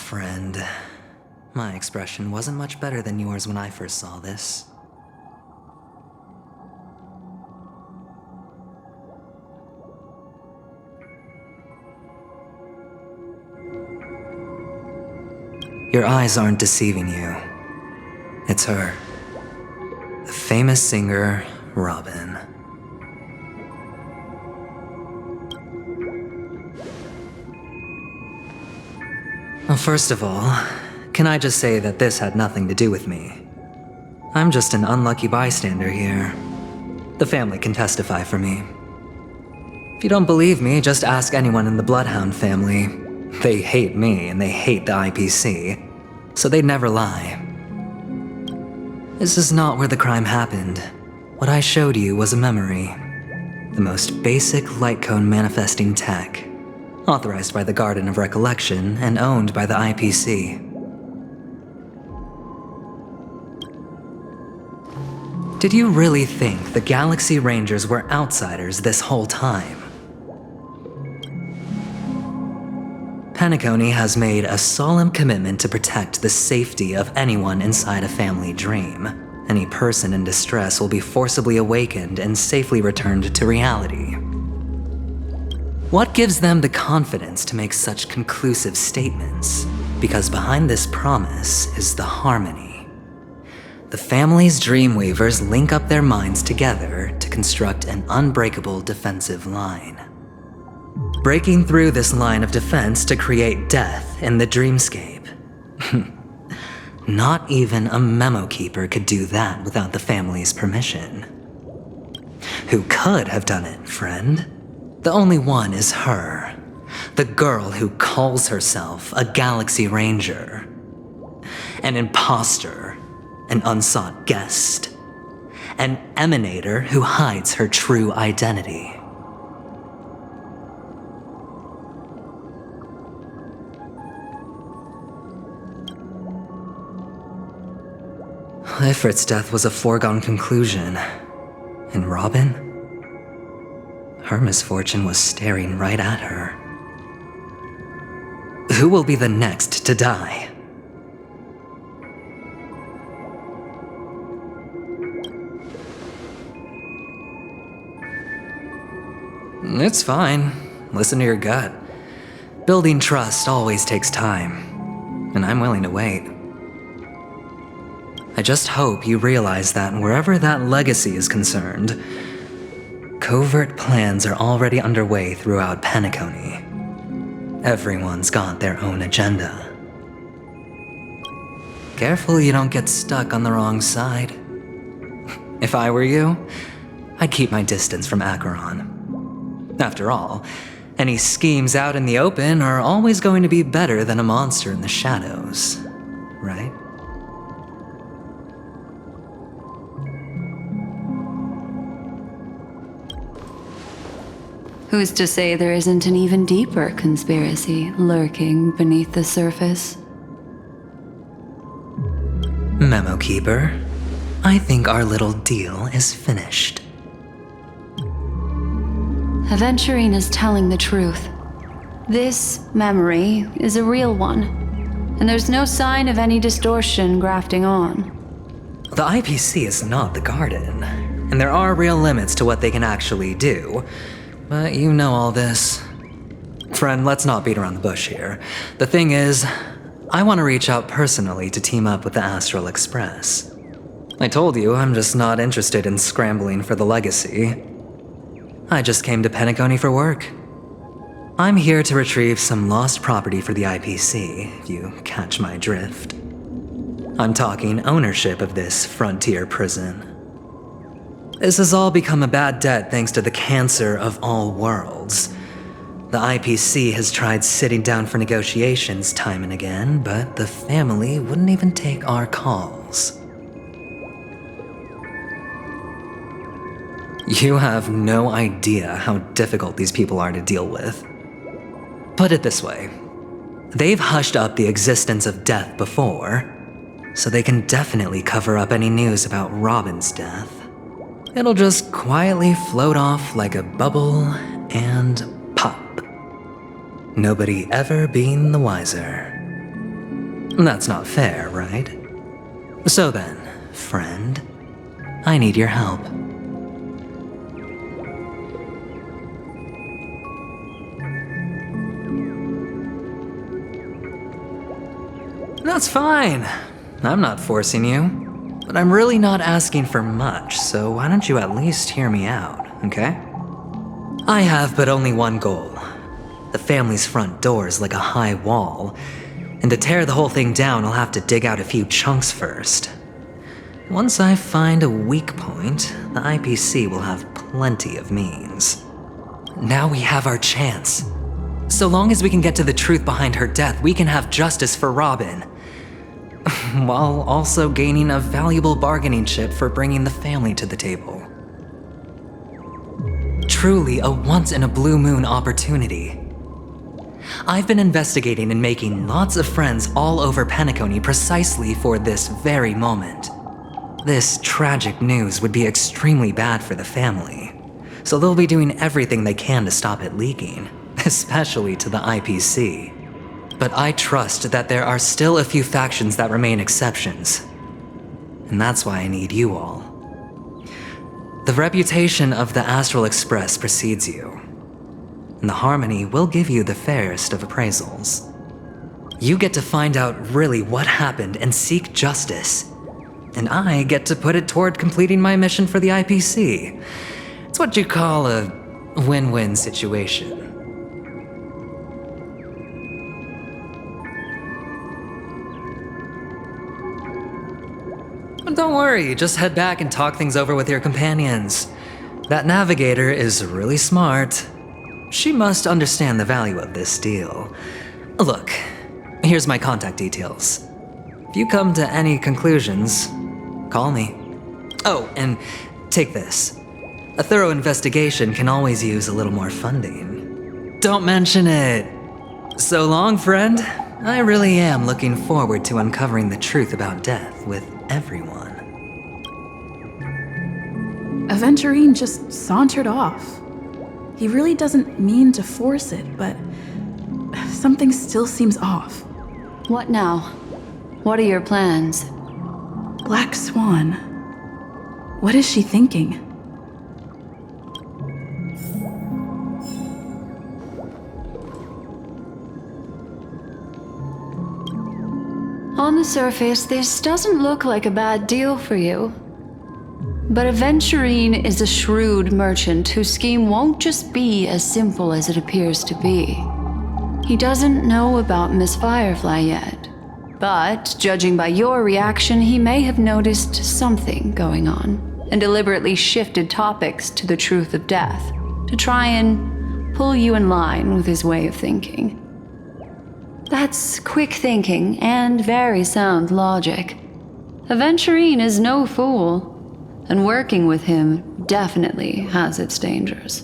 friend. My expression wasn't much better than yours when I first saw this. Your eyes aren't deceiving you. It's her. The famous singer, Robin. Well, first of all, can I just say that this had nothing to do with me? I'm just an unlucky bystander here. The family can testify for me. If you don't believe me, just ask anyone in the Bloodhound family. They hate me and they hate the IPC, so they'd never lie. This is not where the crime happened. What I showed you was a memory. The most basic light cone manifesting tech, authorized by the Garden of Recollection and owned by the IPC. Did you really think the Galaxy Rangers were outsiders this whole time? Penacony has made a solemn commitment to protect the safety of anyone inside a family dream. Any person in distress will be forcibly awakened and safely returned to reality. What gives them the confidence to make such conclusive statements? Because behind this promise is the harmony. The family's Dreamweavers link up their minds together to construct an unbreakable defensive line. Breaking through this line of defense to create death in the dreamscape. Not even a memo keeper could do that without the family's permission. Who could have done it, friend? The only one is her. The girl who calls herself a Galaxy Ranger. An imposter, an unsought guest, an emanator who hides her true identity. Ifrit's death was a foregone conclusion. And Robin? Her misfortune was staring right at her. Who will be the next to die? It's fine. Listen to your gut. Building trust always takes time, and I'm willing to wait. I just hope you realize that wherever that legacy is concerned, covert plans are already underway throughout Penacony. Everyone's got their own agenda. Careful you don't get stuck on the wrong side. If I were you, I'd keep my distance from Acheron. After all, any schemes out in the open are always going to be better than a monster in the shadows, right? Who's to say there isn't an even deeper conspiracy lurking beneath the surface? Memo Keeper, I think our little deal is finished. Aventurine is telling the truth. This memory is a real one, and there's no sign of any distortion grafting on. The IPC is not the Garden, and there are real limits to what they can actually do. But you know all this. Friend, let's not beat around the bush here. The thing is, I want to reach out personally to team up with the Astral Express. I told you I'm just not interested in scrambling for the legacy. I just came to Penacony for work. I'm here to retrieve some lost property for the IPC, if you catch my drift. I'm talking ownership of this frontier prison. This has all become a bad debt thanks to the cancer of all worlds. The IPC has tried sitting down for negotiations time and again, but the family wouldn't even take our calls. You have no idea how difficult these people are to deal with. Put it this way, they've hushed up the existence of death before, so they can definitely cover up any news about Robin's death. It'll just quietly float off like a bubble and pop. Nobody ever being the wiser. That's not fair, right? So then, friend, I need your help. That's fine. I'm not forcing you. But I'm really not asking for much, so why don't you at least hear me out, okay? I have but only one goal. The family's front door is like a high wall, and to tear the whole thing down, I'll have to dig out a few chunks first. Once I find a weak point, the IPC will have plenty of means. Now we have our chance. So long as we can get to the truth behind her death, we can have justice for Robin. While also gaining a valuable bargaining chip for bringing the family to the table. Truly a once-in-a-blue-moon opportunity. I've been investigating and making lots of friends all over Penacony precisely for this very moment. This tragic news would be extremely bad for the family, so they'll be doing everything they can to stop it leaking, especially to the IPC. But I trust that there are still a few factions that remain exceptions. And that's why I need you all. The reputation of the Astral Express precedes you, and the Harmony will give you the fairest of appraisals. You get to find out really what happened and seek justice, and I get to put it toward completing my mission for the IPC. It's what you call a win-win situation. Don't worry, just head back and talk things over with your companions. That navigator is really smart. She must understand the value of this deal. Look, here's my contact details. If you come to any conclusions, call me. Oh, and take this. A thorough investigation can always use a little more funding. Don't mention it. So long, friend. I really am looking forward to uncovering the truth about death with everyone. Aventurine just sauntered off. He really doesn't mean to force it, but something still seems off. What now? What are your plans? Black Swan. What is she thinking? On the surface, this doesn't look like a bad deal for you. But Aventurine is a shrewd merchant whose scheme won't just be as simple as it appears to be. He doesn't know about Miss Firefly yet, but judging by your reaction, he may have noticed something going on and deliberately shifted topics to the truth of death to try and pull you in line with his way of thinking. That's quick thinking and very sound logic. Aventurine is no fool, and working with him definitely has its dangers.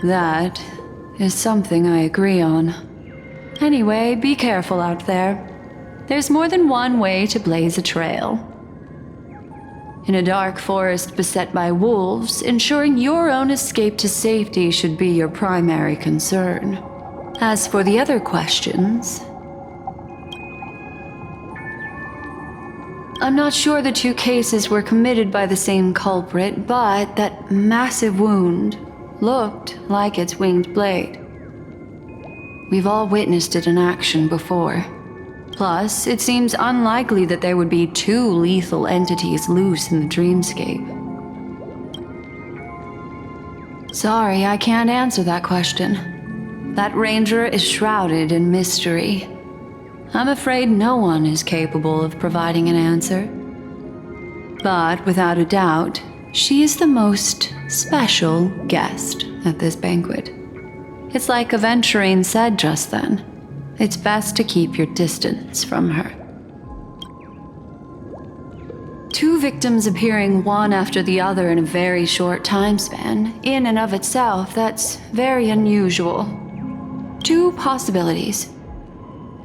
That is something I agree on. Anyway, be careful out there. There's more than one way to blaze a trail. In a dark forest beset by wolves, ensuring your own escape to safety should be your primary concern. As for the other questions, I'm not sure the two cases were committed by the same culprit, but that massive wound looked like its winged blade. We've all witnessed it in action before. Plus, it seems unlikely that there would be two lethal entities loose in the dreamscape. Sorry, I can't answer that question. That ranger is shrouded in mystery. I'm afraid no one is capable of providing an answer. But without a doubt, she is the most special guest at this banquet. It's like Aventurine said just then. It's best to keep your distance from her. Two victims appearing one after the other in a very short time span, in and of itself, that's very unusual. Two possibilities.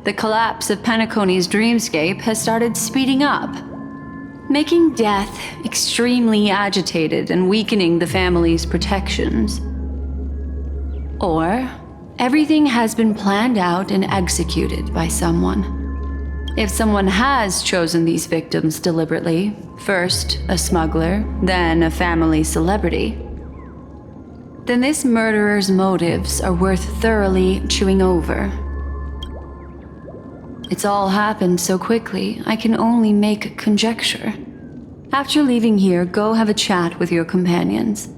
The collapse of Penacony's dreamscape has started speeding up. making death extremely agitated and weakening the family's protections. Or everything has been planned out and executed by someone. If someone has chosen these victims deliberately, first a smuggler, then a family celebrity, then this murderer's motives are worth thoroughly chewing over. It's all happened so quickly, I can only make conjecture. After leaving here, go have a chat with your companions.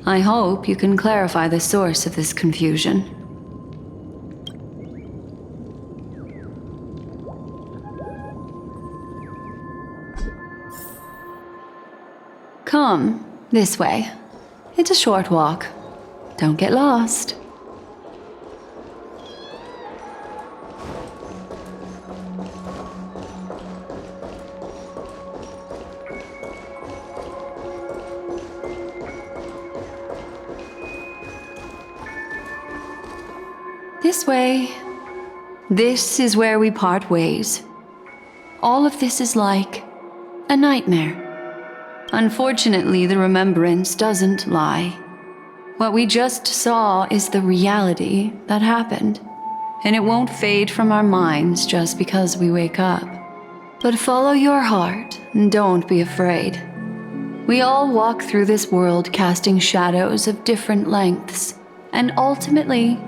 I hope you can clarify the source of this confusion. Come, this way. It's a short walk. Don't get lost. This way. This is where we part ways. All of this is like a nightmare. Unfortunately, the remembrance doesn't lie. What we just saw is the reality that happened, and it won't fade from our minds just because we wake up. But follow your heart and don't be afraid. We all walk through this world casting shadows of different lengths, and ultimately,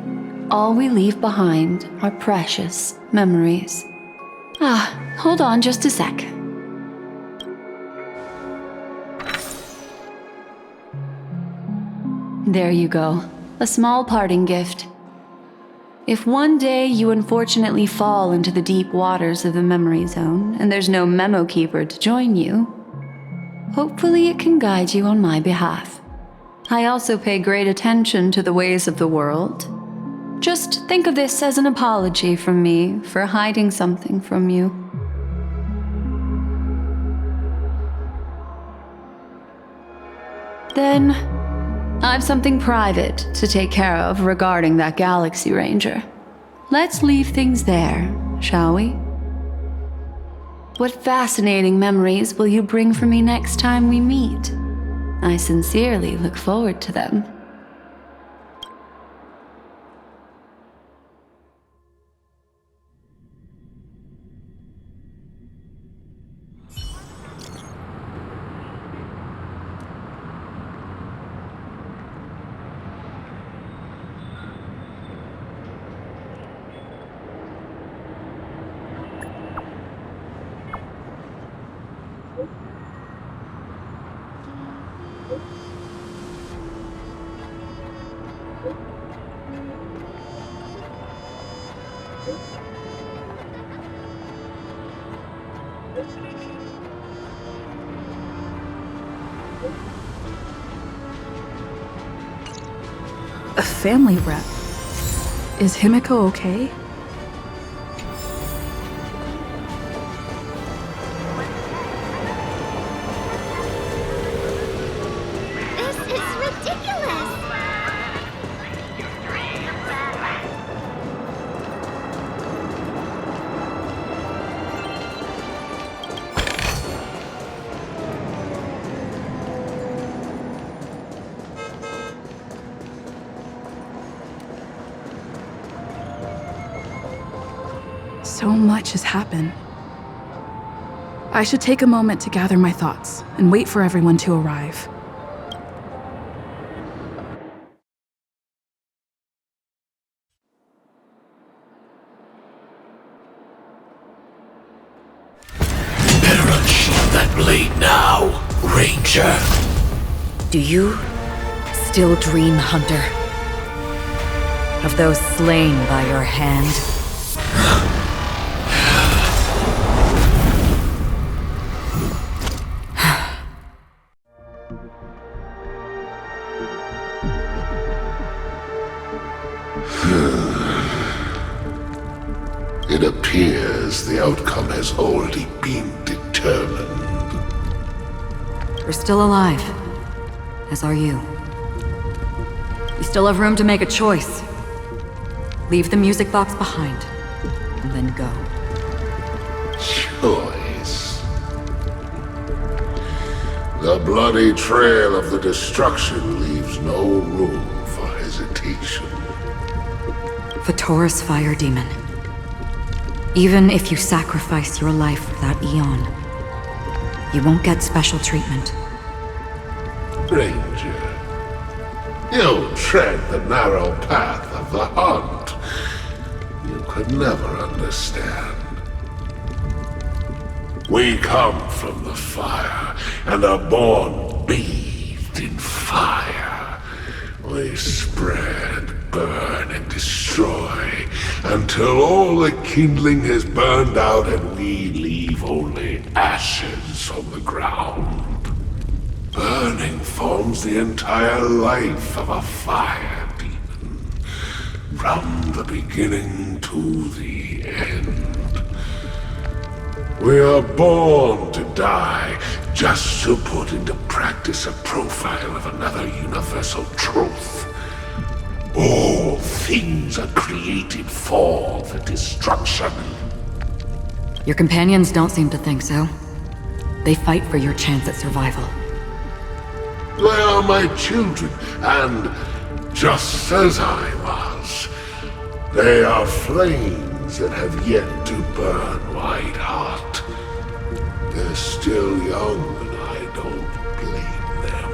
all we leave behind are precious memories. Hold on just a sec. There you go. A small parting gift. If one day you unfortunately fall into the deep waters of the memory zone and there's no memo keeper to join you, hopefully it can guide you on my behalf. I also pay great attention to the ways of the world. Just think of this as an apology from me for hiding something from you. Then, I've something private to take care of regarding that Galaxy Ranger. Let's leave things there, shall we? What fascinating memories will you bring for me next time we meet? I sincerely look forward to them. A family rep. Is Himiko okay? This is ridiculous! So much has happened. I should take a moment to gather my thoughts and wait for everyone to arrive. Better unsheath that blade now, Ranger. Do you still dream, Hunter? Of those slain by your hand? It appears the outcome has already been determined. We're still alive, as are you. We still have room to make a choice. Leave the music box behind, and then go. Choice? The bloody trail of the destruction leaves no room for hesitation. The Taurus Fire Demon. Even if you sacrifice your life for that Eon, you won't get special treatment. Ranger, you tread the narrow path of the hunt. You could never understand. We come from the fire, and are born bathed in fire. We spread, burn, and destroy, until all the kindling has burned out and we leave only ashes on the ground. Burning forms the entire life of a fire demon, from the beginning to the end. We are born to die, just to put into practice a profile of another universal truth. All things are created for the destruction. Your companions don't seem to think so. They fight for your chance at survival. They are my children, and just as I was, they are flames that have yet to burn white hot. They're still young, and I don't blame them.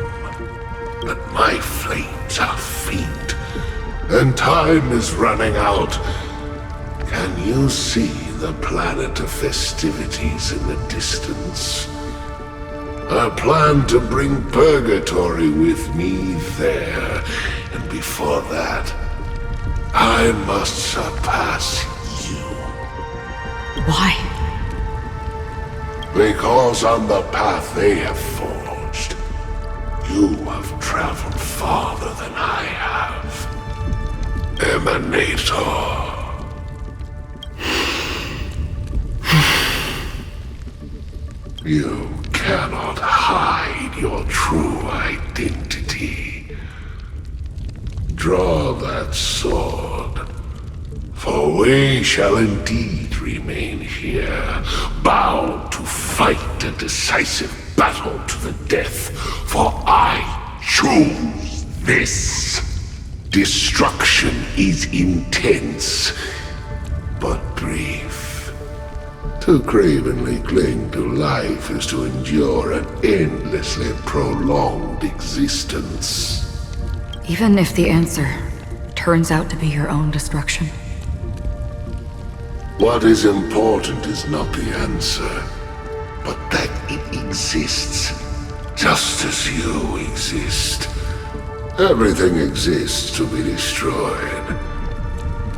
But my flames are faint, and time is running out. Can you see the planet of festivities in the distance? I plan to bring Purgatory with me there, and before that, I must surpass you. Why? Because on the path they have forged, you have traveled farther than I have. Emanator. You cannot hide your true identity. Draw that sword, for we shall indeed remain here, bound to fight a decisive battle to the death, for I choose this. Destruction is intense, but brief. To cravenly cling to life is to endure an endlessly prolonged existence. Even if the answer turns out to be your own destruction. What is important is not the answer, but that it exists, just as you exist. Everything exists to be destroyed.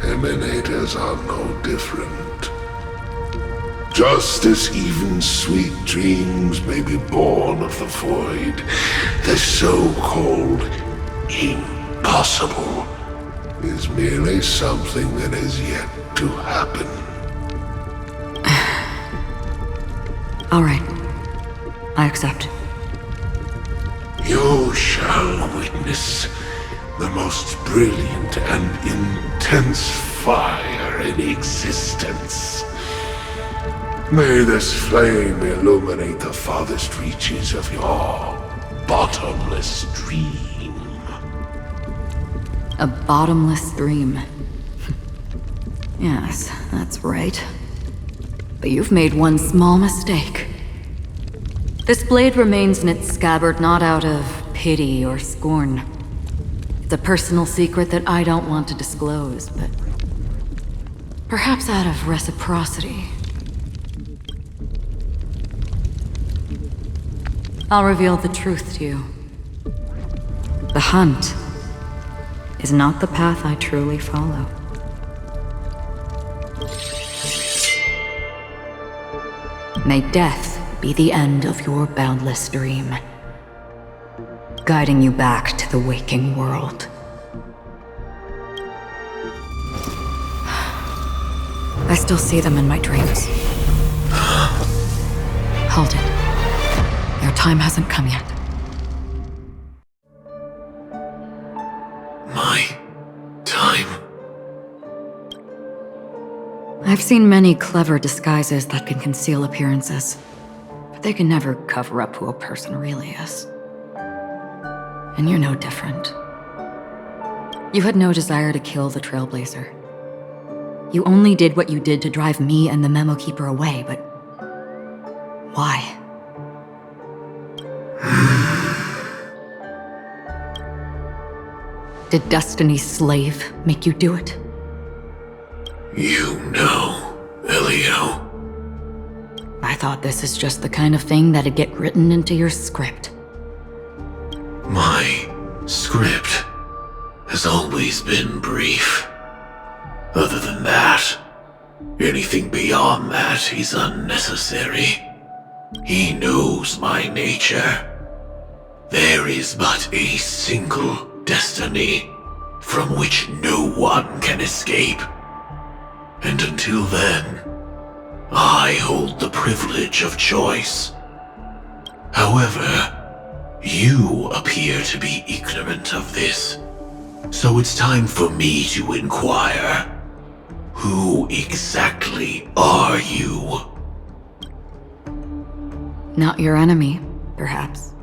Emanators are no different. Just as even sweet dreams may be born of the void, the so-called impossible is merely something that has yet to happen. All right. I accept. You shall witness the most brilliant and intense fire in existence. May this flame illuminate the farthest reaches of your bottomless dream. A bottomless dream. Yes, that's right. But you've made one small mistake. This blade remains in its scabbard not out of pity or scorn. It's a personal secret that I don't want to disclose, but perhaps out of reciprocity. I'll reveal the truth to you. The hunt is not the path I truly follow. May death be the end of your boundless dream, guiding you back to the waking world. I still see them in my dreams. Hold it. Your time hasn't come yet. My time? I've seen many clever disguises that can conceal appearances. But they can never cover up who a person really is. And you're no different. You had no desire to kill the Trailblazer. You only did what you did to drive me and the Memo Keeper away, but why? Did Destiny's slave make you do it? You know, Elio. I thought this is just the kind of thing that'd get written into your script. My script has always been brief. Other than that, anything beyond that is unnecessary. He knows my nature. There is but a single destiny from which no one can escape. And until then, I hold the privilege of choice. However, you appear to be ignorant of this, so it's time for me to inquire. Who exactly are you? Not your enemy, perhaps.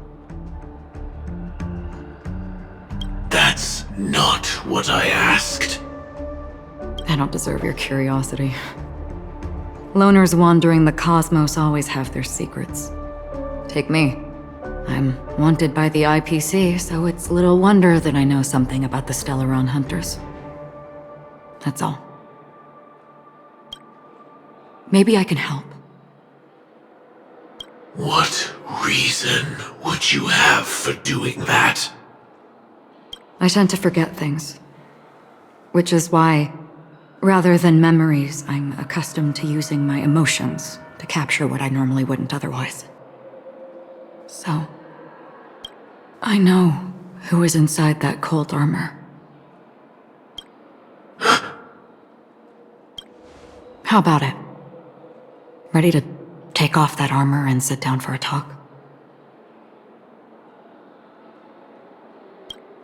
That's not what I asked. I don't deserve your curiosity. Loners wandering the cosmos always have their secrets. Take me. I'm wanted by the IPC, so it's little wonder that I know something about the Stellaron Hunters. That's all. Maybe I can help. What reason would you have for doing that? I tend to forget things. Which is why, rather than memories, I'm accustomed to using my emotions to capture what I normally wouldn't otherwise. So, I know who is inside that cold armor. How about it? Ready to take off that armor and sit down for a talk?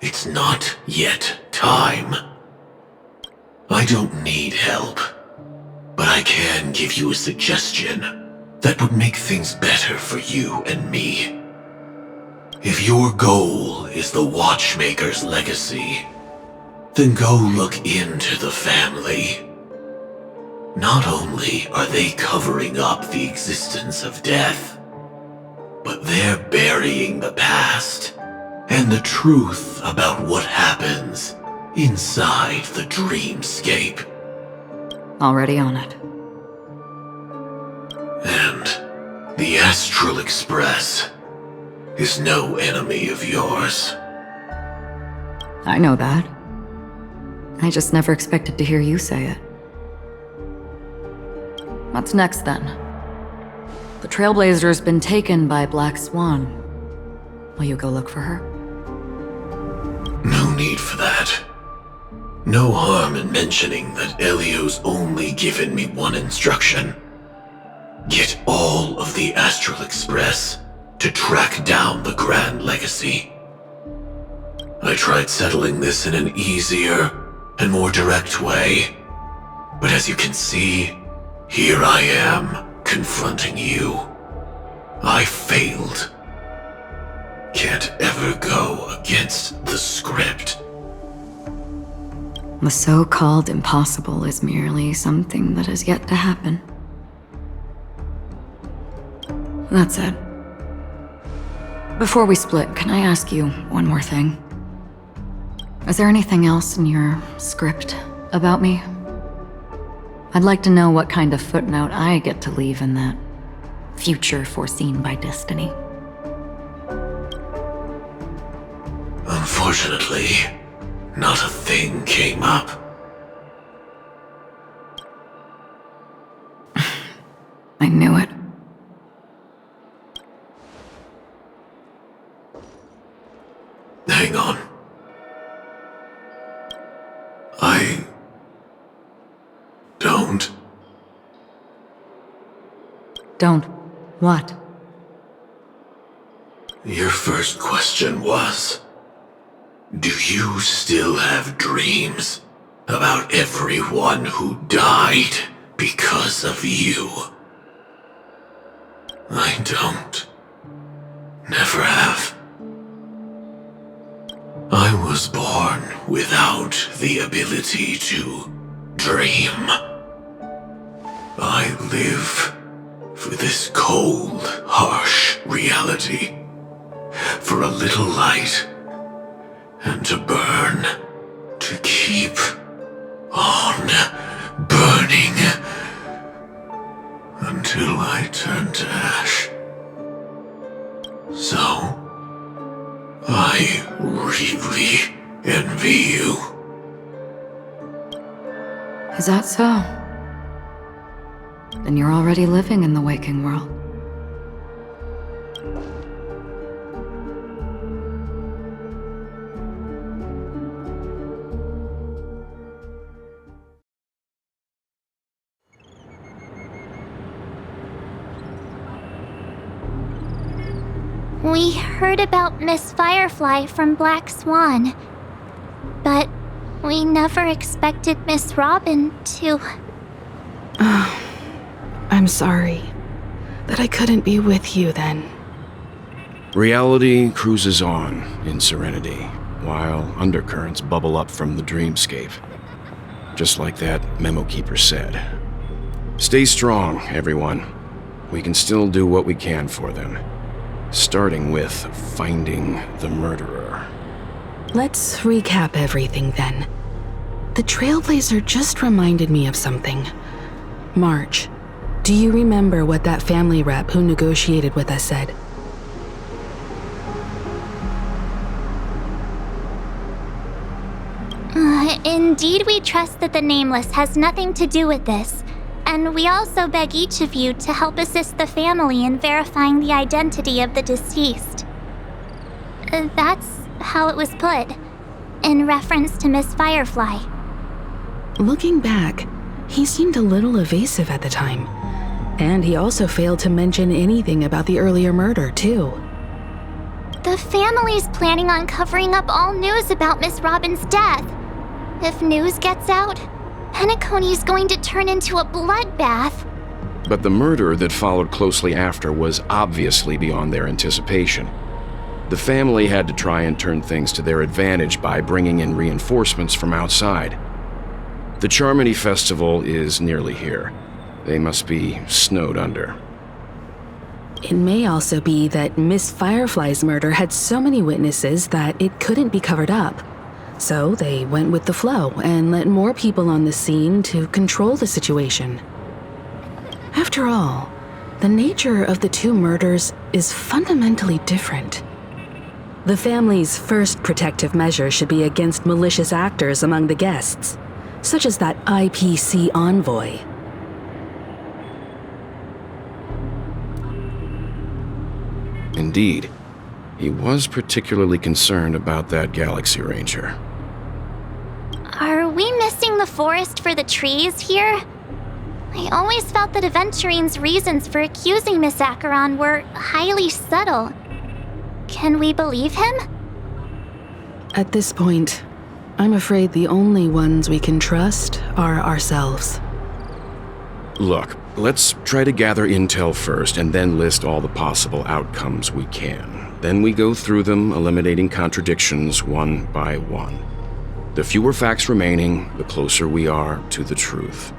It's not yet time. I don't need help, but I can give you a suggestion that would make things better for you and me. If your goal is the Watchmaker's legacy, then go look into the family. Not only are they covering up the existence of death, but they're burying the past and the truth about what happens inside the dreamscape. Already on it. And the Astral Express is no enemy of yours. I know that. I just never expected to hear you say it. What's next, then? The Trailblazer's been taken by Black Swan. Will you go look for her? No need for that. No harm in mentioning that Elio's only given me one instruction. Get all of the Astral Express to track down the Grand Legacy. I tried settling this in an easier and more direct way, but as you can see, here I am, confronting you. I failed. Can't ever go against the script. The so-called impossible is merely something that has yet to happen. That's it. Before we split, can I ask you one more thing? Is there anything else in your script about me? I'd like to know what kind of footnote I get to leave in that future foreseen by destiny. Unfortunately, not a thing came up. I knew it. Hang on. I don't. Don't. What? Your first question was, do you still have dreams about everyone who died because of you? I don't. Never have. I was born without the ability to dream. I live for this cold, harsh reality. For a little light. And to burn. To keep on burning. Until I turn to ash. So, I really envy you. Is that so? Then you're already living in the waking world. We heard about Miss Firefly from Black Swan, but we never expected Miss Robin to... I'm sorry that I couldn't be with you then. Reality cruises on in serenity, while undercurrents bubble up from the dreamscape. Just like that memo keeper said. Stay strong, everyone. We can still do what we can for them. Starting with finding the murderer. Let's recap everything then. The Trailblazer just reminded me of something. March, do you remember what that family rep who negotiated with us said? Indeed, we trust that the Nameless has nothing to do with this. And we also beg each of you to help assist the family in verifying the identity of the deceased. That's how it was put, in reference to Miss Firefly. Looking back, he seemed a little evasive at the time. And he also failed to mention anything about the earlier murder, too. The family's planning on covering up all news about Miss Robin's death. If news gets out, Penacony's going to turn into a bloodbath. But the murder that followed closely after was obviously beyond their anticipation. The family had to try and turn things to their advantage by bringing in reinforcements from outside. The Charmony Festival is nearly here. They must be snowed under. It may also be that Miss Firefly's murder had so many witnesses that it couldn't be covered up. So they went with the flow and let more people on the scene to control the situation. After all, the nature of the two murders is fundamentally different. The family's first protective measure should be against malicious actors among the guests, such as that IPC envoy. Indeed, he was particularly concerned about that Galaxy Ranger. Are we missing the forest for the trees here? I always felt that Aventurine's reasons for accusing Miss Acheron were highly subtle. Can we believe him? At this point, I'm afraid the only ones we can trust are ourselves. Look, let's try to gather intel first and then list all the possible outcomes we can. Then we go through them, eliminating contradictions one by one. The fewer facts remaining, the closer we are to the truth.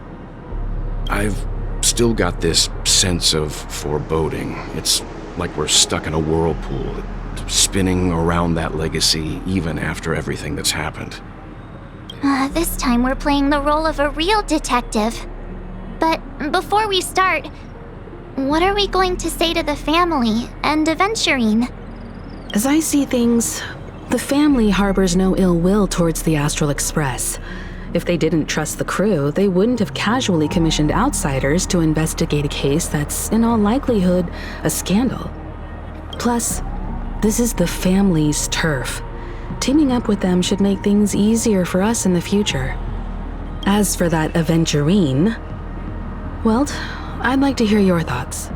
I've still got this sense of foreboding. It's like we're stuck in a whirlpool, spinning around that legacy even after everything that's happened. This time we're playing the role of a real detective. But before we start, what are we going to say to the family and Aventurine? As I see things, the family harbors no ill will towards the Astral Express. If they didn't trust the crew, they wouldn't have casually commissioned outsiders to investigate a case that's, in all likelihood, a scandal. Plus, this is the family's turf. Teaming up with them should make things easier for us in the future. As for that Aventurine, well, I'd like to hear your thoughts.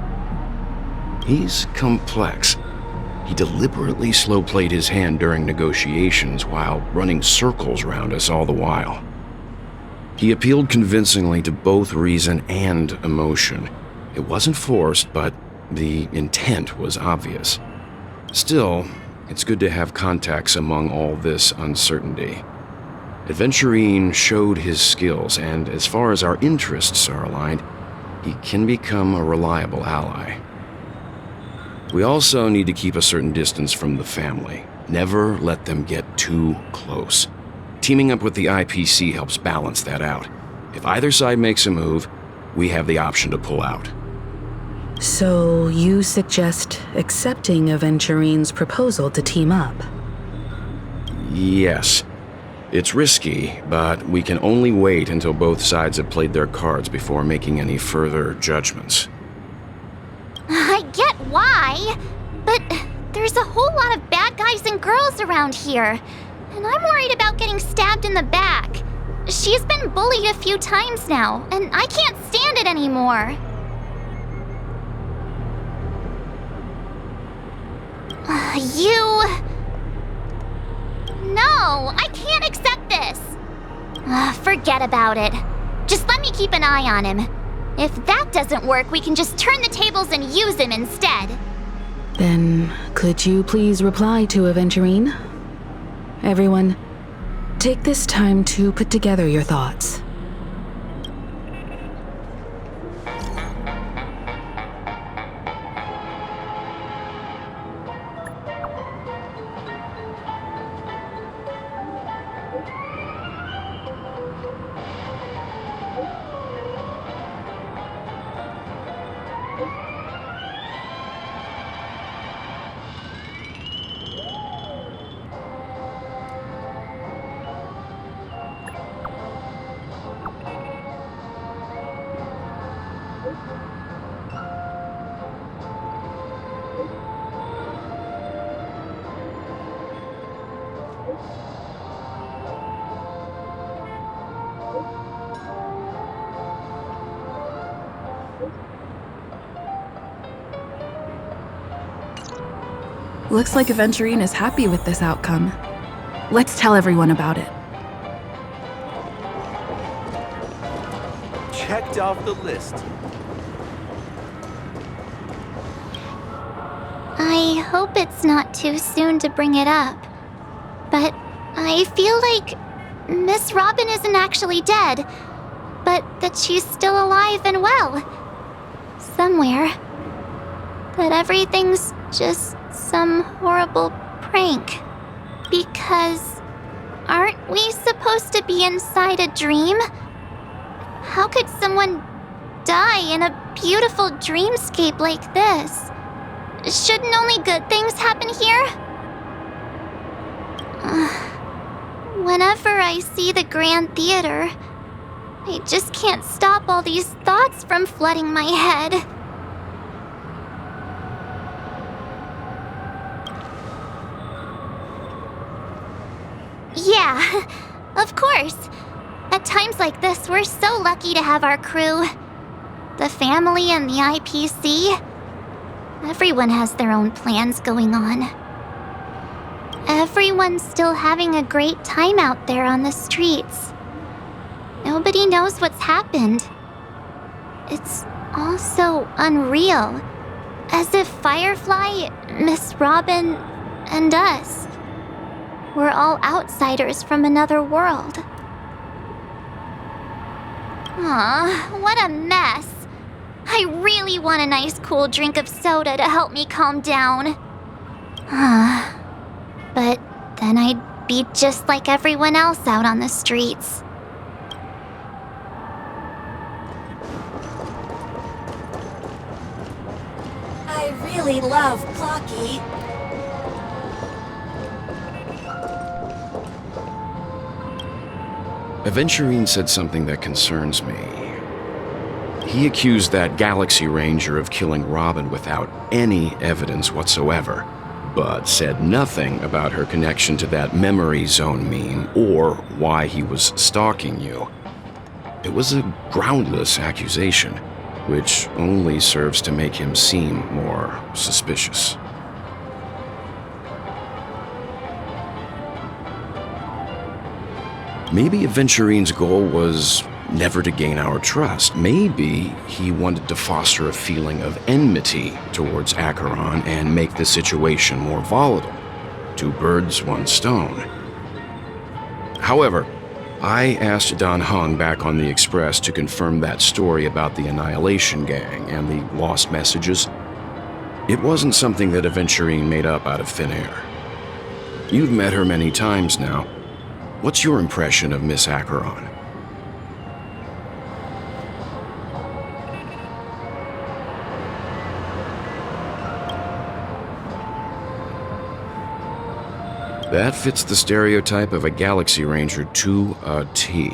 He's complex. He deliberately slow-played his hand during negotiations while running circles around us all the while. He appealed convincingly to both reason and emotion. It wasn't forced, but The intent was obvious. Still, it's good to have contacts among all this uncertainty. Adventurine showed his skills, and as far as our interests are aligned, he can become a reliable ally. We also need to keep a certain distance from the family. Never let them get too close. Teaming up with the IPC helps balance that out. If either side makes a move, we have the option to pull out. So you suggest accepting Aventurine's proposal to team up? Yes. It's risky, but we can only wait until both sides have played their cards before making any further judgments. I get why, but there's a whole lot of bad guys and girls around here, and I'm worried about getting stabbed in the back. She's been bullied a few times now, and I can't stand it anymore. No, I can't accept this. Forget about it. Just let me keep an eye on him. If that doesn't work, we can just turn the tables and use him instead. Then, could you please reply to Aventurine? Everyone, take this time to put together your thoughts. Looks like Aventurine is happy with this outcome. Let's tell everyone about it. Checked off the list. I hope it's not too soon to bring it up, but I feel like Miss Robin isn't actually dead, but that she's still alive and well. Somewhere. That everything's just some horrible prank. Because aren't we supposed to be inside a dream? How could someone die in a beautiful dreamscape like this? Shouldn't only good things happen here? Whenever I see the Grand Theater, I just can't stop all these thoughts from flooding my head. Yeah, of course. At times like this, we're so lucky to have our crew. The family and the IPC. Everyone has their own plans going on. Everyone's still having a great time out there on the streets. Nobody knows what's happened. It's all so unreal. As if Firefly, Miss Robin, and us we're all outsiders from another world. Aw, what a mess. I really want a nice cool drink of soda to help me calm down. But then I'd be just like everyone else out on the streets. I really love Clocky. Aventurine said something that concerns me. He accused that Galaxy Ranger of killing Robin without any evidence whatsoever, but said nothing about her connection to that memory zone meme or why he was stalking you. It was a groundless accusation, which only serves to make him seem more suspicious. Maybe Aventurine's goal was never to gain our trust. Maybe he wanted to foster a feeling of enmity towards Acheron and make the situation more volatile. 2 birds, 1 stone. However, I asked Don Hung back on the Express to confirm that story about the Annihilation Gang and the lost messages. It wasn't something that Aventurine made up out of thin air. You've met her many times now. What's your impression of Miss Acheron? That fits the stereotype of a Galaxy Ranger to a T.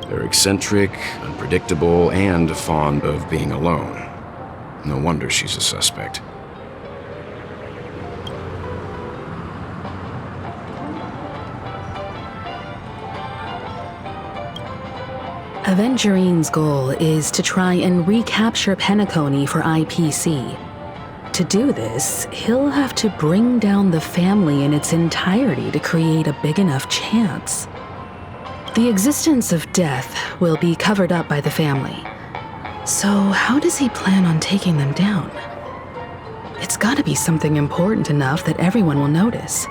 They're eccentric, unpredictable, and fond of being alone. No wonder she's a suspect. Aventurine's goal is to try and recapture Penacony for IPC. To do this, he'll have to bring down the family in its entirety to create a big enough chance. The existence of death will be covered up by the family. So how does he plan on taking them down? It's gotta be something important enough that everyone will notice.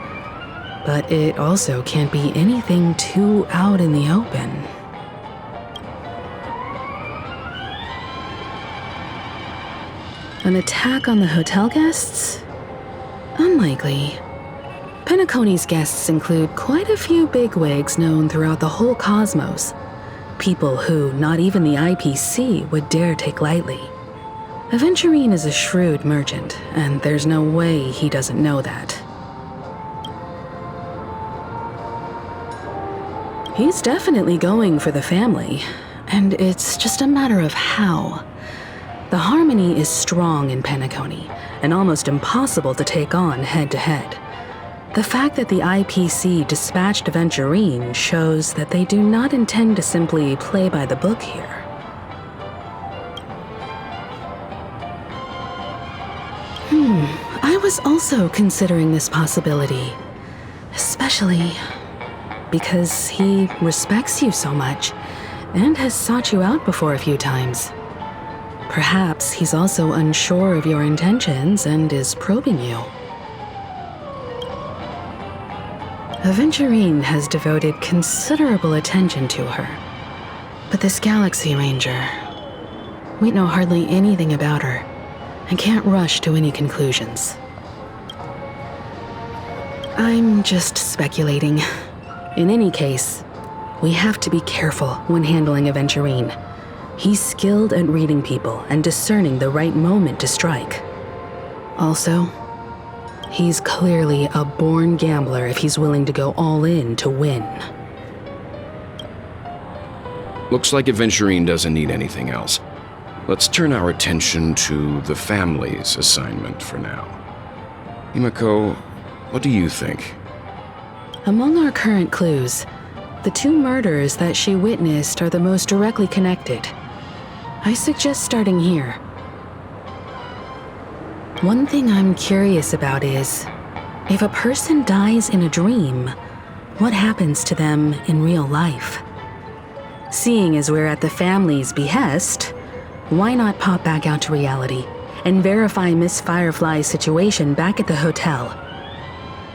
But it also can't be anything too out in the open. An attack on the hotel guests? Unlikely. Penacony's guests include quite a few bigwigs known throughout the whole cosmos. People who not even the IPC would dare take lightly. Aventurine is a shrewd merchant, and there's no way he doesn't know that. He's definitely going for the family, and it's just a matter of how. The harmony is strong in Penacony, and almost impossible to take on head-to-head. The fact that the IPC dispatched Aventurine shows that they do not intend to simply play by the book here. I was also considering this possibility, especially because he respects you so much and has sought you out before a few times. Perhaps he's also unsure of your intentions and is probing you. Aventurine has devoted considerable attention to her. But this Galaxy Ranger, we know hardly anything about her and can't rush to any conclusions. I'm just speculating. In any case, we have to be careful when handling Aventurine. He's skilled at reading people and discerning the right moment to strike. Also, he's clearly a born gambler if he's willing to go all in to win. Looks like Aventurine doesn't need anything else. Let's turn our attention to the family's assignment for now. Himiko, what do you think? Among our current clues, the 2 murders that she witnessed are the most directly connected. I suggest starting here. One thing I'm curious about is, if a person dies in a dream, what happens to them in real life? Seeing as we're at the family's behest, why not pop back out to reality and verify Miss Firefly's situation back at the hotel?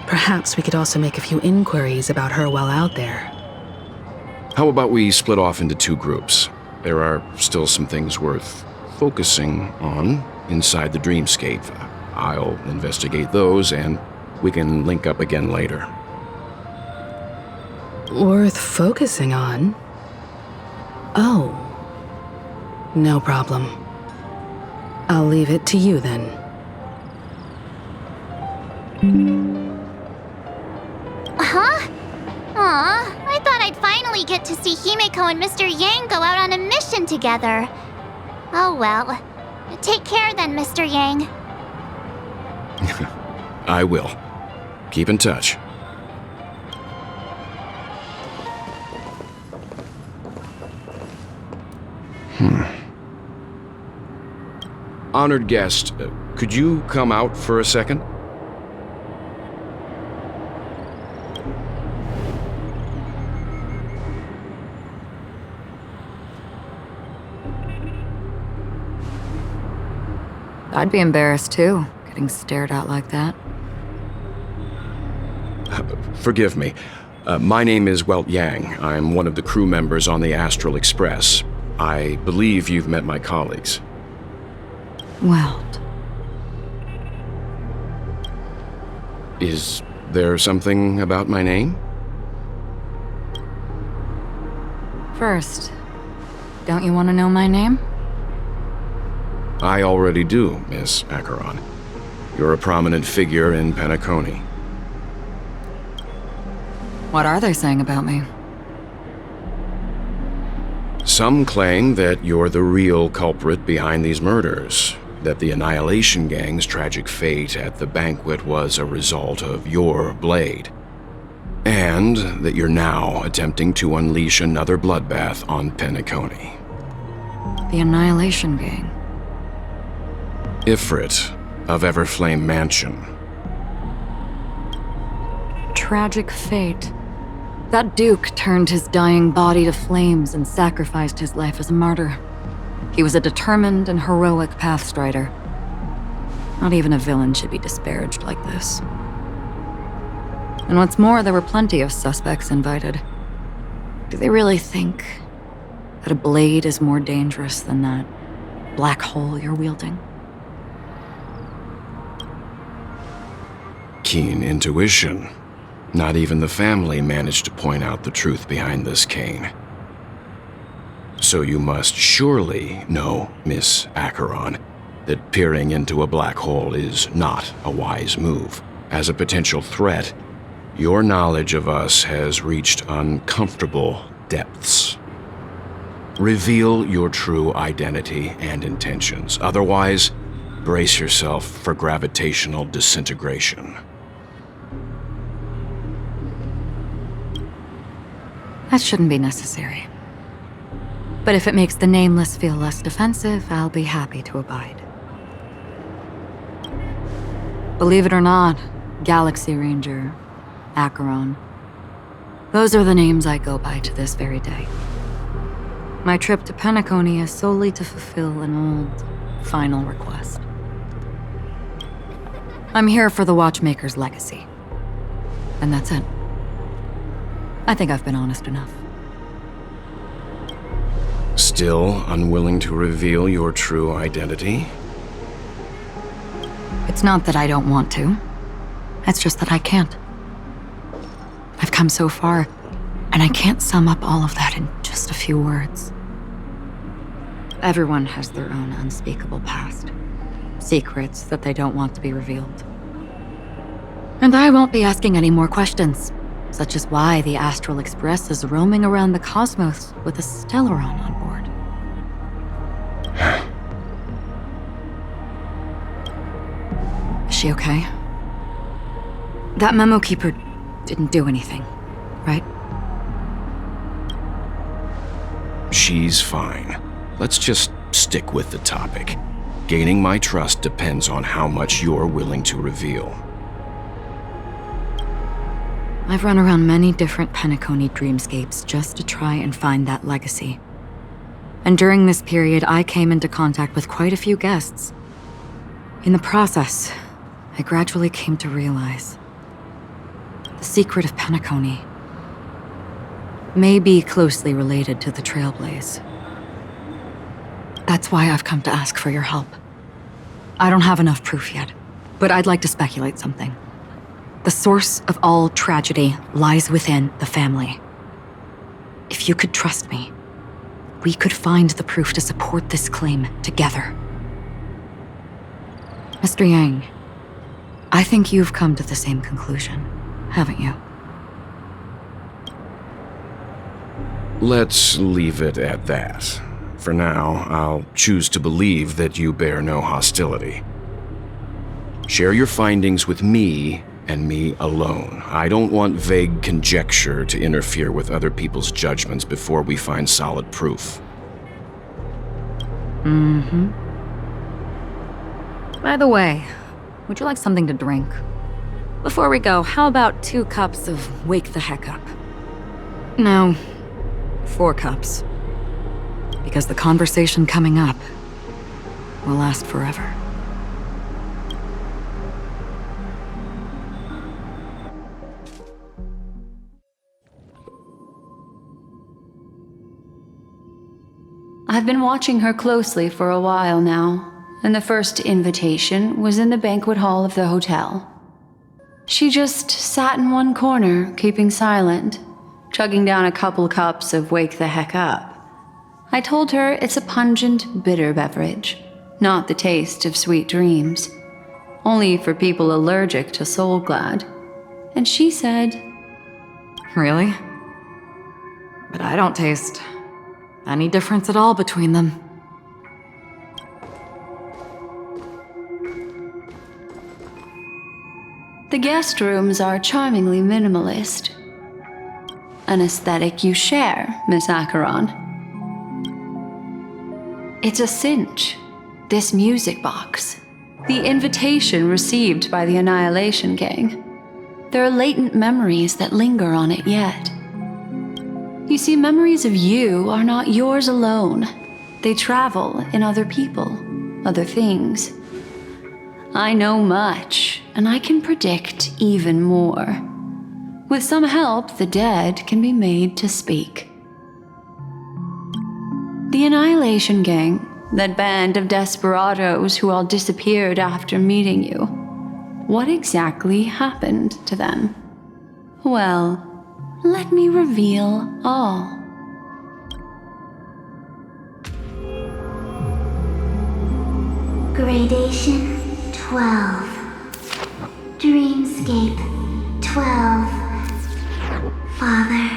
Perhaps we could also make a few inquiries about her while out there. How about we split off into 2 groups? There are still some things worth focusing on inside the dreamscape. I'll investigate those, and we can link up again later. Worth focusing on? Oh. No problem. I'll leave it to you then. Huh? Aw, I thought I'd finally get to see Himiko and Mr. Yang go out on a mission together. Oh well. Take care then, Mr. Yang. I will. Keep in touch. Honored guest, could you come out for a second? I'd be embarrassed too, getting stared at like that. Forgive me. My name is Welt Yang. I'm one of the crew members on the Astral Express. I believe you've met my colleagues. Welt. Is there something about my name? First, don't you want to know my name? I already do, Miss Acheron. You're a prominent figure in Penacony. What are they saying about me? Some claim that you're the real culprit behind these murders, that the Annihilation Gang's tragic fate at the banquet was a result of your blade, and that you're now attempting to unleash another bloodbath on Penacony. The Annihilation Gang. Ifrit of Everflame Mansion. Tragic fate. That Duke turned his dying body to flames and sacrificed his life as a martyr. He was a determined and heroic pathstrider. Not even a villain should be disparaged like this. And what's more, there were plenty of suspects invited. Do they really think that a blade is more dangerous than that black hole you're wielding? Keen intuition. Not even the family managed to point out the truth behind this cane. So you must surely know, Miss Acheron, that peering into a black hole is not a wise move. As a potential threat, your knowledge of us has reached uncomfortable depths. Reveal your true identity and intentions. Otherwise, brace yourself for gravitational disintegration. That shouldn't be necessary. But if it makes the Nameless feel less defensive, I'll be happy to abide. Believe it or not, Galaxy Ranger, Acheron, those are the names I go by to this very day. My trip to Penacony is solely to fulfill an old, final request. I'm here for the Watchmaker's legacy. And that's it. I think I've been honest enough. Still unwilling to reveal your true identity? It's not that I don't want to. It's just that I can't. I've come so far, and I can't sum up all of that in just a few words. Everyone has their own unspeakable past. Secrets that they don't want to be revealed. And I won't be asking any more questions. Such as why the Astral Express is roaming around the cosmos with a Stellaron on board. Is she okay? That memo keeper didn't do anything, right? She's fine. Let's just stick with the topic. Gaining my trust depends on how much you're willing to reveal. I've run around many different Penacony dreamscapes just to try and find that legacy. And during this period, I came into contact with quite a few guests. In the process, I gradually came to realize the secret of Penacony may be closely related to the Trailblaze. That's why I've come to ask for your help. I don't have enough proof yet, but I'd like to speculate something. The source of all tragedy lies within the family. If you could trust me, we could find the proof to support this claim together. Mr. Yang, I think you've come to the same conclusion, haven't you? Let's leave it at that. For now, I'll choose to believe that you bear no hostility. Share your findings with me and me alone. I don't want vague conjecture to interfere with other people's judgments before we find solid proof. Mm-hmm. By the way, would you like something to drink? Before we go, how about 2 cups of Wake the Heck Up? No, 4 cups. Because the conversation coming up will last forever. I've been watching her closely for a while now, and the first invitation was in the banquet hall of the hotel. She just sat in one corner, keeping silent, chugging down a couple cups of Wake the Heck Up. I told her it's a pungent, bitter beverage, not the taste of sweet dreams, only for people allergic to Soul Glad. And she said, Really? But I don't taste any difference at all between them. the guest rooms are charmingly minimalist. An aesthetic you share, Miss Acheron. It's a cinch, this music box. The invitation received by the Annihilation Gang. There are latent memories that linger on it yet. You see, memories of you are not yours alone. They travel in other people, other things. I know much, and I can predict even more. With some help, the dead can be made to speak. The Annihilation Gang, that band of desperados who all disappeared after meeting you. What exactly happened to them? Well, let me reveal all. Gradation 12. Dreamscape 12. Father,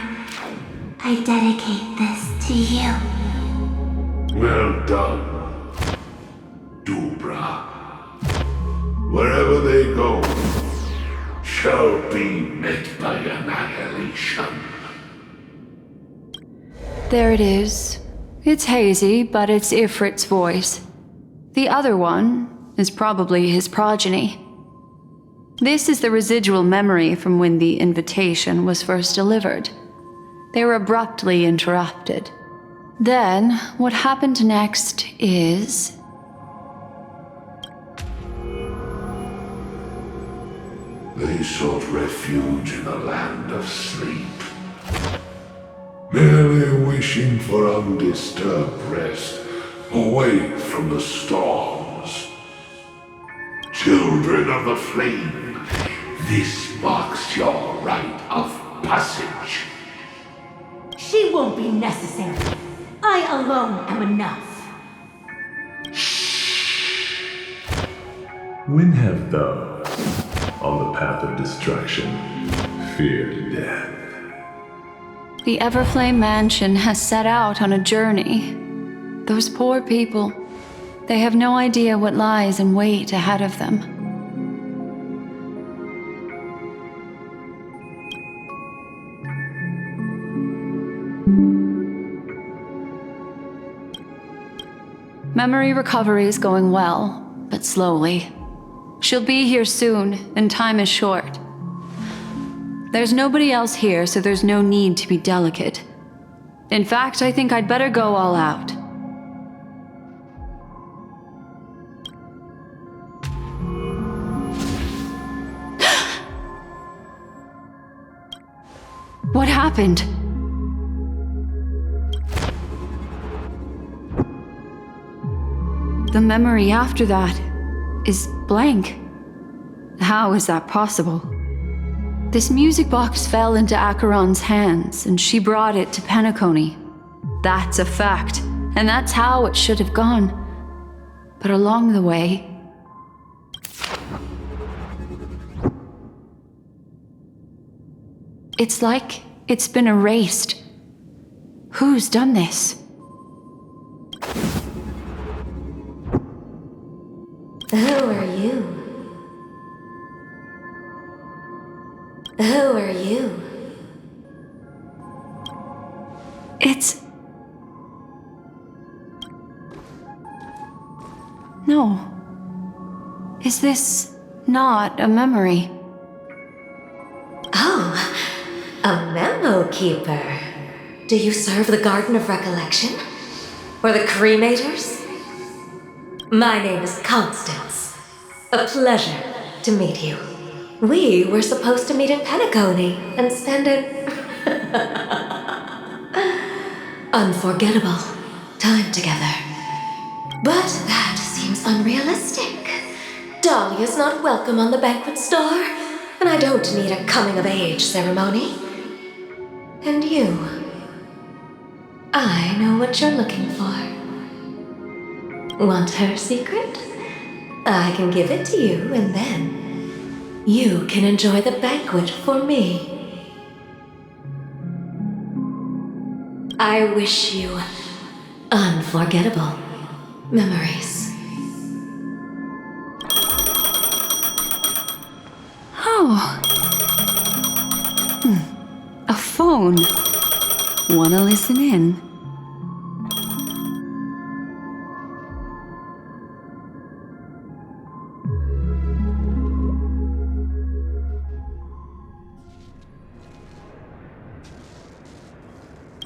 I dedicate this to you. Well done, Dubra. Wherever they go, shall be met by annihilation. There it is. It's hazy, but it's Ifrit's voice. The other one is probably his progeny. This is the residual memory from when the invitation was first delivered. They were abruptly interrupted. Then, what happened next is... They sought refuge in a land of sleep, merely wishing for undisturbed rest away from the storms. Children of the flame, this marks your rite of passage. She won't be necessary. I alone am enough. When have those on the path of destruction feared death? The Everflame Mansion has set out on a journey. Those poor people, they have no idea what lies in wait ahead of them. Memory recovery is going well, but slowly. She'll be here soon, and time is short. There's nobody else here, so there's no need to be delicate. In fact, I think I'd better go all out. What happened? The memory after that is blank. How is that possible? This music box fell into Acheron's hands, and she brought it to Penacony. That's a fact, and that's how it should have gone. But along the way... it's like it's been erased. Who's done this? Who are you? Who are you? It's... No. Is this not a memory? Oh, a memo keeper. Do you serve the Garden of Recollection? Or the Cremators? My name is Constance. A pleasure to meet you. We were supposed to meet in Penacony and spend an unforgettable time together. But that seems unrealistic. Dahlia's not welcome on the banquet star, and I don't need a coming-of-age ceremony. And you, I know what you're looking for. Want her secret? I can give it to you, and then you can enjoy the banquet for me. I wish you unforgettable memories. Oh. A phone. Wanna listen in?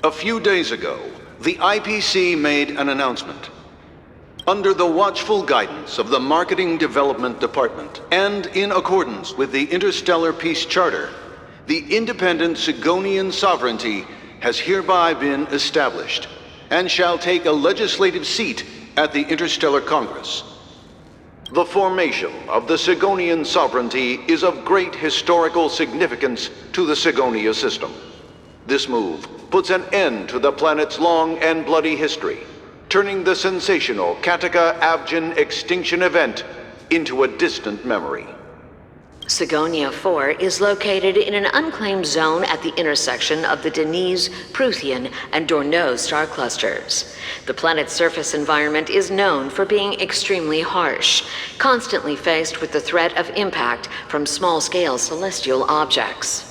A few days ago, the IPC made an announcement. Under the watchful guidance of the Marketing Development Department, and in accordance with the Interstellar Peace Charter, the independent Sigonian sovereignty has hereby been established, and shall take a legislative seat at the Interstellar Congress. The formation of the Sigonian sovereignty is of great historical significance to the Sigonia system. This move puts an end to the planet's long and bloody history, turning the sensational Kataka-Avgin extinction event into a distant memory. Sigonia 4 is located in an unclaimed zone at the intersection of the Denise, Prothean, and Dorneau star clusters. The planet's surface environment is known for being extremely harsh, constantly faced with the threat of impact from small-scale celestial objects.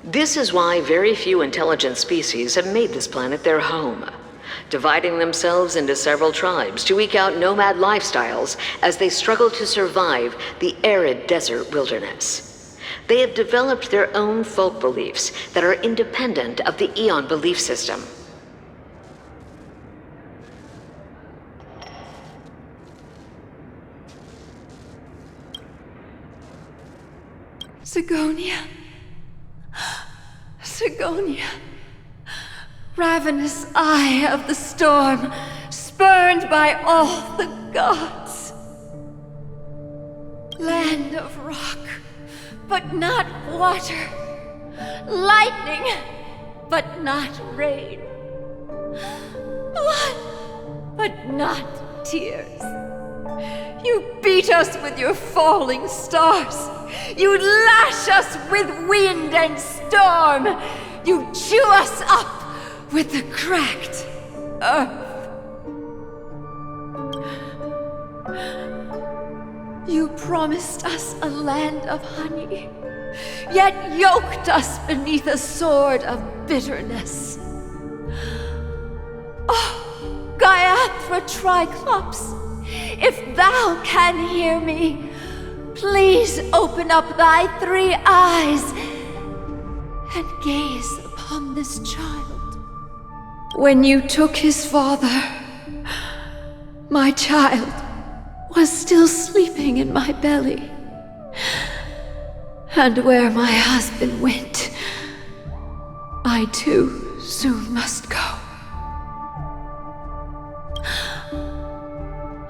This is why very few intelligent species have made this planet their home, dividing themselves into several tribes to eke out nomad lifestyles as they struggle to survive the arid desert wilderness. They have developed their own folk beliefs that are independent of the Eon belief system. Sigonia. Sigonia. Ravenous eye of the storm, spurned by all the gods. Land of rock, but not water. Lightning, but not rain. Blood, but not tears. You beat us with your falling stars. You lash us with wind and storm. You chew us up with the cracked earth. You promised us a land of honey, yet yoked us beneath a sword of bitterness. Oh, Gaiathra Triclops, if thou can hear me, please open up thy 3 eyes and gaze upon this child. When you took his father, my child was still sleeping in my belly. And where my husband went, I too soon must go.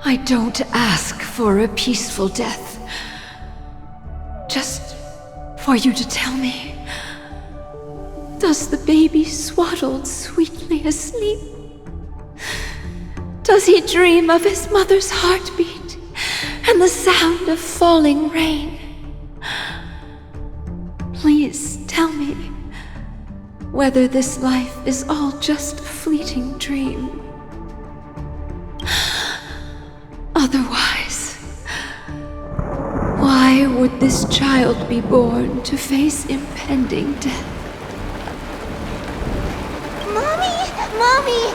I don't ask for a peaceful death, just for you to tell me. Does the baby swaddled sweetly asleep? Does he dream of his mother's heartbeat and the sound of falling rain? Please tell me whether this life is all just a fleeting dream. Otherwise, why would this child be born to face impending death? Mommy!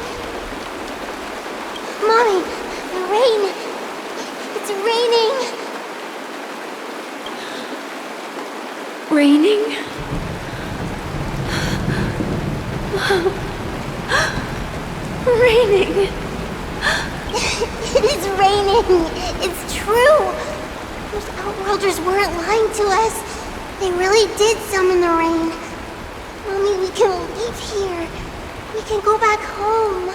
Mommy! The rain! It's raining! Raining? Raining! It is raining! It's true! Those Outworlders weren't lying to us. They really did summon the rain. Mommy, we can leave here. We can go back home.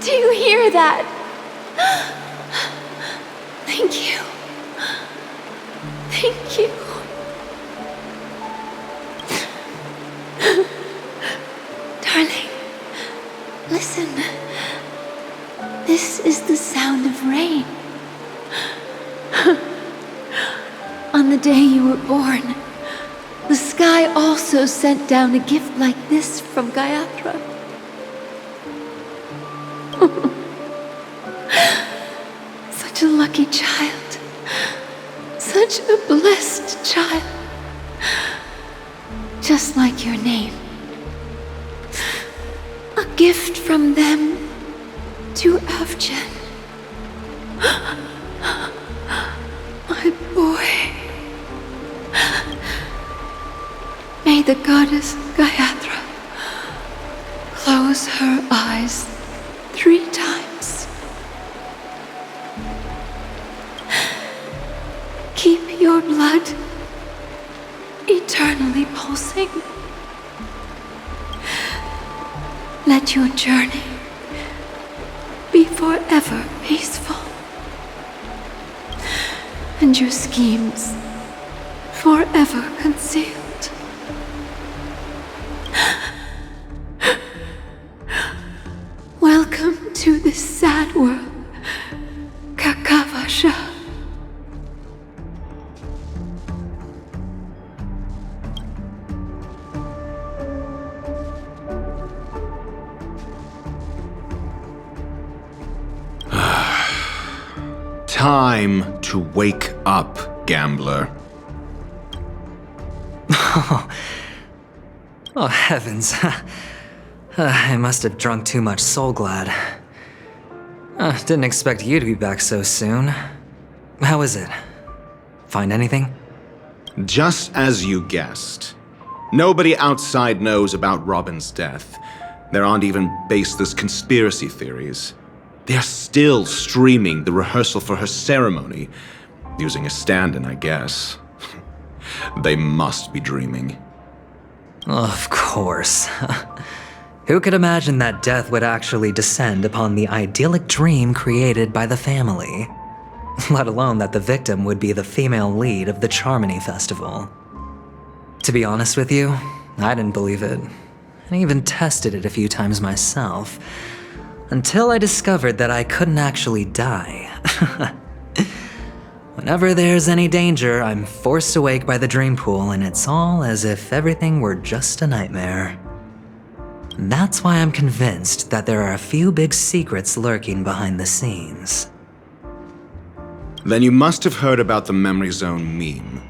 Do you hear that? Thank you. Thank you. Darling, listen. This is the sound of rain. On the day you were born, the sky also sent down a gift like this from Gayatra. Such a lucky child. Such a blessed child. Just like your name. A gift from them to Avjen. My boy. May the goddess Gayatra close her eyes 3 times. Keep your blood eternally pulsing. Let your journey be forever peaceful, and your schemes forever concealed. Welcome to this sad world, Kakavasha. Time to wake up, gambler. Oh, heavens. I must have drunk too much Soul Glad. Didn't expect you to be back so soon. How is it? Find anything? Just as you guessed. Nobody outside knows about Robin's death. There aren't even baseless conspiracy theories. They're still streaming the rehearsal for her ceremony, using a stand-in, I guess. They must be dreaming. Of course. Who could imagine that death would actually descend upon the idyllic dream created by the family? Let alone that the victim would be the female lead of the Charmony Festival. To be honest with you, I didn't believe it. I even tested it a few times myself, until I discovered that I couldn't actually die. Whenever there's any danger, I'm forced awake by the dream pool, and it's all as if everything were just a nightmare. That's why I'm convinced that there are a few big secrets lurking behind the scenes. Then you must have heard about the Memory Zone meme.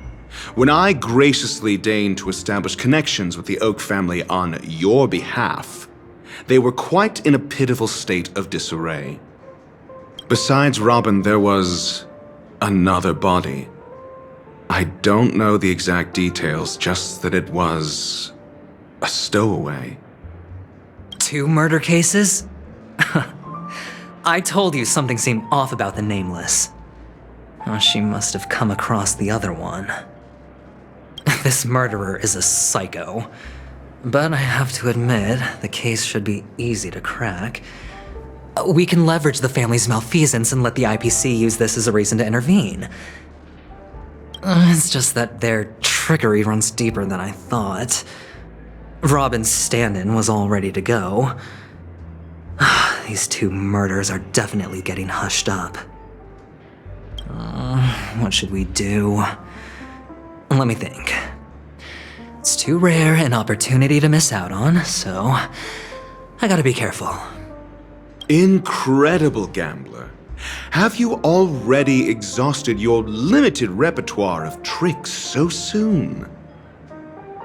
When I graciously deigned to establish connections with the Oak family on your behalf, they were quite in a pitiful state of disarray. Besides Robin, there was another body. I don't know the exact details, just that it was a stowaway. 2 murder cases? I told you something seemed off about the Nameless. Oh, she must have come across the other one. This murderer is a psycho. But I have to admit, the case should be easy to crack. We can leverage the family's malfeasance and let the IPC use this as a reason to intervene. It's just that their trickery runs deeper than I thought. Robin's stand-in was all ready to go. These 2 murders are definitely getting hushed up. What should we do? Let me think. It's too rare an opportunity to miss out on, so I gotta be careful. Incredible, gambler. Have you already exhausted your limited repertoire of tricks so soon?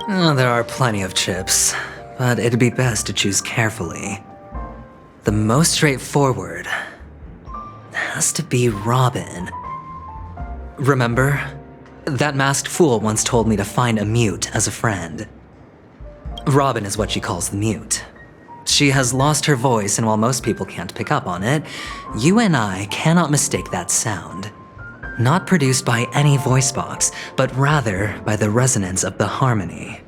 There are plenty of chips, but it'd be best to choose carefully. The most straightforward has to be Robin. Remember? That masked fool once told me to find a mute as a friend. Robin is what she calls the mute. She has lost her voice, and while most people can't pick up on it, you and I cannot mistake that sound. Not produced by any voice box, but rather by the resonance of the harmony.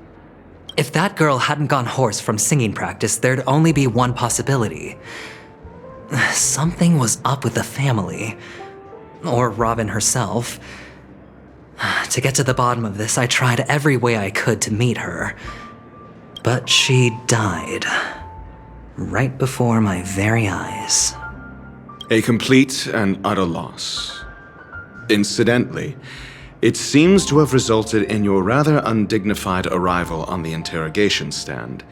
If that girl hadn't gone hoarse from singing practice, there'd only be one possibility. Something was up with the family. Or Robin herself. To get to the bottom of this, I tried every way I could to meet her. But she died. Right before my very eyes. A complete and utter loss. Incidentally, it seems to have resulted in your rather undignified arrival on the interrogation stand.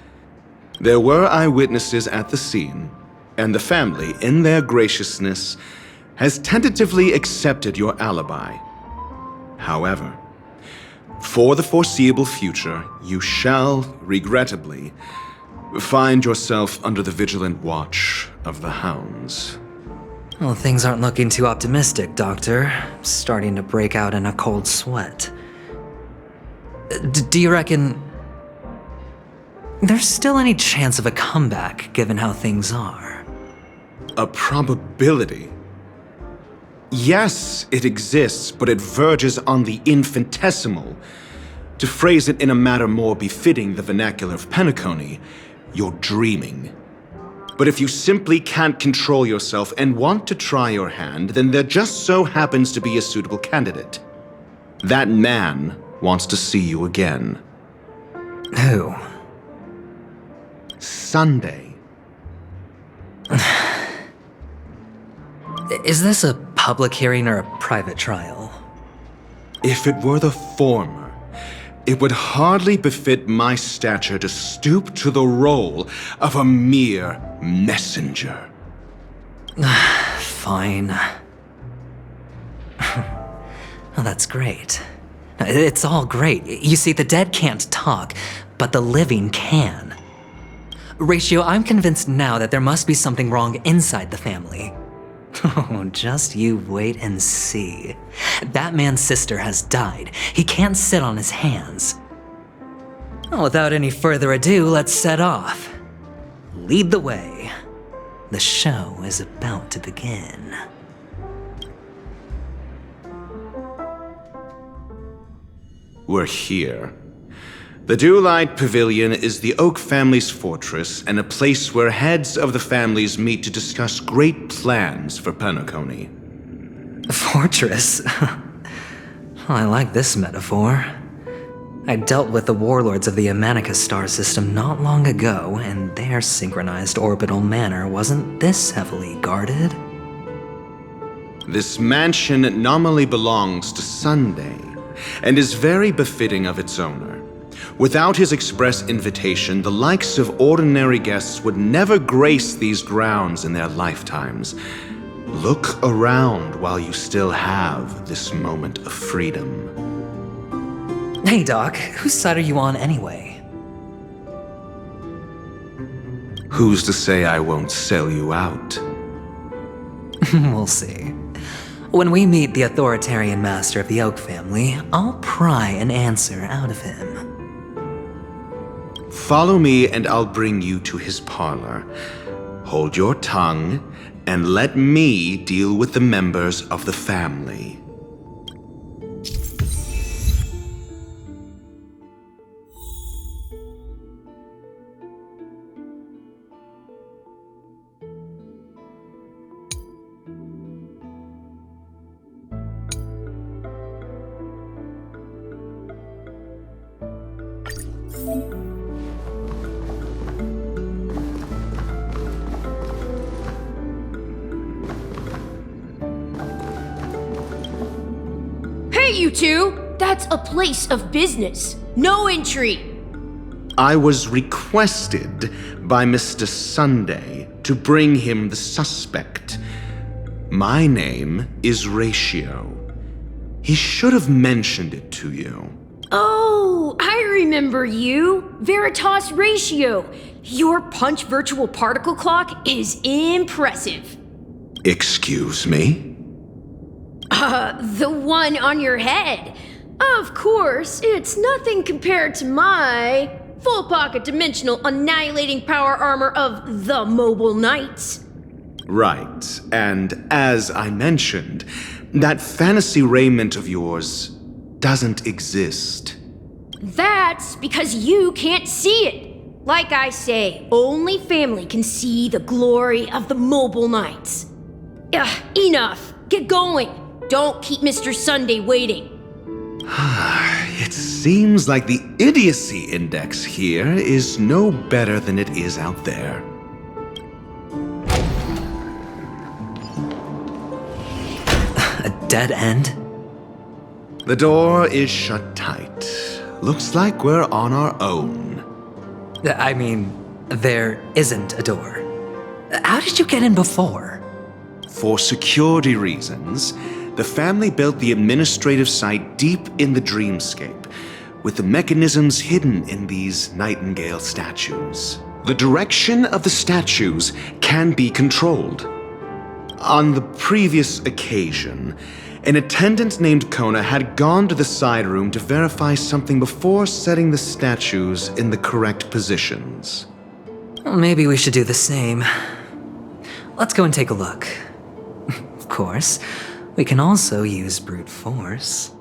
There were eyewitnesses at the scene, and the family, in their graciousness, has tentatively accepted your alibi. However, for the foreseeable future, you shall, regrettably, find yourself under the vigilant watch of the hounds. Well, things aren't looking too optimistic, Doctor. I'm starting to break out in a cold sweat. Do you reckon there's still any chance of a comeback, given how things are? A probability? Yes, it exists, but it verges on the infinitesimal. To phrase it in a manner more befitting the vernacular of Penacony, you're dreaming. But if you simply can't control yourself and want to try your hand, then there just so happens to be a suitable candidate. That man wants to see you again. Who? Sunday. Is this a public hearing or a private trial? If it were the former, it would hardly befit my stature to stoop to the role of a mere messenger. Fine. Oh, that's great. It's all great. You see, the dead can't talk, but the living can. Ratio, I'm convinced now that there must be something wrong inside the family. Oh, just you wait and see. That man's sister has died. He can't sit on his hands. Well, without any further ado, let's set off. Lead the way. The show is about to begin. We're here. The Dewlight Pavilion is the Oak family's fortress and a place where heads of the families meet to discuss great plans for Penacony. Fortress? I like this metaphor. I dealt with the warlords of the Amanicus star system not long ago, and their synchronized orbital manor wasn't this heavily guarded. This mansion nominally belongs to Sunday, and is very befitting of its owner. Without his express invitation, the likes of ordinary guests would never grace these grounds in their lifetimes. Look around while you still have this moment of freedom. Hey, Doc, whose side are you on anyway? Who's to say I won't sell you out? We'll see. When we meet the authoritarian master of the Oak family, I'll pry an answer out of him. Follow me and I'll bring you to his parlor. Hold your tongue and let me deal with the members of the family. Hey, you two! That's a place of business. No entry! I was requested by Mr. Sunday to bring him the suspect. My name is Ratio. He should have mentioned it to you. Oh, I remember you. Veritas Ratio. Your punch virtual particle clock is impressive. Excuse me? The one on your head. Of course, it's nothing compared to my full pocket dimensional annihilating power armor of the Mobile Knights. Right, and as I mentioned, that fantasy raiment of yours doesn't exist. That's because you can't see it. Like I say, only family can see the glory of the mobile nights. Ugh, enough. Get going. Don't keep Mr. Sunday waiting. It seems like the idiocy index here is no better than it is out there. A dead end? The door is shut tight. Looks like we're on our own. I mean, there isn't a door. How did you get in before? For security reasons, the family built the administrative site deep in the dreamscape, with the mechanisms hidden in these nightingale statues. The direction of the statues can be controlled. On the previous occasion, an attendant named Kona had gone to the side room to verify something before setting the statues in the correct positions. Well, maybe we should do the same. Let's go and take a look. Of course, we can also use brute force.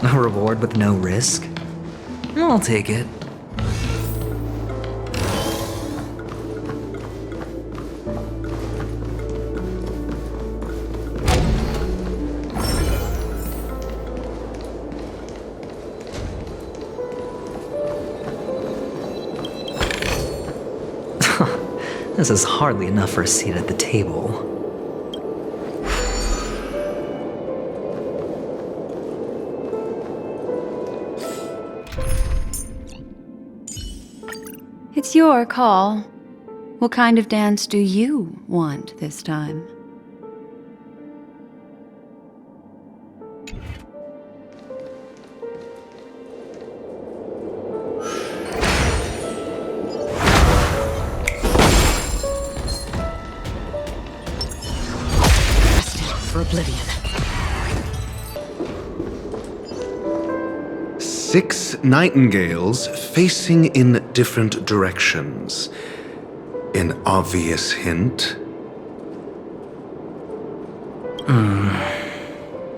A reward with no risk? I'll take it. This is hardly enough for a seat at the table. It's your call. What kind of dance do you want this time? For oblivion. 6 nightingales facing in different directions. An obvious hint.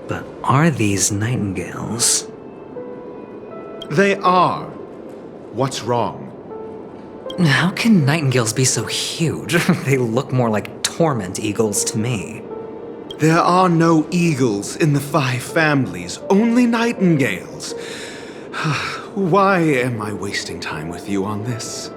But are these nightingales? They are. What's wrong? How can nightingales be so huge? They look more like torment eagles to me. There are no eagles in the 5 families, only nightingales. Why am I wasting time with you on this?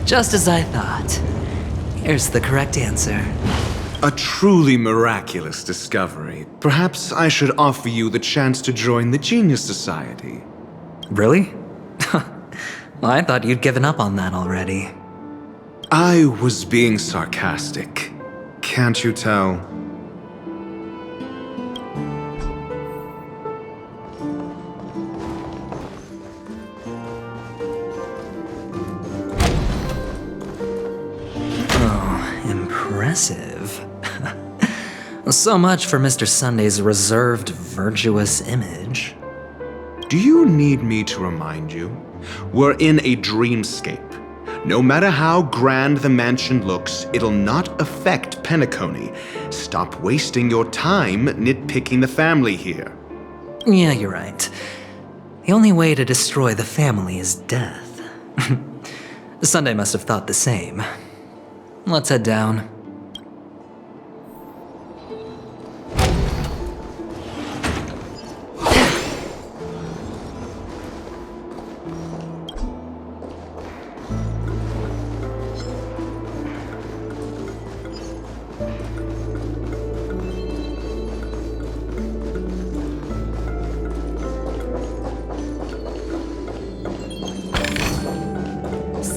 Just as I thought. Here's the correct answer. A truly miraculous discovery. Perhaps I should offer you the chance to join the Genius Society. Really? Well, I thought you'd given up on that already. I was being sarcastic. Can't you tell? Impressive. So much for Mr. Sunday's reserved, virtuous image. Do you need me to remind you? We're in a dreamscape. No matter how grand the mansion looks, it'll not affect Penacony. Stop wasting your time nitpicking the family here. Yeah, you're right. The only way to destroy the family is death. Sunday must have thought the same. Let's head down.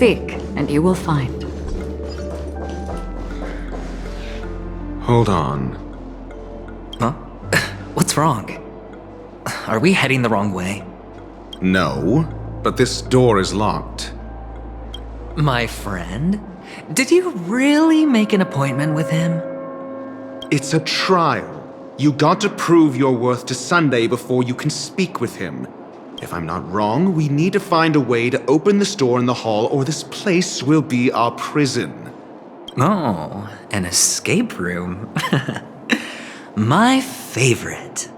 Seek, and you will find. Hold on. Huh? What's wrong? Are we heading the wrong way? No, but this door is locked. My friend? Did you really make an appointment with him? It's a trial. You got to prove your worth to Sunday before you can speak with him. If I'm not wrong, we need to find a way to open this door in the hall, or this place will be our prison. Oh, an escape room. My favorite.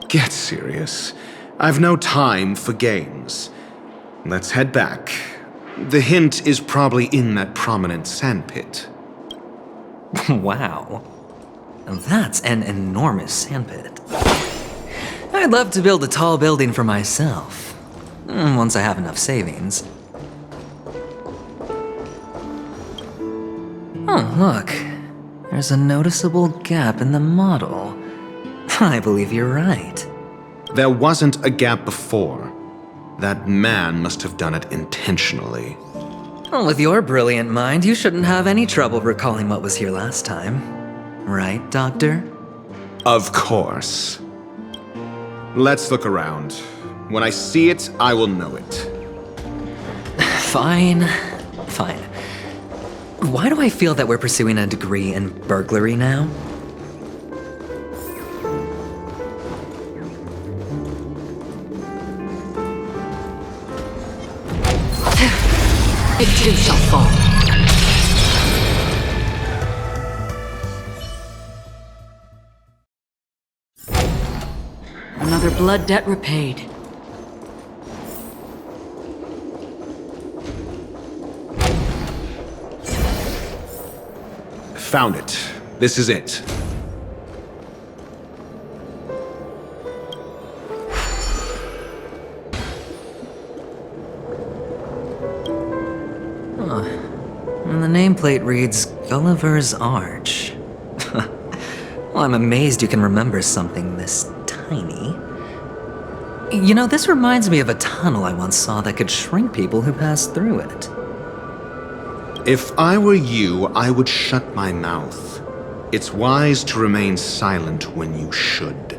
Get serious. I've no time for games. Let's head back. The hint is probably in that prominent sandpit. Wow. That's an enormous sandpit. I'd love to build a tall building for myself. Once I have enough savings. Oh, look. There's a noticeable gap in the model. I believe you're right. There wasn't a gap before. That man must have done it intentionally. Well, with your brilliant mind, you shouldn't have any trouble recalling what was here last time. Right, Doctor? Of course. Let's look around. When I see it, I will know it. Fine. Fine. Why do I feel that we're pursuing a degree in burglary now? It too shall fall. Another blood debt repaid. Found it. This is it. And the nameplate reads Gulliver's Arch. Well, I'm amazed you can remember something this tiny. You know, this reminds me of a tunnel I once saw that could shrink people who passed through it. If I were you, I would shut my mouth. It's wise to remain silent when you should.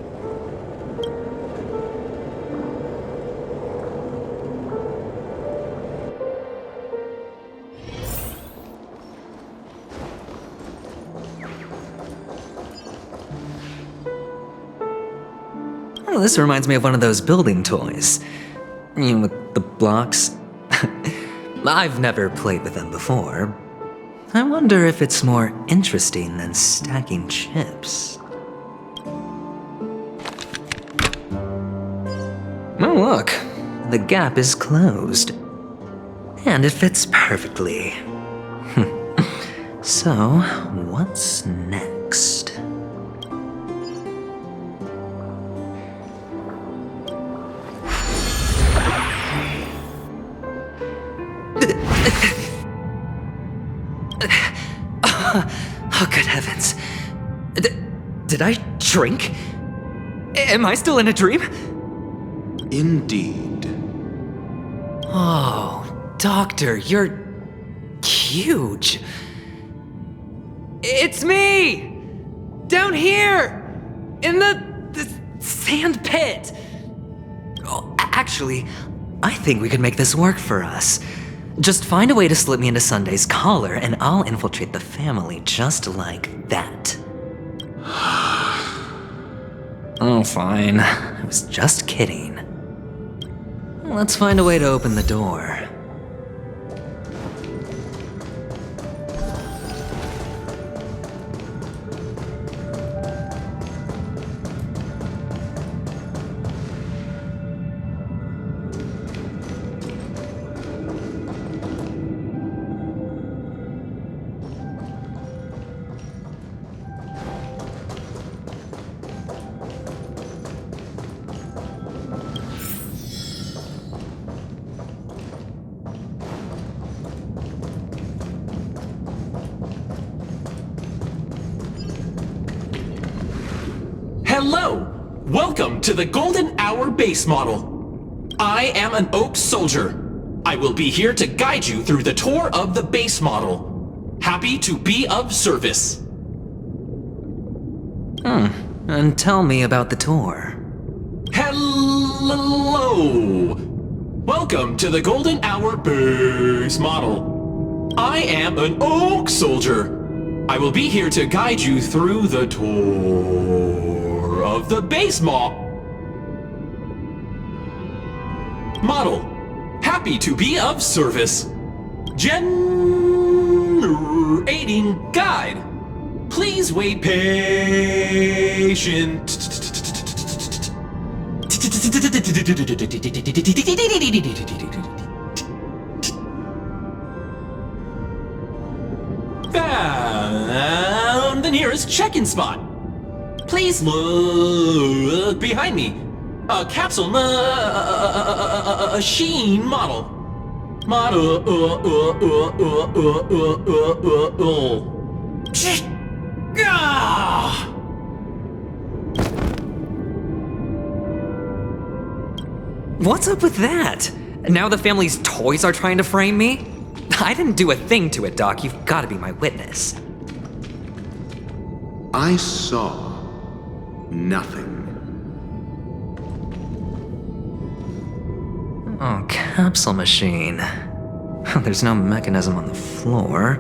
Oh, this reminds me of one of those building toys. You know, with the blocks. I've never played with them before. I wonder if it's more interesting than stacking chips. Oh, look. The gap is closed. And it fits perfectly. So, what's next? Oh, good heavens. Did I shrink? Am I still in a dream? Indeed. Oh, Doctor, you're huge. It's me! Down here! In the sand pit! Oh, actually, I think we could make this work for us. Just find a way to slip me into Sunday's collar, and I'll infiltrate the family just like that. Oh, fine. I was just kidding. Let's find a way to open the door. Hello! Welcome to the Golden Hour base model. I am an Oak soldier. I I will be here to guide you through the tour of the base model. Happy to be of service. And tell me about the tour. Hello! Welcome to the Golden Hour base model. I am an Oak Soldier. I will be here to guide you through the tour of the base model. Happy to be of service. Generating guide. Please wait patient. Found the nearest check-in spot. Please look behind me. A capsule machine model. What's up with that? Now the family's toys are trying to frame me? I didn't do a thing to it, Doc. You've got to be my witness. I saw nothing. Oh, capsule machine. There's no mechanism on the floor.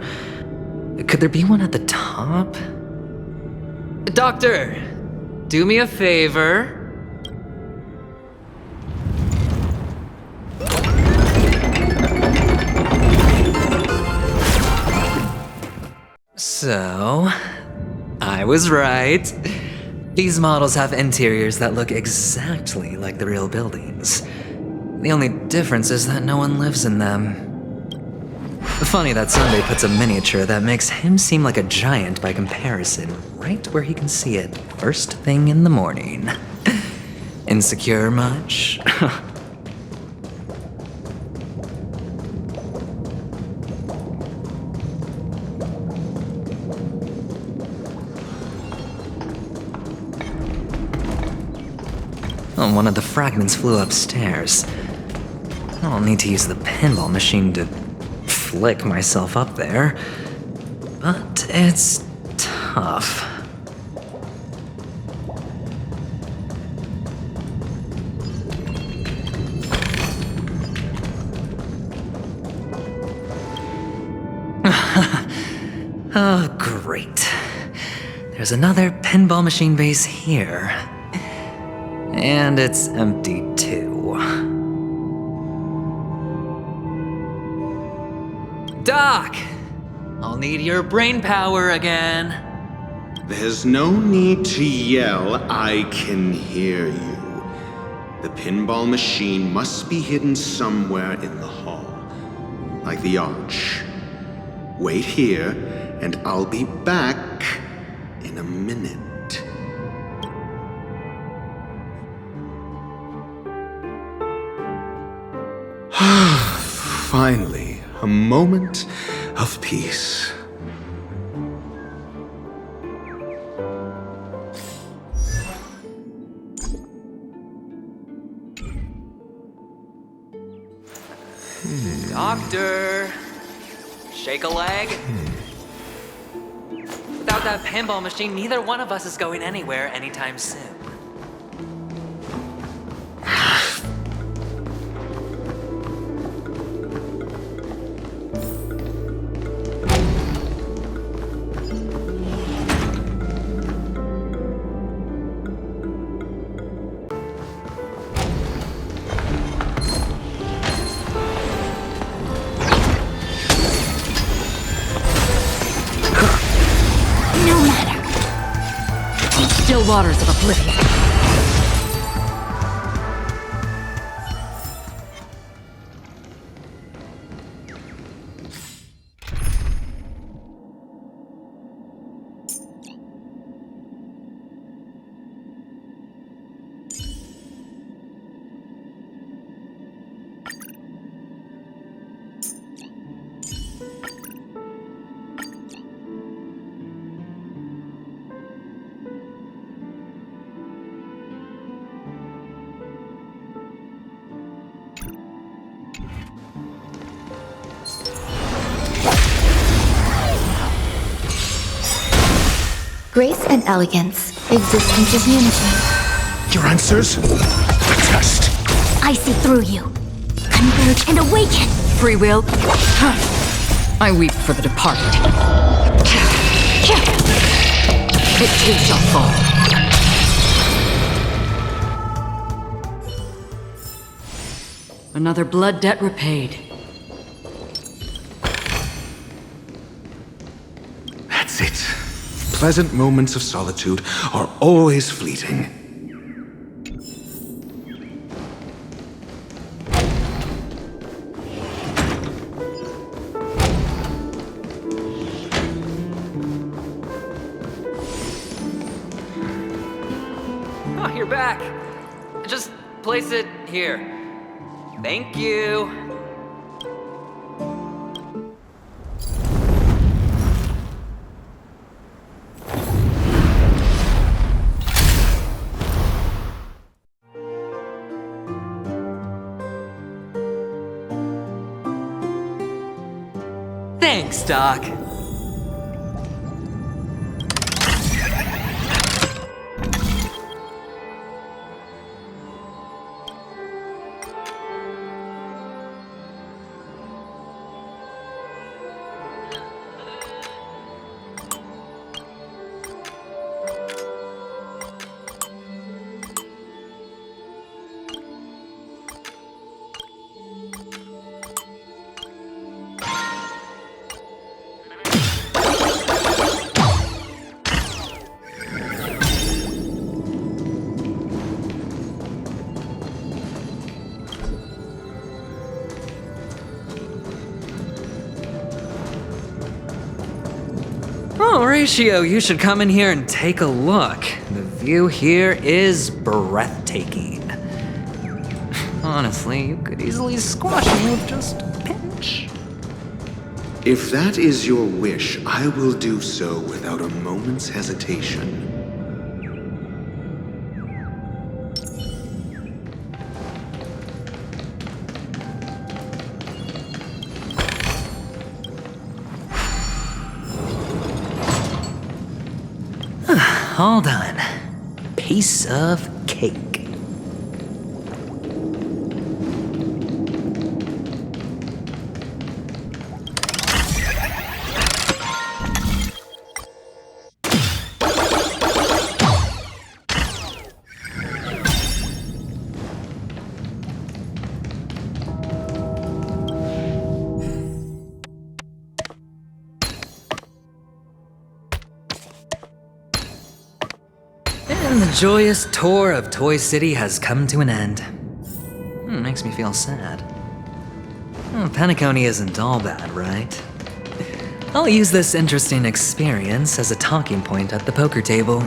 Could there be one at the top? Doctor, do me a favor. So, I was right. These models have interiors that look exactly like the real buildings. The only difference is that no one lives in them. Funny that somebody puts a miniature that makes him seem like a giant by comparison right where he can see it first thing in the morning. Insecure much? Oh, one of the fragments flew upstairs. I'll need to use the pinball machine to flick myself up there. But it's tough. Oh, great. There's another pinball machine base here. And it's empty too. Doc! I'll need your brain power again. There's no need to yell, I can hear you. The pinball machine must be hidden somewhere in the hall, like the arch. Wait here, and I'll be back in a minute. Finally, a moment of peace. Doctor! Shake a leg? Without that pinball machine, neither one of us is going anywhere anytime soon. Still waters of oblivion. Grace and elegance. Existence is unity. Your answers? The test. I see through you. Converge and awaken! Free will? I weep for the departed. It too shall fall. Another blood debt repaid. That's it. Pleasant moments of solitude are always fleeting. Oh, you're back. Just place it here. Thank you. Thanks, Doc. Oh, Horatio, you should come in here and take a look. The view here is breathtaking. Honestly, you could easily squash me with just a pinch. If that is your wish, I will do so without a moment's hesitation. All done. Piece of cake. And the joyous tour of Toy City has come to an end. Makes me feel sad. Penacony isn't all bad, right? I'll use this interesting experience as a talking point at the poker table.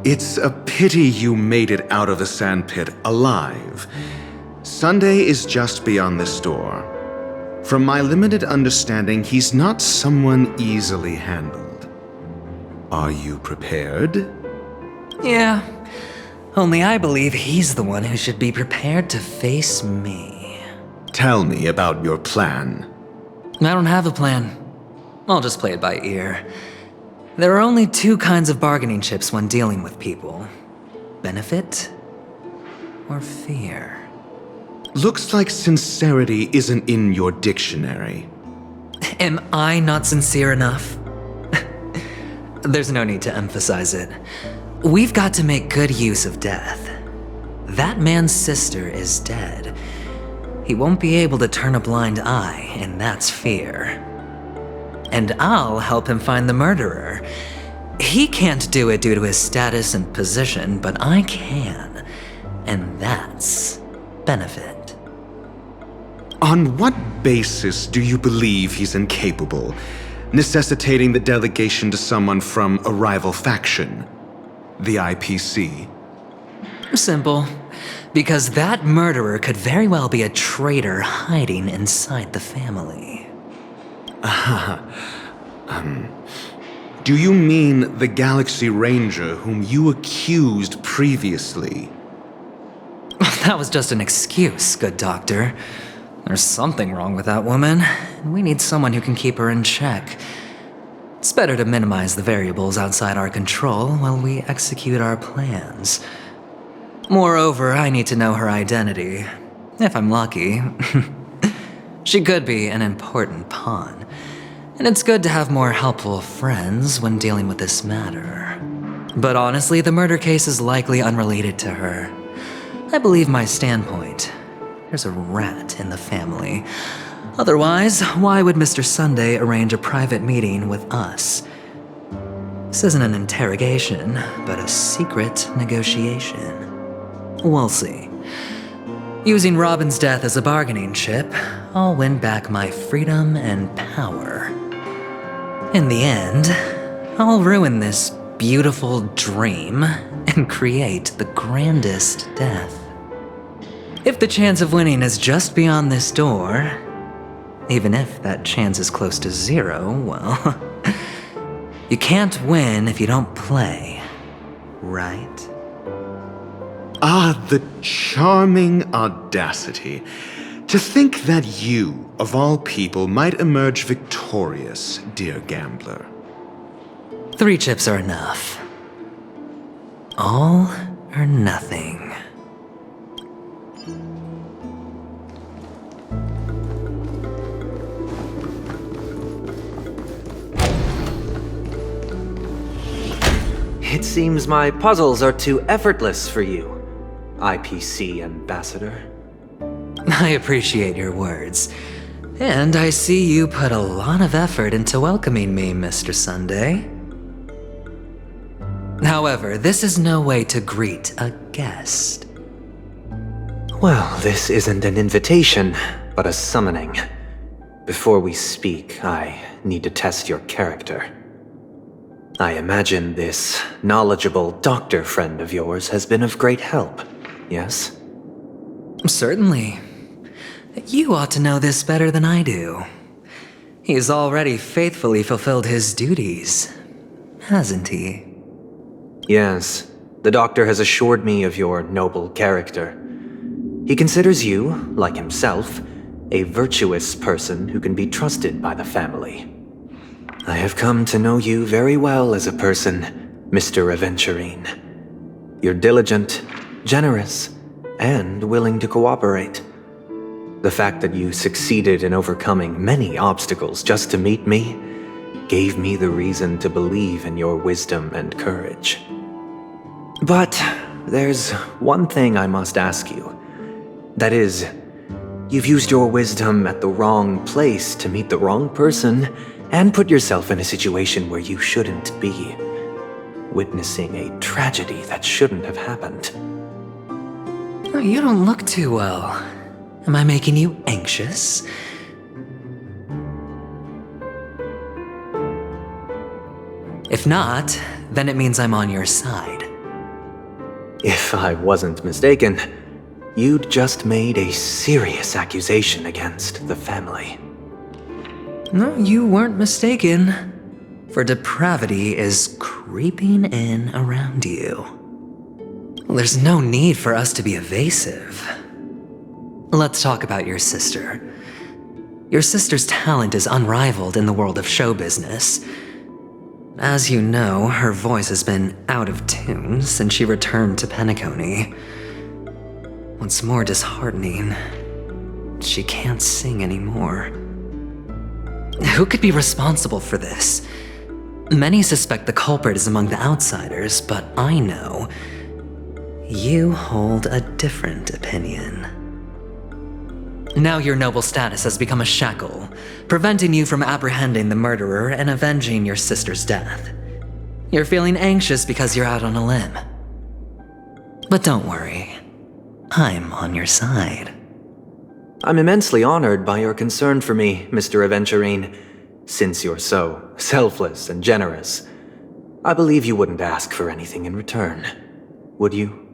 It's a pity you made it out of the sandpit alive. Sunday is just beyond this door. From my limited understanding, he's not someone easily handled. Are you prepared? Yeah, only I believe he's the one who should be prepared to face me. Tell me about your plan. I don't have a plan. I'll just play it by ear. There are only two kinds of bargaining chips when dealing with people. Benefit or fear. Looks like sincerity isn't in your dictionary. Am I not sincere enough? There's no need to emphasize it. We've got to make good use of death. That man's sister is dead. He won't be able to turn a blind eye, and that's fear. And I'll help him find the murderer. He can't do it due to his status and position, but I can. And that's benefit. On what basis do you believe he's incapable, necessitating the delegation to someone from a rival faction? The IPC? Simple. Because that murderer could very well be a traitor hiding inside the family. Do you mean the Galaxy Ranger whom you accused previously? That was just an excuse, good doctor. There's something wrong with that woman, and we need someone who can keep her in check. It's better to minimize the variables outside our control while we execute our plans. Moreover, I need to know her identity. If I'm lucky. She could be an important pawn, and it's good to have more helpful friends when dealing with this matter. But honestly, the murder case is likely unrelated to her. I believe my standpoint. There's a rat in the family. Otherwise, why would Mr. Sunday arrange a private meeting with us? This isn't an interrogation, but a secret negotiation. We'll see. Using Robin's death as a bargaining chip, I'll win back my freedom and power. In the end, I'll ruin this beautiful dream and create the grandest death. If the chance of winning is just beyond this door, even if that chance is close to zero, well, you can't win if you don't play, right? Ah, the charming audacity. To think that you, of all people, might emerge victorious, dear gambler. 3 chips are enough. All or nothing. It seems my puzzles are too effortless for you, IPC Ambassador. I appreciate your words. And I see you put a lot of effort into welcoming me, Mr. Sunday. However, this is no way to greet a guest. Well, this isn't an invitation, but a summoning. Before we speak, I need to test your character. I imagine this knowledgeable doctor friend of yours has been of great help, yes? Certainly. You ought to know this better than I do. He's already faithfully fulfilled his duties, hasn't he? Yes, the doctor has assured me of your noble character. He considers you, like himself, a virtuous person who can be trusted by the family. I have come to know you very well as a person, Mr. Aventurine. You're diligent, generous, and willing to cooperate. The fact that you succeeded in overcoming many obstacles just to meet me gave me the reason to believe in your wisdom and courage. But there's one thing I must ask you. That is, you've used your wisdom at the wrong place to meet the wrong person and put yourself in a situation where you shouldn't be, witnessing a tragedy that shouldn't have happened. Oh, you don't look too well. Am I making you anxious? If not, then it means I'm on your side. If I wasn't mistaken, you'd just made a serious accusation against the family. No, you weren't mistaken. For depravity is creeping in around you. There's no need for us to be evasive. Let's talk about your sister. Your sister's talent is unrivaled in the world of show business. As you know, her voice has been out of tune since she returned to Penacony. What's more disheartening, she can't sing anymore. Who could be responsible for this? Many suspect the culprit is among the outsiders, but I know you hold a different opinion. Now your noble status has become a shackle, preventing you from apprehending the murderer and avenging your sister's death. You're feeling anxious because you're out on a limb. But don't worry, I'm on your side. I'm immensely honored by your concern for me, Mr. Aventurine. Since you're so selfless and generous, I believe you wouldn't ask for anything in return, would you?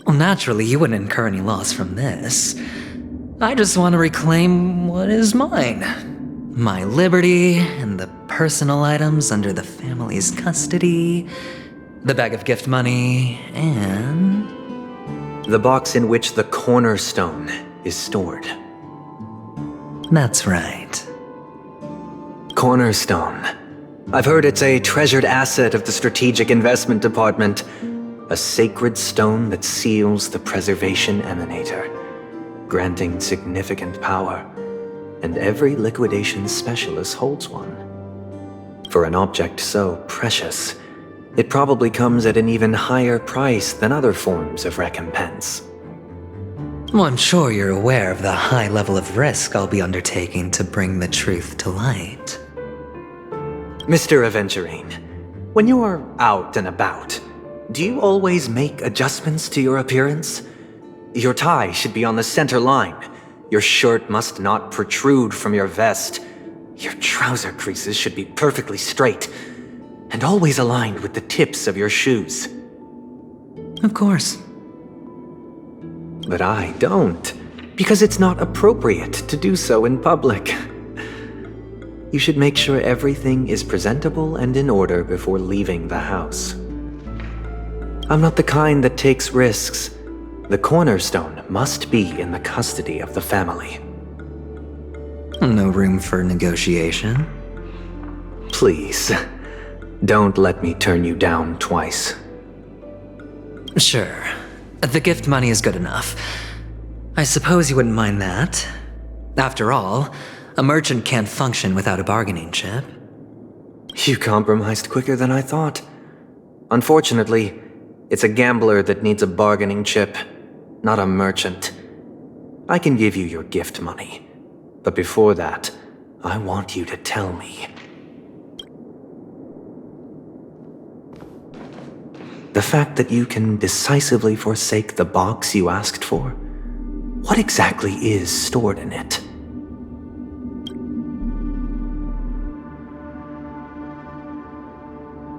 Well, naturally, you wouldn't incur any loss from this. I just want to reclaim what is mine. My liberty and the personal items under the family's custody, the bag of gift money, and... the box in which the cornerstone is stored. That's right. Cornerstone. I've heard it's a treasured asset of the Strategic Investment Department. A sacred stone that seals the Preservation Emanator, granting significant power, and every liquidation specialist holds one. For an object so precious, it probably comes at an even higher price than other forms of recompense. Well, I'm sure you're aware of the high level of risk I'll be undertaking to bring the truth to light. Mr. Aventurine, when you're out and about, do you always make adjustments to your appearance? Your tie should be on the center line. Your shirt must not protrude from your vest. Your trouser creases should be perfectly straight, and always aligned with the tips of your shoes. Of course. But I don't, because it's not appropriate to do so in public. You should make sure everything is presentable and in order before leaving the house. I'm not the kind that takes risks. The cornerstone must be in the custody of the family. No room for negotiation? Please, don't let me turn you down twice. Sure. The gift money is good enough. I suppose you wouldn't mind that. After all, a merchant can't function without a bargaining chip. You compromised quicker than I thought. Unfortunately, it's a gambler that needs a bargaining chip, not a merchant. I can give you your gift money, but before that, I want you to tell me. The fact that you can decisively forsake the box you asked for, what exactly is stored in it?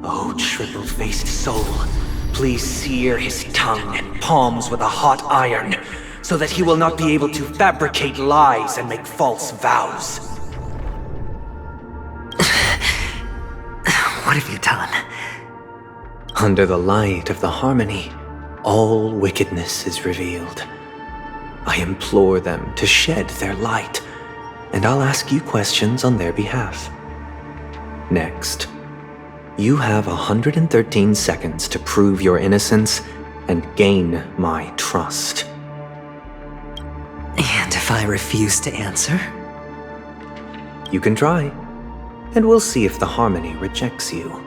Oh, triple-faced soul, please sear his tongue and palms with a hot iron, so that he will not be able to fabricate lies and make false vows. What have you done? Under the light of the harmony, all wickedness is revealed. I implore them to shed their light, and I'll ask you questions on their behalf. Next, you have 113 seconds to prove your innocence and gain my trust. And if I refuse to answer? You can try, and we'll see if the harmony rejects you.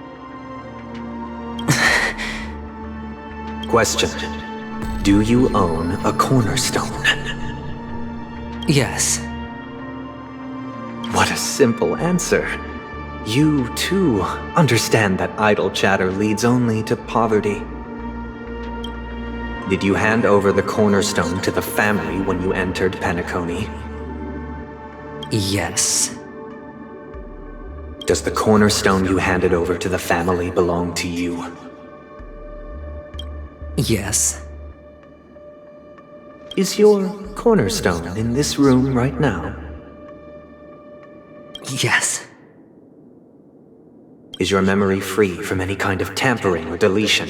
Question. Do you own a cornerstone? Yes. What a simple answer. You, too, understand that idle chatter leads only to poverty. Did you hand over the cornerstone to the family when you entered Penacony? Yes. Does the cornerstone you handed over to the family belong to you? Yes. Is your cornerstone in this room right now? Yes. Is your memory free from any kind of tampering or deletion,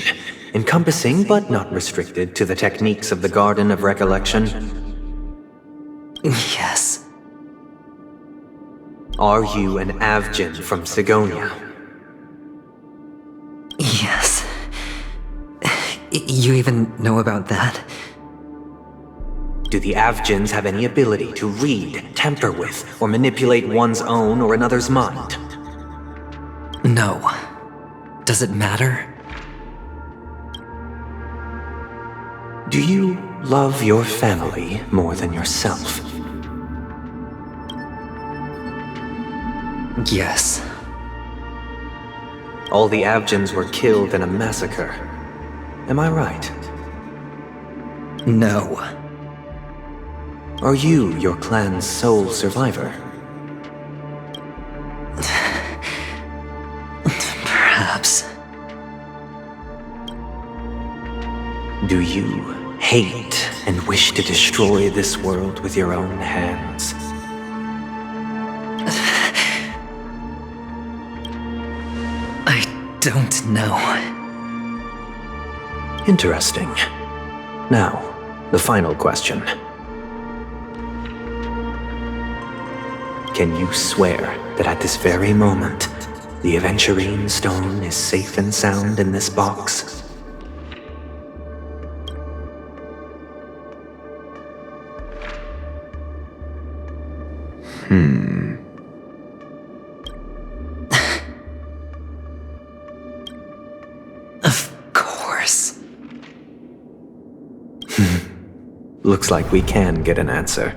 encompassing but not restricted to the techniques of the Garden of Recollection? Yes. Are you an Avgin from Sigonia? Yes. You even know about that? Do the Avgins have any ability to read, tamper with, or manipulate one's own or another's mind? No. Does it matter? Do you love your family more than yourself? Yes. All the Avgins were killed in a massacre. Am I right? No. Are you your clan's sole survivor? Perhaps. Do you hate and wish to destroy this world with your own hands? I don't know. Interesting. Now, the final question. Can you swear that at this very moment, the Aventurine Stone is safe and sound in this box? Of course. Looks like we can get an answer.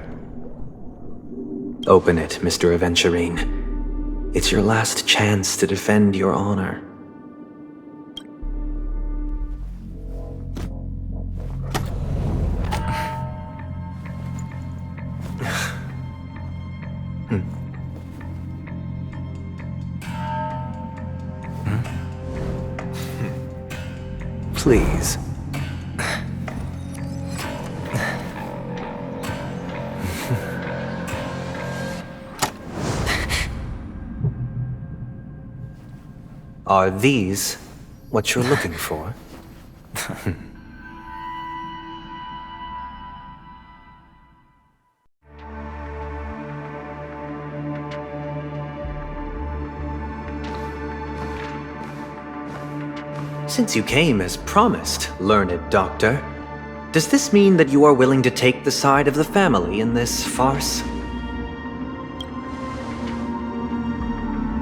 Open it, Mr. Aventurine. It's your last chance to defend your honor. Please. Are these what you're looking for? Since you came as promised, learned doctor, does this mean that you are willing to take the side of the family in this farce?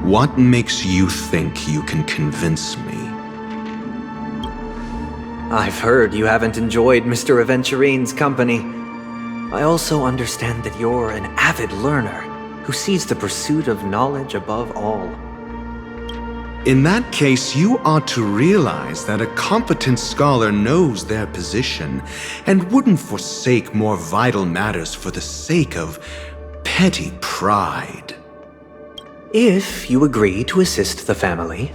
What makes you think you can convince me? I've heard you haven't enjoyed Mr. Aventurine's company. I also understand that you're an avid learner who sees the pursuit of knowledge above all. In that case, you ought to realize that a competent scholar knows their position and wouldn't forsake more vital matters for the sake of petty pride. If you agree to assist the family,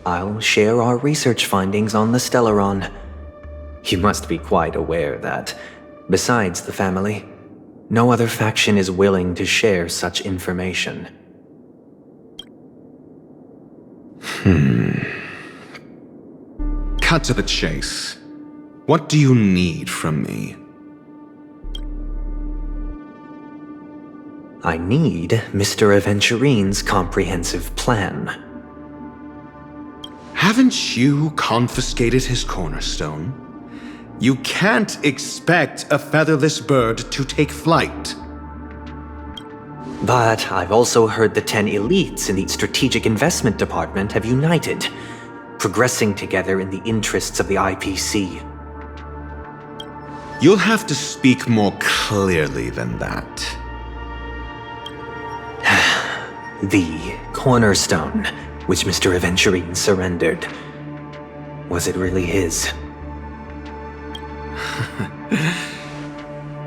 I'll share our research findings on the Stellaron. You must be quite aware that, besides the family, no other faction is willing to share such information. Cut to the chase. What do you need from me? I need Mr. Aventurine's comprehensive plan. Haven't you confiscated his cornerstone? You can't expect a featherless bird to take flight. But I've also heard the 10 elites in the Strategic Investment Department have united, progressing together in the interests of the IPC. You'll have to speak more clearly than that. The cornerstone, which Mr. Aventurine surrendered. Was it really his?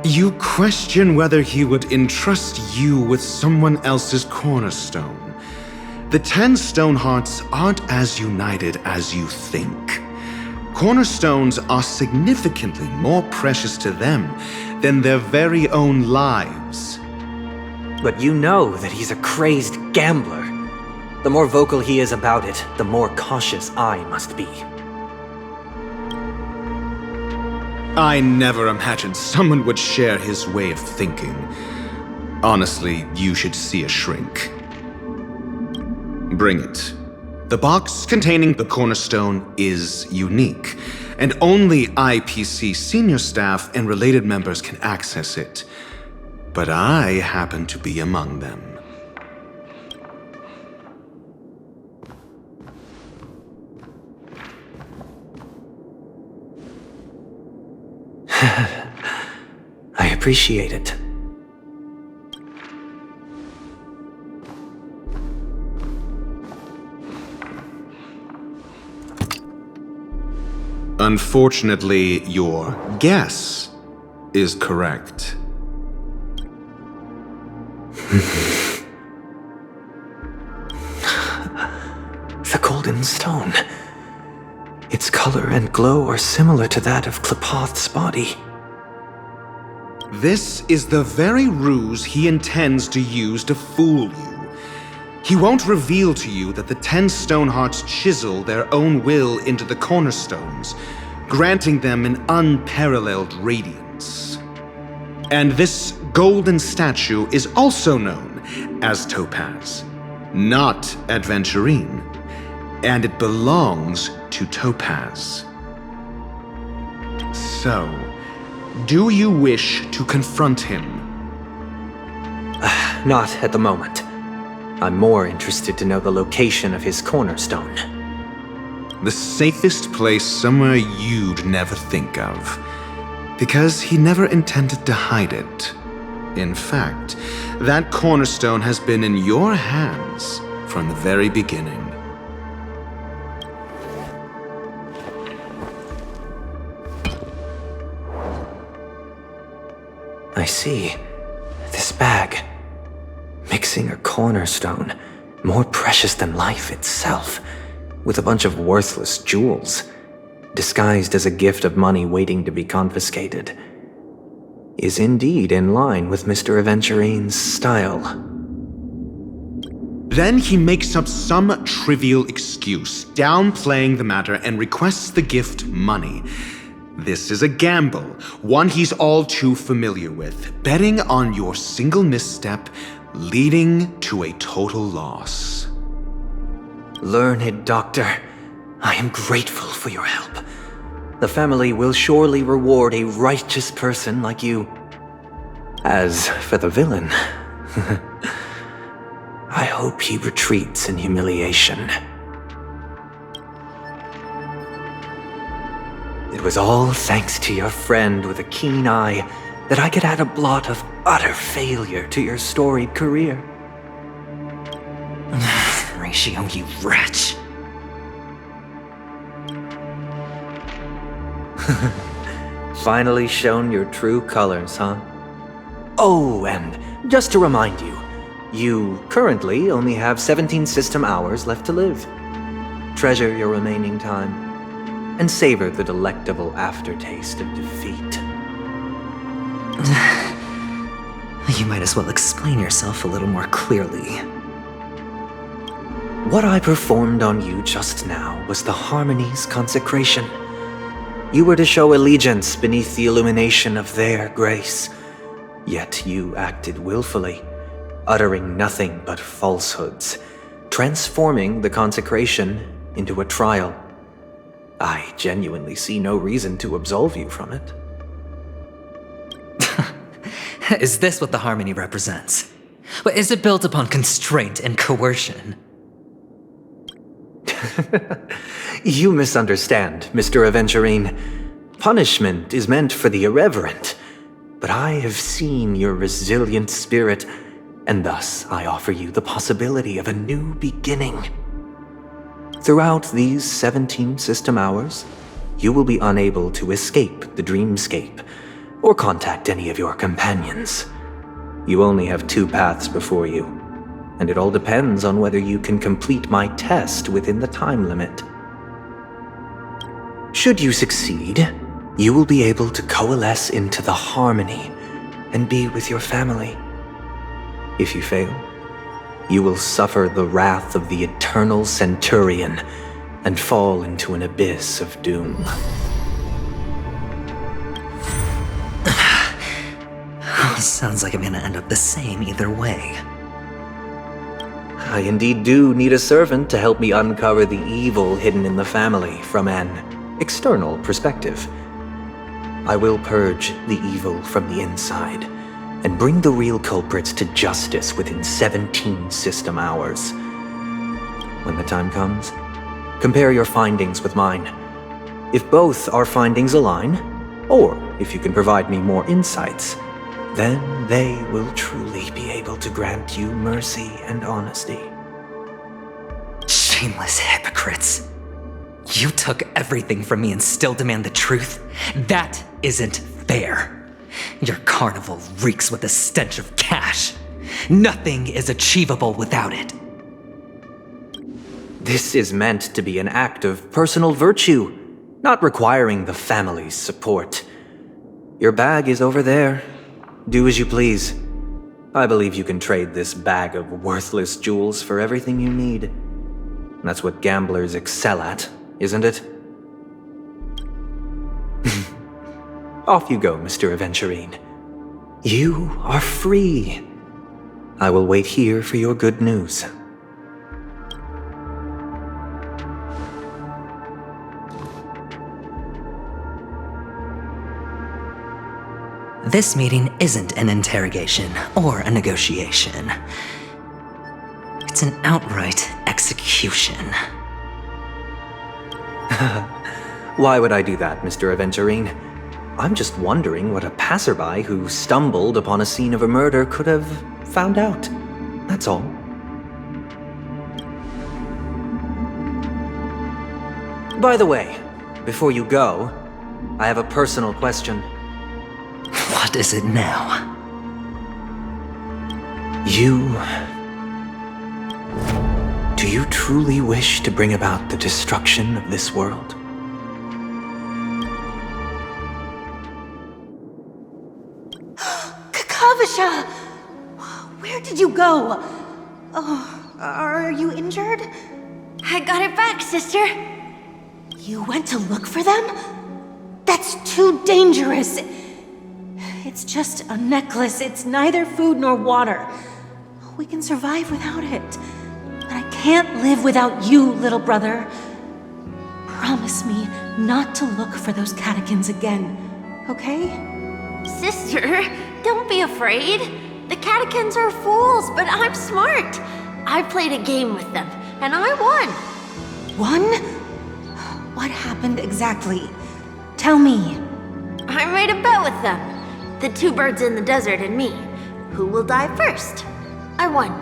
You question whether he would entrust you with someone else's cornerstone. The 10 Stonehearts aren't as united as you think. Cornerstones are significantly more precious to them than their very own lives. But you know that he's a crazed gambler. The more vocal he is about it, the more cautious I must be. I never imagined someone would share his way of thinking. Honestly, you should see a shrink. Bring it. The box containing the cornerstone is unique, and only IPC senior staff and related members can access it. But I happen to be among them. I appreciate it. Unfortunately, your guess is correct. The golden stone. Its color and glow are similar to that of Klepoth's body. This is the very ruse he intends to use to fool you. He won't reveal to you that the 10 Stonehearts chisel their own will into the cornerstones, granting them an unparalleled radiance. And this golden statue is also known as Topaz, not Adventurine, and it belongs to Topaz. So, do you wish to confront him? Not at the moment. I'm more interested to know the location of his cornerstone. The safest place somewhere you'd never think of. Because he never intended to hide it. In fact, that cornerstone has been in your hands from the very beginning. I see. This bag. Mixing a cornerstone, more precious than life itself, with a bunch of worthless jewels, disguised as a gift of money waiting to be confiscated, is indeed in line with Mr. Aventurine's style. Then he makes up some trivial excuse, downplaying the matter, and requests the gift money. This is a gamble, one he's all too familiar with, betting on your single misstep, leading to a total loss. Learned Doctor, I am grateful for your help. The family will surely reward a righteous person like you. As for the villain, I hope he retreats in humiliation. It was all thanks to your friend with a keen eye that I could add a blot of utter failure to your storied career. Ratio, you wretch. Finally shown your true colors, huh? Oh, and just to remind you, you currently only have 17 system hours left to live. Treasure your remaining time, and savor the delectable aftertaste of defeat. You might as well explain yourself a little more clearly. What I performed on you just now was the Harmony's consecration. You were to show allegiance beneath the illumination of their grace. Yet you acted willfully, uttering nothing but falsehoods, transforming the consecration into a trial. I genuinely see no reason to absolve you from it. Is this what the Harmony represents? But is it built upon constraint and coercion? You misunderstand, Mr. Aventurine. Punishment is meant for the irreverent, but I have seen your resilient spirit, and thus I offer you the possibility of a new beginning. Throughout these 17 system hours, you will be unable to escape the dreamscape, or contact any of your companions. You only have 2 paths before you, and it all depends on whether you can complete my test within the time limit. Should you succeed, you will be able to coalesce into the Harmony and be with your family. If you fail, you will suffer the wrath of the eternal Centurion and fall into an abyss of doom. Sounds like I'm gonna end up the same either way. I indeed do need a servant to help me uncover the evil hidden in the family from an external perspective. I will purge the evil from the inside and bring the real culprits to justice within 17 system hours. When the time comes, compare your findings with mine. If both our findings align, or if you can provide me more insights, then they will truly be able to grant you mercy and honesty. Shameless hypocrites. You took everything from me and still demand the truth? That isn't fair. Your carnival reeks with the stench of cash. Nothing is achievable without it. This is meant to be an act of personal virtue, not requiring the family's support. Your bag is over there, do as you please. I believe you can trade this bag of worthless jewels for everything you need. That's what gamblers excel at, isn't it? Off you go, Mr. Aventurine. You are free. I will wait here for your good news. This meeting isn't an interrogation or a negotiation. It's an outright execution. Why would I do that, Mr. Aventurine? I'm just wondering what a passerby who stumbled upon a scene of a murder could have found out. That's all. By the way, before you go, I have a personal question. What is it now? Do you truly wish to bring about the destruction of this world? Kakavasha! Where did you go? Oh, are you injured? I got it back, sister. You went to look for them? That's too dangerous. It's just a necklace. It's neither food nor water. We can survive without it. But I can't live without you, little brother. Promise me not to look for those catechins again, okay? Sister, don't be afraid. The catechins are fools, but I'm smart. I played a game with them, and I won. Won? What happened exactly? Tell me. I made a bet with them. The two birds in the desert and me. Who will die first? I won.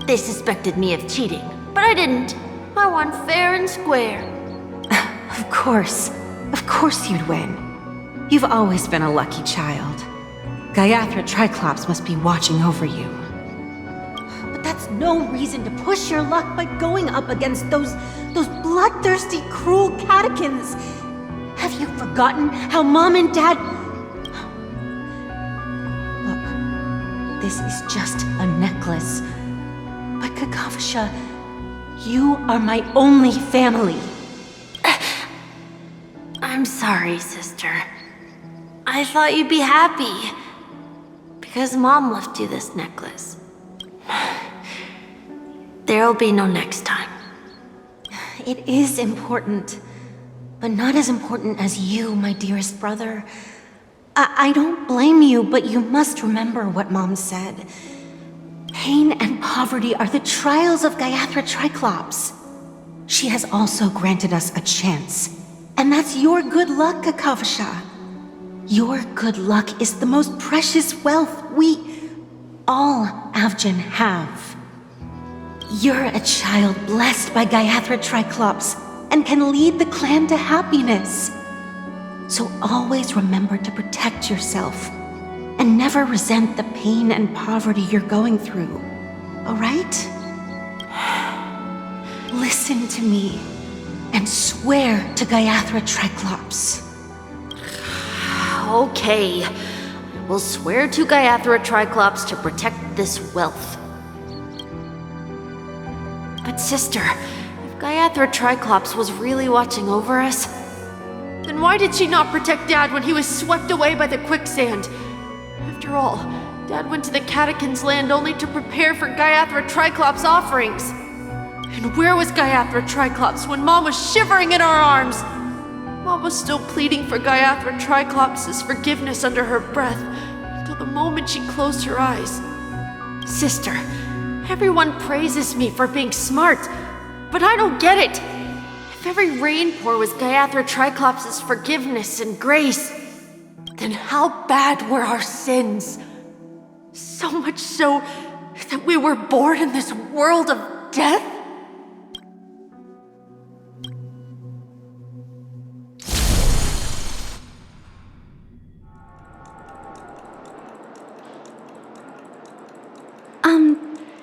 They suspected me of cheating, but I didn't. I won fair and square. Of course. Of course you'd win. You've always been a lucky child. Gaiathra Triclops must be watching over you. But that's no reason to push your luck by going up against those bloodthirsty, cruel catechins. Have you forgotten how Mom and Dad... Look, this is just a necklace. But Kakavasha, you are my only family. I'm sorry, sister. I thought you'd be happy. Because Mom left you this necklace. There'll be no next time. It is important. But not as important as you, my dearest brother. I don't blame you, but you must remember what Mom said. Pain and poverty are the trials of Gaiathra Triclops. She has also granted us a chance. And that's your good luck, Kakavasha. Your good luck is the most precious wealth we, all Avgin, have. You're a child blessed by Gaiathra Triclops and can lead the clan to happiness. So always remember to protect yourself and never resent the pain and poverty you're going through, all right? Listen to me and swear to Gaiathra Triclops. Okay. We'll swear to Gaiathra Triclops to protect this wealth. But sister, if Gaiathra Triclops was really watching over us, then why did she not protect Dad when he was swept away by the quicksand? After all, Dad went to the Catechins' land only to prepare for Gaiathra Triclops' offerings. And where was Gaiathra Triclops when Mom was shivering in our arms? Mom was still pleading for Gaiathra Triclops' forgiveness under her breath until the moment she closed her eyes. Sister, everyone praises me for being smart, but I don't get it. If every rain pour was Gaiathra Triclops' forgiveness and grace, then how bad were our sins? So much so that we were born in this world of death?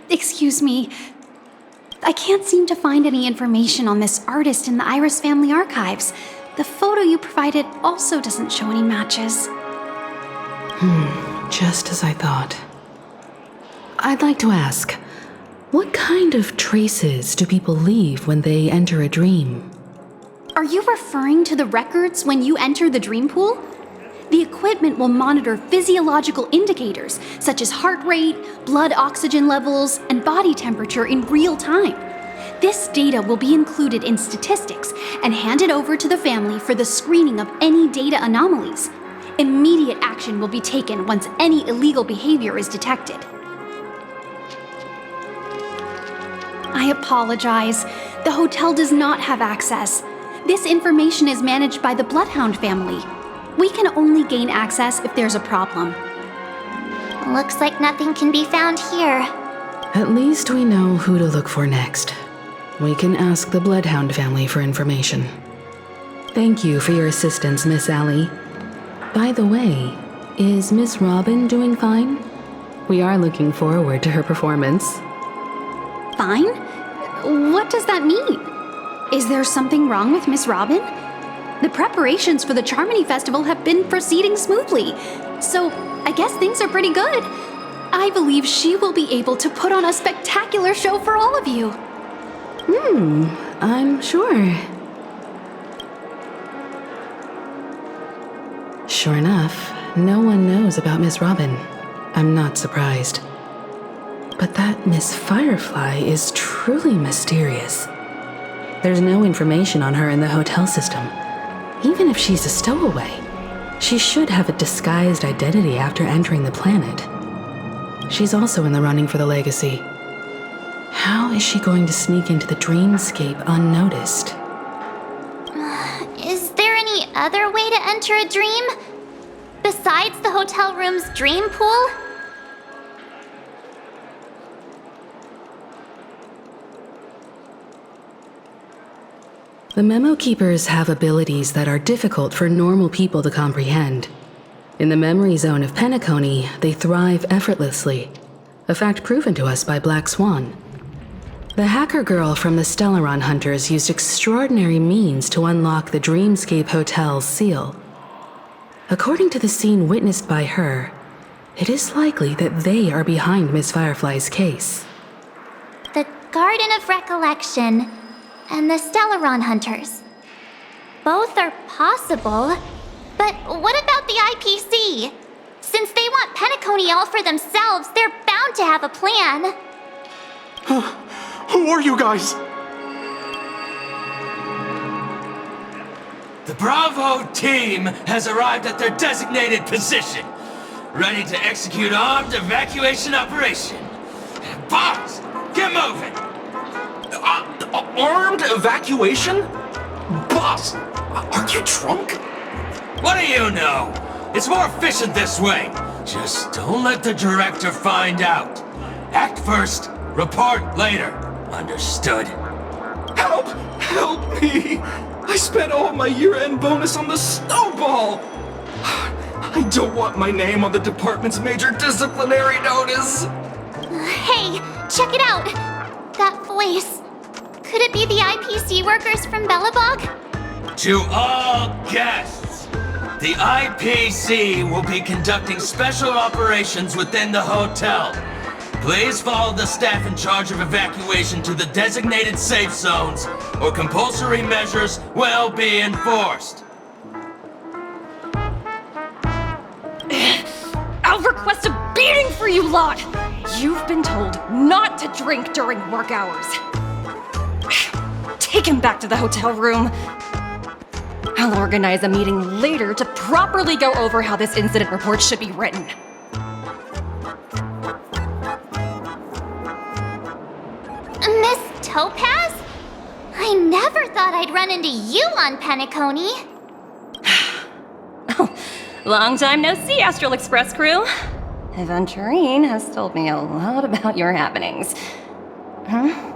Excuse me. I can't seem to find any information on this artist in the Iris family archives. The photo you provided also doesn't show any matches. just as I thought. I'd like to ask, what kind of traces do people leave when they enter a dream? Are you referring to the records when you enter the dream pool? The equipment will monitor physiological indicators such as heart rate, blood oxygen levels, and body temperature in real time. This data will be included in statistics and handed over to the family for the screening of any data anomalies. Immediate action will be taken once any illegal behavior is detected. I apologize. The hotel does not have access. This information is managed by the Bloodhound family. We can only gain access if there's a problem. Looks like nothing can be found here. At least we know who to look for next. We can ask the Bloodhound family for information. Thank you for your assistance, Miss Allie. By the way, is Miss Robin doing fine? We are looking forward to her performance. Fine? What does that mean? Is there something wrong with Miss Robin? The preparations for the Charmony Festival have been proceeding smoothly, so I guess things are pretty good. I believe she will be able to put on a spectacular show for all of you. I'm sure. Sure enough, no one knows about Miss Robin. I'm not surprised. But that Miss Firefly is truly mysterious. There's no information on her in the hotel system. Even if she's a stowaway, she should have a disguised identity after entering the planet. She's also in the running for the legacy. How is she going to sneak into the dreamscape unnoticed? Is there any other way to enter a dream? Besides the hotel room's dream pool? The Memo Keepers have abilities that are difficult for normal people to comprehend. In the memory zone of Penacony, they thrive effortlessly, a fact proven to us by Black Swan. The hacker girl from the Stellaron Hunters used extraordinary means to unlock the Dreamscape Hotel's seal. According to the scene witnessed by her, it is likely that they are behind Miss Firefly's case. The Garden of Recollection and the Stellaron Hunters. Both are possible, but what about the IPC? Since they want Penacony all for themselves, they're bound to have a plan. Who are you guys? The Bravo team has arrived at their designated position, ready to execute armed evacuation operation. Boss, get moving! Armed evacuation? Boss, are you drunk? What do you know? It's more efficient this way. Just don't let the director find out. Act first, report later. Understood? Help! Help me! I spent all my year-end bonus on the snowball! I don't want my name on the department's major disciplinary notice! Hey, check it out! That voice. Could it be the IPC workers from Bellabog? To all guests, the IPC will be conducting special operations within the hotel. Please follow the staff in charge of evacuation to the designated safe zones, or compulsory measures will be enforced. I'll request a beating for you lot! You've been told not to drink during work hours. Take him back to the hotel room. I'll organize a meeting later to properly go over how this incident report should be written. Miss Topaz? I never thought I'd run into you on Penacony. Long time no see, Astral Express crew. Aventurine has told me a lot about your happenings. Huh?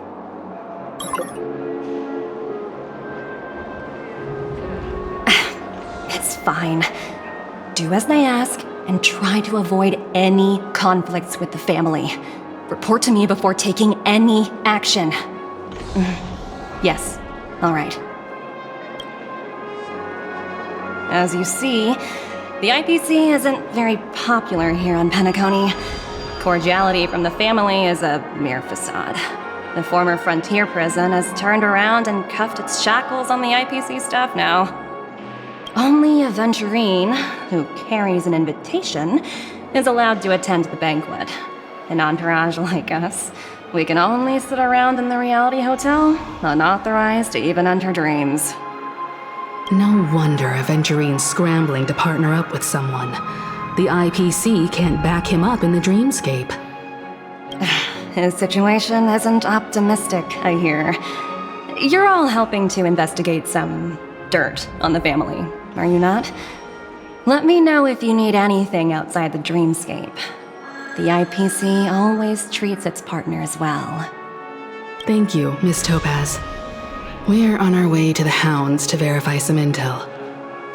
It's fine. Do as they ask and try to avoid any conflicts with the family. Report to me before taking any action. Yes, all right. As you see, The IPC isn't very popular here on Penacony. Cordiality from the family is a mere facade. The former frontier prison has turned around and cuffed its shackles on the IPC staff now. Only a Venturine, who carries an invitation, is allowed to attend the banquet. An entourage like us, we can only sit around in the reality hotel, unauthorized to even enter dreams. No wonder a Venturine's scrambling to partner up with someone. The IPC can't back him up in the dreamscape. His situation isn't optimistic, I hear. You're all helping to investigate some dirt on the family, are you not? Let me know if you need anything outside the dreamscape. The IPC always treats its partners well. Thank you, Miss Topaz. We're on our way to the Hounds to verify some intel.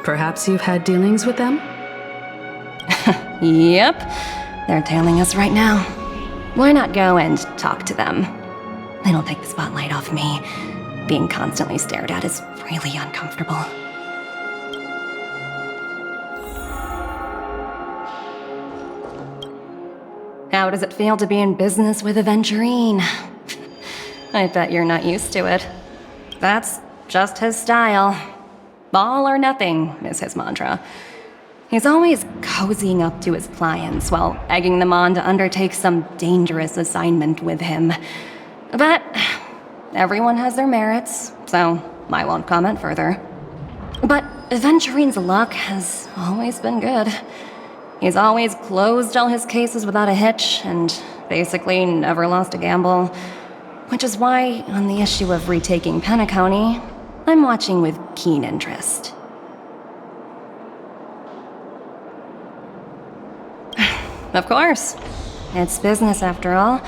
Perhaps you've had dealings with them? Yep, they're tailing us right now. Why not go and talk to them? It'll take the spotlight off me. Being constantly stared at is really uncomfortable. How does it feel to be in business with a Venturine? I bet you're not used to it. That's just his style. All or nothing is his mantra. He's always cozying up to his clients while egging them on to undertake some dangerous assignment with him. But everyone has their merits, so I won't comment further. But Venturine's luck has always been good. He's always closed all his cases without a hitch and basically never lost a gamble. Which is why, on the issue of retaking Penacony, I'm watching with keen interest. Of course. It's business after all.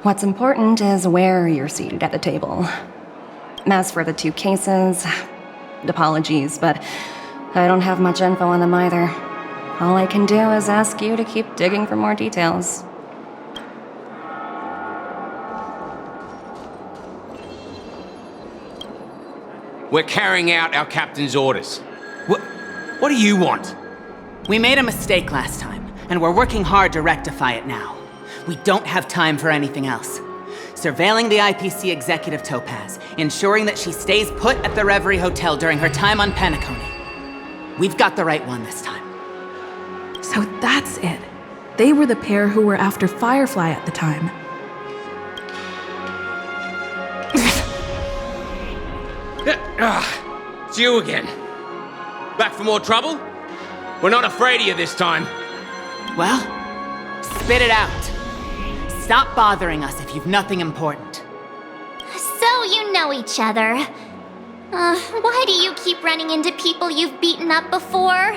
What's important is where you're seated at the table. As for the 2 cases, apologies, but I don't have much info on them either. All I can do is ask you to keep digging for more details. We're carrying out our captain's orders. What do you want? We made a mistake last time, and we're working hard to rectify it now. We don't have time for anything else. Surveilling the IPC executive Topaz, ensuring that she stays put at the Reverie Hotel during her time on Penacony. We've got the right one this time. So that's it. They were the pair who were after Firefly at the time. It's you again. Back for more trouble? We're not afraid of you this time. Well, spit it out. Stop bothering us if you've nothing important. So you know each other. Why do you keep running into people you've beaten up before?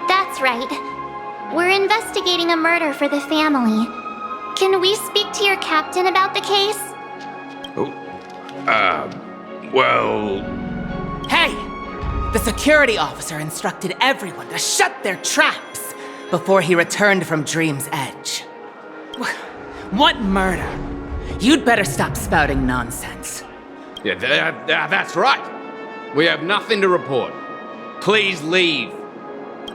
That's right. We're investigating a murder for the family. Can we speak to your captain about the case? Well... Hey! The security officer instructed everyone to shut their traps before he returned from Dream's Edge. What murder? You'd better stop spouting nonsense. Yeah, that's right. We have nothing to report. Please leave.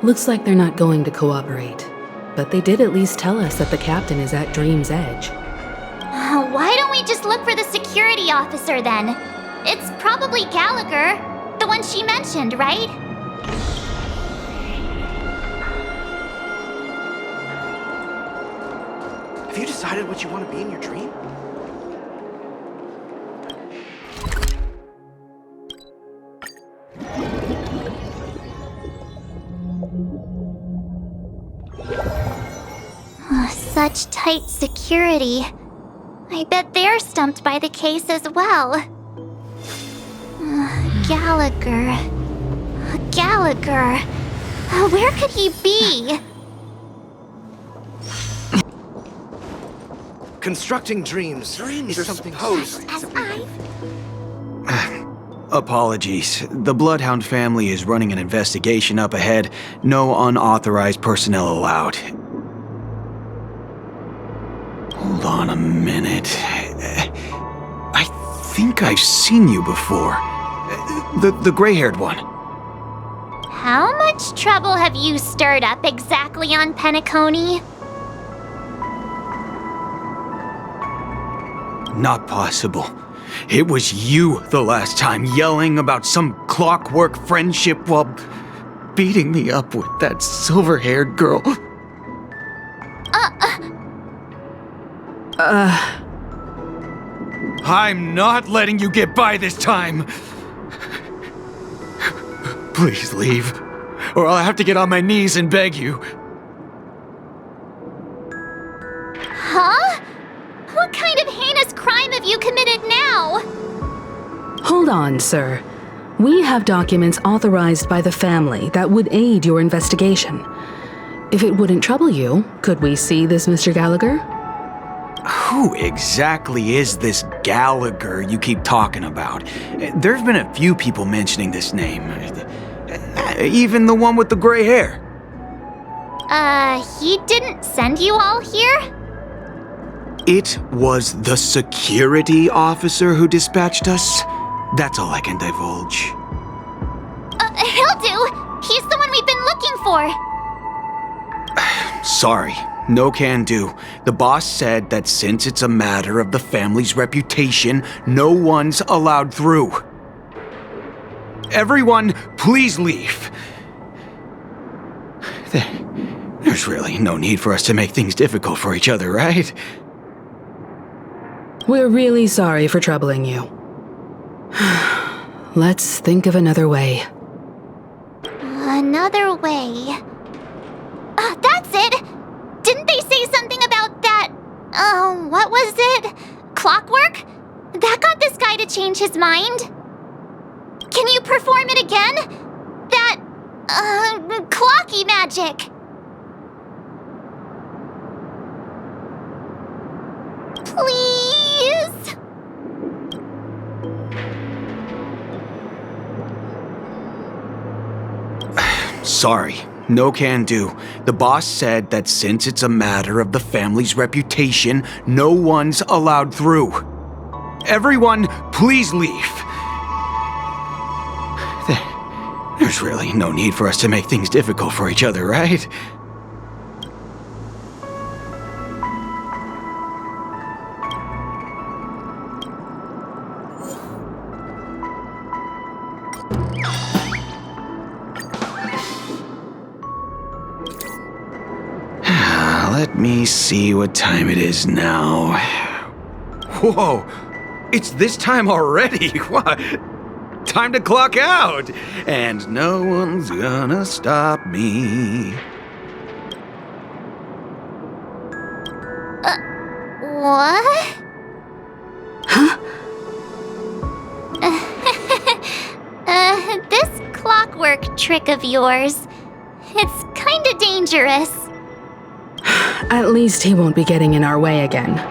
Looks like they're not going to cooperate. But they did at least tell us that the captain is at Dream's Edge. Why don't we just look for the security officer then? It's probably Gallagher, the one she mentioned, right? Have you decided what you want to be in your dream? Such tight security. I bet they're stumped by the case as well. Gallagher. Gallagher. Where could he be? Constructing dreams is something supposed As I... Apologies. The Bloodhound family is running an investigation up ahead. No unauthorized personnel allowed. Hold on a minute. I think I've seen you before. The gray-haired one. How much trouble have you stirred up exactly on Penacony? Not possible. It was you the last time, yelling about some clockwork friendship while beating me up with that silver-haired girl. I'm not letting you get by this time. Please leave, or I'll have to get on my knees and beg you. Huh? What kind of heinous crime have you committed now? Hold on, sir. We have documents authorized by the family that would aid your investigation. If it wouldn't trouble you, could we see this Mr. Gallagher? Who exactly is this Gallagher you keep talking about? There's been a few people mentioning this name. Even the one with the gray hair. He didn't send you all here? It was the security officer who dispatched us. That's all I can divulge. He'll do! He's the one we've been looking for! Sorry, no can do. The boss said that since it's a matter of the family's reputation, no one's allowed through. Everyone, please leave. There's really no need for us to make things difficult for each other, right? We're really sorry for troubling you. Let's think of another way. Another way. That's it! Didn't they say something about that? What was it? Clockwork? That got this guy to change his mind. Can you perform it again? That, clocky magic. Please? Sorry, no can do. The boss said that since it's a matter of the family's reputation, no one's allowed through. Everyone, please leave. There's really no need for us to make things difficult for each other, right? Let me see what time it is now. Whoa, it's this time already. What? Time to clock out. And no one's gonna stop me. What? Huh? This clockwork trick of yours, it's kinda dangerous. At least he won't be getting in our way again.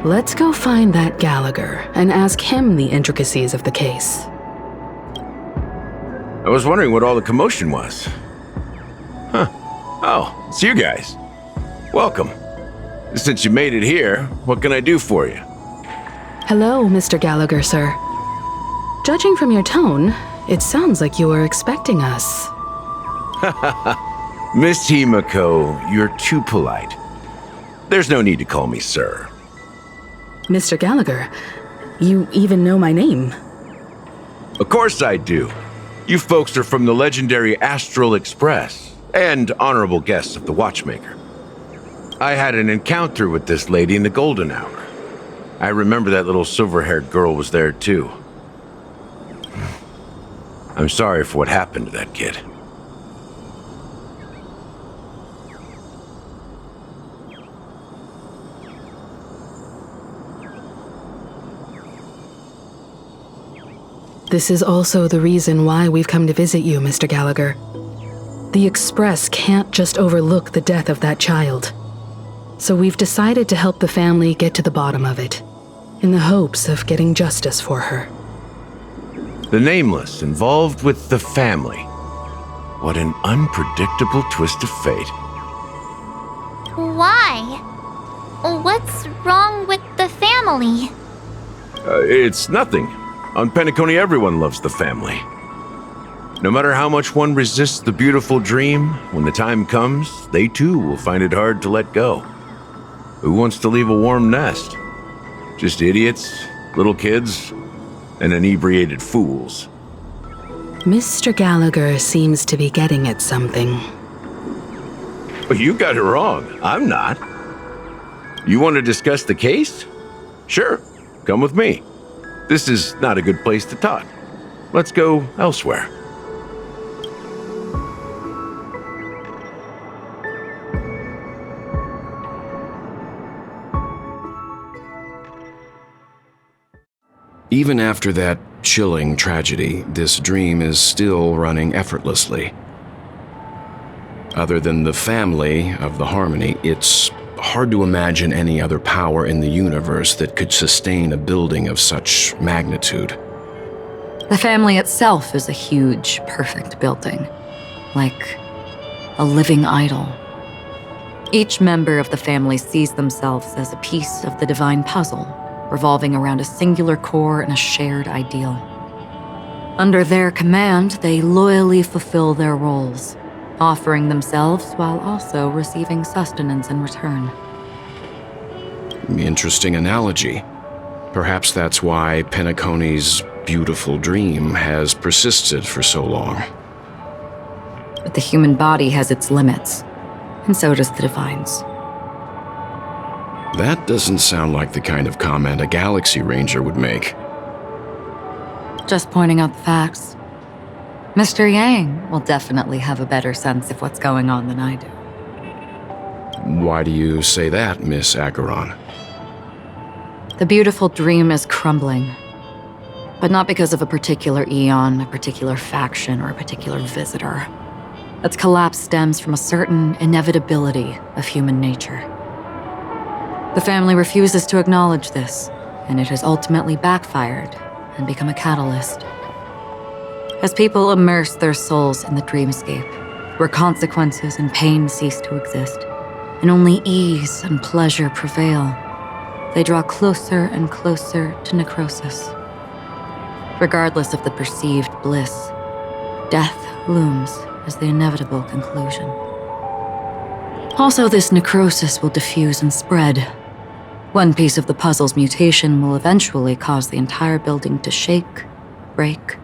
Let's go find that Gallagher and ask him the intricacies of the case. I was wondering what all the commotion was. Huh. Oh, it's you guys. Welcome. Since you made it here, what can I do for you? Hello, Mr. Gallagher, sir. Judging from your tone, it sounds like you were expecting us. Miss Himiko, you're too polite. There's no need to call me sir. Mr. Gallagher, you even know my name. Of course I do. You folks are from the legendary Astral Express and honorable guests of the Watchmaker. I had an encounter with this lady in the Golden Hour. I remember that little silver-haired girl was there too. I'm sorry for what happened to that kid. This is also the reason why we've come to visit you, Mr. Gallagher. The Express can't just overlook the death of that child. So we've decided to help the family get to the bottom of it, in the hopes of getting justice for her. The Nameless involved with the family. What an unpredictable twist of fate. Why? What's wrong with the family? It's nothing. On Penacony, everyone loves the family. No matter how much one resists the beautiful dream, when the time comes, they too will find it hard to let go. Who wants to leave a warm nest? Just idiots, little kids, and inebriated fools. Mr. Gallagher seems to be getting at something. You got it wrong. I'm not. You want to discuss the case? Sure, come with me. This is not a good place to talk. Let's go elsewhere. Even after that chilling tragedy, this dream is still running effortlessly. Other than the family of the Harmony, it's hard to imagine any other power in the universe that could sustain a building of such magnitude. The family itself is a huge, perfect building, like a living idol. Each member of the family sees themselves as a piece of the divine puzzle, revolving around a singular core and a shared ideal. Under their command, they loyally fulfill their roles, offering themselves while also receiving sustenance in return. Interesting analogy. Perhaps that's why Penacony's beautiful dream has persisted for so long. But the human body has its limits, and so does the divine's. That doesn't sound like the kind of comment a Galaxy Ranger would make. Just pointing out the facts. Mr. Yang will definitely have a better sense of what's going on than I do. Why do you say that, Miss Acheron? The beautiful dream is crumbling. But not because of a particular eon, a particular faction, or a particular visitor. Its collapse stems from a certain inevitability of human nature. The family refuses to acknowledge this, and it has ultimately backfired and become a catalyst. As people immerse their souls in the dreamscape, where consequences and pain cease to exist, and only ease and pleasure prevail, they draw closer and closer to necrosis. Regardless of the perceived bliss, death looms as the inevitable conclusion. Also, this necrosis will diffuse and spread. One piece of the puzzle's mutation will eventually cause the entire building to shake, break,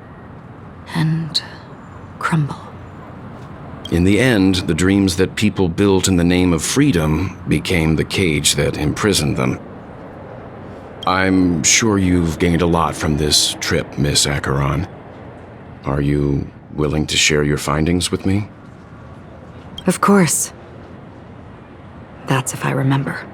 and crumble. In the end, the dreams that people built in the name of freedom became the cage that imprisoned them. I'm sure you've gained a lot from this trip, Miss Acheron. Are you willing to share your findings with me? Of course. That's if I remember.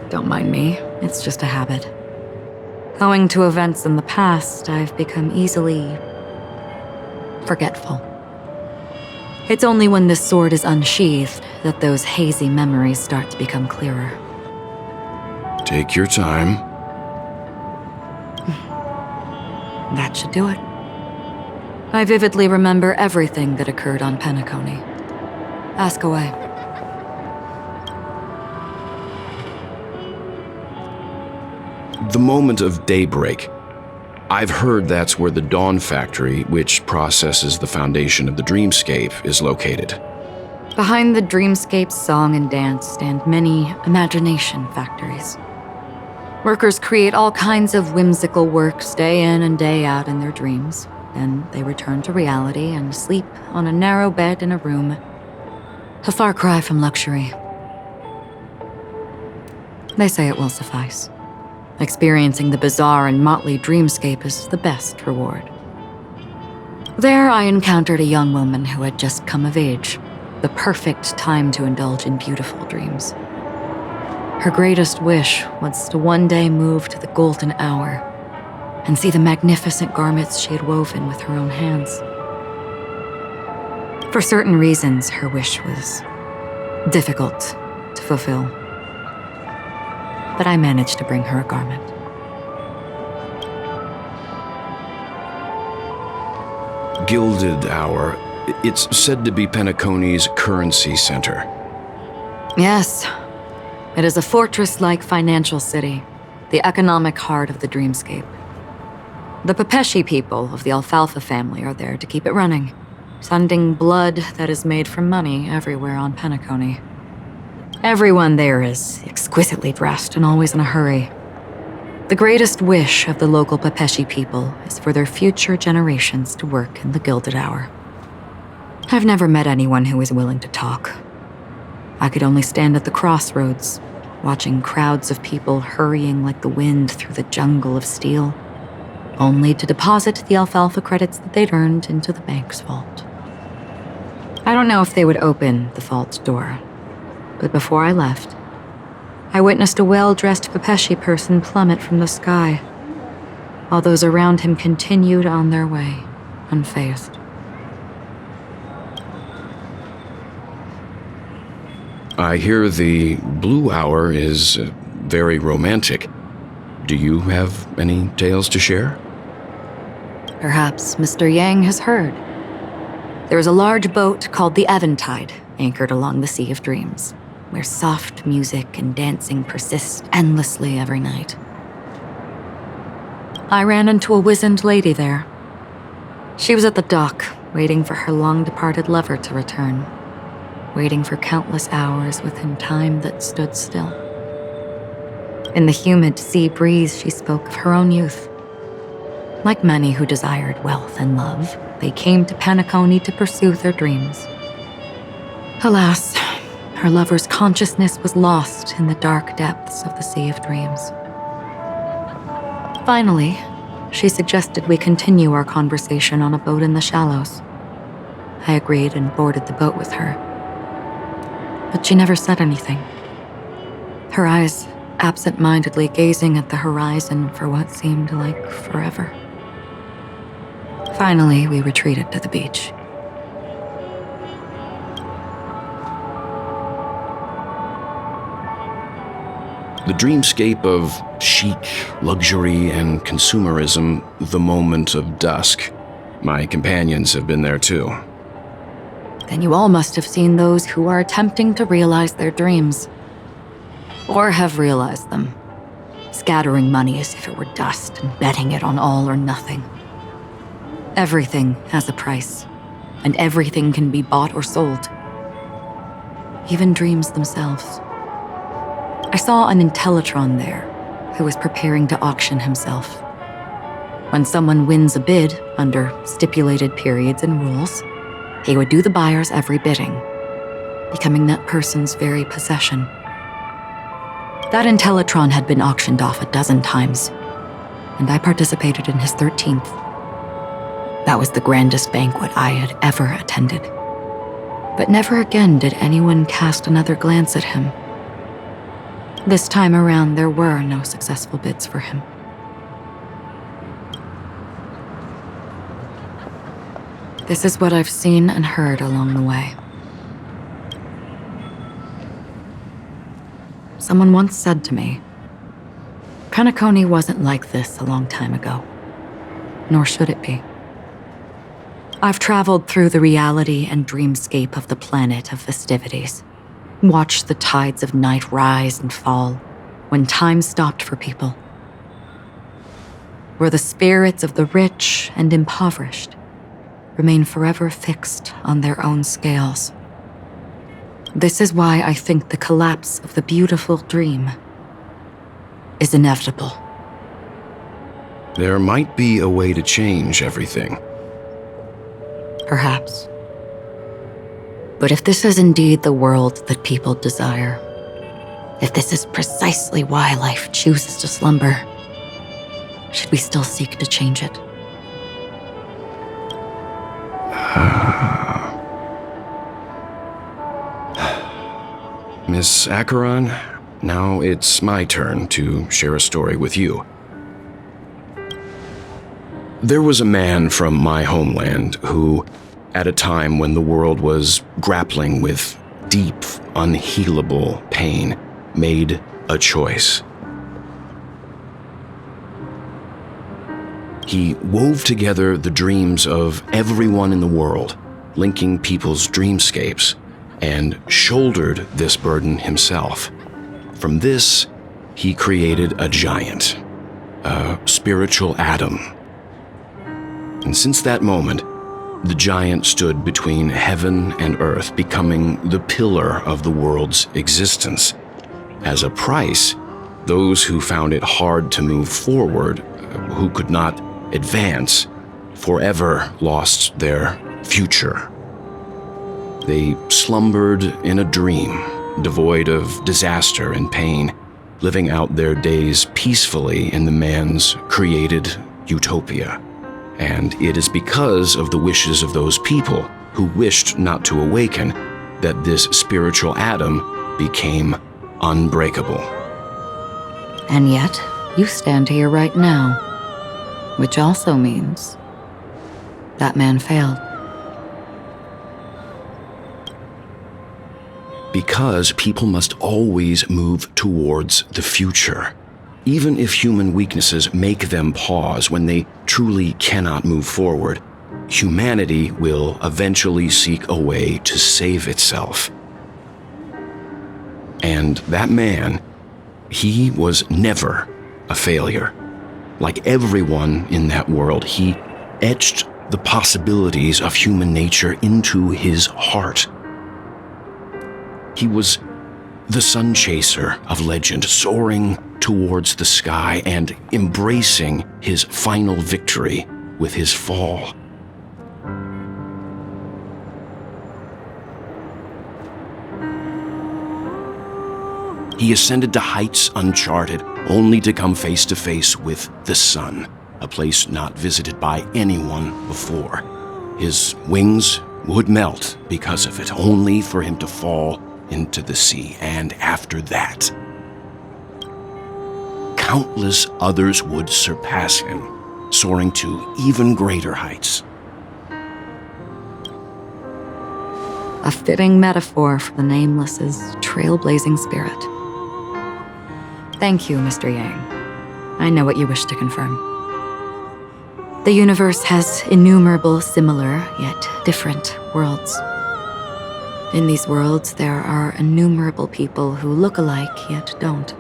Don't mind me, it's just a habit. Owing to events in the past, I've become easily forgetful. It's only when this sword is unsheathed that those hazy memories start to become clearer. Take your time. That should do it. I vividly remember everything that occurred on Penacony. Ask away. The moment of daybreak. I've heard that's where the Dawn Factory, which processes the foundation of the dreamscape, is located. Behind the dreamscape's song and dance stand many imagination factories. Workers create all kinds of whimsical works day in and day out in their dreams. Then they return to reality and sleep on a narrow bed in a room. A far cry from luxury. They say it will suffice. Experiencing the bizarre and motley dreamscape is the best reward. There I encountered a young woman who had just come of age, the perfect time to indulge in beautiful dreams. Her greatest wish was to one day move to the golden hour and see the magnificent garments she had woven with her own hands. For certain reasons, her wish was difficult to fulfill. But I managed to bring her a garment. Gilded Hour. It's said to be Penacony's currency center. Yes. It is a fortress-like financial city, the economic heart of the dreamscape. The Pepeshi people of the Alfalfa family are there to keep it running, sending blood that is made from money everywhere on Penacony. Everyone there is exquisitely dressed and always in a hurry. The greatest wish of the local Pepeshi people is for their future generations to work in the Gilded Hour. I've never met anyone who is willing to talk. I could only stand at the crossroads, watching crowds of people hurrying like the wind through the jungle of steel, only to deposit the alfalfa credits that they'd earned into the bank's vault. I don't know if they would open the vault door, but before I left, I witnessed a well-dressed Pepeshi person plummet from the sky, while those around him continued on their way, unfazed. I hear the Blue Hour is very romantic. Do you have any tales to share? Perhaps Mr. Yang has heard. There is a large boat called the Eventide, anchored along the Sea of Dreams, where soft music and dancing persist endlessly every night. I ran into a wizened lady there. She was at the dock, waiting for her long-departed lover to return, waiting for countless hours within time that stood still. In the humid sea breeze, she spoke of her own youth. Like many who desired wealth and love, they came to Penacony to pursue their dreams. Alas, her lover's consciousness was lost in the dark depths of the Sea of Dreams. Finally, she suggested we continue our conversation on a boat in the shallows. I agreed and boarded the boat with her. But she never said anything. Her eyes absent-mindedly gazing at the horizon for what seemed like forever. Finally, we retreated to the beach. The dreamscape of chic, luxury, and consumerism, the moment of dusk. My companions have been there too. Then you all must have seen those who are attempting to realize their dreams. Or have realized them, scattering money as if it were dust and betting it on all or nothing. Everything has a price, and everything can be bought or sold. Even dreams themselves. I saw an Intellitron there, who was preparing to auction himself. When someone wins a bid under stipulated periods and rules, he would do the buyer's every bidding, becoming that person's very possession. That Intellitron had been auctioned off 12 times, and I participated in his 13th. That was the grandest banquet I had ever attended. But never again did anyone cast another glance at him. This time around, there were no successful bids for him. This is what I've seen and heard along the way. Someone once said to me, Penacony wasn't like this a long time ago, nor should it be. I've traveled through the reality and dreamscape of the planet of festivities, watched the tides of night rise and fall when time stopped for people, where the spirits of the rich and impoverished remain forever fixed on their own scales. This is why I think the collapse of the beautiful dream is inevitable. There might be a way to change everything. Perhaps. But if this is indeed the world that people desire, if this is precisely why life chooses to slumber, should we still seek to change it? Miss Acheron, now it's my turn to share a story with you. There was a man from my homeland who, at a time when the world was grappling with deep, unhealable pain, made a choice. He wove together the dreams of everyone in the world, linking people's dreamscapes, and shouldered this burden himself. From this, he created a giant, a spiritual Adam. And since that moment, the giant stood between heaven and earth, becoming the pillar of the world's existence. As a price, those who found it hard to move forward, who could not advance, forever lost their future. They slumbered in a dream, devoid of disaster and pain, living out their days peacefully in the man's created utopia. And it is because of the wishes of those people who wished not to awaken that this spiritual Adam became unbreakable. And yet, you stand here right now, which also means that man failed. Because people must always move towards the future. Even if human weaknesses make them pause when they truly cannot move forward, humanity will eventually seek a way to save itself. And that man, he was never a failure. Like everyone in that world, he etched the possibilities of human nature into his heart. He was the sun chaser of legend, soaring towards the sky and embracing his final victory with his fall. He ascended to heights uncharted, only to come face to face with the sun, a place not visited by anyone before. His wings would melt because of it, only for him to fall into the sea, and after that, countless others would surpass him, soaring to even greater heights. A fitting metaphor for the Nameless's trailblazing spirit. Thank you, Mr. Yang. I know what you wish to confirm. The universe has innumerable similar, yet different worlds. In these worlds, there are innumerable people who look alike, yet don't.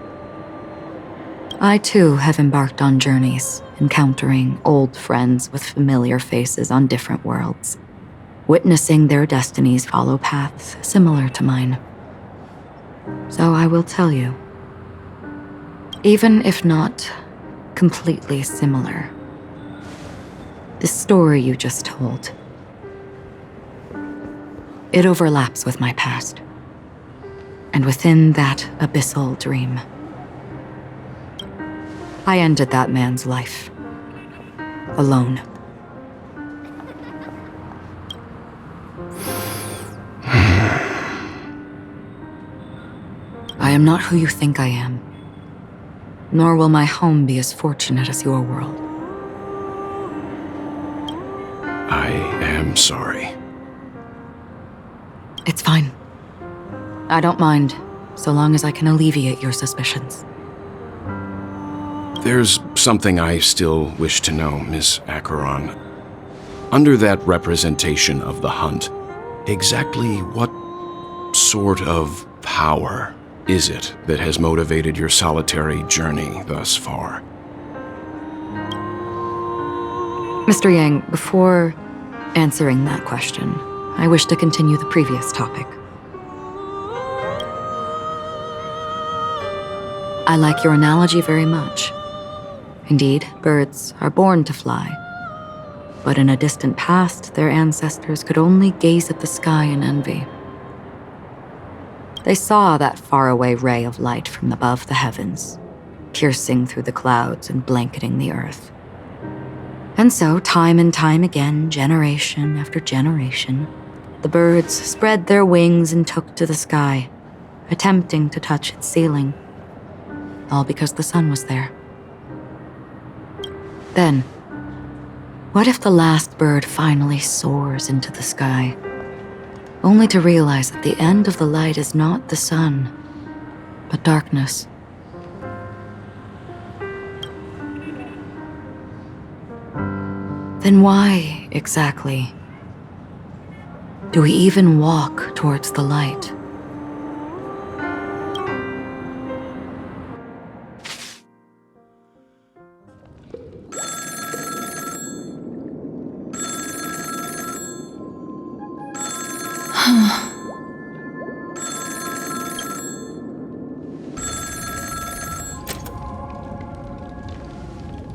I, too, have embarked on journeys, encountering old friends with familiar faces on different worlds, witnessing their destinies follow paths similar to mine. So I will tell you, even if not completely similar, the story you just told, it overlaps with my past, and within that abyssal dream, I ended that man's life, alone. I am not who you think I am, nor will my home be as fortunate as your world. I am sorry. It's fine. I don't mind, so long as I can alleviate your suspicions. There's something I still wish to know, Miss Acheron. Under that representation of the hunt, exactly what sort of power is it that has motivated your solitary journey thus far? Mr. Yang, before answering that question, I wish to continue the previous topic. I like your analogy very much. Indeed, birds are born to fly. But in a distant past, their ancestors could only gaze at the sky in envy. They saw that faraway ray of light from above the heavens, piercing through the clouds and blanketing the earth. And so, time and time again, generation after generation, the birds spread their wings and took to the sky, attempting to touch its ceiling, all because the sun was there. Then, what if the last bird finally soars into the sky, only to realize that the end of the light is not the sun, but darkness? Then why, exactly, do we even walk towards the light?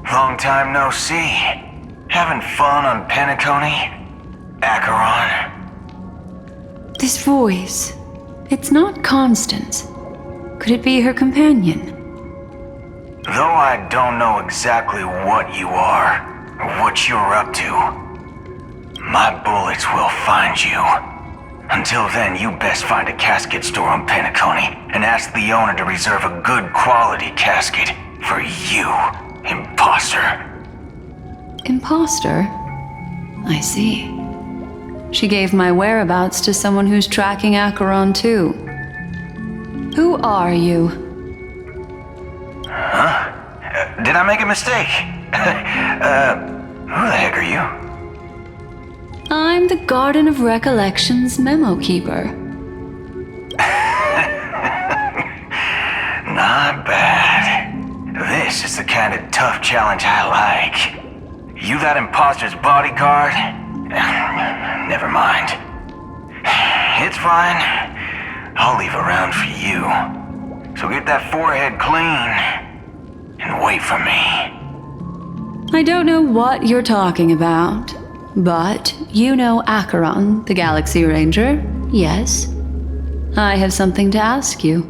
Long time no see. Having fun on Penacony? Acheron? This voice, it's not Constance. Could it be her companion? Though I don't know exactly what you are, or what you're up to, my bullets will find you. Until then, you best find a casket store on Penacony and ask the owner to reserve a good quality casket for you, imposter. Imposter? I see. She gave my whereabouts to someone who's tracking Acheron too. Who are you? Huh? Did I make a mistake? Who the heck are you? I'm the Garden of Recollection's memo keeper. Not bad. This is the kind of tough challenge I like. You that imposter's bodyguard? Never mind. It's fine. I'll leave a round for you. So get that forehead clean and wait for me. I don't know what you're talking about, but you know Acheron, the Galaxy Ranger, yes? I have something to ask you.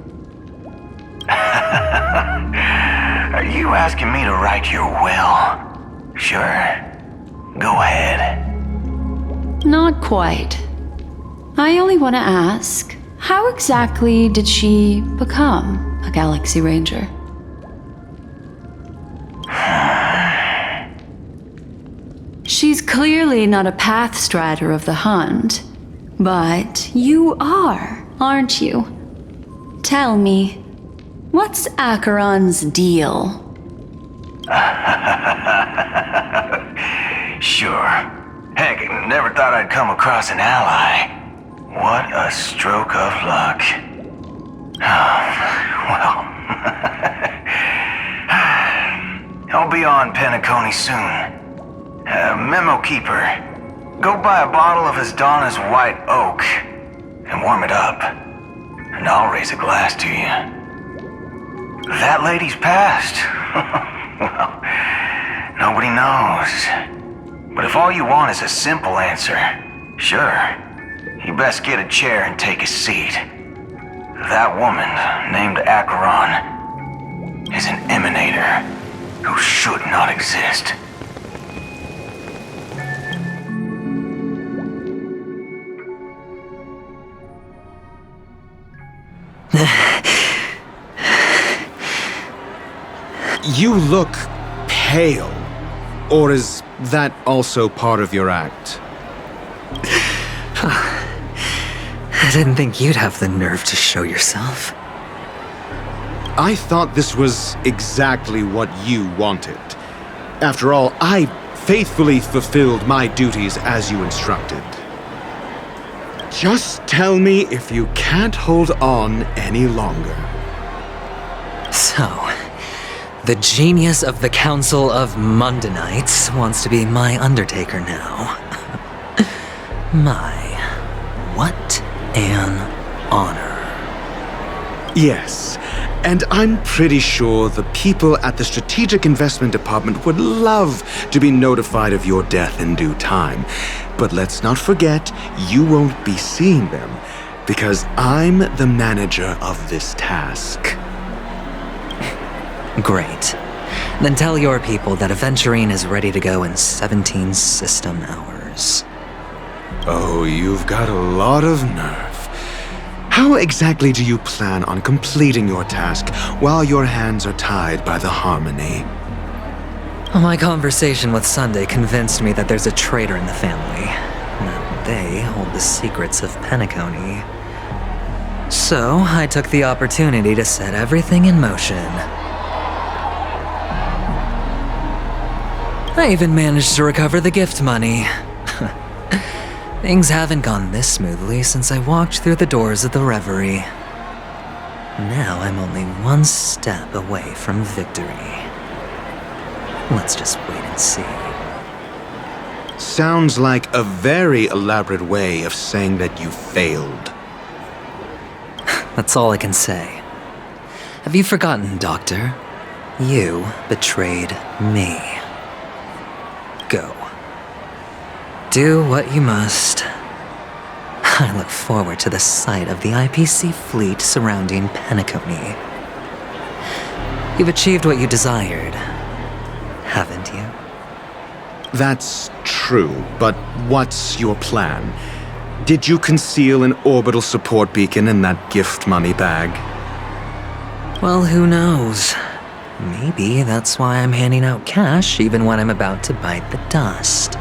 Are you asking me to write your will? Sure. Go ahead. Not quite. I only want to ask, how exactly did she become a Galaxy Ranger? She's clearly not a pathstrider of the hunt, but you are, aren't you? Tell me, what's Acheron's deal? Sure. Heck, never thought I'd come across an ally. What a stroke of luck. Well, I'll be on Penacony soon. Memo keeper, go buy a bottle of Asdana's white oak and warm it up, and I'll raise a glass to you. That lady's passed. Well, nobody knows. But if all you want is a simple answer, sure, you best get a chair and take a seat. That woman, named Acheron, is an emanator who should not exist. You look pale. Or is that also part of your act? I didn't think you'd have the nerve to show yourself. I thought this was exactly what you wanted. After all, I faithfully fulfilled my duties as you instructed. Just tell me if you can't hold on any longer. So, the genius of the Council of Mundanites wants to be my Undertaker now. What an honor. Yes, and I'm pretty sure the people at the Strategic Investment Department would love to be notified of your death in due time. But let's not forget, you won't be seeing them, because I'm the manager of this task. Great. Then tell your people that Aventurine is ready to go in 17 system hours. Oh, you've got a lot of nerve. How exactly do you plan on completing your task while your hands are tied by the Harmony? My conversation with Sunday convinced me that there's a traitor in the family, that they hold the secrets of Penacony. So, I took the opportunity to set everything in motion. I even managed to recover the gift money. Things haven't gone this smoothly since I walked through the doors of the Reverie. Now I'm only one step away from victory. Let's just wait and see. Sounds like a very elaborate way of saying that you failed. That's all I can say. Have you forgotten, Doctor? You betrayed me. Go. Do what you must. I look forward to the sight of the IPC fleet surrounding Penacony. You've achieved what you desired, haven't you? That's true, but what's your plan? Did you conceal an orbital support beacon in that gift money bag? Well, who knows? Maybe that's why I'm handing out cash even when I'm about to bite the dust.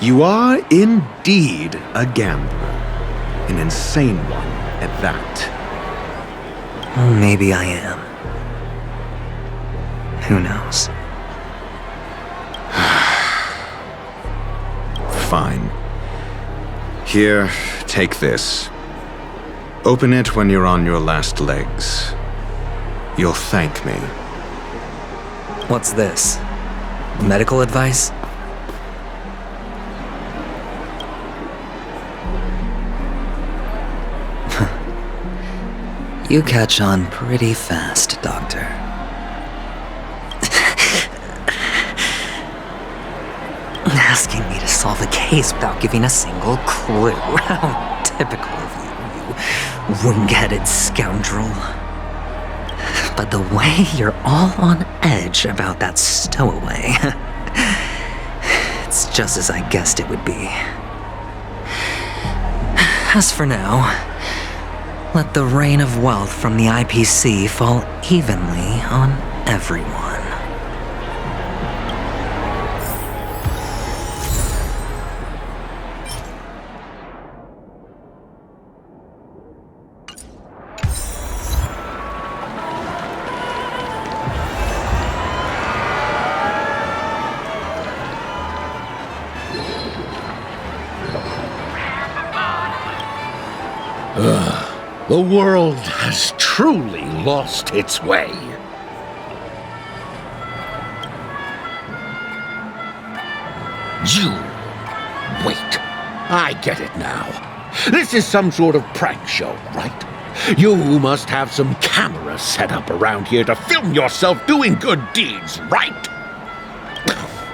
You are indeed a gambler. An insane one at that. Well, maybe I am. Who knows? Fine. Here, take this. Open it when you're on your last legs. You'll thank me. What's this? Medical advice? You catch on pretty fast, Doctor. Asking me to solve a case without giving a single clue. How typical of you, you wound-headed scoundrel. But the way you're all on edge about that stowaway, it's just as I guessed it would be. As for now, let the rain of wealth from the IPC fall evenly on everyone. The world has truly lost its way. You... wait. I get it now. This is some sort of prank show, right? You must have some cameras set up around here to film yourself doing good deeds, right?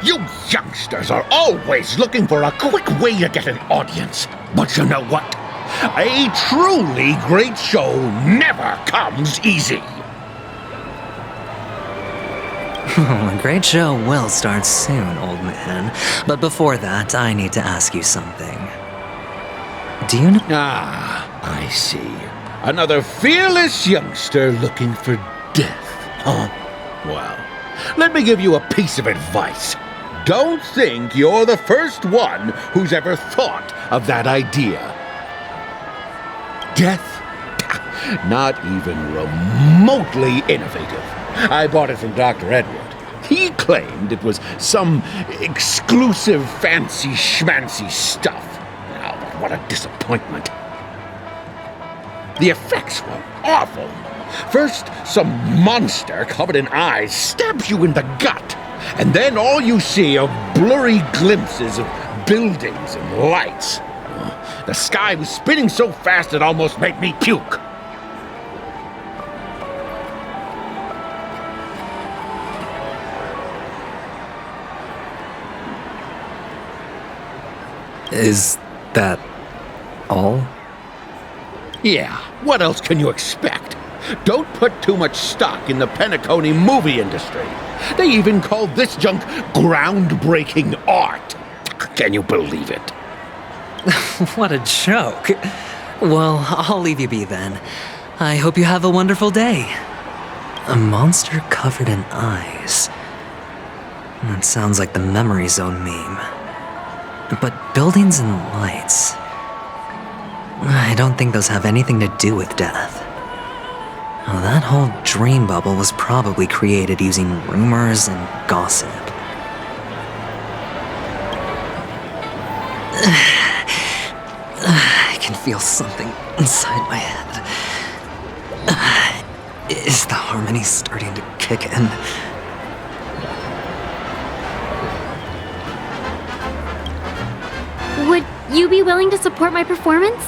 You youngsters are always looking for a quick way to get an audience. But you know what? A truly great show never comes easy. A great show will start soon, old man. But before that, I need to ask you something. Do you know— I see. Another fearless youngster looking for death, huh? Well, let me give you a piece of advice. Don't think you're the first one who's ever thought of that idea. Death? Not even remotely innovative. I bought it from Dr. Edward. He claimed it was some exclusive fancy schmancy stuff. Oh, but what a disappointment. The effects were awful. First, some monster covered in eyes stabs you in the gut, and then all you see are blurry glimpses of buildings and lights. The sky was spinning so fast it almost made me puke. Is that all? Yeah, what else can you expect? Don't put too much stock in the Penacony movie industry. They even called this junk groundbreaking art. Can you believe it? What a joke. Well, I'll leave you be then. I hope you have a wonderful day. A monster covered in eyes. That sounds like the Memory Zone meme. But buildings and lights... I don't think those have anything to do with death. Well, that whole dream bubble was probably created using rumors and gossip. I can feel something inside my head. Is the harmony starting to kick in? Would you be willing to support my performance?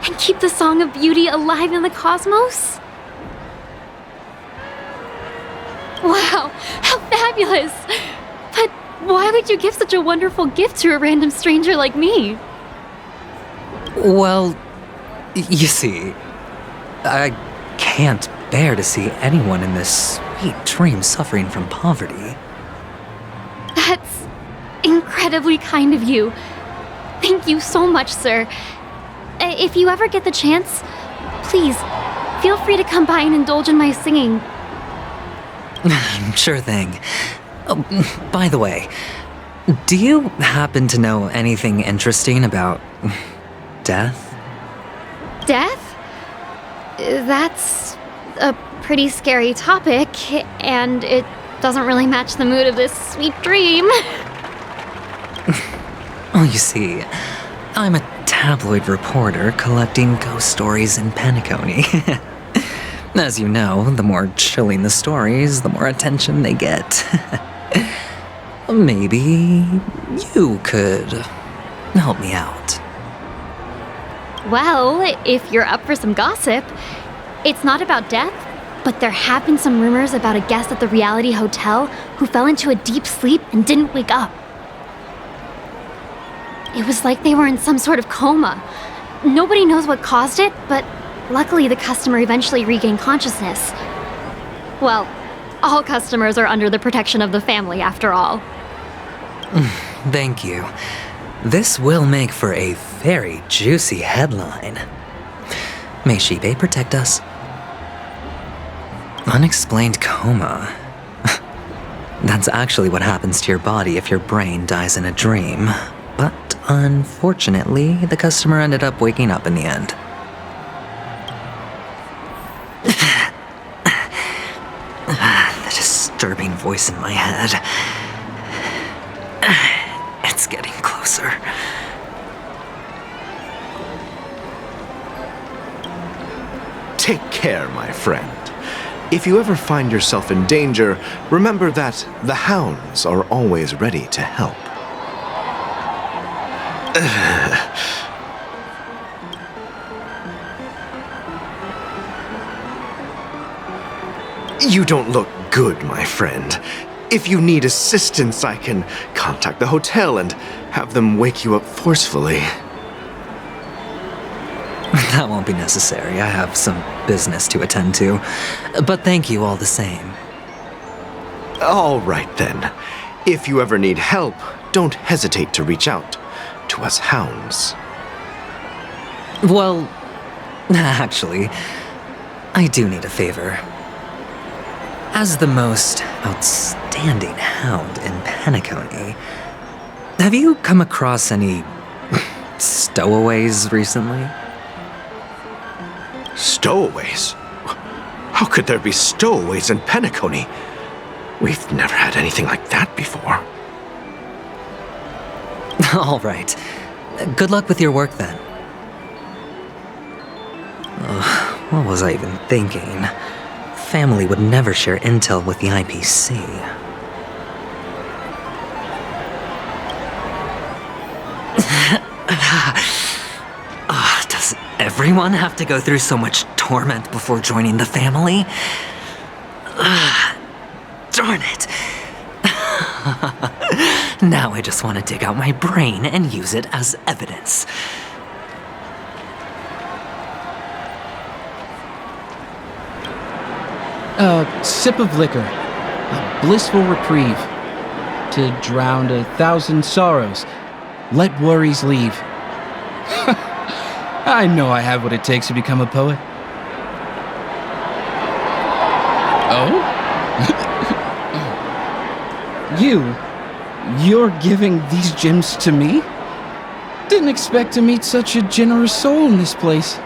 And keep the Song of Beauty alive in the cosmos? Wow, how fabulous! But why would you give such a wonderful gift to a random stranger like me? Well, you see, I can't bear to see anyone in this sweet dream suffering from poverty. That's incredibly kind of you. Thank you so much, sir. If you ever get the chance, please, feel free to come by and indulge in my singing. Sure thing. Oh, by the way, do you happen to know anything interesting about death? Death? That's a pretty scary topic, and it doesn't really match the mood of this sweet dream. Oh, you see, I'm a tabloid reporter collecting ghost stories in Penacony. As you know, the more chilling the stories, the more attention they get. Maybe you could help me out. Well, if you're up for some gossip, it's not about death, but there have been some rumors about a guest at the reality hotel who fell into a deep sleep and didn't wake up. It was like they were in some sort of coma. Nobody knows what caused it, but luckily the customer eventually regained consciousness. Well, all customers are under the protection of the family, after all. Thank you. This will make for a very juicy headline. May Shibe protect us. Unexplained coma. That's actually what happens to your body if your brain dies in a dream. But unfortunately, the customer ended up waking up in the end. The disturbing voice in my head. It's getting closer. Take care, my friend. If you ever find yourself in danger, remember that the hounds are always ready to help. You don't look good, my friend. If you need assistance, I can contact the hotel and have them wake you up forcefully. That won't be necessary. I have some business to attend to. But thank you all the same. All right then. If you ever need help, don't hesitate to reach out to us hounds. Well, actually, I do need a favor. As the most outstanding hound in Penacony, have you come across any stowaways recently? Stowaways? How could there be stowaways in Penacony? We've never had anything like that before. All right. Good luck with your work then. What was I even thinking? Family would never share intel with the IPC. Does everyone have to go through so much torment before joining the family? Darn it. Now I just want to dig out my brain and use it as evidence. A sip of liquor, a blissful reprieve, to drown 1,000 sorrows, let worries leave. I know I have what it takes to become a poet. Oh? You're giving these gems to me? Didn't expect to meet such a generous soul in this place.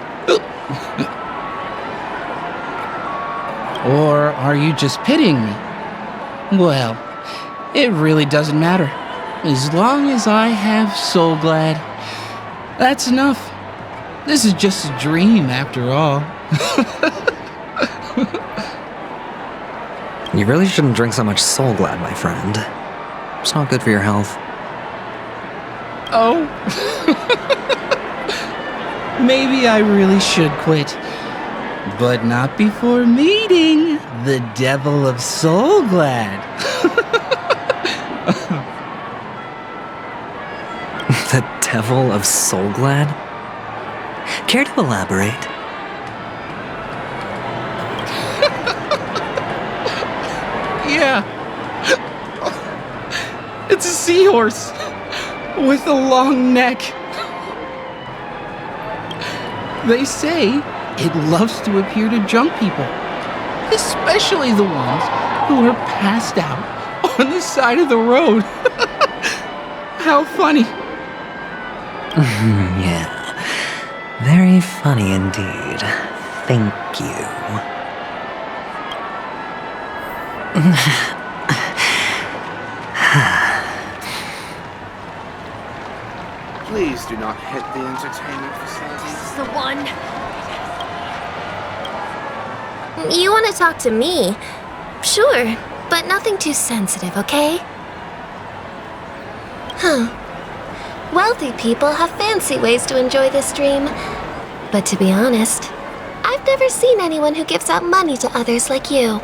Or are you just pitying me? Well, it really doesn't matter. As long as I have Soulglad, that's enough. This is just a dream, after all. You really shouldn't drink so much Soulglad, my friend. It's not good for your health. Oh. Maybe I really should quit. But not before meeting the Devil of Soulglad. The Devil of Soulglad? Care to elaborate? Yeah. It's a seahorse with a long neck. They say it loves to appear to drunk people, especially the ones who are passed out on the side of the road. How funny. Yeah. Very funny indeed. Thank you. Please do not hit the entertainment facilities. This is the one. You want to talk to me? Sure, but nothing too sensitive, okay? Huh. Wealthy people have fancy ways to enjoy this dream. But to be honest, I've never seen anyone who gives out money to others like you.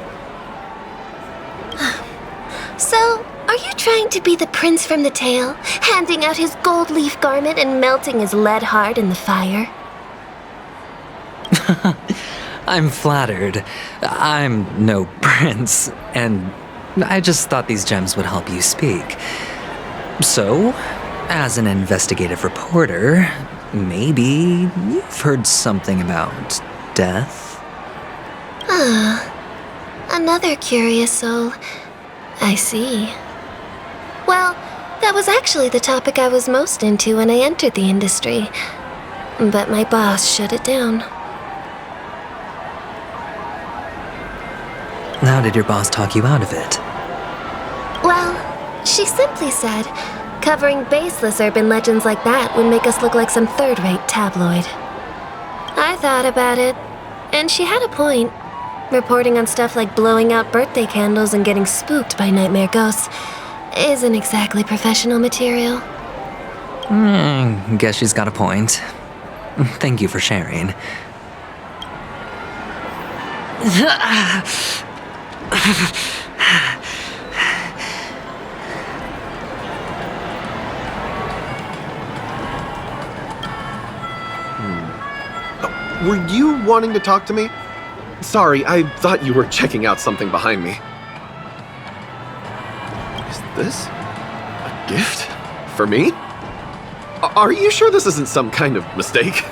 So, are you trying to be the prince from the tale, handing out his gold leaf garment and melting his lead heart in the fire? I'm flattered. I'm no prince, and I just thought these gems would help you speak. So, as an investigative reporter, maybe you've heard something about death? Another curious soul. I see. Well, that was actually the topic I was most into when I entered the industry. But my boss shut it down. How did your boss talk you out of it? Well, she simply said, covering baseless urban legends like that would make us look like some third-rate tabloid. I thought about it, and she had a point. Reporting on stuff like blowing out birthday candles and getting spooked by nightmare ghosts isn't exactly professional material. Guess she's got a point. Thank you for sharing. Were you wanting to talk to me? Sorry, I thought you were checking out something behind me. Is this a gift? For me? Are you sure this isn't some kind of mistake?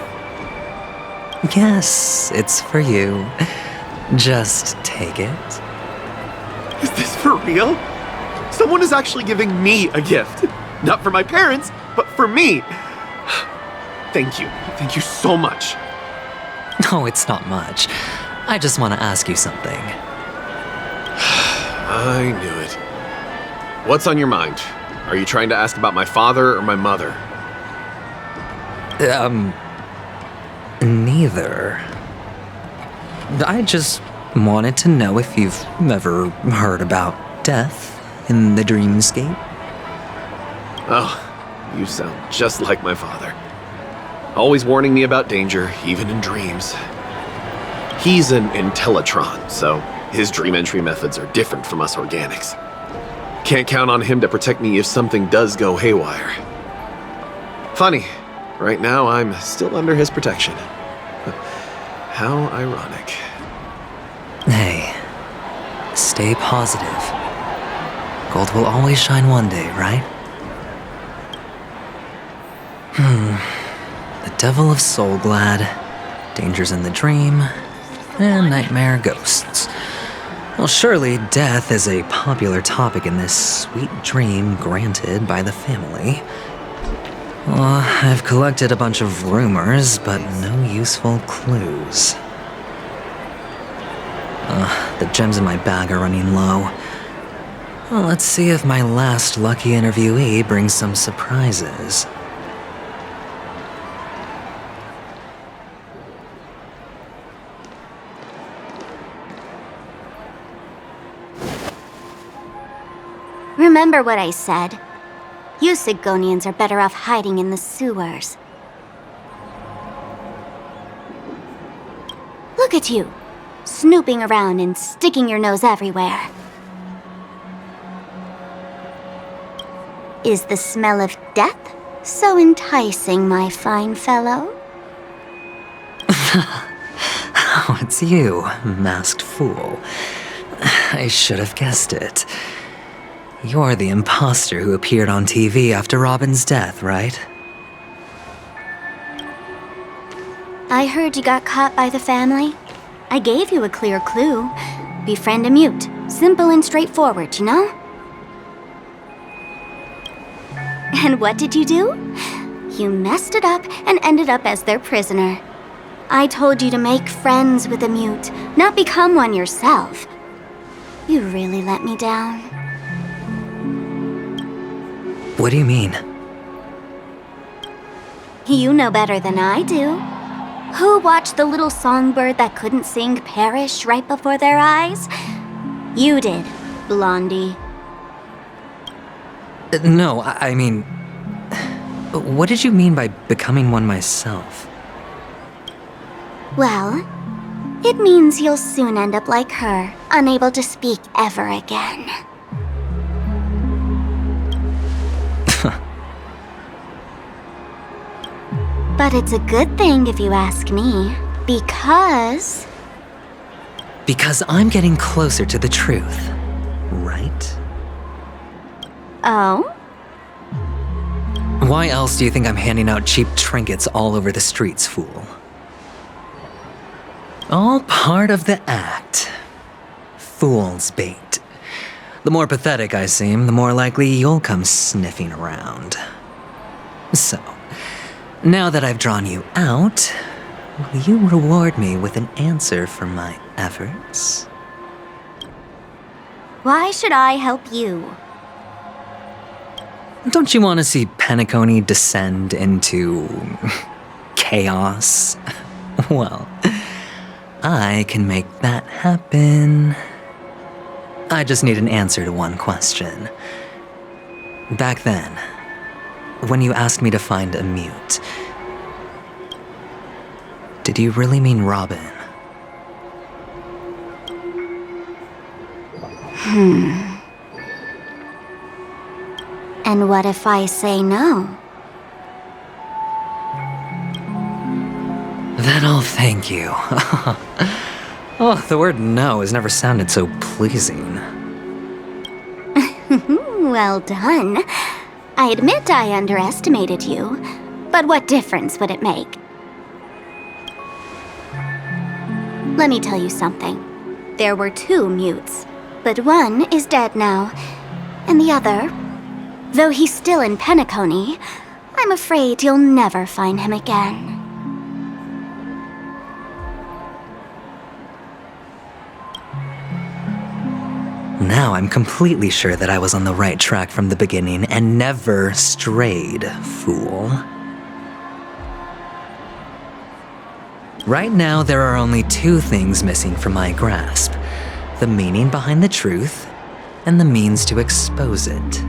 Yes, it's for you. Just take it. Is this for real? Someone is actually giving me a gift. Not for my parents, but for me. Thank you. Thank you so much. No, it's not much. I just want to ask you something. I knew it. What's on your mind? Are you trying to ask about my father or my mother? Neither. I just wanted to know if you've ever heard about death in the dreamscape. Oh, you sound just like my father. Always warning me about danger, even in dreams. He's an Intellitron, so his dream entry methods are different from us organics. Can't count on him to protect me if something does go haywire. Funny, right now I'm still under his protection. How ironic. Hey, stay positive. Gold will always shine one day, right? The Devil of Soulglad, Dangers in the Dream, and Nightmare Ghosts. Well, surely death is a popular topic in this sweet dream granted by the family. Well, I've collected a bunch of rumors, but no useful clues. The gems in my bag are running low. Well, let's see if my last lucky interviewee brings some surprises. Remember what I said. You Sigonians are better off hiding in the sewers. Look at you, snooping around and sticking your nose everywhere. Is the smell of death so enticing, my fine fellow? Oh, it's you, masked fool. I should have guessed it. You're the imposter who appeared on TV after Robin's death, right? I heard you got caught by the family. I gave you a clear clue. Befriend a mute. Simple and straightforward, you know? And what did you do? You messed it up and ended up as their prisoner. I told you to make friends with a mute, not become one yourself. You really let me down. What do you mean? You know better than I do. Who watched the little songbird that couldn't sing perish right before their eyes? You did, Blondie. No, I mean... What did you mean by becoming one myself? Well, it means you'll soon end up like her, unable to speak ever again. But it's a good thing if you ask me, because... Because I'm getting closer to the truth, right? Oh? Why else do you think I'm handing out cheap trinkets all over the streets, fool? All part of the act. Fool's bait. The more pathetic I seem, the more likely you'll come sniffing around. So, now that I've drawn you out, will you reward me with an answer for my efforts? Why should I help you? Don't you want to see Penacony descend into... chaos? Well, I can make that happen. I just need an answer to one question. Back then, when you asked me to find a mute, did you really mean Robin? And what if I say no? Then I'll thank you. Oh, the word no has never sounded so pleasing. Well done. I admit I underestimated you, but what difference would it make? Let me tell you something. There were 2 mutes, but one is dead now, and the other, though he's still in Penacony, I'm afraid you'll never find him again. Now I'm completely sure that I was on the right track from the beginning and never strayed, fool. Right now, there are only 2 things missing from my grasp: the meaning behind the truth and the means to expose it.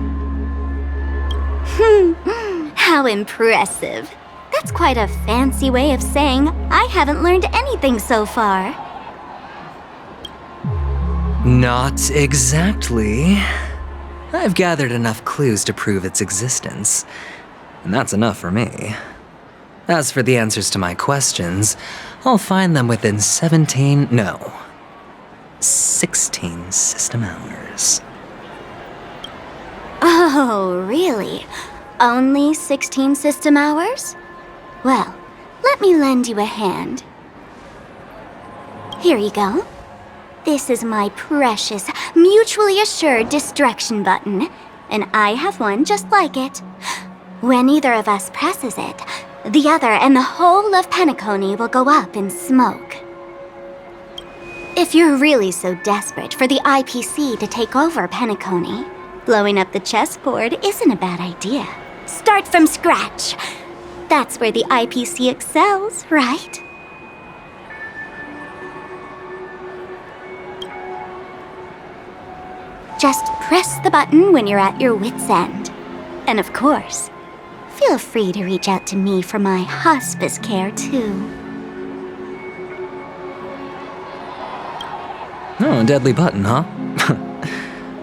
How impressive. That's quite a fancy way of saying I haven't learned anything so far. Not exactly. I've gathered enough clues to prove its existence, and that's enough for me. As for the answers to my questions, I'll find them within 16 system hours. Oh, really? Only 16 system hours? Well, let me lend you a hand. Here you go. This is my precious, mutually assured distraction button, and I have one just like it. When either of us presses it, the other and the whole of Penacony will go up in smoke. If you're really so desperate for the IPC to take over Penacony, blowing up the chessboard isn't a bad idea. Start from scratch. That's where the IPC excels, right? Just press the button when you're at your wit's end. And of course, feel free to reach out to me for my hospice care too. Oh, a deadly button, huh?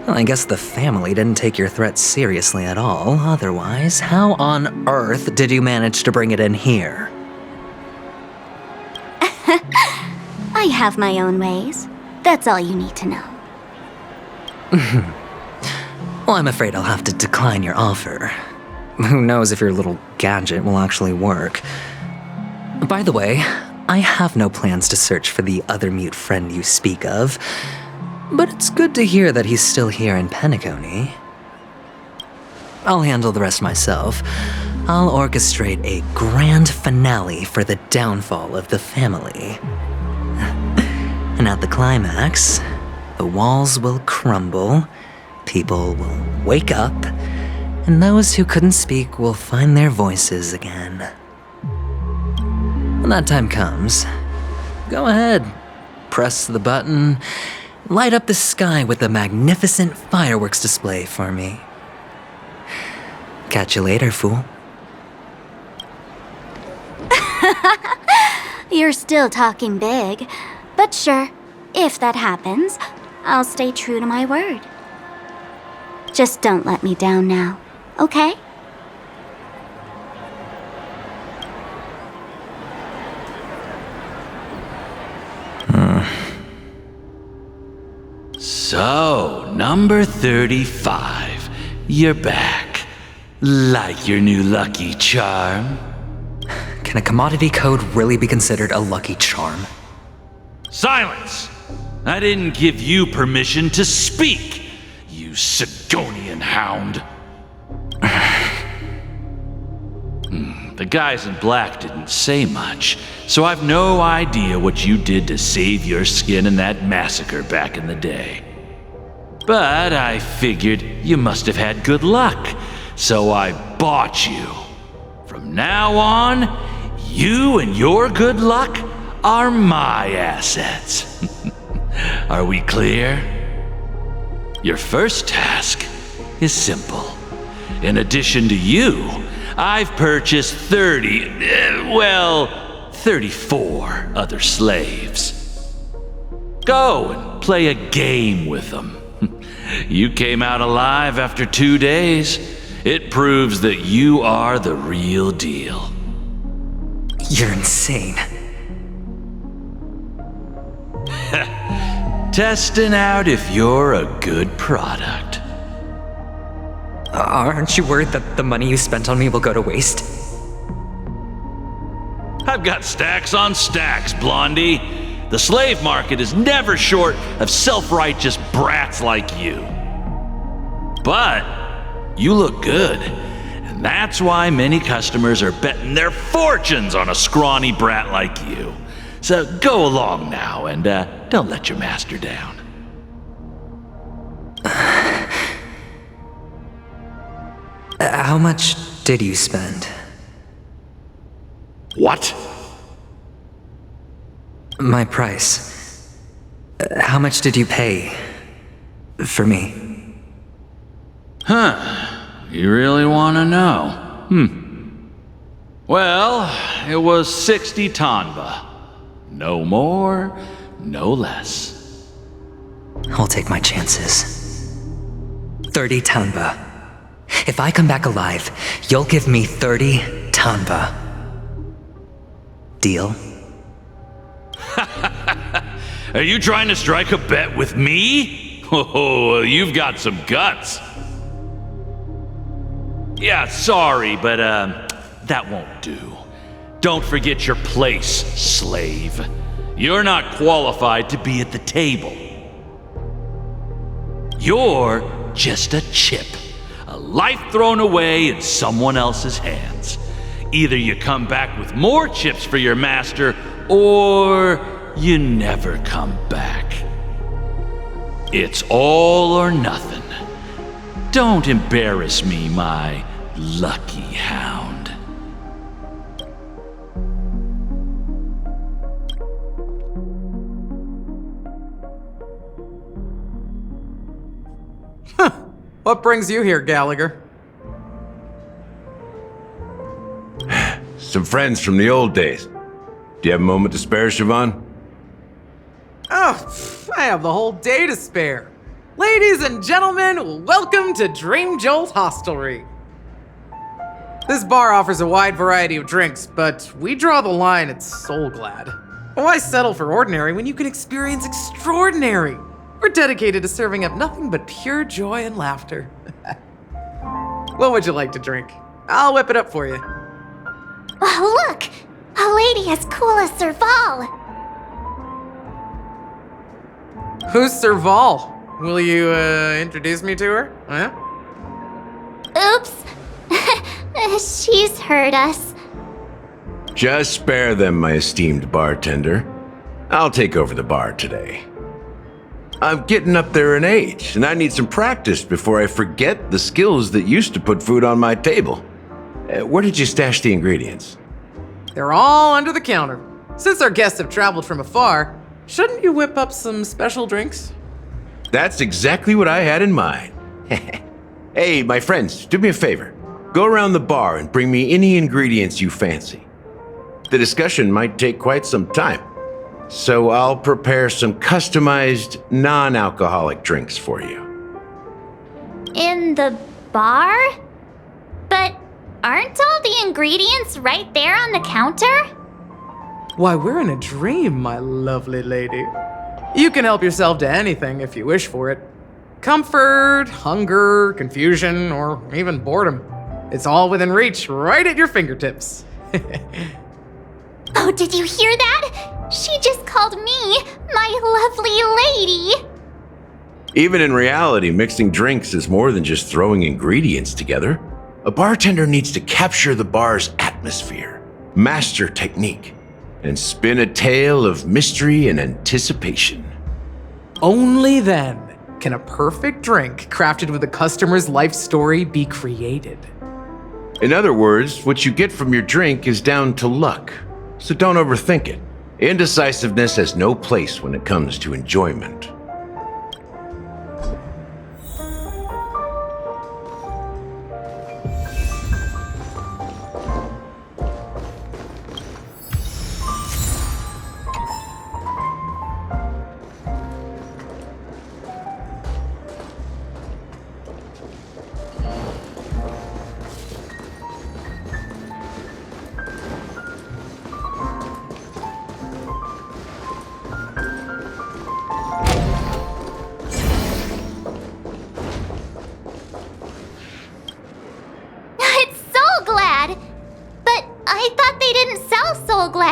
Well, I guess the family didn't take your threat seriously at all. Otherwise, how on earth did you manage to bring it in here? I have my own ways. That's all you need to know. Well, I'm afraid I'll have to decline your offer. Who knows if your little gadget will actually work. By the way, I have no plans to search for the other mute friend you speak of, but it's good to hear that he's still here in Penacony. I'll handle the rest myself. I'll orchestrate a grand finale for the downfall of the family. And at the climax, the walls will crumble, people will wake up, and those who couldn't speak will find their voices again. When that time comes, go ahead, press the button, light up the sky with a magnificent fireworks display for me. Catch you later, fool. You're still talking big, but sure, if that happens, I'll stay true to my word. Just don't let me down now, okay? So, number 35. You're back. Like your new lucky charm? Can a commodity code really be considered a lucky charm? Silence! I didn't give you permission to speak, you Sigonian hound. The guys in black didn't say much, so I've no idea what you did to save your skin in that massacre back in the day. But I figured you must have had good luck, so I bought you. From now on, you and your good luck are my assets. Are we clear? Your first task is simple. In addition to you, I've purchased 34 other slaves. Go and play a game with them. You came out alive after 2 days. It proves that you are the real deal. You're insane. Testing out if you're a good product. Aren't you worried that the money you spent on me will go to waste? I've got stacks on stacks, Blondie. The slave market is never short of self-righteous brats like you. But you look good, and that's why many customers are betting their fortunes on a scrawny brat like you. So go along now and don't let your master down. How much did you spend? What? My price. How much did you pay for me? Huh. You really want to know? Well, it was 60 tanba. No more, no less. I'll take my chances. 30 tanba. If I come back alive, you'll give me 30 tanba. Deal? Are you trying to strike a bet with me? Oh, you've got some guts. Yeah, sorry, but that won't do. Don't forget your place, slave. You're not qualified to be at the table. You're just a chip. A life thrown away in someone else's hands. Either you come back with more chips for your master, or you never come back. It's all or nothing. Don't embarrass me, my lucky hound. What brings you here, Gallagher? Some friends from the old days. Do you have a moment to spare, Siobhan? Oh, I have the whole day to spare. Ladies and gentlemen, welcome to Dream Jolt Hostelry. This bar offers a wide variety of drinks, but we draw the line at Soul Glad. Why settle for ordinary when you can experience extraordinary? We're dedicated to serving up nothing but pure joy and laughter. What would you like to drink? I'll whip it up for you. Oh, look! A lady as cool as Serval! Who's Serval? Will you, introduce me to her? Huh? Oops. She's heard us. Just spare them, my esteemed bartender. I'll take over the bar today. I'm getting up there in age, and I need some practice before I forget the skills that used to put food on my table. Where did you stash the ingredients? They're all under the counter. Since our guests have traveled from afar, shouldn't you whip up some special drinks? That's exactly what I had in mind. Hey, my friends, do me a favor. Go around the bar and bring me any ingredients you fancy. The discussion might take quite some time, so I'll prepare some customized, non-alcoholic drinks for you. In the bar? But aren't all the ingredients right there on the counter? Why, we're in a dream, my lovely lady. You can help yourself to anything if you wish for it. Comfort, hunger, confusion, or even boredom. It's all within reach, right at your fingertips. Oh, did you hear that? She just called me my lovely lady. Even in reality, mixing drinks is more than just throwing ingredients together. A bartender needs to capture the bar's atmosphere, master technique, and spin a tale of mystery and anticipation. Only then can a perfect drink crafted with a customer's life story be created. In other words, what you get from your drink is down to luck, so don't overthink it. Indecisiveness has no place when it comes to enjoyment.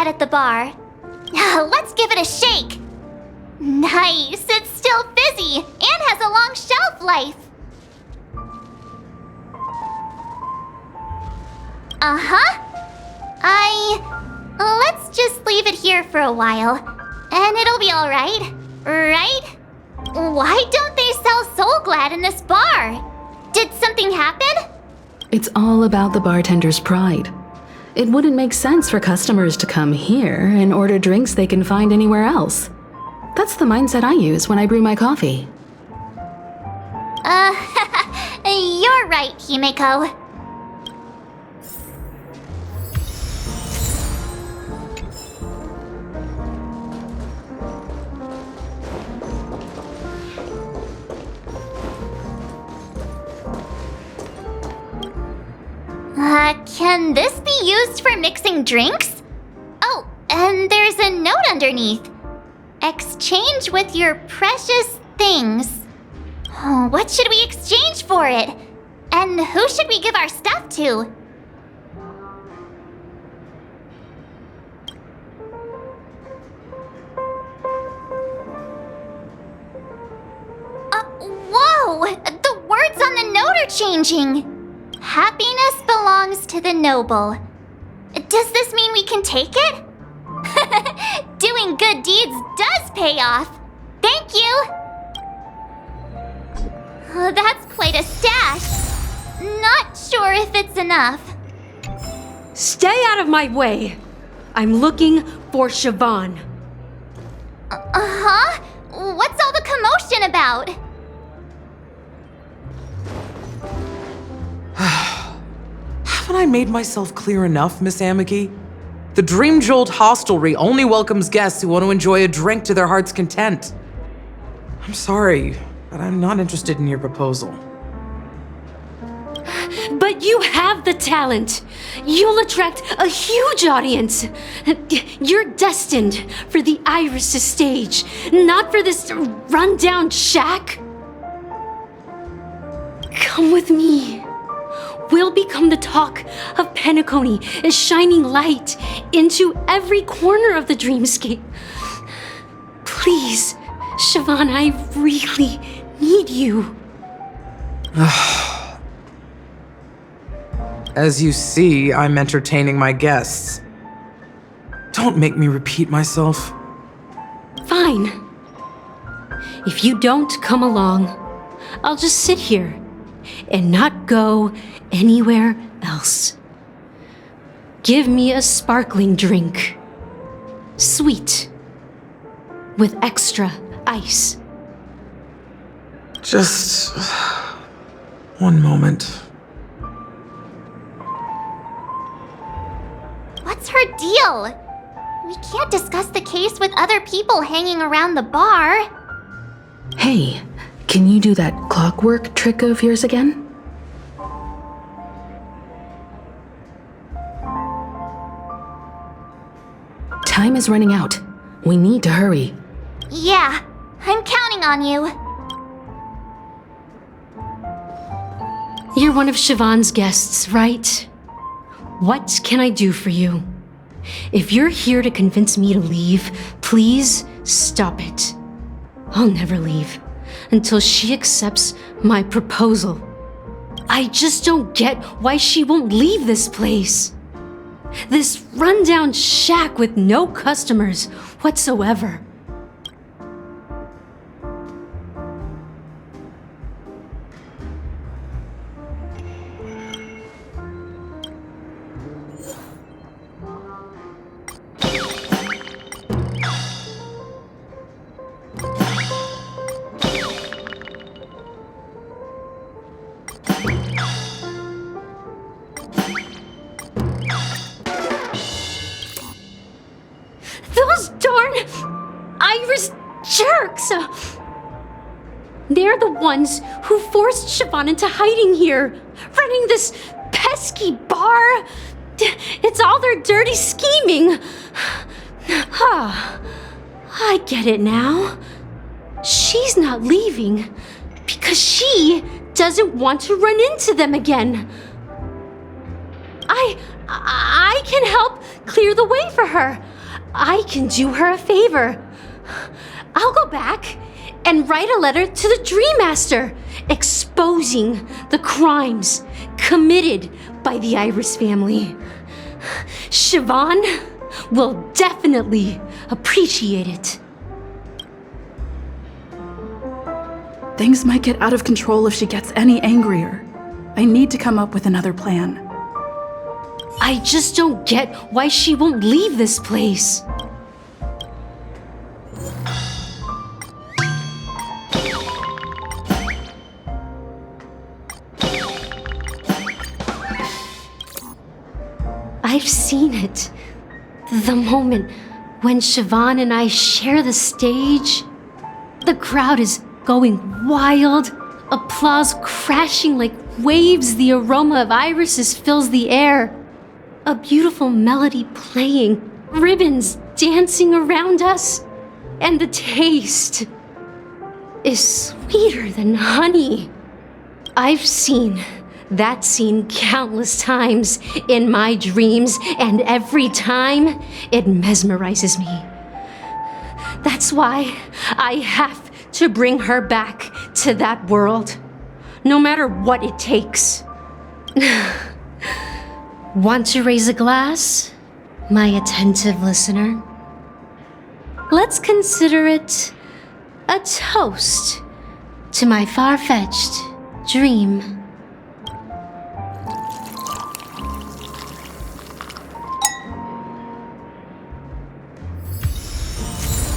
At the bar. Let's give it a shake. Nice, it's still fizzy and has a long shelf life. Let's just leave it here for a while, and it'll be all right, right? Why don't they sell Soul Glad in this bar? Did something happen? It's all about the bartender's pride. It wouldn't make sense for customers to come here and order drinks they can find anywhere else. That's the mindset I use when I brew my coffee. You're right, Himeko. Can this be used for mixing drinks? Oh, and there's a note underneath. Exchange with your precious things. Oh, what should we exchange for it? And who should we give our stuff to? Whoa! The words on the note are changing. Happiness belongs to the noble. Does this mean we can take it? Doing good good deeds does pay off. Thank you! Oh, that's quite a stash. Not sure if it's enough. Stay out of my way. I'm looking for Siobhan. Uh-huh? What's all the commotion about? Haven't I made myself clear enough, Miss Amiki? The Dream Jolt Hostelry only welcomes guests who want to enjoy a drink to their heart's content. I'm sorry, but I'm not interested in your proposal. But you have the talent. You'll attract a huge audience. You're destined for the Iris' stage, not for this rundown shack. Come with me. We'll become the talk of Penacony, a shining light into every corner of the dreamscape. Please, Siobhan, I really need you. As you see, I'm entertaining my guests. Don't make me repeat myself. Fine. If you don't come along, I'll just sit here and not go anywhere else. Give me a sparkling drink. Sweet. With extra ice. Just one moment. What's her deal? We can't discuss the case with other people hanging around the bar. Hey, can you do that clockwork trick of yours again? Time is running out. We need to hurry. Yeah, I'm counting on you. You're one of Siobhan's guests, right? What can I do for you? If you're here to convince me to leave, please stop it. I'll never leave until she accepts my proposal. I just don't get why she won't leave this place. This rundown shack with no customers whatsoever. Those darn Iris jerks! They're the ones who forced Siobhan into hiding here, running this pesky bar. It's all their dirty scheming. I get it now. She's not leaving because she doesn't want to run into them again. I can help clear the way for her. I can do her a favor. I'll go back and write a letter to the Dream Master exposing the crimes committed by the Iris family. Siobhan will definitely appreciate it. Things might get out of control if she gets any angrier. I need to come up with another plan. I just don't get why she won't leave this place. I've seen it. The moment when Siobhan and I share the stage, the crowd is going wild, applause crashing like waves, the aroma of irises fills the air. A beautiful melody playing, ribbons dancing around us, and the taste is sweeter than honey. I've seen that scene countless times in my dreams, and every time it mesmerizes me. That's why I have to bring her back to that world, no matter what it takes. Want to raise a glass, my attentive listener? let's consider it a toast to my far-fetched dream.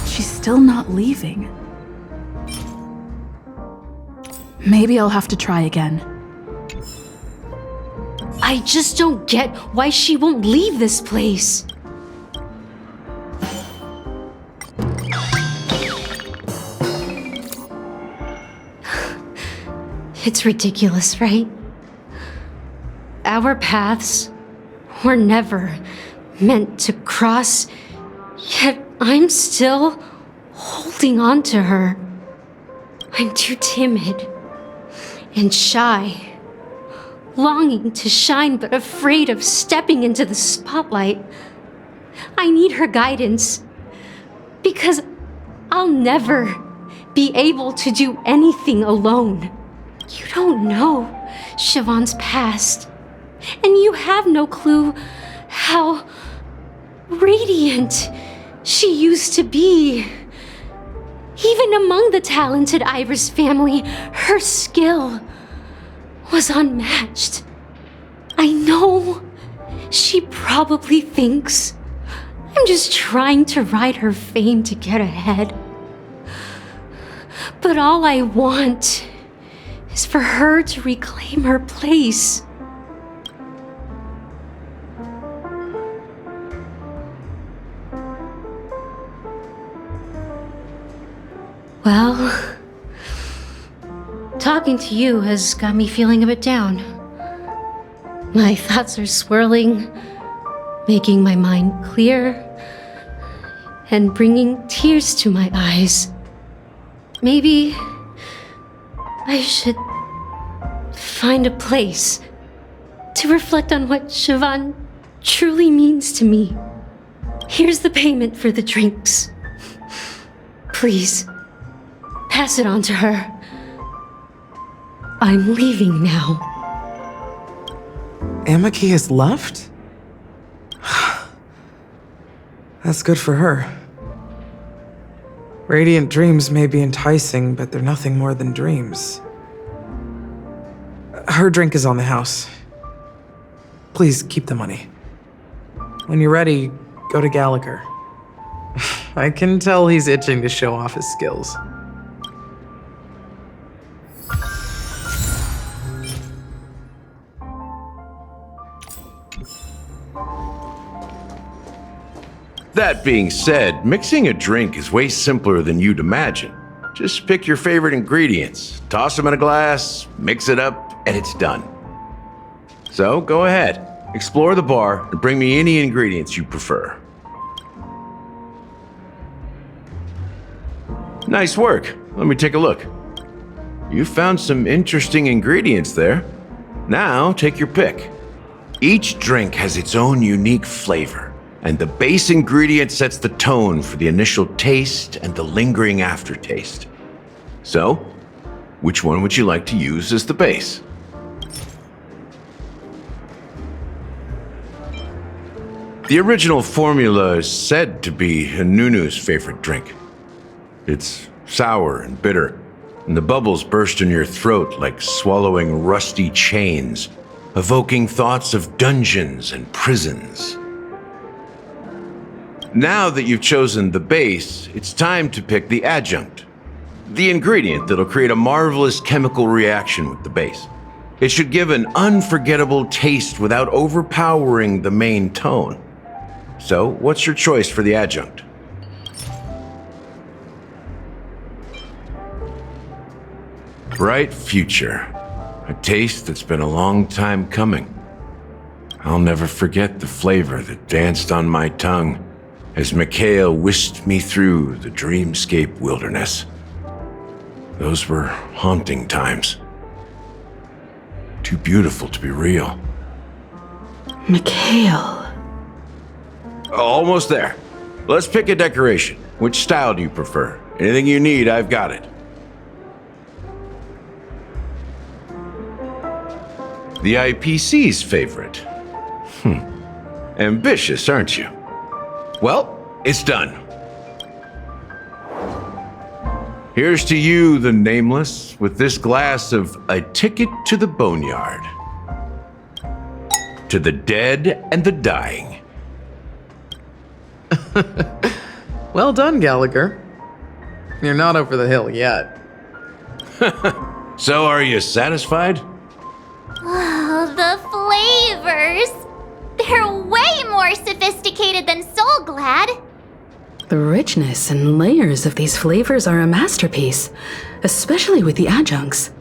She's still not leaving. Maybe I'll have to try again. I just don't get why she won't leave this place. It's ridiculous, right? Our paths were never meant to cross, yet I'm still holding on to her. I'm too timid and shy, longing to shine but afraid of stepping into the spotlight. I need her guidance because I'll never be able to do anything alone. You don't know Siobhan's past, and you have no clue how radiant she used to be. Even among the talented Iris family, her skill was unmatched. I know she probably thinks I'm just trying to ride her fame to get ahead. But all I want is for her to reclaim her place. Well, talking to you has got me feeling a bit down. My thoughts are swirling, making my mind clear, and bringing tears to my eyes. Maybe I should find a place to reflect on what Siobhan truly means to me. Here's the payment for the drinks. Please, pass it on to her. I'm leaving now. Amaki has left? That's good for her. Radiant dreams may be enticing, but they're nothing more than dreams. Her drink is on the house. Please keep the money. When you're ready, go to Gallagher. I can tell he's itching to show off his skills. That being said, mixing a drink is way simpler than you'd imagine. Just pick your favorite ingredients, toss them in a glass, mix it up, and it's done. So go ahead, explore the bar, and bring me any ingredients you prefer. Nice work. Let me take a look. You found some interesting ingredients there. Now take your pick. Each drink has its own unique flavor, and the base ingredient sets the tone for the initial taste and the lingering aftertaste. So, which one would you like to use as the base? The original formula is said to be Nunu's favorite drink. It's sour and bitter, and the bubbles burst in your throat like swallowing rusty chains, evoking thoughts of dungeons and prisons. Now that you've chosen the base, it's time to pick the adjunct, the ingredient that'll create a marvelous chemical reaction with the base. It should give an unforgettable taste without overpowering the main tone. So, what's your choice for the adjunct? Bright future. A taste that's been a long time coming. I'll never forget the flavor that danced on my tongue as Mikhail whisked me through the dreamscape wilderness. Those were haunting times. Too beautiful to be real. Mikhail. Almost there. Let's pick a decoration. Which style do you prefer? Anything you need, I've got it. The IPC's favorite. Ambitious, aren't you? Well, it's done. Here's to you, the Nameless, with this glass of a ticket to the boneyard. To the dead and the dying. Well done, Gallagher. You're not over the hill yet. So are you satisfied? Oh, the flavors! They're way more sophisticated than Soul Glad. The richness and layers of these flavors are a masterpiece, especially with the adjuncts.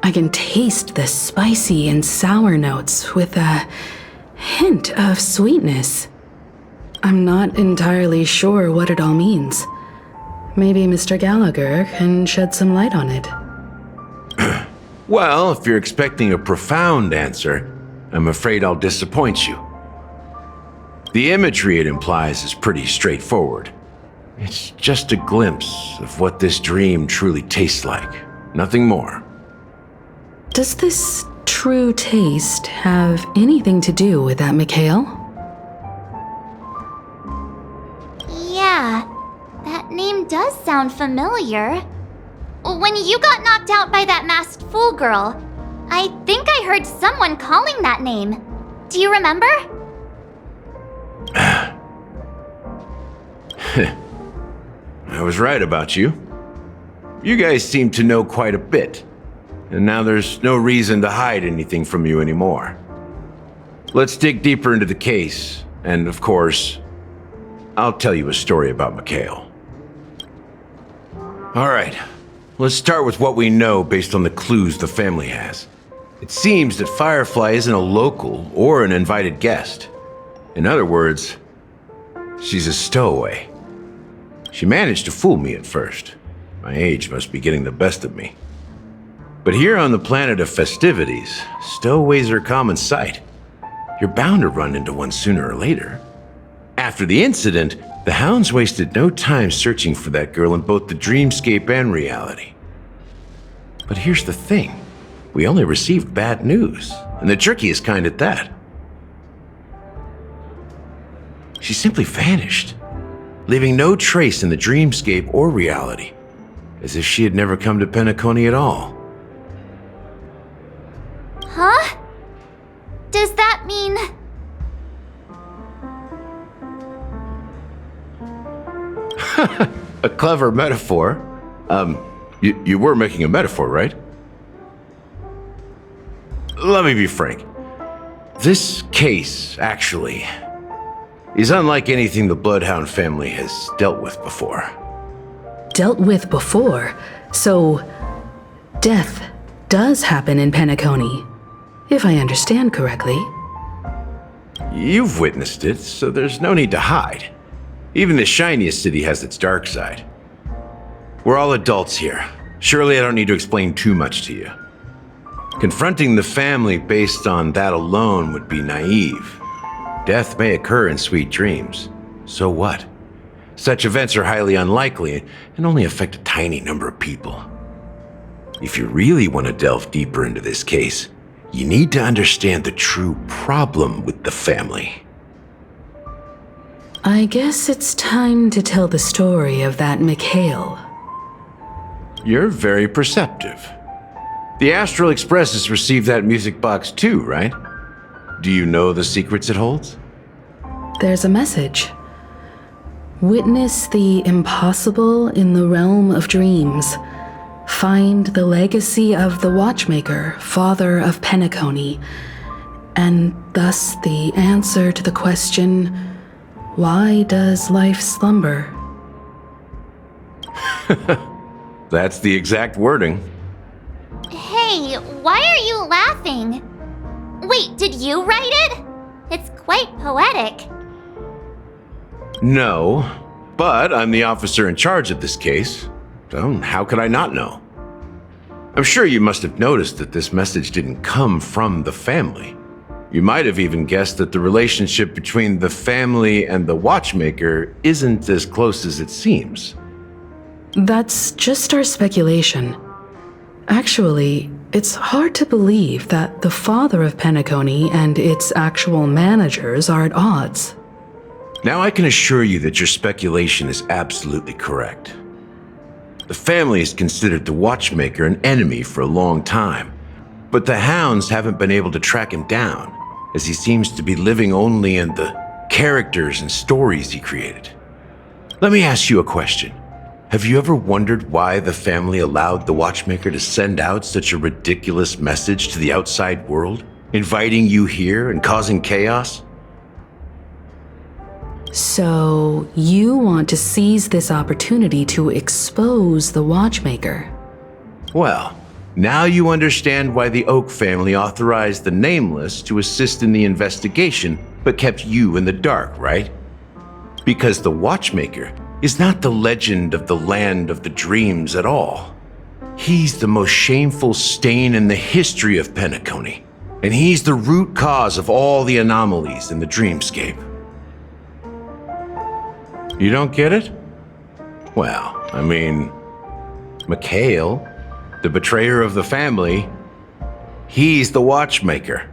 I can taste the spicy and sour notes with a hint of sweetness. I'm not entirely sure what it all means. Maybe Mr. Gallagher can shed some light on it. Well, if you're expecting a profound answer, I'm afraid I'll disappoint you. The imagery it implies is pretty straightforward. It's just a glimpse of what this dream truly tastes like. Nothing more. Does this true taste have anything to do with that Mikhail? Yeah, that name does sound familiar. When you got knocked out by that masked fool girl, I think I heard someone calling that name. Do you remember? I was right about you. You guys seem to know quite a bit, and now there's no reason to hide anything from you anymore. Let's dig deeper into the case, and of course, I'll tell you a story about Mikhail. All right, let's start with what we know based on the clues the family has. It seems that Firefly isn't a local or an invited guest. In other words, she's a stowaway. She managed to fool me at first. My age must be getting the best of me. But here on the planet of festivities, stowaways are a common sight. You're bound to run into one sooner or later. After the incident, the hounds wasted no time searching for that girl in both the dreamscape and reality. But here's the thing. We only received bad news, and the trickiest kind at that. She simply vanished, leaving no trace in the dreamscape or reality, as if she had never come to Penacony at all. Huh? Does that mean... A clever metaphor. You were making a metaphor, right? Let me be frank. This case, actually, is unlike anything the Bloodhound family has dealt with before. Dealt with before? So, death does happen in Penacony, if I understand correctly. You've witnessed it, so there's no need to hide. Even the shiniest city has its dark side. We're all adults here. Surely I don't need to explain too much to you. Confronting the family based on that alone would be naive. Death may occur in sweet dreams. So what? Such events are highly unlikely and only affect a tiny number of people. If you really want to delve deeper into this case, you need to understand the true problem with the family. I guess it's time to tell the story of that Mikhail. You're very perceptive. The Astral Express has received that music box too, right? Do you know the secrets it holds? There's a message. Witness the impossible in the realm of dreams. Find the legacy of the Watchmaker, father of Penacony, and thus the answer to the question, why does life slumber? That's the exact wording. Hey, why are you laughing? Wait, did you write it? It's quite poetic. No, but I'm the officer in charge of this case, so how could I not know? I'm sure you must have noticed that this message didn't come from the family. You might have even guessed that the relationship between the family and the Watchmaker isn't as close as it seems. That's just our speculation. Actually, it's hard to believe that the father of Penacony and its actual managers are at odds. Now I can assure you that your speculation is absolutely correct. The family has considered the Watchmaker an enemy for a long time, but the hounds haven't been able to track him down, as he seems to be living only in the characters and stories he created. Let me ask you a question. Have you ever wondered why the family allowed the Watchmaker to send out such a ridiculous message to the outside world, inviting you here and causing chaos? So, you want to seize this opportunity to expose the Watchmaker? Well, now you understand why the Oak family authorized the Nameless to assist in the investigation, but kept you in the dark, right? Because the Watchmaker is not the legend of the Land of the Dreams at all. He's the most shameful stain in the history of Penacony, and he's the root cause of all the anomalies in the dreamscape. You don't get it? Well, I mean, Mikhail, the betrayer of the family, he's the Watchmaker.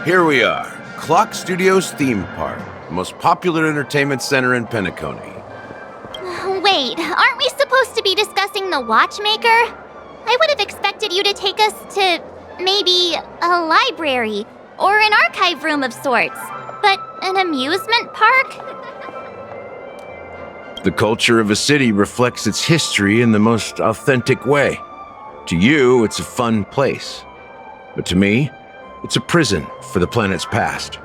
Here we are, Clock Studios theme park, the most popular entertainment center in Penacony. Wait, aren't we supposed to be discussing the Watchmaker? I would have expected you to take us to maybe a library or an archive room of sorts. But an amusement park? The culture of a city reflects its history in the most authentic way. To you, it's a fun place. But to me, it's a prison for the planet's past.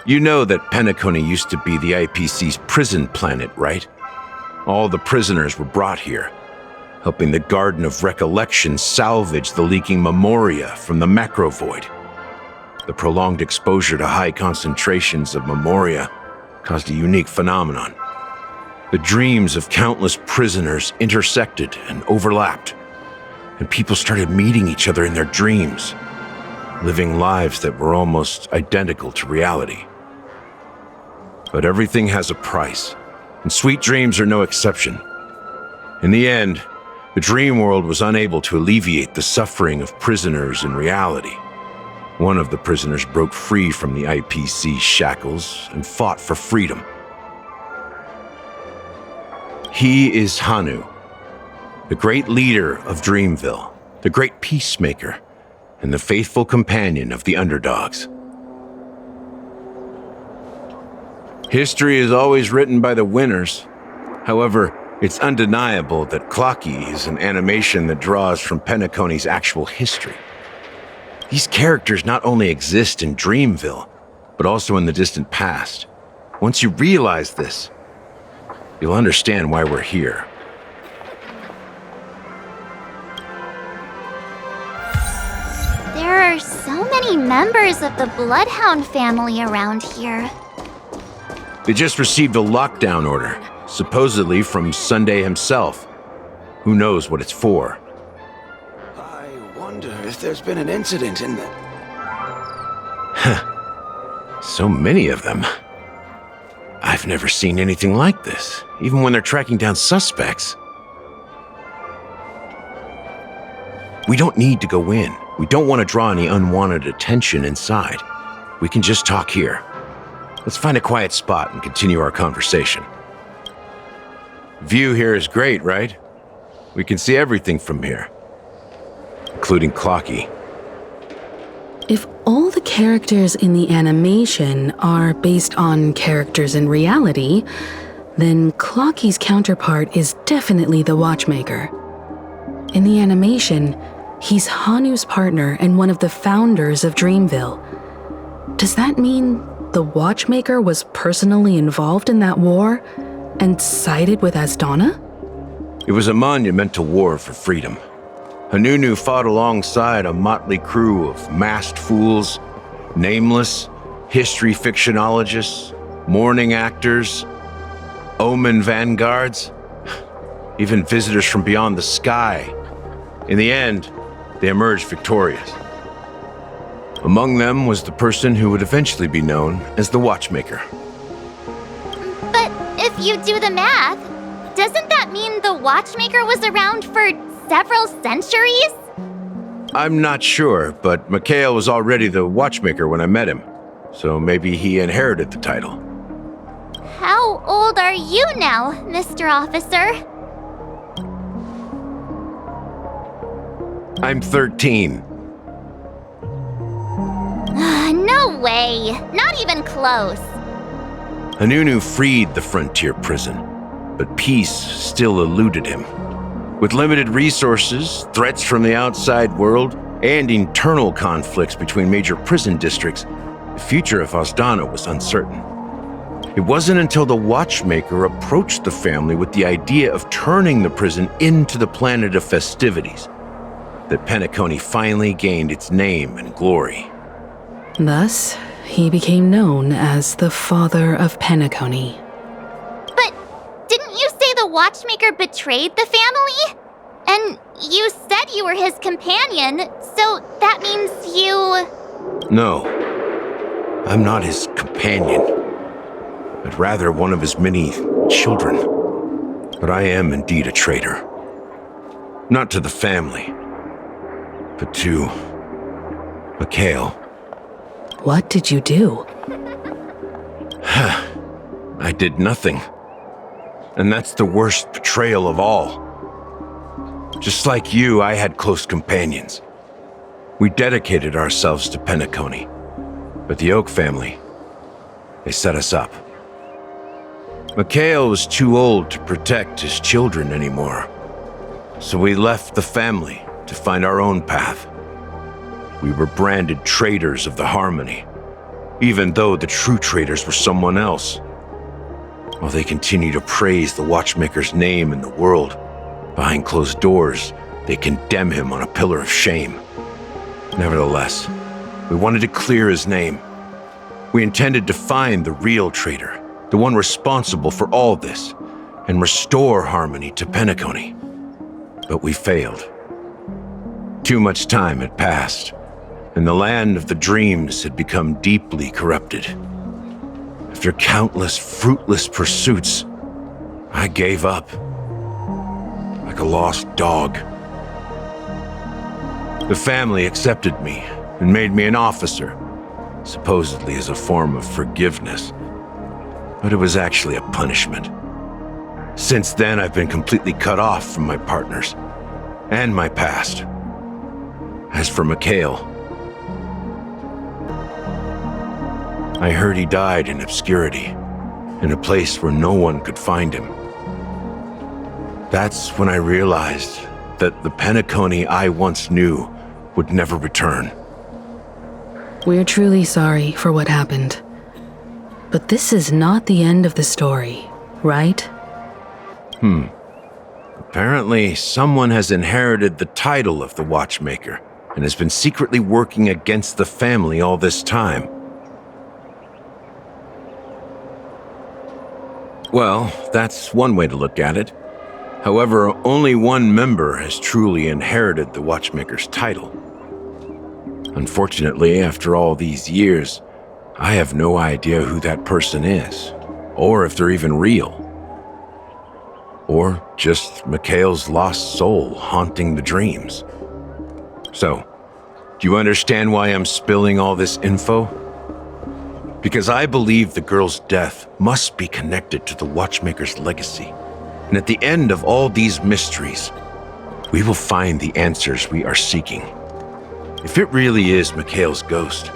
You know that Penacony used to be the IPC's prison planet, right? All the prisoners were brought here, helping the Garden of Recollection salvage the leaking memoria from the macro void. The prolonged exposure to high concentrations of memoria caused a unique phenomenon. The dreams of countless prisoners intersected and overlapped, and people started meeting each other in their dreams, living lives that were almost identical to reality. But everything has a price, and sweet dreams are no exception. In the end, the dream world was unable to alleviate the suffering of prisoners in reality. One of the prisoners broke free from the IPC shackles and fought for freedom. He is Hanu, the great leader of Dreamville, the great peacemaker, and the faithful companion of the underdogs. History is always written by the winners. However, it's undeniable that Clocky is an animation that draws from Penacony's actual history. These characters not only exist in Dreamville, but also in the distant past. Once you realize this, you'll understand why we're here. There are so many members of the Bloodhound family around here. They just received a lockdown order, supposedly from Sunday himself. Who knows what it's for? I wonder if there's been an incident in the... So many of them. I've never seen anything like this, even when they're tracking down suspects. We don't need to go in. We don't want to draw any unwanted attention inside. We can just talk here. Let's find a quiet spot and continue our conversation. View here is great, right? We can see everything from here, including Clocky. If all the characters in the animation are based on characters in reality, then Clocky's counterpart is definitely the Watchmaker. In the animation, he's Hanu's partner and one of the founders of Dreamville. Does that mean the Watchmaker was personally involved in that war and sided with Asdana? It was a monumental war for freedom. Hanunu fought alongside a motley crew of masked fools, nameless, history fictionologists, mourning actors, omen vanguards, even visitors from beyond the sky. In the end, they emerged victorious. Among them was the person who would eventually be known as the Watchmaker. But if you do the math, doesn't that mean the Watchmaker was around for several centuries? I'm not sure, but Mikhail was already the Watchmaker when I met him. So maybe he inherited the title. How old are you now, Mr. Officer? I'm 13. No way. Not even close. Anunu freed the frontier prison, but peace still eluded him. With limited resources, threats from the outside world, and internal conflicts between major prison districts, the future of Osdana was uncertain. It wasn't until the Watchmaker approached the family with the idea of turning the prison into the planet of festivities that Penacony finally gained its name and glory. Thus, he became known as the Father of Penacony. But didn't you say the Watchmaker betrayed the family? And you said you were his companion, so that means you... No, I'm not his companion, but rather one of his many children. But I am indeed a traitor. Not to the family, but to Mikhail. What did you do? I did nothing. And that's the worst betrayal of all. Just like you, I had close companions. We dedicated ourselves to Penacony. But the Oak family, they set us up. Mikhail was too old to protect his children anymore. So we left the family to find our own path. We were branded traitors of the Harmony, even though the true traitors were someone else. While they continue to praise the Watchmaker's name in the world, behind closed doors, they condemn him on a pillar of shame. Nevertheless, we wanted to clear his name. We intended to find the real traitor, the one responsible for all this, and restore harmony to Penacony. But we failed. Too much time had passed, and the land of the dreams had become deeply corrupted. After countless fruitless pursuits, I gave up. Like a lost dog. The family accepted me and made me an officer, supposedly as a form of forgiveness. But it was actually a punishment. Since then, I've been completely cut off from my partners and my past. As for Mikhail, I heard he died in obscurity, in a place where no one could find him. That's when I realized that the Penacony I once knew would never return. We're truly sorry for what happened. But this is not the end of the story, right? Apparently, someone has inherited the title of the Watchmaker and has been secretly working against the family all this time. Well, that's one way to look at it. However, only one member has truly inherited the Watchmaker's title. Unfortunately, after all these years, I have no idea who that person is, or if they're even real. Or just Mikhail's lost soul haunting the dreams. So, do you understand why I'm spilling all this info? Because I believe the girl's death must be connected to the Watchmaker's legacy. And at the end of all these mysteries, we will find the answers we are seeking. If it really is Mikhail's ghost,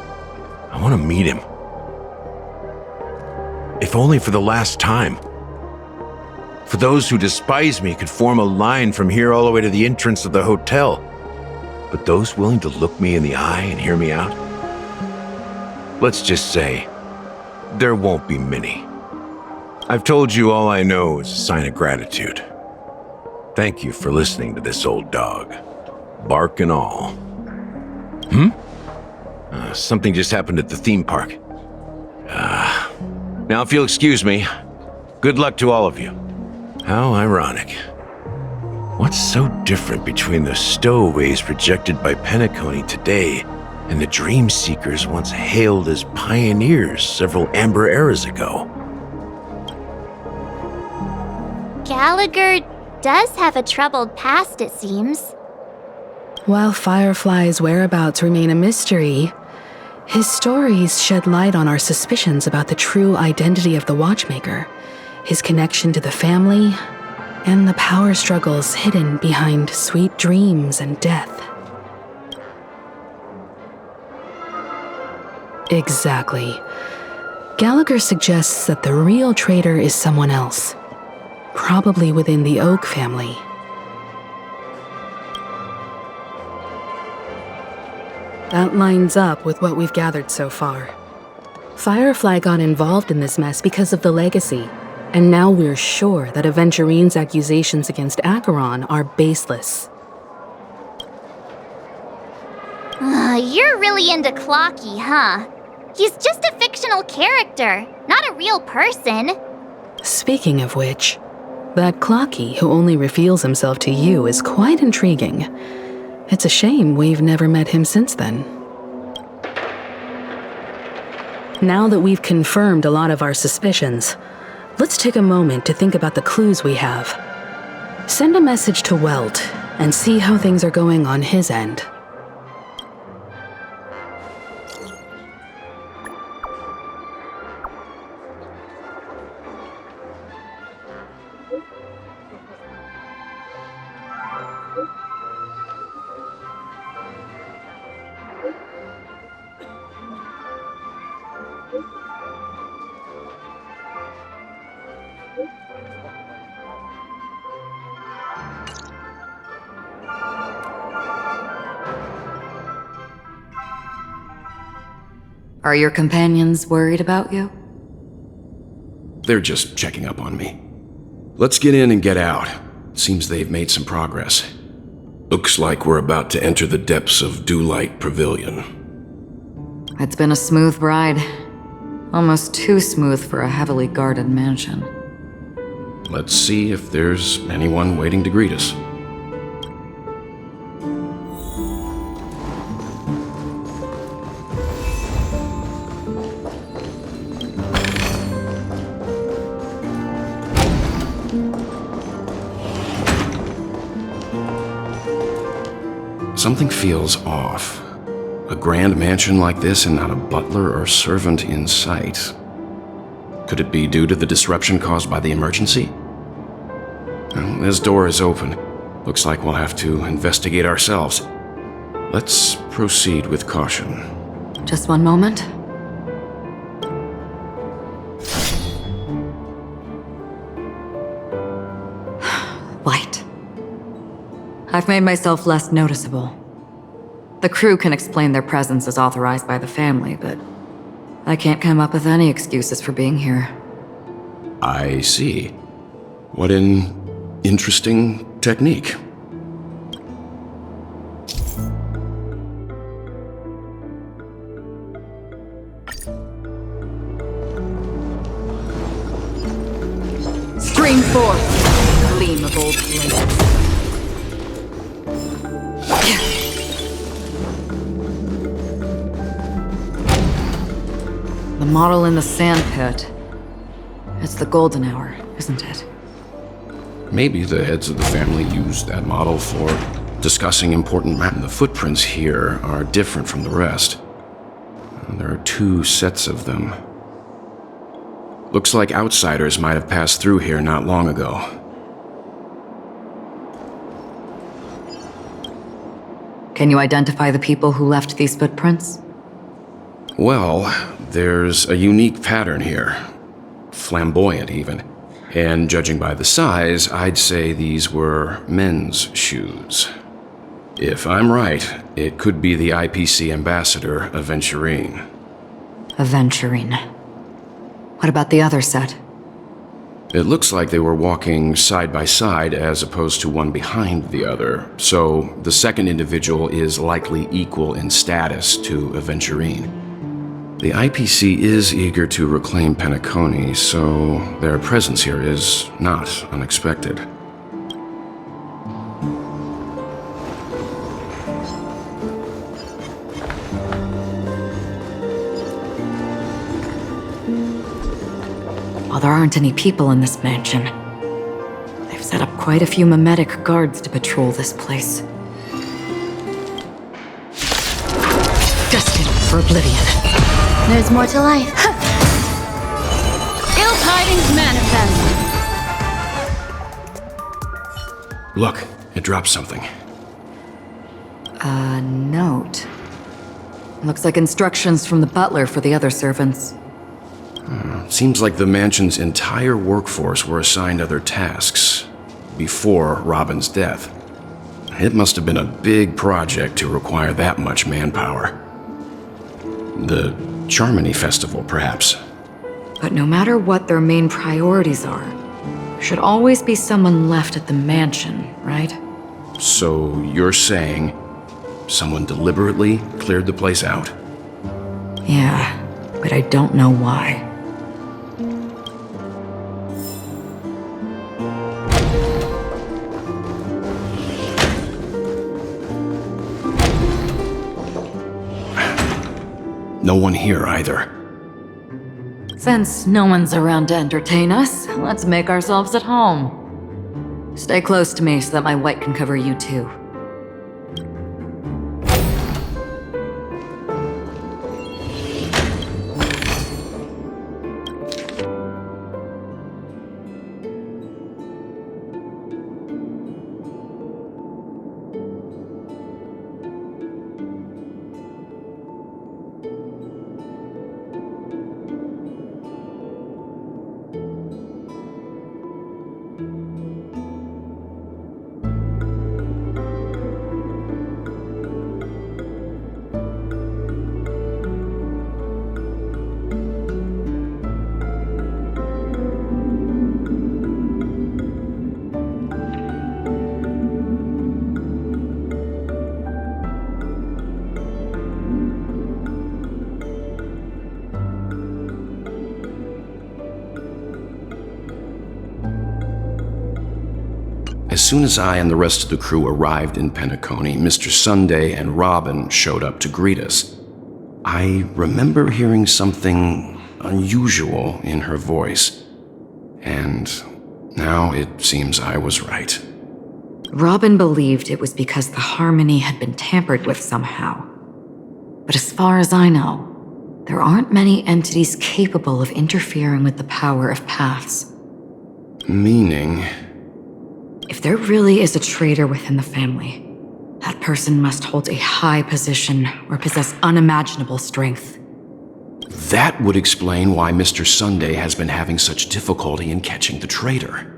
I want to meet him. If only for the last time. For those who despise me could form a line from here all the way to the entrance of the hotel. But those willing to look me in the eye and hear me out? Let's just say, there won't be many. I've told you all I know is a sign of gratitude. Thank you for listening to this old dog. Bark and all. Something just happened at the theme park. Now if you'll excuse me, good luck to all of you. How ironic. What's so different between the stowaways rejected by Penacony today and the dream seekers once hailed as pioneers several amber eras ago? Gallagher does have a troubled past, it seems. While Firefly's whereabouts remain a mystery, his stories shed light on our suspicions about the true identity of the Watchmaker, his connection to the family, and the power struggles hidden behind sweet dreams and death. Exactly. Gallagher suggests that the real traitor is someone else, probably within the Oak family. That lines up with what we've gathered so far. Firefly got involved in this mess because of the legacy, and now we're sure that Aventurine's accusations against Acheron are baseless. You're really into Clocky, huh? He's just a fictional character, not a real person. Speaking of which, that Clocky who only reveals himself to you is quite intriguing. It's a shame we've never met him since then. Now that we've confirmed a lot of our suspicions, let's take a moment to think about the clues we have. Send a message to Welt and see how things are going on his end. Are your companions worried about you? They're just checking up on me. Let's get in and get out. Seems they've made some progress. Looks like we're about to enter the depths of Dewlight Pavilion. It's been a smooth ride. Almost too smooth for a heavily guarded mansion. Let's see if there's anyone waiting to greet us. Something feels off. A grand mansion like this and not a butler or servant in sight. Could it be due to the disruption caused by the emergency? Well, this door is open. Looks like we'll have to investigate ourselves. Let's proceed with caution. Just one moment. Light. I've made myself less noticeable. The crew can explain their presence as authorized by the family, but I can't come up with any excuses for being here. I see. What an interesting technique. Stream forth, gleam of old blades. The model in the sand pit. It's the golden hour, isn't it? Maybe the heads of the family used that model for discussing important matters. The footprints here are different from the rest. There are 2 sets of them. Looks like outsiders might have passed through here not long ago. Can you identify the people who left these footprints? Well, there's a unique pattern here. Flamboyant, even. And judging by the size, I'd say these were men's shoes. If I'm right, it could be the IPC ambassador, Aventurine. Aventurine. What about the other set? It looks like they were walking side by side as opposed to one behind the other, so the second individual is likely equal in status to Aventurine. The IPC is eager to reclaim Penacony, so their presence here is not unexpected. Well, there aren't any people in this mansion. I've set up quite a few mimetic guards to patrol this place. Destined for oblivion. There's more to life. Ill tidings manifest. Look, it dropped something. A note. Looks like instructions from the butler for the other servants. Seems like the mansion's entire workforce were assigned other tasks before Robin's death. It must have been a big project to require that much manpower. The Charmony Festival, perhaps. But no matter what their main priorities are, there should always be someone left at the mansion, right? So you're saying someone deliberately cleared the place out? Yeah, but I don't know why. No one here either. Since no one's around to entertain us, let's make ourselves at home. Stay close to me so that my white can cover you too. As soon as I and the rest of the crew arrived in Penacony, Mr. Sunday and Robin showed up to greet us. I remember hearing something unusual in her voice, and now it seems I was right. Robin believed it was because the harmony had been tampered with somehow. But as far as I know, there aren't many entities capable of interfering with the power of paths. Meaning? If there really is a traitor within the family, that person must hold a high position or possess unimaginable strength. That would explain why Mr. Sunday has been having such difficulty in catching the traitor.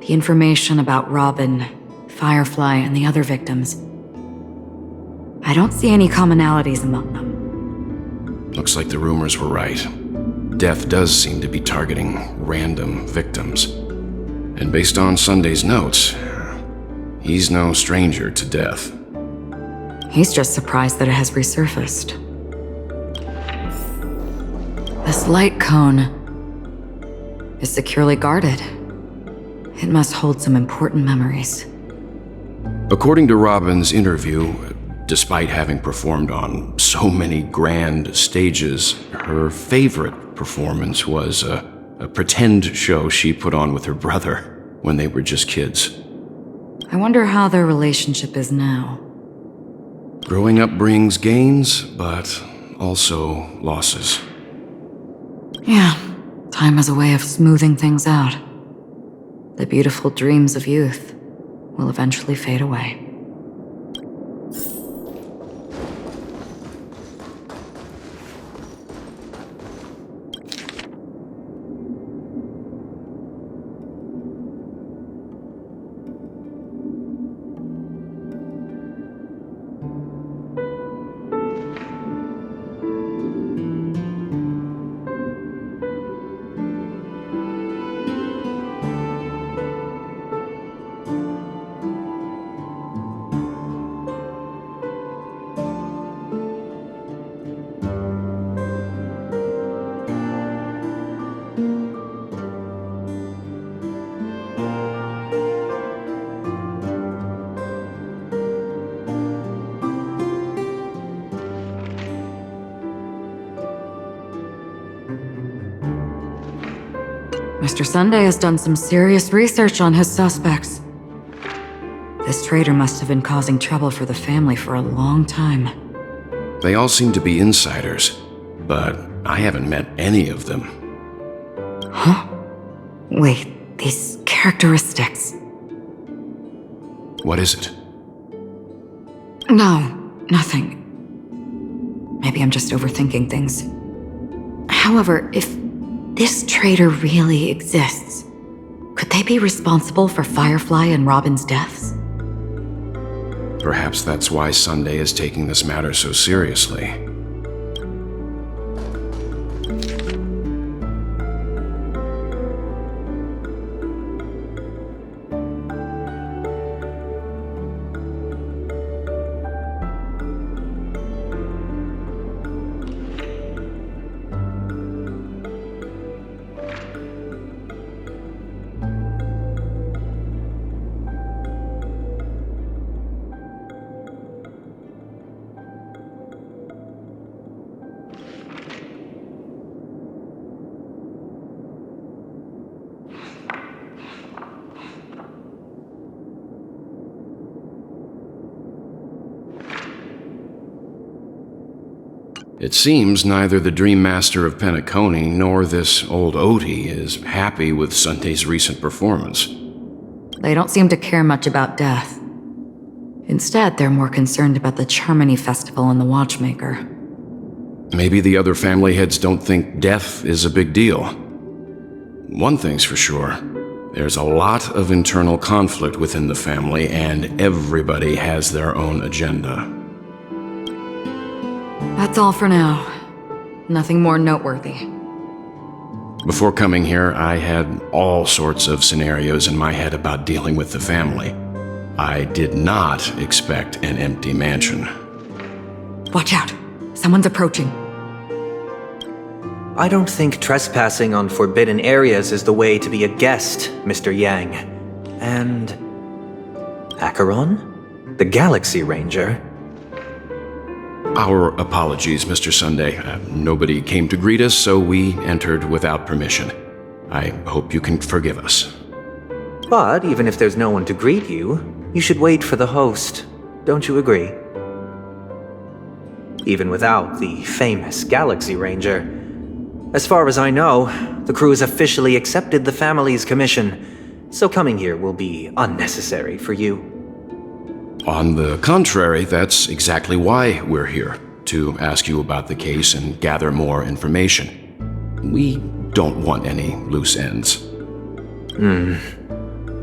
The information about Robin, Firefly, and the other victims. I don't see any commonalities among them. Looks like the rumors were right. Death does seem to be targeting random victims. And based on Sunday's notes, he's no stranger to death. He's just surprised that it has resurfaced. This light cone is securely guarded. It must hold some important memories. According to Robin's interview, despite having performed on so many grand stages, her favorite performance was a pretend show she put on with her brother when they were just kids. I wonder how their relationship is now. Growing up brings gains, but also losses. Yeah, time has a way of smoothing things out. The beautiful dreams of youth will eventually fade away. Mr. Sunday has done some serious research on his suspects. This traitor must have been causing trouble for the family for a long time. They all seem to be insiders, but I haven't met any of them. Huh? Wait, these characteristics. What is it? No, nothing. Maybe I'm just overthinking things. However, if this traitor really exists, could they be responsible for Firefly and Robin's deaths? Perhaps that's why Sunday is taking this matter so seriously. It seems neither the Dream Master of Penacony nor this old Odie is happy with Sunday's recent performance. They don't seem to care much about death. Instead, they're more concerned about the Charmony Festival and the Watchmaker. Maybe the other family heads don't think death is a big deal. One thing's for sure. There's a lot of internal conflict within the family, and everybody has their own agenda. That's all for now. Nothing more noteworthy. Before coming here, I had all sorts of scenarios in my head about dealing with the family. I did not expect an empty mansion. Watch out! Someone's approaching. I don't think trespassing on forbidden areas is the way to be a guest, Mr. Yang. And... Acheron? The Galaxy Ranger? Our apologies, Mr. Sunday. Nobody came to greet us, so we entered without permission. I hope you can forgive us. But even if there's no one to greet you, you should wait for the host. Don't you agree? Even without the famous Galaxy Ranger. As far as I know, the crew has officially accepted the family's commission, so coming here will be unnecessary for you. On the contrary, that's exactly why we're here, to ask you about the case and gather more information. We don't want any loose ends.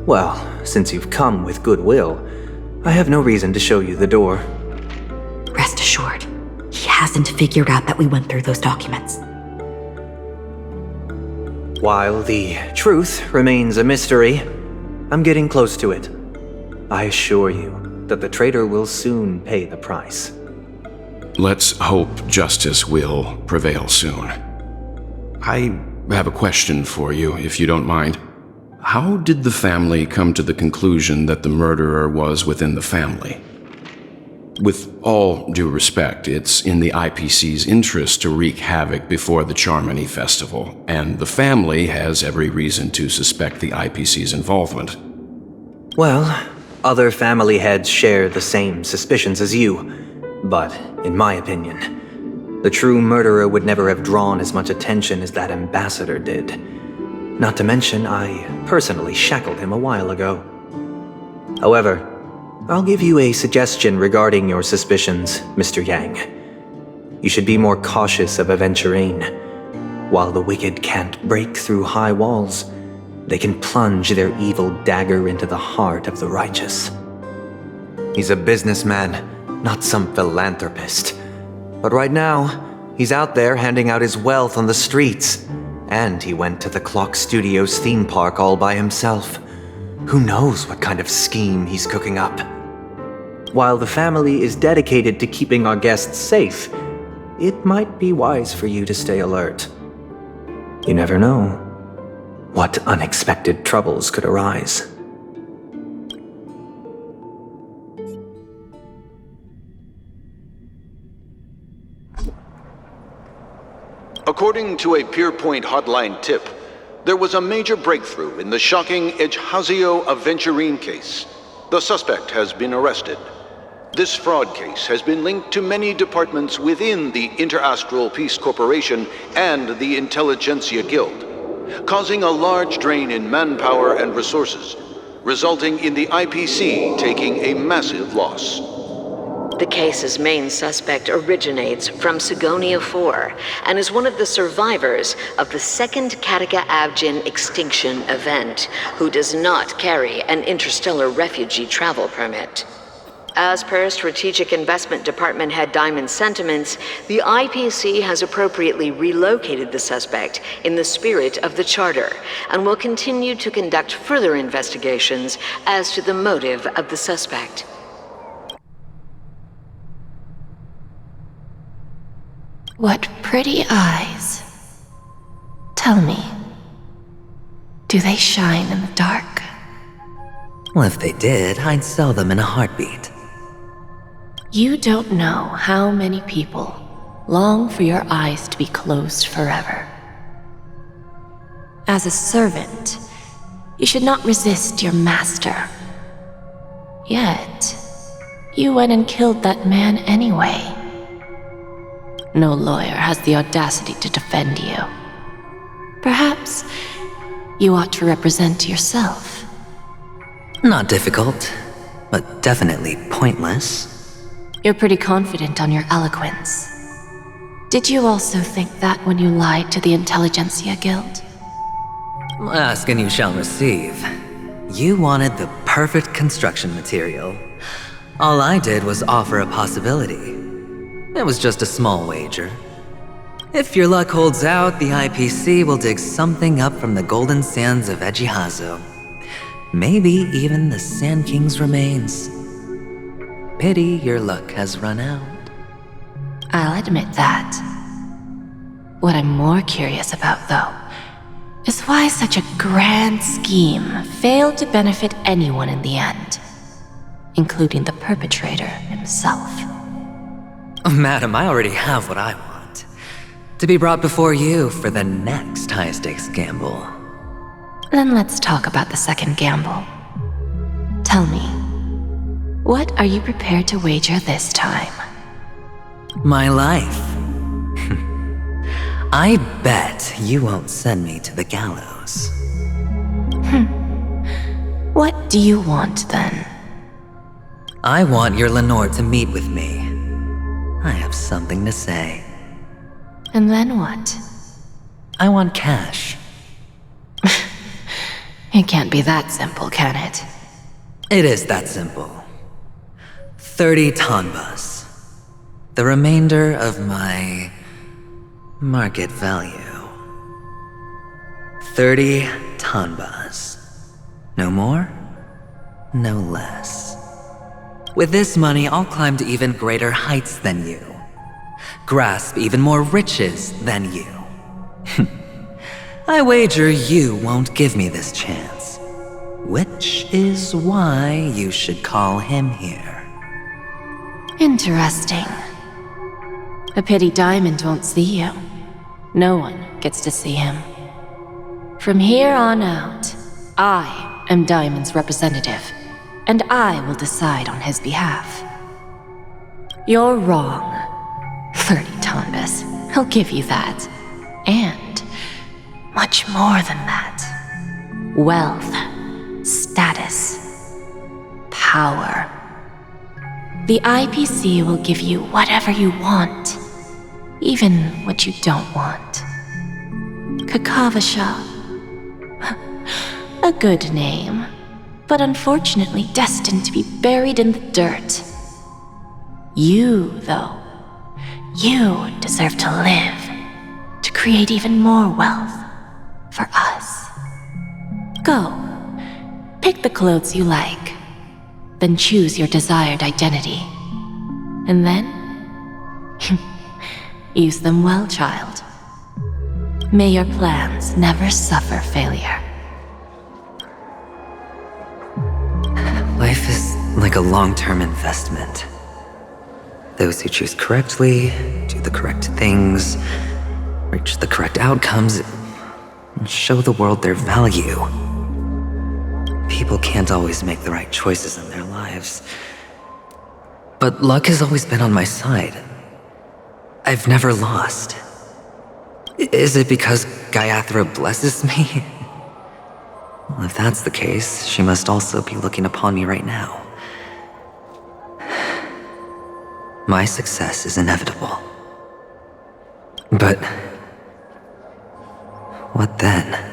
Well, since you've come with goodwill, I have no reason to show you the door. Rest assured, he hasn't figured out that we went through those documents. While the truth remains a mystery, I'm getting close to it. I assure you that the traitor will soon pay the price. Let's hope justice will prevail soon. I have a question for you, if you don't mind. How did the family come to the conclusion that the murderer was within the family? With all due respect, it's in the IPC's interest to wreak havoc before the Charmony Festival, and the family has every reason to suspect the IPC's involvement. Well, other family heads share the same suspicions as you, but in my opinion, The true murderer would never have drawn as much attention as that ambassador did. Not to mention, I personally shackled him a while ago. However, I'll give you a suggestion regarding your suspicions, Mr. Yang. You should be more cautious of Aventurine. While the wicked can't break through high walls, they can plunge their evil dagger into the heart of the righteous. He's a businessman, not some philanthropist. But right now, he's out there handing out his wealth on the streets. And he went to the Clock Studios theme park all by himself. Who knows what kind of scheme he's cooking up? While the family is dedicated to keeping our guests safe, it might be wise for you to stay alert. You never know what unexpected troubles could arise. According to a Pierpoint hotline tip, there was a major breakthrough in the shocking Ejhazio Aventurine case. The suspect has been arrested. This fraud case has been linked to many departments within the Interastral Peace Corporation and the Intelligentsia Guild, causing a large drain in manpower and resources, resulting in the IPC taking a massive loss. The case's main suspect originates from Sigonia 4 and is one of the survivors of the second Kataka Abjin extinction event, who does not carry an interstellar refugee travel permit. As per Strategic Investment Department Head Diamond's sentiments, the IPC has appropriately relocated the suspect in the spirit of the Charter and will continue to conduct further investigations as to the motive of the suspect. What pretty eyes. Tell me, do they shine in the dark? Well, if they did, I'd sell them in a heartbeat. You don't know how many people long for your eyes to be closed forever. As a servant, you should not resist your master. Yet, you went and killed that man anyway. No lawyer has the audacity to defend you. Perhaps you ought to represent yourself. Not difficult, but definitely pointless. You're pretty confident on your eloquence. Did you also think that when you lied to the Intelligentsia Guild? Ask and you shall receive. You wanted the perfect construction material. All I did was offer a possibility. It was just a small wager. If your luck holds out, the IPC will dig something up from the golden sands of Ejhazio. Maybe even the Sand King's remains. Pity your luck has run out. I'll admit that. What I'm more curious about, though, is why such a grand scheme failed to benefit anyone in the end, including the perpetrator himself. Madam, I already have what I want. To be brought before you for the next high-stakes gamble. Then let's talk about the second gamble. Tell me, what are you prepared to wager this time? My life. I bet you won't send me to the gallows. What do you want, then? I want your Lenore to meet with me. I have something to say. And then what? I want cash. It can't be that simple, can it? It is that simple. 30 tanbas. The remainder of my market value. 30 tanbas. No more, no less. With this money, I'll climb to even greater heights than you. Grasp even more riches than you. I wager you won't give me this chance. Which is why you should call him here. Interesting. A pity Diamond won't see you. No one gets to see him. From here on out, I am Diamond's representative, and I will decide on his behalf. You're wrong, 30 tanbas. He'll give you that. And much more than that. Wealth, status, power. The IPC will give you whatever you want, even what you don't want. Kakavasha. A good name, but unfortunately destined to be buried in the dirt. You, though, you deserve to live, to create even more wealth for us. Go, pick the clothes you like, then choose your desired identity. And then, use them well, child. May your plans never suffer failure. Life is like a long-term investment. Those who choose correctly, do the correct things, reach the correct outcomes, and show the world their value. People can't always make the right choices in their lives. But luck has always been on my side. I've never lost. Is it because Gayathra blesses me? Well, if that's the case, she must also be looking upon me right now. My success is inevitable. But what then?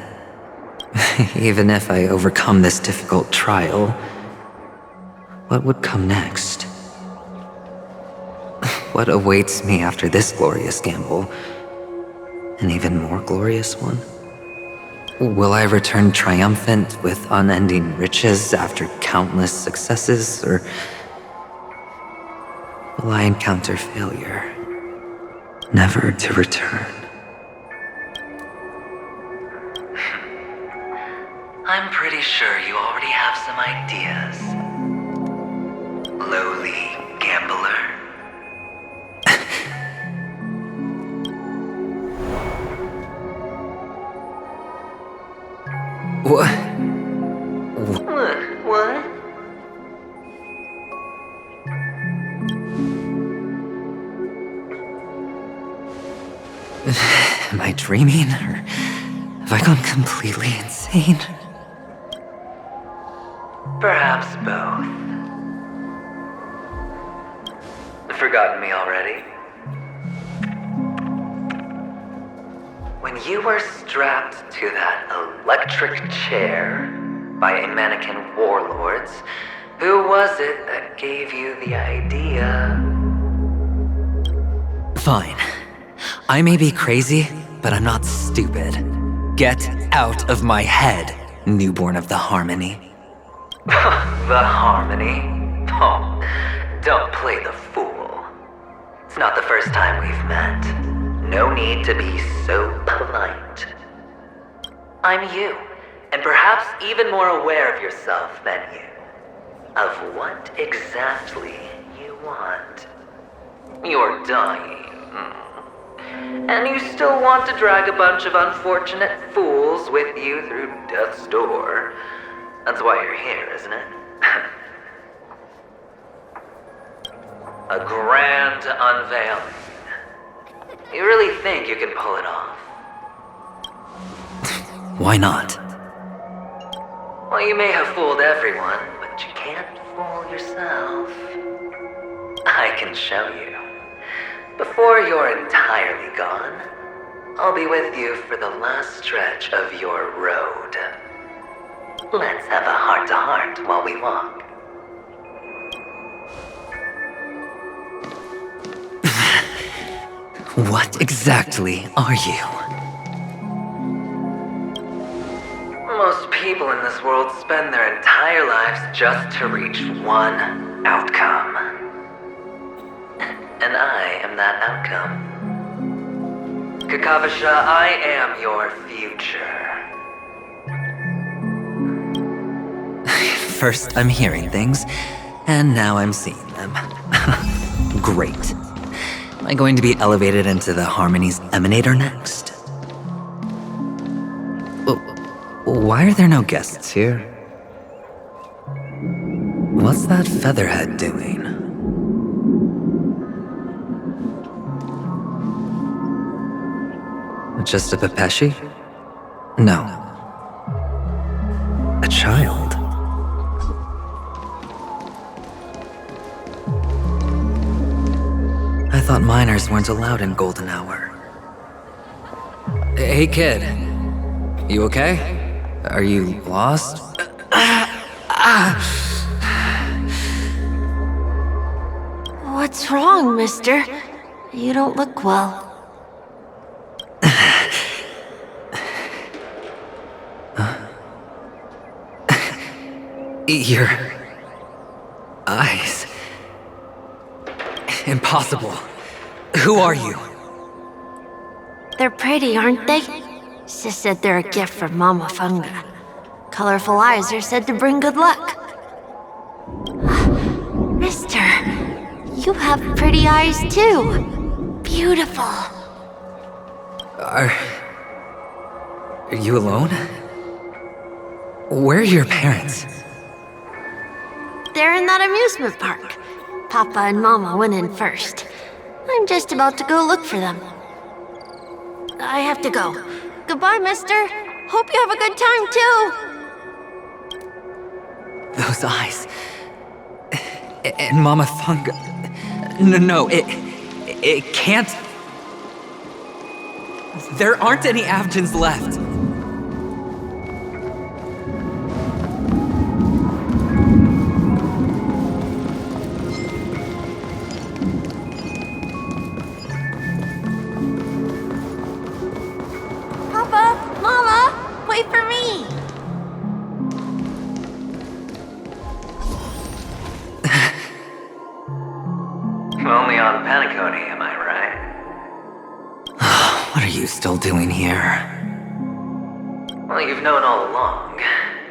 Even if I overcome this difficult trial, what would come next? What awaits me after this glorious gamble? An even more glorious one? Will I return triumphant with unending riches after countless successes, or will I encounter failure, never to return? I'm pretty sure you already have some ideas. Lowly gambler. What? What? Am I dreaming, or have I gone completely insane? Perhaps both. Forgotten me already? When you were strapped to that electric chair by a mannequin warlords, who was it that gave you the idea? Fine. I may be crazy, but I'm not stupid. Get out of my head, newborn of the Harmony. The Harmony? Oh, don't play the fool. It's not the first time we've met. No need to be so polite. I'm you, and perhaps even more aware of yourself than you. Of what exactly you want. You're dying. And you still want to drag a bunch of unfortunate fools with you through death's door. That's why you're here, isn't it? A grand unveiling. You really think you can pull it off? Why not? Well, you may have fooled everyone, but you can't fool yourself. I can show you. Before you're entirely gone, I'll be with you for the last stretch of your road. Let's have a heart-to-heart while we walk. What exactly are you? Most people in this world spend their entire lives just to reach one outcome. And I am that outcome. Kakavasha, I am your future. First, I'm hearing things, and now I'm seeing them. Great. Am I going to be elevated into the Harmony's Emanator next? Why are there no guests here? What's that featherhead doing? Just a Pepeshi? No. A child. I thought minors weren't allowed in Golden Hour. Hey kid, you okay? Are you lost? What's wrong, mister? You don't look well. Your eyes. Impossible. Who are you? They're pretty, aren't they? Sis said they're a gift from Mama Funga. Colorful eyes are said to bring good luck. Mister, you have pretty eyes too. Beautiful. Are you alone? Where are your parents? They're in that amusement park. Papa and Mama went in first. I'm just about to go look for them. I have to go. Goodbye, mister. Hope you have a good time, too. Those eyes. And Mama Funga. No, it can't. There aren't any Avgens left. Papa, Mama, wait for me. Only on Penacony, am I right? What are you still doing here? Well, you've known all along.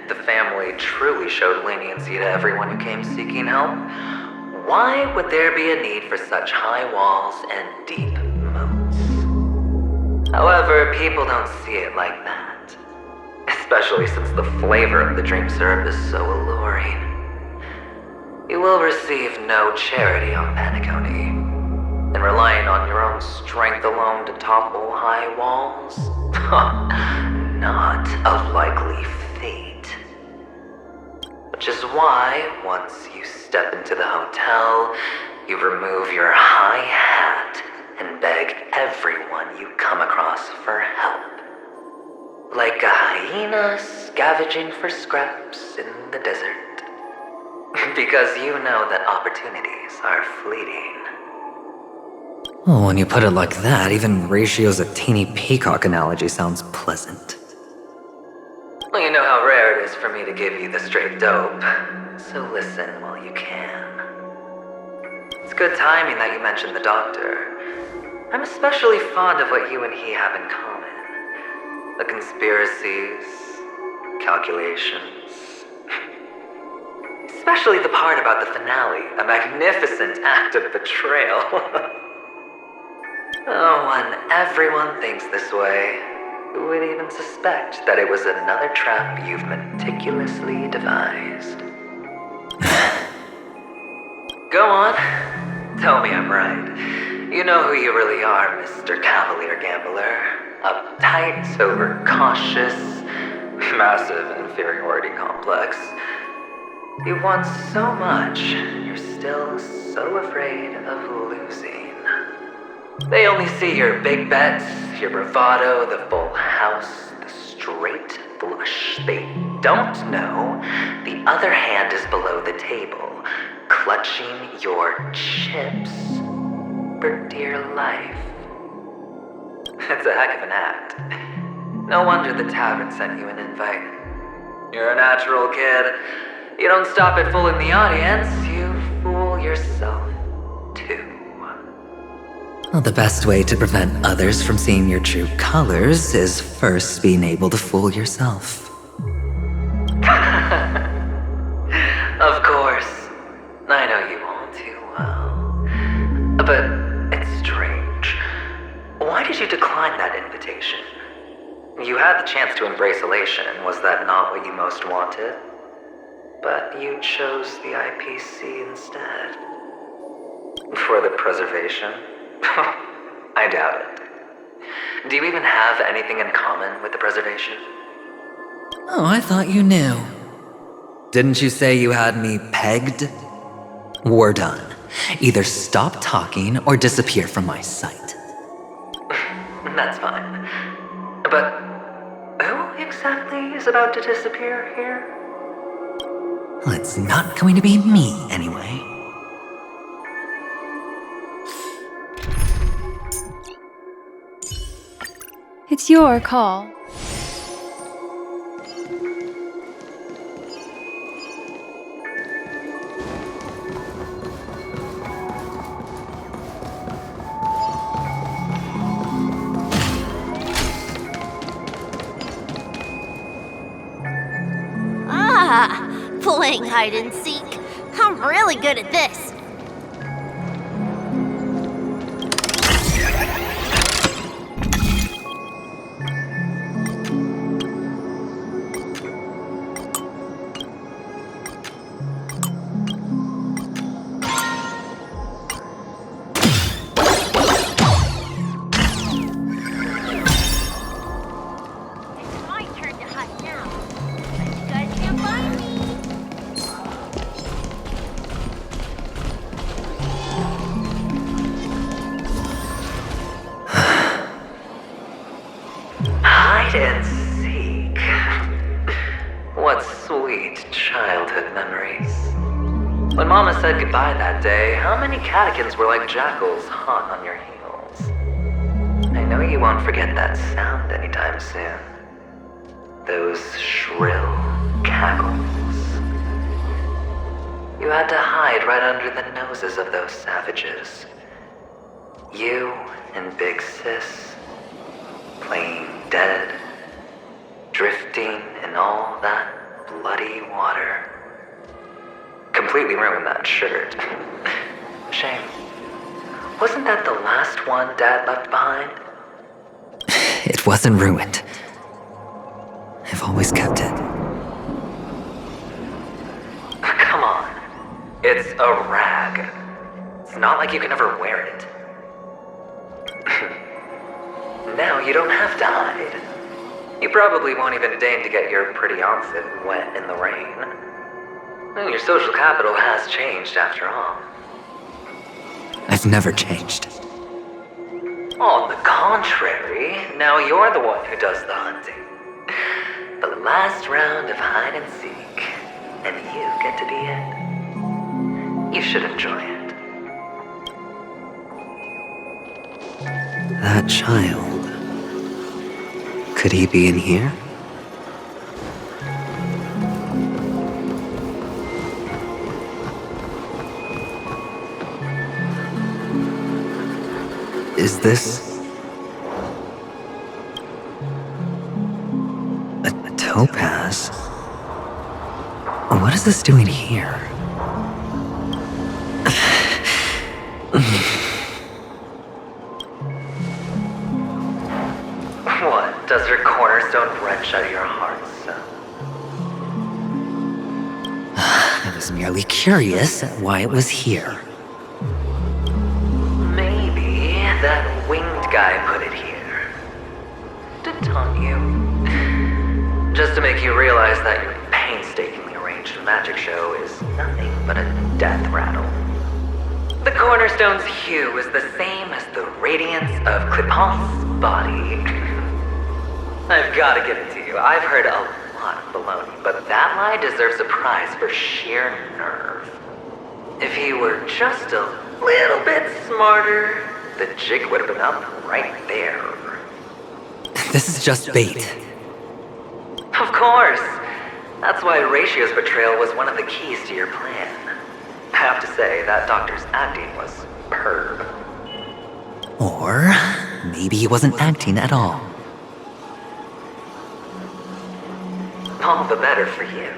The family truly showed leniency to everyone who came seeking help. Why would there be a need for such high walls and deep moats? However, people don't see it like that. Especially since the flavor of the dream syrup is so alluring. You will receive no charity on Penacony. And relying on your own strength alone to topple high walls? Not a likely fate. Which is why, once you step into the hotel, you remove your high hat and beg everyone you come across for help. Like a hyena scavenging for scraps in the desert. Because you know that opportunities are fleeting. Well, when you put it like that, even Ratio's a teeny peacock analogy sounds pleasant. Well, you know how rare it is for me to give you the straight dope, so listen while you can. It's good timing that you mentioned the doctor. I'm especially fond of what you and he have in common. The conspiracies, calculations. Especially the part about the finale, a magnificent act of betrayal. Oh, when everyone thinks this way, who would even suspect that it was another trap you've meticulously devised? Go on. Tell me I'm right. You know who you really are, Mr. Cavalier Gambler. Uptight, overcautious, massive inferiority complex. You want so much, you're still so afraid of losing. They only see your big bets, your bravado, the full house, the straight flush. They don't know the other hand is below the table, clutching your chips for dear life. It's a heck of an act. No wonder the tavern sent you an invite. You're a natural kid. You don't stop at fooling the audience, you fool yourself too. Well, the best way to prevent others from seeing your true colors is first being able to fool yourself. Of course. I know you all too well. But it's strange. Why did you decline that invitation? You had the chance to embrace elation. Was that not what you most wanted? But you chose the IPC instead. For the preservation? I doubt it. Do you even have anything in common with the preservation? Oh, I thought you knew. Didn't you say you had me pegged? We're done. Either stop talking or disappear from my sight. That's fine. But who exactly is about to disappear here? Well, it's not going to be me, anyway. It's your call. Playing hide and seek. I'm really good at this. Hide and seek. What sweet childhood memories. When Mama said goodbye that day, how many catechins were like jackals hot on your heels? I know you won't forget that sound anytime soon. Those shrill cackles. You had to hide right under the noses of those savages. You and Big Sis, playing dead, drifting in all that bloody water. Completely ruined that shirt. Shame. Wasn't that the last one Dad left behind? It wasn't ruined. I've always kept it. Come on. It's a rag. It's not like you can ever wear it. Now you don't have to hide. You probably won't even deign to get your pretty outfit wet in the rain. Well, your social capital has changed after all. I've never changed. On the contrary, now you're the one who does the hunting. The last round of hide and seek, and you get to be it. You should enjoy it. That child. Could he be in here? Is this a topaz? What is this doing here? What? Does your cornerstone wrench out your heart, son? I was merely curious at why it was here. Maybe that winged guy put it here. To taunt you. Just to make you realize that your painstakingly arranged magic show is nothing but a death rattle. The cornerstone's hue is the same as the radiance of Clipant's body. I've got to give it to you. I've heard a lot of baloney, but that lie deserves a prize for sheer nerve. If he were just a little bit smarter, the jig would have been up right there. This is just bait. Of course. That's why Ratio's betrayal was one of the keys to your plan. I have to say, that doctor's acting was superb. Or maybe he wasn't acting at all. All the better for you.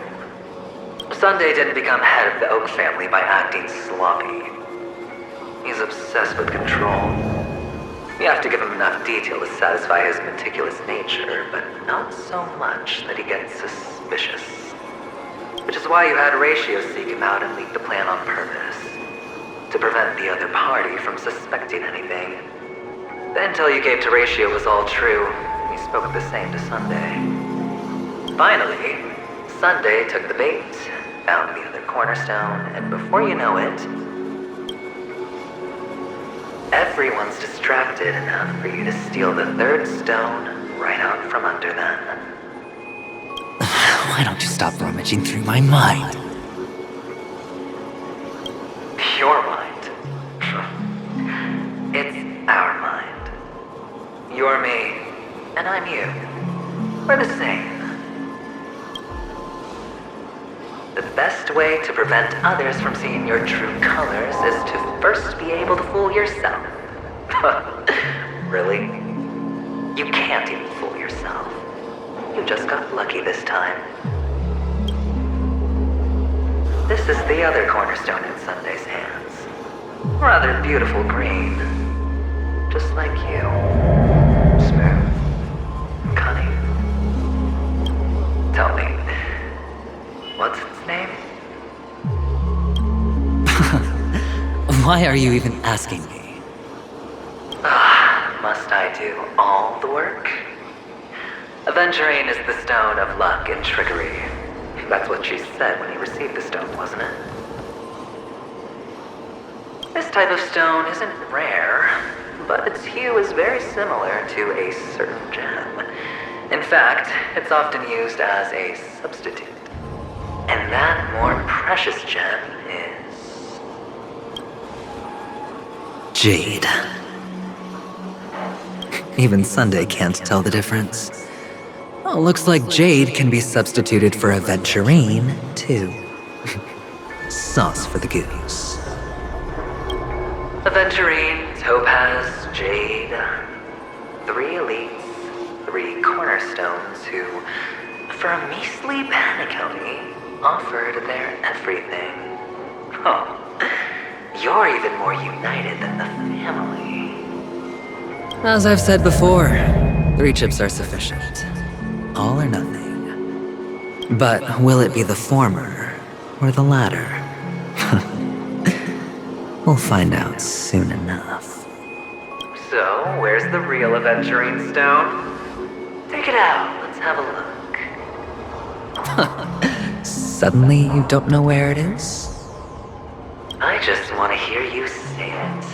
Sunday didn't become head of the Oak family by acting sloppy. He's obsessed with control. You have to give him enough detail to satisfy his meticulous nature, but not so much that he gets suspicious. Which is why you had Ratio seek him out and leak the plan on purpose. To prevent the other party from suspecting anything. The intel you gave to Ratio was all true. We spoke the same to Sunday. Finally, Sunday took the bait, found the other cornerstone, and before you know it, everyone's distracted enough for you to steal the third stone right out from under them. Why don't you stop rummaging through my mind? Your mind. It's our mind. You're me, and I'm you. We're the same. The best way to prevent others from seeing your true colors is to first be able to fool yourself. Really? You can't even fool yourself. You just got lucky this time. This is the other cornerstone in Sunday's hands. Rather beautiful green. Just like you. Smooth. Cunning. Tell me, what's its name? Why are you even asking me? Must I do all the work? Aventurine is the stone of luck and trickery. That's what she said when you received the stone, wasn't it? This type of stone isn't rare, but its hue is very similar to a certain gem. In fact, it's often used as a substitute. And that more precious gem is... Jade. Even Sunday can't tell the difference. Oh, looks like Jade can be substituted for Aventurine, too. Sauce for the goose. Aventurine, Topaz, Jade. 3 elites, 3 cornerstones who, for a measly penny, offered their everything. Oh, you're even more united than the family. As I've said before, 3 chips are sufficient. All or nothing. But will it be the former or the latter? We'll find out soon enough. So, where's the real Aventurine stone? Take it out, let's have a look. Suddenly you don't know where it is? I just want to hear you say it.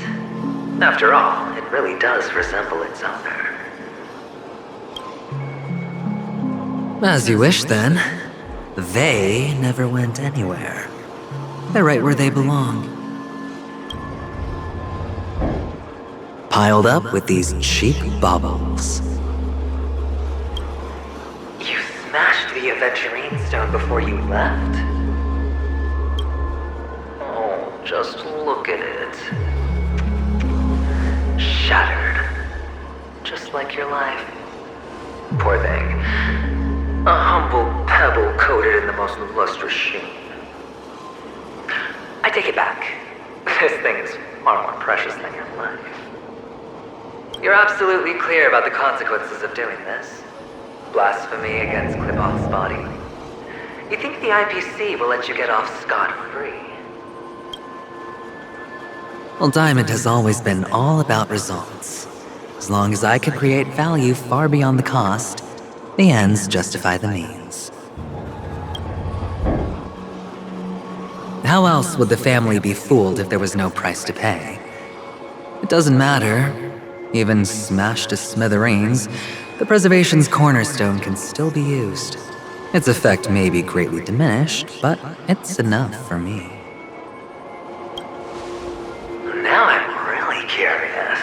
After all, it really does resemble its owner. As you wish, then. They never went anywhere. They're right where they belong. Piled up with these cheap baubles. You smashed the Aventurine stone before you left? Oh, just look at it. Shattered. Just like your life. Poor thing. A humble pebble coated in the most lustrous sheen. I take it back. This thing is far more precious than your life. You're absolutely clear about the consequences of doing this. Blasphemy against Kliboth's body. You think the IPC will let you get off scot-free? Well, Diamond has always been all about results. As long as I can create value far beyond the cost, the ends justify the means. How else would the family be fooled if there was no price to pay? It doesn't matter. Even smashed to smithereens, the preservation's cornerstone can still be used. Its effect may be greatly diminished, but it's enough for me. Now I'm really curious.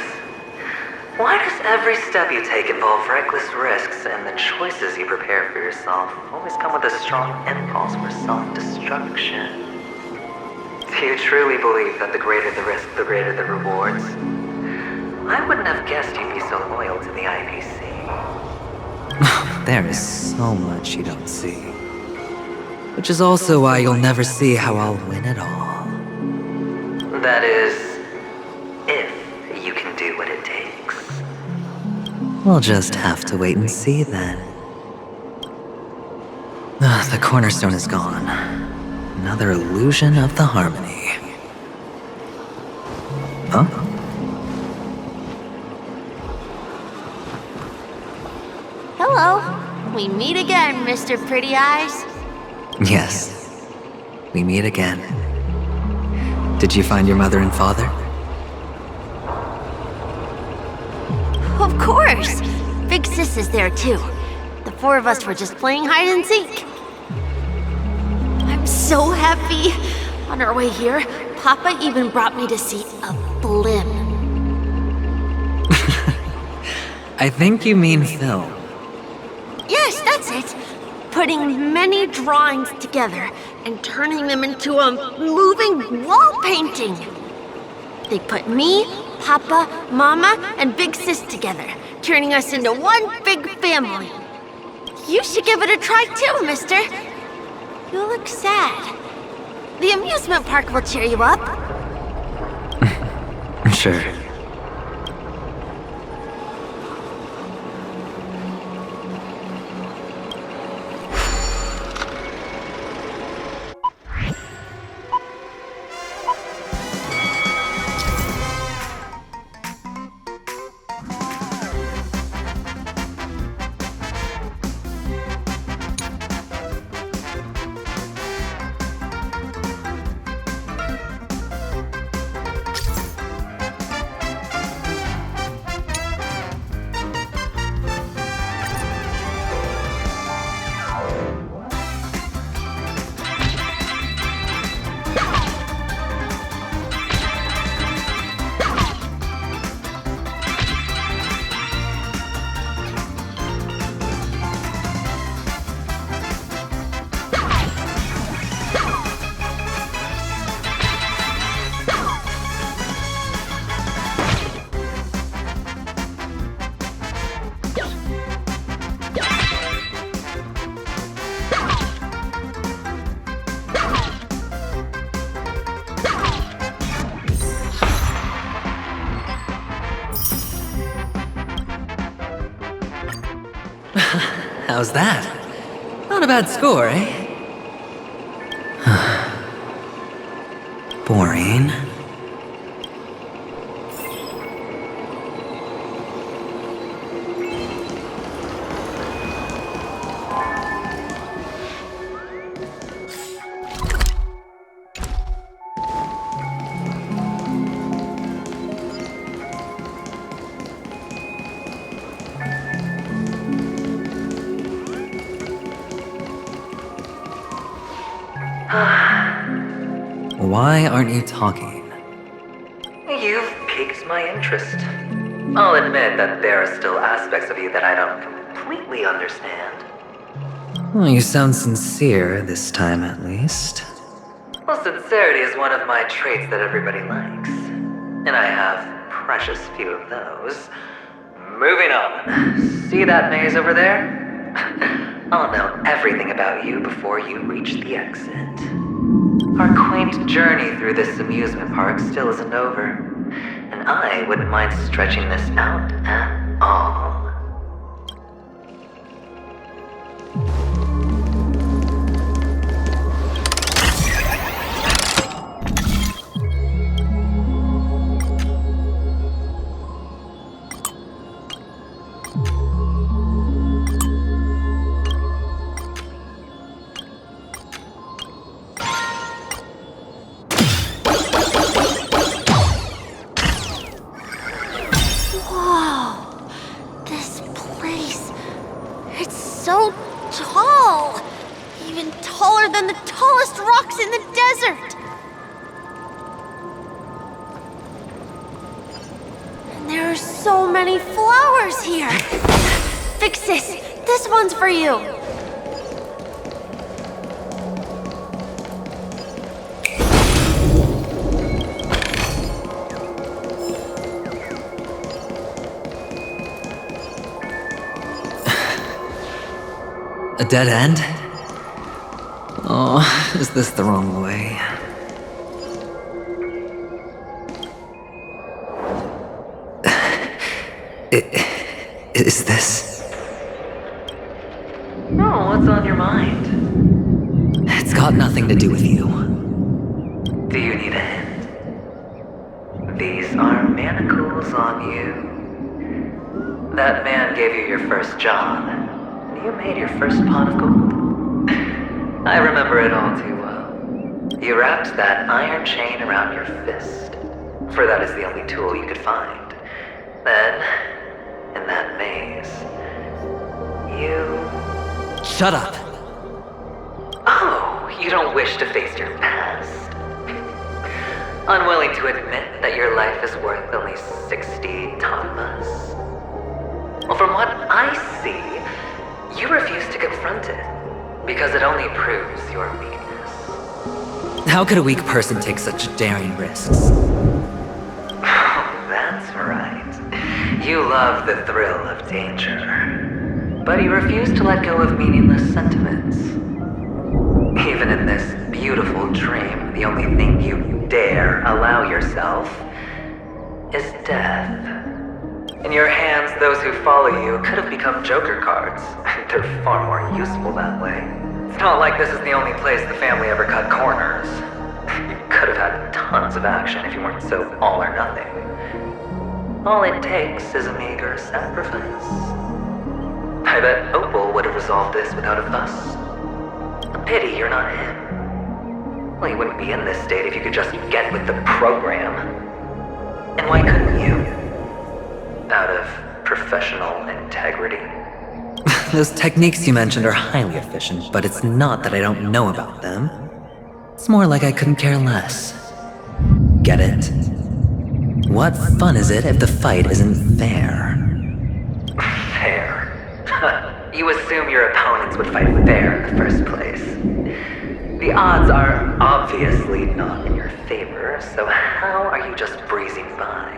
Why does every step you take involve reckless risks, and the choices you prepare for yourself always come with a strong impulse for self-destruction? Do you truly believe that the greater the risk, the greater the rewards? I wouldn't have guessed you'd be so loyal to the IPC. There is so much you don't see. Which is also why you'll never see how I'll win it all. That is, if you can do what it takes. We'll just have to wait and see then. The cornerstone is gone. Another illusion of the harmony. Huh? Hello. We meet again, Mr. Pretty Eyes. Yes, we meet again. Did you find your mother and father? Of course. Big Sis is there too. The four of us were just playing hide and seek. I'm so happy. On our way here, Papa even brought me to see a blimp. I think you mean Phil. Yes, that's it. Putting many drawings together and turning them into a moving wall painting. They put me, Papa, Mama, and Big Sis together, turning us into one big family. You should give it a try too, mister. You look sad. The amusement park will cheer you up. Sure. How's that? Not a bad score, eh? Boring. Why aren't you talking? You've piqued my interest. I'll admit that there are still aspects of you that I don't completely understand. Well, you sound sincere this time, at least. Well, sincerity is one of my traits that everybody likes. And I have precious few of those. Moving on. See that maze over there? I'll know everything about you before you reach the exit. Our quaint journey through this amusement park still isn't over, and I wouldn't mind stretching this out at all. For you. A dead end? Oh, is this the wrong way? Is this... No, what's on your mind? It's got nothing to do with you. Do you need a hint? These are manacles on you. That man gave you your first job. you made your first pot of gold? I remember it all too well. You wrapped that iron chain around your fist, for that is the only tool you could find. Then, in that maze, you... Shut up! Oh, you don't wish to face your past? Unwilling to admit that your life is worth only 60 tanmas? Well, from what I see, you refuse to confront it, because it only proves your weakness. How could a weak person take such daring risks? Oh, that's right. You love the thrill of danger. But you refuse to let go of meaningless sentiments. Even in this beautiful dream, the only thing you dare allow yourself is death. In your hands, those who follow you could have become Joker cards. They're far more useful that way. It's not like this is the only place the family ever cut corners. You could have had tons of action if you weren't so all or nothing. All it takes is a meager sacrifice. I bet Opal would have resolved this without a fuss. A pity you're not him. Well, you wouldn't be in this state if you could just get with the program. And why couldn't you? Out of professional integrity. Those techniques you mentioned are highly efficient, but it's not that I don't know about them. It's more like I couldn't care less. Get it? What fun is it if the fight isn't fair? Fair? You assume your opponents would fight fair in the first place. The odds are obviously not in your favor, so how are you just breezing by?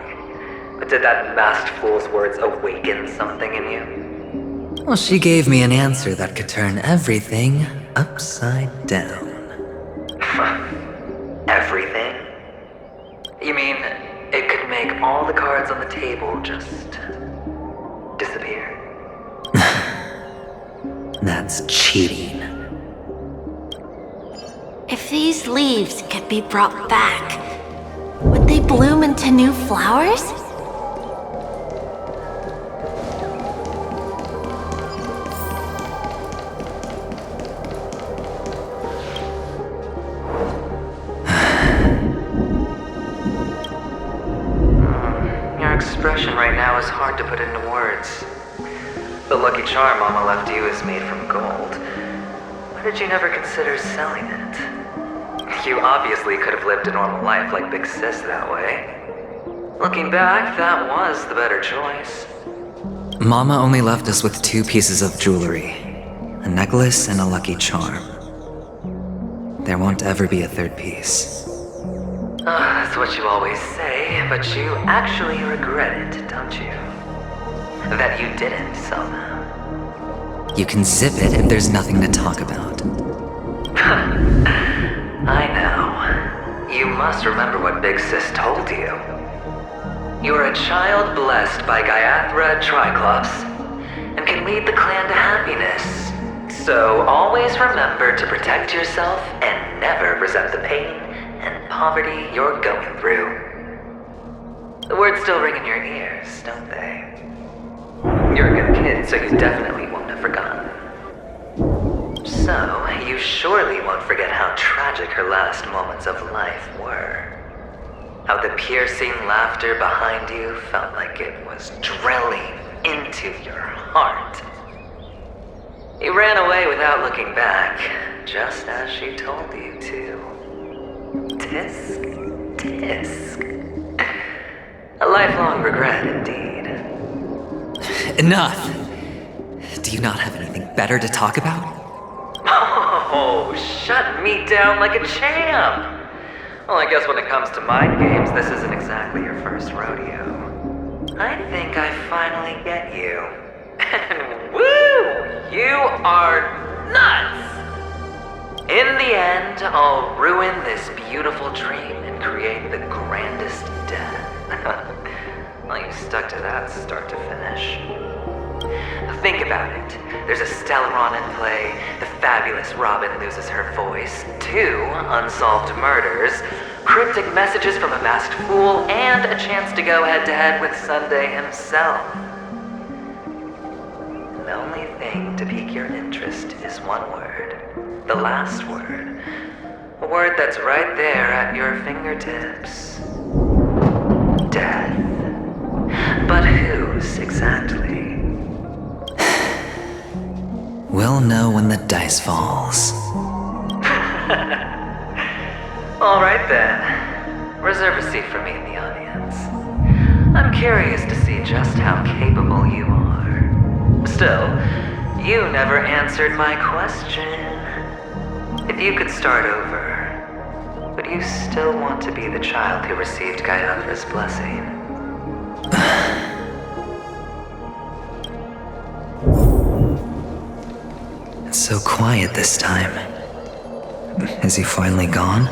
But did that masked fool's words awaken something in you? Well, she gave me an answer that could turn everything upside down. Everything? You mean it could make all the cards on the table just disappear? That's cheating. If these leaves could be brought back, would they bloom into new flowers? Your expression right now is hard to put into words. The lucky charm Mama left you is made from gold. Why did you never consider selling it? You obviously could have lived a normal life like Big Sis that way. Looking back, that was the better choice. Mama only left us with 2 pieces of jewelry. A necklace and a lucky charm. There won't ever be a 3rd piece. That's what you always say, but you actually regret it, don't you? That you didn't sell them. You can zip it if there's nothing to talk about. I know. You must remember what Big Sis told you. You are a child blessed by Gaiathra Triclops, and can lead the clan to happiness. So always remember to protect yourself and never resent the pain and poverty you're going through. The words still ring in your ears, don't they? You're a good kid, so you definitely won't have forgotten. So, you surely won't forget how tragic her last moments of life were. How the piercing laughter behind you felt like it was drilling into your heart. You ran away without looking back, just as she told you to. Tisk, tisk. A lifelong regret indeed. Enough! Do you not have anything better to talk about? Oh, shut me down like a champ! Well, I guess when it comes to mind games, this isn't exactly your first rodeo. I think I finally get you. And woo! You are nuts! In the end, I'll ruin this beautiful dream and create the grandest death. Well, you stuck to that start to finish. Think about it. There's a Stellaron in play, the fabulous Robin loses her voice, 2 unsolved murders, cryptic messages from a masked fool, and a chance to go head-to-head with Sunday himself. No only thing to pique your interest is one word. The last word. A word that's right there at your fingertips. Death. But whose exactly? We'll know when the dice falls. All right then. Reserve a seat for me in the audience. I'm curious to see just how capable you are. Still, you never answered my question. If you could start over, would you still want to be the child who received Gayathra's blessing? It's so quiet this time. Is he finally gone?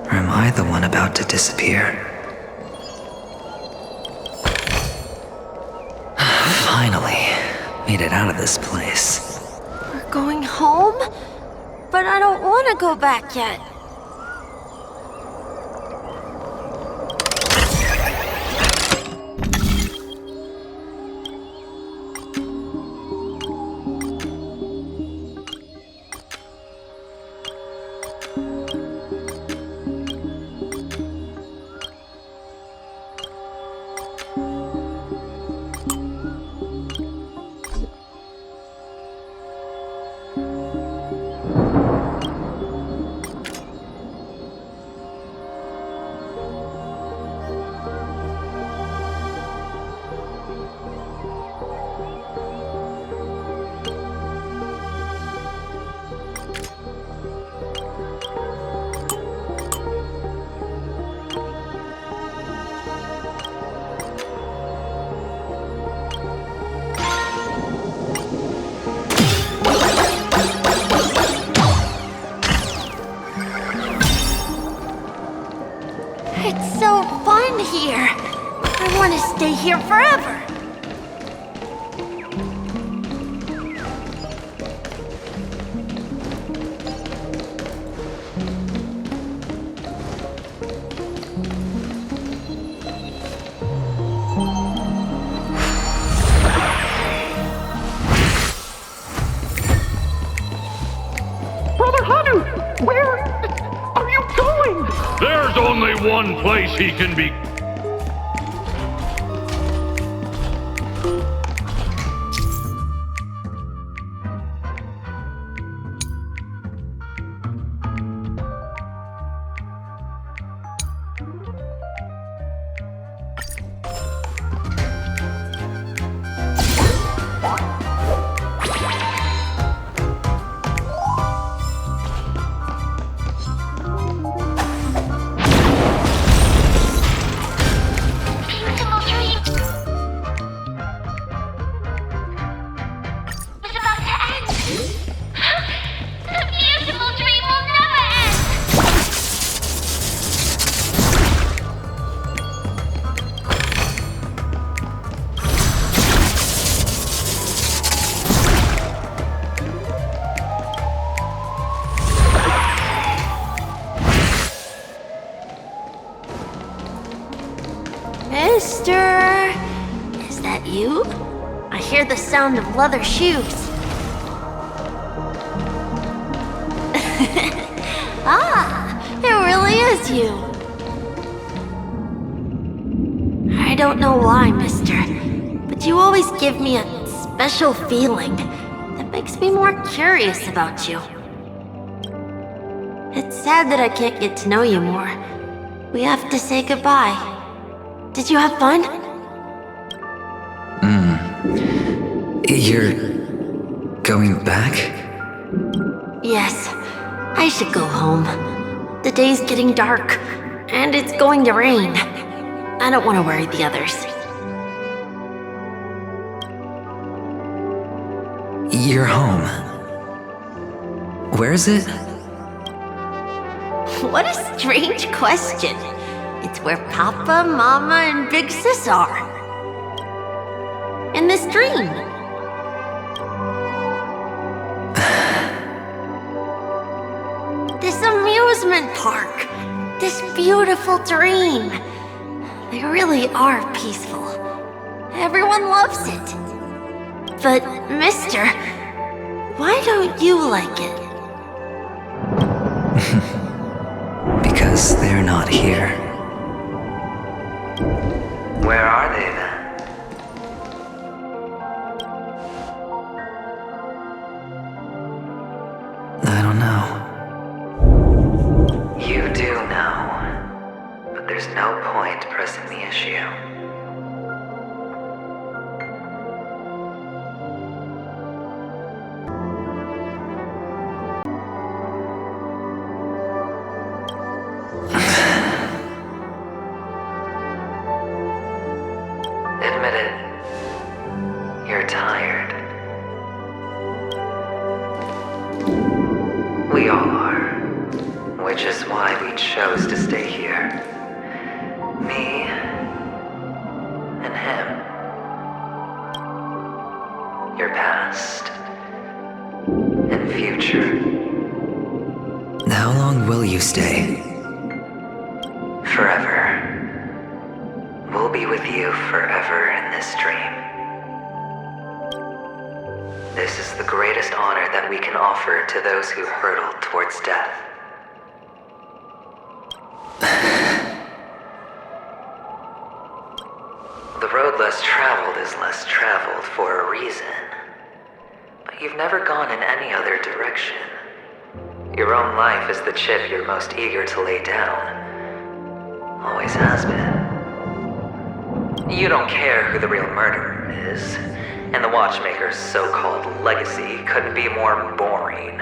Or am I the one about to disappear? Finally, made it out of this place. We're going home? But I don't want to go back yet. It's so fun here. I want to stay here forever. Brother Hanu, where are you going? There's only one place he can be. Mister, is that you? I hear the sound of leather shoes. Ah, it really is you. I don't know why, mister, but you always give me a special feeling that makes me more curious about you. It's sad that I can't get to know you more. We have to say goodbye. Did you have fun? You're going back? Yes, I should go home. The day's getting dark, and it's going to rain. I don't want to worry the others. You're home. Where is it? What a strange question. It's where Papa, Mama, and Big Sis are. In this dream. This amusement park. This beautiful dream. They really are peaceful. Everyone loves it. But, mister, why don't you like it? Because they're not here. Where are they then? I don't know. You do know. But there's no point pressing the issue. Admit it. You're tired. We all are. Which is why we chose to stay here. Me and him. Your past and future. How long will you stay? Forever. We'll be with you forever in this dream. This is the greatest honor that we can offer to those who hurtle towards death. The road less traveled is less traveled for a reason. But you've never gone in any other direction. Your own life is the chip you're most eager to lay down. Always has been. You don't care who the real murderer is, and the Watchmaker's so-called legacy couldn't be more boring.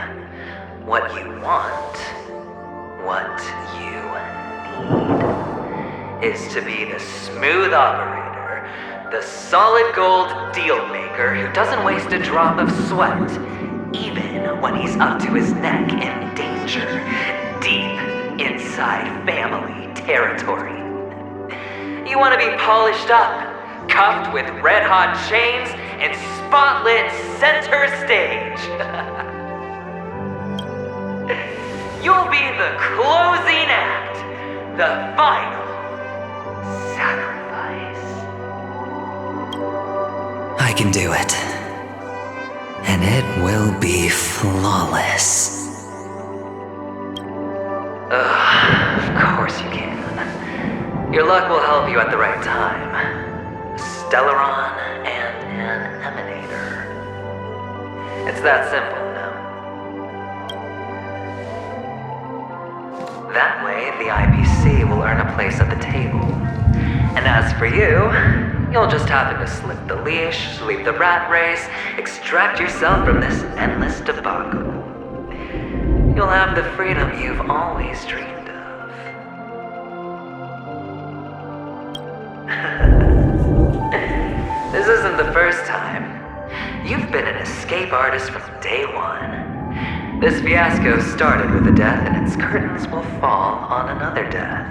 What you want, what you need, is to be the smooth operator, the solid gold deal maker who doesn't waste a drop of sweat, even when he's up to his neck in danger, deep inside family territory. You want to be polished up, cuffed with red-hot chains, and spotlit center stage. You'll be the closing act, the final sacrifice. I can do it. And it will be flawless. Of course you can. Your luck will help you at the right time. A Stellaron and an Emanator. It's that simple, no? That way, the IPC will earn a place at the table. And as for you, you'll just happen to slip the leash, leave the rat race, extract yourself from this endless debacle. You'll have the freedom you've always dreamed of. This isn't the first time. You've been an escape artist from day one. This fiasco started with a death, and its curtains will fall on another death.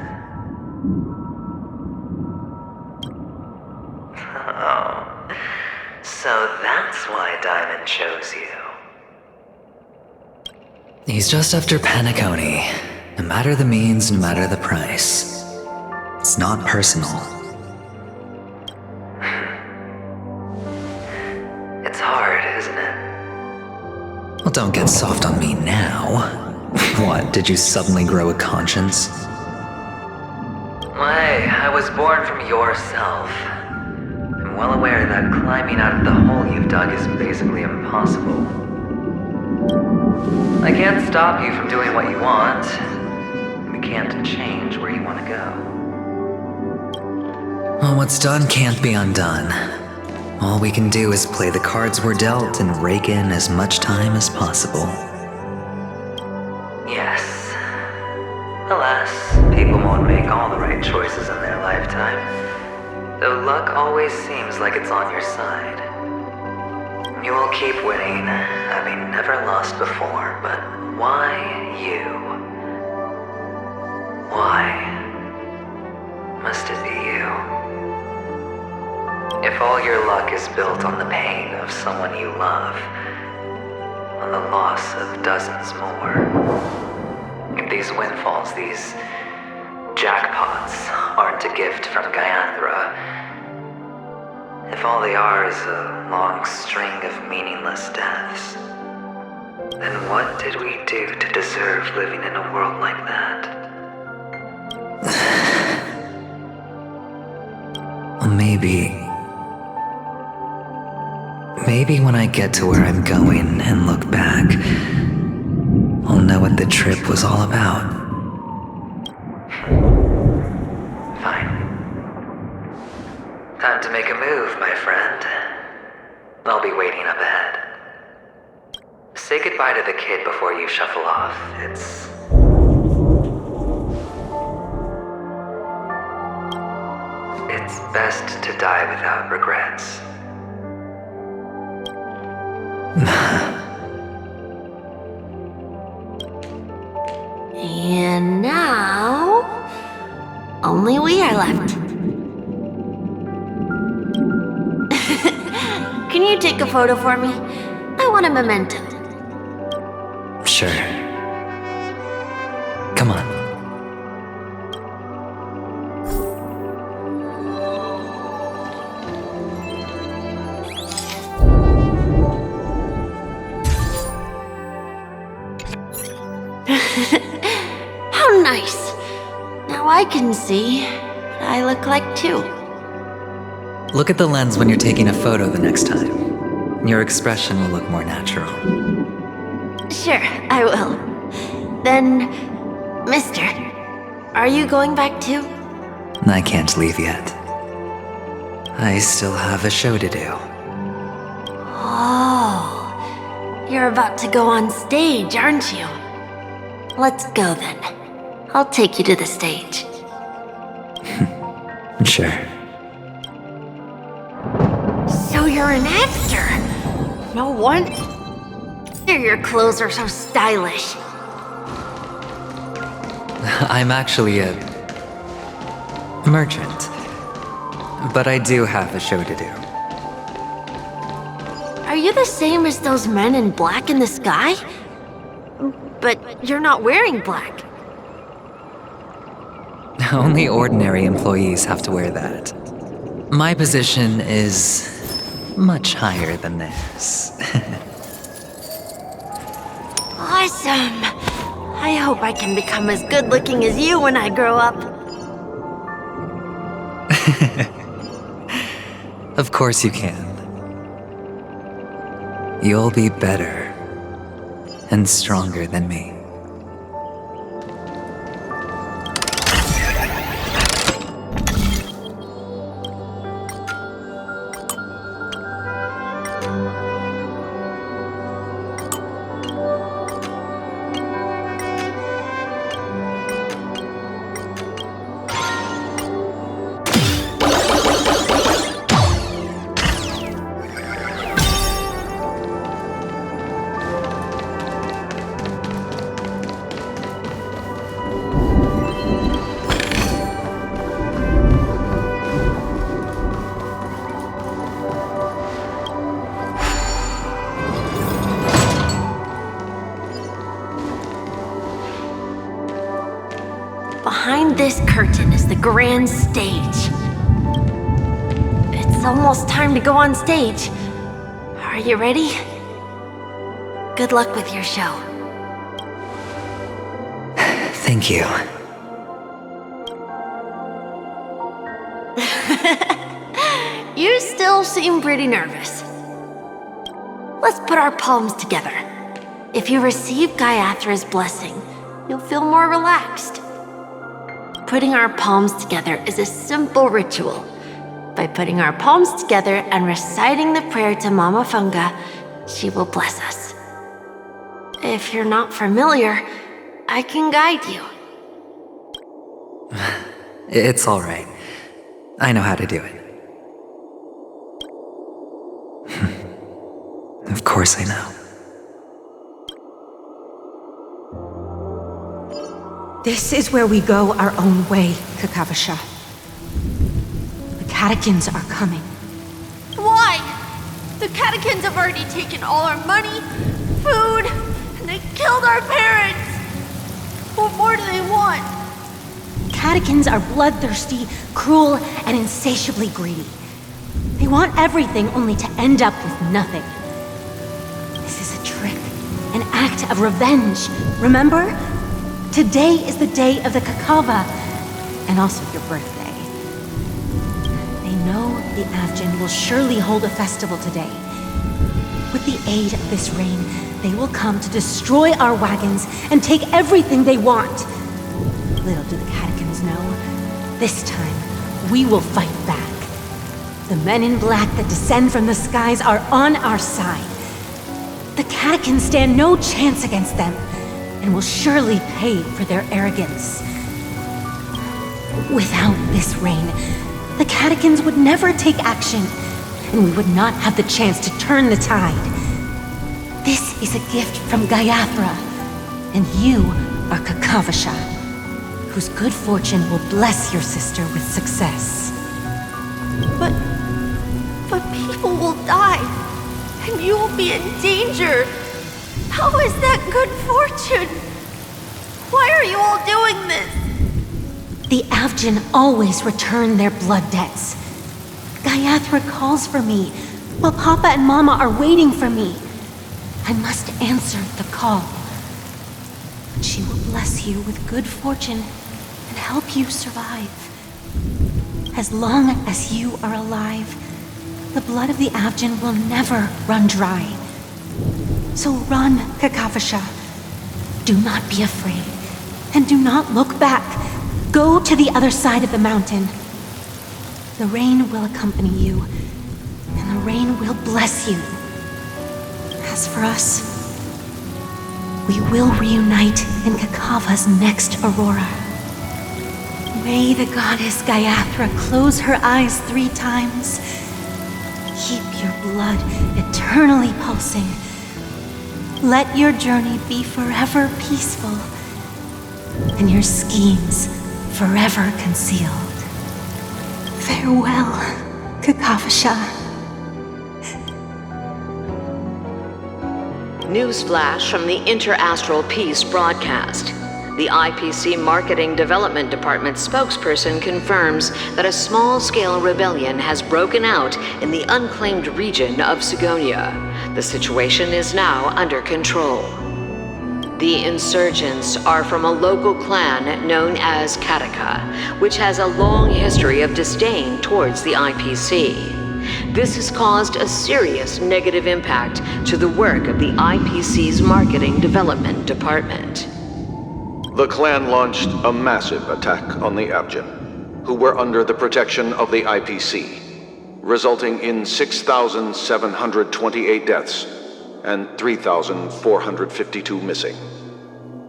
Oh, so that's why Diamond chose you. He's just after Penacony. No matter the means, no matter the price. It's not personal. It's hard, isn't it? Well, don't get soft on me now. What, did you suddenly grow a conscience? Hey, I was born from yourself. I'm well aware that climbing out of the hole you've dug is basically impossible. I can't stop you from doing what you want. We can't change where you want to go. Well, what's done can't be undone. All we can do is play the cards we're dealt and rake in as much time as possible. Yes. Alas, people won't make all the right choices in their lifetime. Though luck always seems like it's on your side. You will keep winning, having never lost before, but why you? Why must it be you? If all your luck is built on the pain of someone you love, on the loss of dozens more, if these windfalls, these jackpots, aren't a gift from Gaiathra, If all they are is a long string of meaningless deaths, then what did we do to deserve living in a world like that? Maybe when I get to where I'm going and look back, I'll know what the trip was all about. Fine. Time to make a move, my friend. I'll be waiting up ahead. Say goodbye to the kid before you shuffle off. It's best to die without regrets. And now, only we are left. Can you take a photo for me? I want a memento. Sure. Come on. How nice. Now I can see what I look like too. Look at the lens when you're taking a photo the next time. Your expression will look more natural. Sure, I will. Then, mister, are you going back too? I can't leave yet. I still have a show to do. Oh, you're about to go on stage, aren't you? Let's go then. I'll take you to the stage. Sure. So you're an actor? No wonder your clothes are so stylish. I'm actually a merchant, but I do have a show to do. Are you the same as those men in black in the sky? But you're not wearing black. Only ordinary employees have to wear that. My position is much higher than this. Awesome! I hope I can become as good looking as you when I grow up. Of course you can. You'll be better and stronger than me. Behind this curtain is the grand stage. It's almost time to go on stage. Are you ready? Good luck with your show. Thank you. You still seem pretty nervous. Let's put our palms together. If you receive Gaiathra's blessing, you'll feel more relaxed. Putting our palms together is a simple ritual. By putting our palms together and reciting the prayer to Mama Funga, she will bless us. If you're not familiar, I can guide you. It's all right. I know how to do it. Of course I know. This is where we go our own way, Kakavasha. The catechins are coming. Why? The catechins have already taken all our money, food, and they killed our parents! What more do they want? Catechins are bloodthirsty, cruel, and insatiably greedy. They want everything only to end up with nothing. This is a trick, an act of revenge. Remember? Today is the day of the Kakava, and also your birthday. They know the Avgin will surely hold a festival today. With the aid of this rain, they will come to destroy our wagons and take everything they want. Little do the catechins know, this time we will fight back. The men in black that descend from the skies are on our side. The catechins stand no chance against them, and will surely pay for their arrogance. Without this rain, the catechins would never take action, and we would not have the chance to turn the tide. This is a gift from Gaiathra, and you are Kakavasha, whose good fortune will bless your sister with success. But people will die, and you will be in danger. How is that good fortune? Why are you all doing this? The Avgin always return their blood debts. Gaiathra calls for me, while Papa and Mama are waiting for me. I must answer the call. She will bless you with good fortune and help you survive. As long as you are alive, the blood of the Avgin will never run dry. So run, Kakavasha. Do not be afraid, and do not look back. Go to the other side of the mountain. The rain will accompany you, and the rain will bless you. As for us, we will reunite in Kakava's next aurora. May the goddess Gaiathra close her eyes 3 times. Keep your blood eternally pulsing. Let your journey be forever peaceful, and your schemes forever concealed. Farewell, Kakavasha. Newsflash from the Interastral Peace broadcast. The IPC Marketing Development Department spokesperson confirms that a small-scale rebellion has broken out in the unclaimed region of Sigonia. The situation is now under control. The insurgents are from a local clan known as Kataka, which has a long history of disdain towards the IPC. This has caused a serious negative impact to the work of the IPC's Marketing Development Department. The clan launched a massive attack on the Avgin, who were under the protection of the IPC, resulting in 6,728 deaths and 3,452 missing.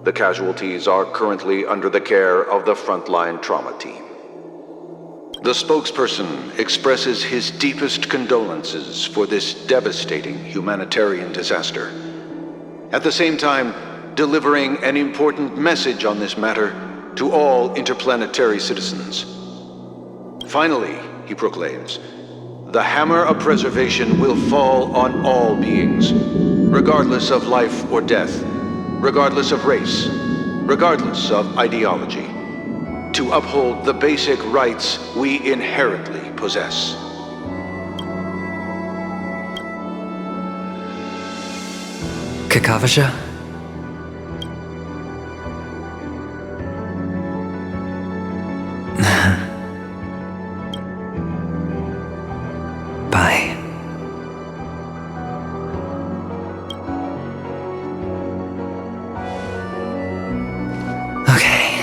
The casualties are currently under the care of the frontline trauma team. The spokesperson expresses his deepest condolences for this devastating humanitarian disaster. At the same time, delivering an important message on this matter to all interplanetary citizens. Finally, he proclaims, the hammer of preservation will fall on all beings, regardless of life or death, regardless of race, regardless of ideology, to uphold the basic rights we inherently possess. Kakavasha? Bye. Okay.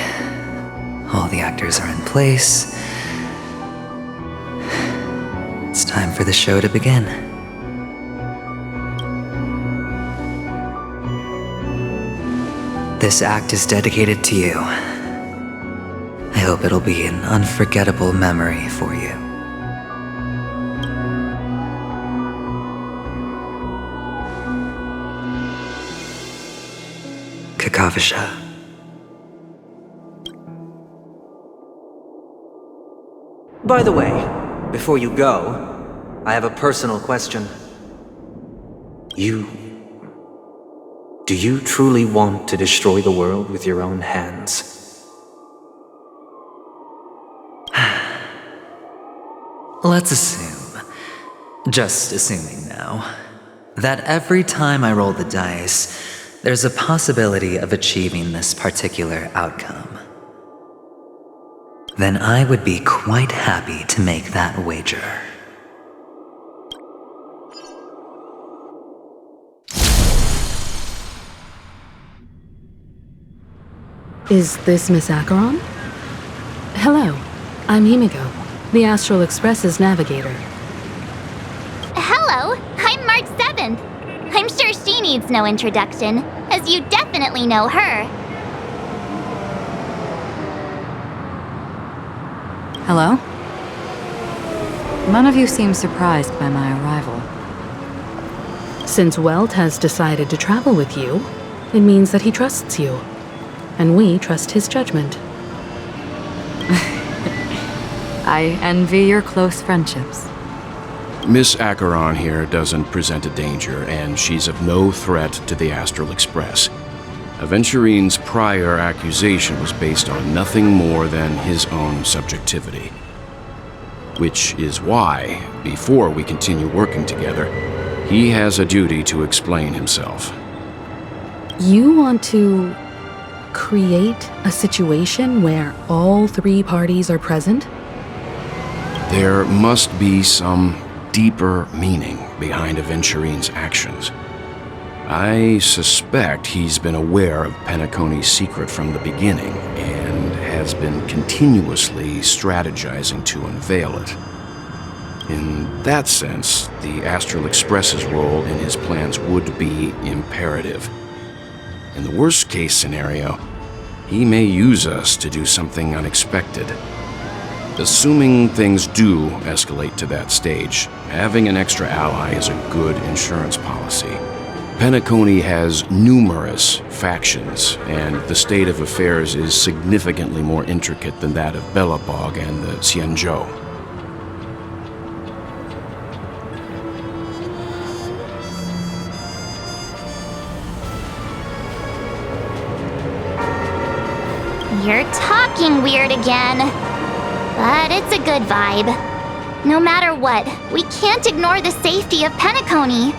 All the actors are in place. It's time for the show to begin. This act is dedicated to you. I hope it'll be an unforgettable memory for you. Kakavasha. By the way, before you go, I have a personal question. Do you truly want to destroy the world with your own hands? Let's assume Just assuming now, that every time I roll the dice, there's a possibility of achieving this particular outcome. Then I would be quite happy to make that wager. Is this Miss Acheron? Hello, I'm Himiko, the Astral Express's navigator. Hello, I'm March 7th. I'm sure she needs no introduction, as you definitely know her. Hello? None of you seem surprised by my arrival. Since Welt has decided to travel with you, it means that he trusts you. And we trust his judgment. I envy your close friendships. Miss Acheron here doesn't present a danger, and she's of no threat to the Astral Express. Aventurine's prior accusation was based on nothing more than his own subjectivity. Which is why, before we continue working together, he has a duty to explain himself. You want to create a situation where all three parties are present? There must be some deeper meaning behind Aventurine's actions. I suspect he's been aware of Penacony's secret from the beginning and has been continuously strategizing to unveil it. In that sense, the Astral Express's role in his plans would be imperative. In the worst-case scenario, he may use us to do something unexpected. Assuming things do escalate to that stage, having an extra ally is a good insurance policy. Penacony has numerous factions, and the state of affairs is significantly more intricate than that of Belobog and the Xianzhou. You're talking weird again. But it's a good vibe. No matter what, we can't ignore the safety of Penacony.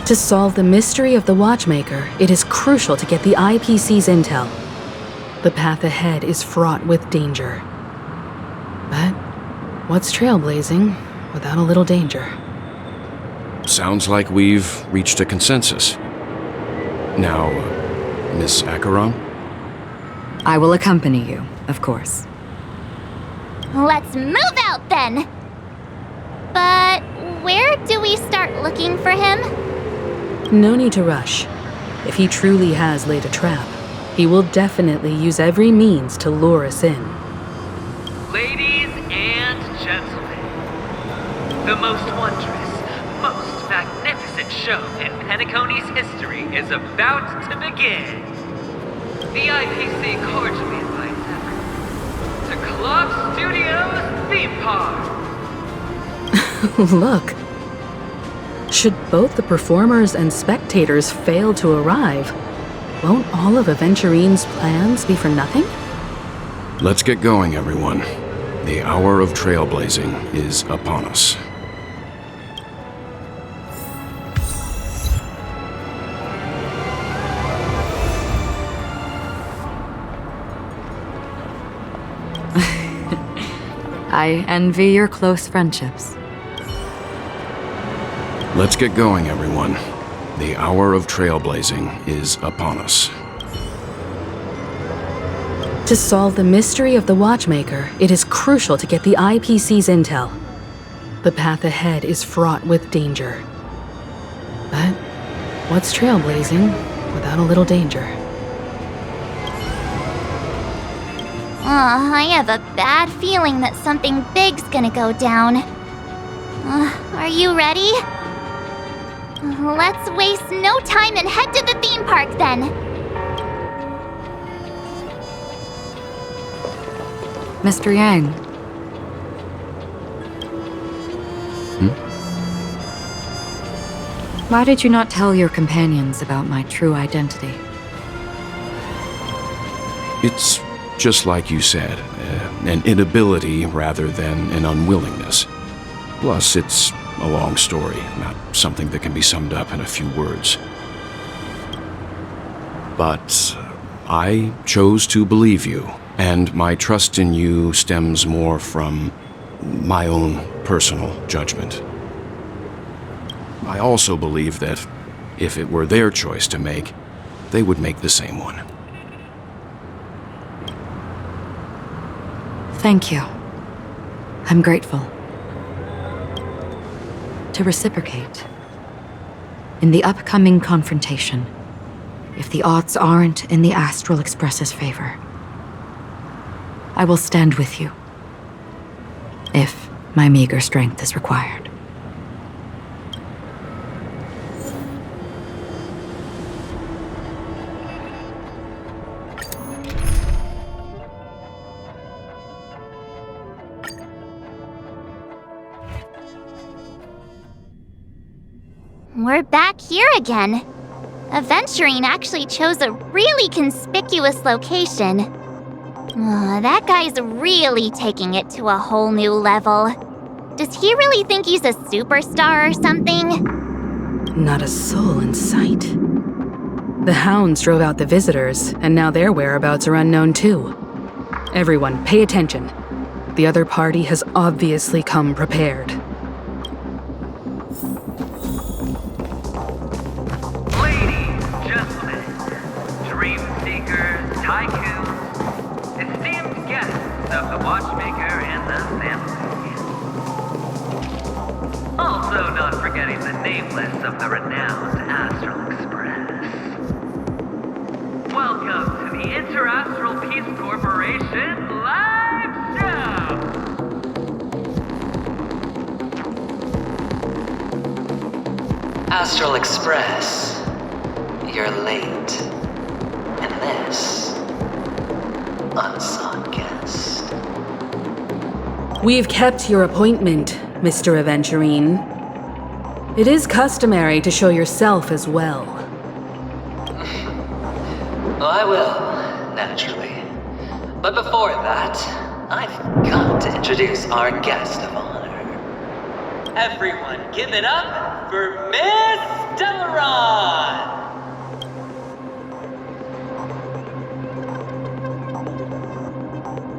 To solve the mystery of the Watchmaker, it is crucial to get the IPC's intel. The path ahead is fraught with danger. But what's trailblazing without a little danger? Sounds like we've reached a consensus. Now, Miss Acheron? I will accompany you, of course. Let's move out then! But where do we start looking for him? No need to rush. If he truly has laid a trap, he will definitely use every means to lure us in. Ladies and gentlemen, the most wondrous, most magnificent show in Penacony's history is about to begin. The IPC cordially invites everyone to Club Studios Theme Park. Look. Should both the performers and spectators fail to arrive, won't all of Aventurine's plans be for nothing? Let's get going, everyone. The hour of trailblazing is upon us. I envy your close friendships. Let's get going, everyone. The hour of trailblazing is upon us. To solve the mystery of the Watchmaker, it is crucial to get the IPC's intel. The path ahead is fraught with danger. But what's trailblazing without a little danger? I have a bad feeling that something big's gonna go down. Are you ready? Let's waste no time and head to the theme park then. Mr. Yang. Why did you not tell your companions about my true identity? It's just like you said, an inability rather than an unwillingness. Plus, it's a long story, not something that can be summed up in a few words. But I chose to believe you, and my trust in you stems more from my own personal judgment. I also believe that if it were their choice to make, they would make the same one. Thank you. I'm grateful. To reciprocate, in the upcoming confrontation, if the odds aren't in the Astral Express's favor, I will stand with you, if my meager strength is required. We're back here again. Aventurine actually chose a really conspicuous location. That guy's really taking it to a whole new level. Does he really think he's a superstar or something? Not a soul in sight. The hounds drove out the visitors, and now their whereabouts are unknown too. Everyone, pay attention. The other party has obviously come prepared. Of the Watchmaker and the family. Also not forgetting the nameless of the renowned Astral Express. Welcome to the Interastral Peace Corporation live show! Astral Express, you're late. And this, unsought guest. We've kept your appointment, Mr. Aventurine. It is customary to show yourself as well. I will, naturally. But before that, I've got to introduce our guest of honor. Everyone, give it up for Miss Stellaron!